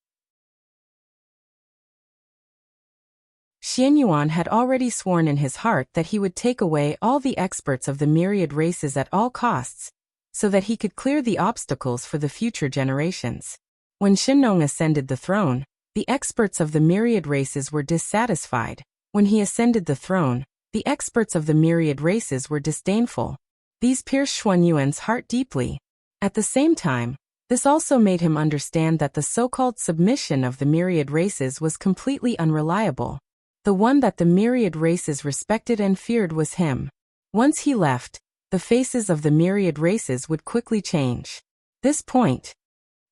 Xianyuan had already sworn in his heart that he would take away all the experts of the myriad races at all costs, so that he could clear the obstacles for the future generations. When Shinnong ascended the throne, the experts of the myriad races were dissatisfied. When he ascended the throne, the experts of the myriad races were disdainful. These pierced Xuanyuan's heart deeply. At the same time, this also made him understand that the so-called submission of the myriad races was completely unreliable. The one that the myriad races respected and feared was him. Once he left, the faces of the myriad races would quickly change. This point,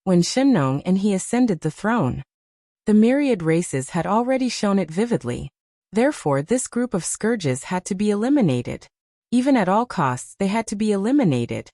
when Shinnong and he ascended the throne, the myriad races had already shown it vividly. Therefore, this group of scourges had to be eliminated. Even at all costs, they had to be eliminated.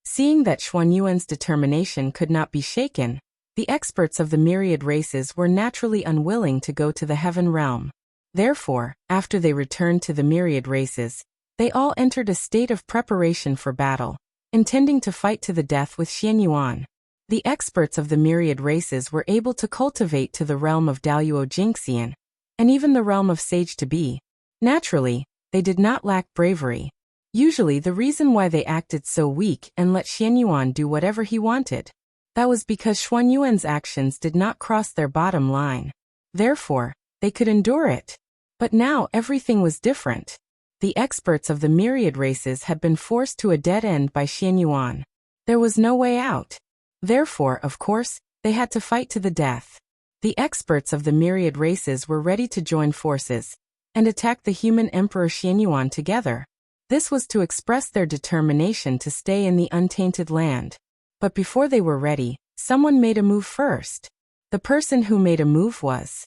Seeing that Xuanyuan's determination could not be shaken, the experts of the myriad races were naturally unwilling to go to the heaven realm. Therefore, after they returned to the myriad races, they all entered a state of preparation for battle, intending to fight to the death with Xianyuan. The experts of the myriad races were able to cultivate to the realm of Daluo Jingxian, and even the realm of Sage-to-be. Naturally, they did not lack bravery. Usually the reason why they acted so weak and let Xianyuan do whatever he wanted, that was because Xuanyuan's actions did not cross their bottom line. Therefore, they could endure it. But now everything was different. The experts of the myriad races had been forced to a dead end by Xianyuan. There was no way out. Therefore, of course, they had to fight to the death. The experts of the myriad races were ready to join forces and attack the human Emperor Xianyuan together. This was to express their determination to stay in the untainted land. But before they were ready, someone made a move first. The person who made a move was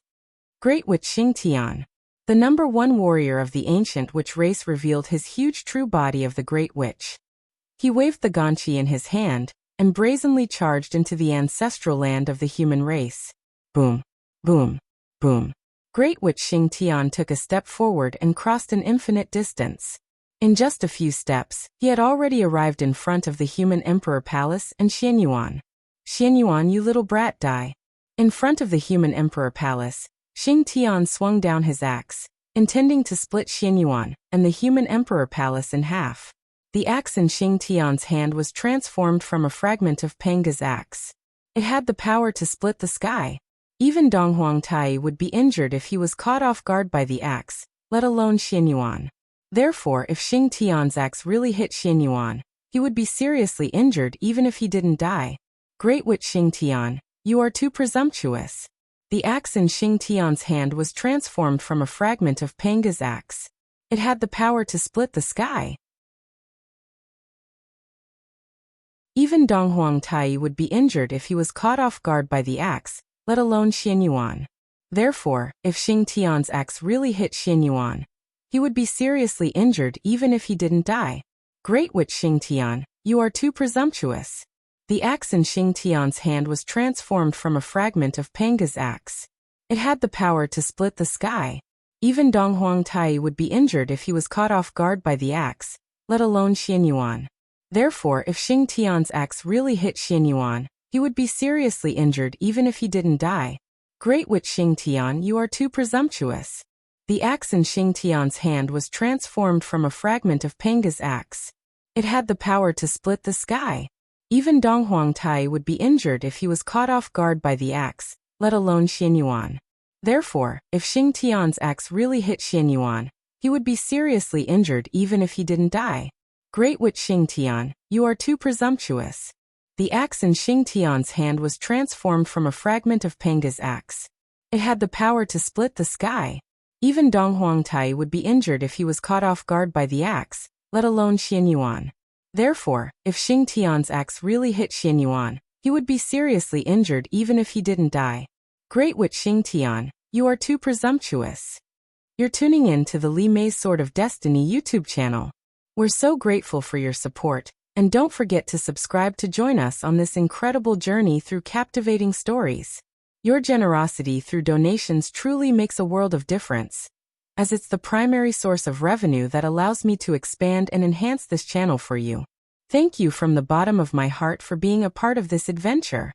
Great Witch Xingtian. The #1 warrior of the ancient witch race revealed his huge true body of the Great Witch. He waved the ganqi in his hand and brazenly charged into the ancestral land of the human race. Boom, boom, boom. Great Witch Xingtian took a step forward and crossed an infinite distance. In just a few steps, he had already arrived in front of the human emperor palace and Xianyuan. Xianyuan, you little brat, die. In front of the human emperor palace, Xingtian swung down his axe, intending to split Xianyuan and the human emperor palace in half. The axe in Xingtian's hand was transformed from a fragment of Panga's axe. It had the power to split the sky. Even Donghuang Tai would be injured if he was caught off guard by the axe, let alone Xianyuan. Therefore, if Xingtian's axe really hit Xianyuan, he would be seriously injured even if he didn't die. Great Witch Xingtian, you are too presumptuous. The axe in Xingtian's hand was transformed from a fragment of Panga's axe. It had the power to split the sky. Even Donghuang Tai would be injured if he was caught off guard by the axe, let alone Xianyuan. Therefore, if Xingtian's axe really hit Xianyuan, he would be seriously injured even if he didn't die. Great Witch Xingtian, you are too presumptuous. The axe in Xingtian's hand was transformed from a fragment of Panga's axe. It had the power to split the sky. Even Donghuang Tai would be injured if he was caught off guard by the axe, let alone Xianyuan. Therefore, if Xingtian's axe really hit Xianyuan, he would be seriously injured even if he didn't die. Great Witch Xingtian, you are too presumptuous. The axe in Xingtian's hand was transformed from a fragment of Panga's axe. It had the power to split the sky. Even Donghuang Tai would be injured if he was caught off guard by the axe, let alone Xianyuan. Therefore, if Xingtian's axe really hit Xianyuan, he would be seriously injured even if he didn't die. Great Witch Xingtian, you are too presumptuous. The axe in Xingtian's hand was transformed from a fragment of Panga's axe. It had the power to split the sky. Even Donghuang Tai would be injured if he was caught off guard by the axe, let alone Xianyuan. Therefore, if Xingtian's axe really hit Xianyuan, he would be seriously injured even if he didn't die. Great Witch Xingtian, you are too presumptuous. You're tuning in to the Li Mei's Sword of Destiny YouTube channel. We're so grateful for your support, and don't forget to subscribe to join us on this incredible journey through captivating stories. Your generosity through donations truly makes a world of difference, as it's the primary source of revenue that allows me to expand and enhance this channel for you. Thank you from the bottom of my heart for being a part of this adventure.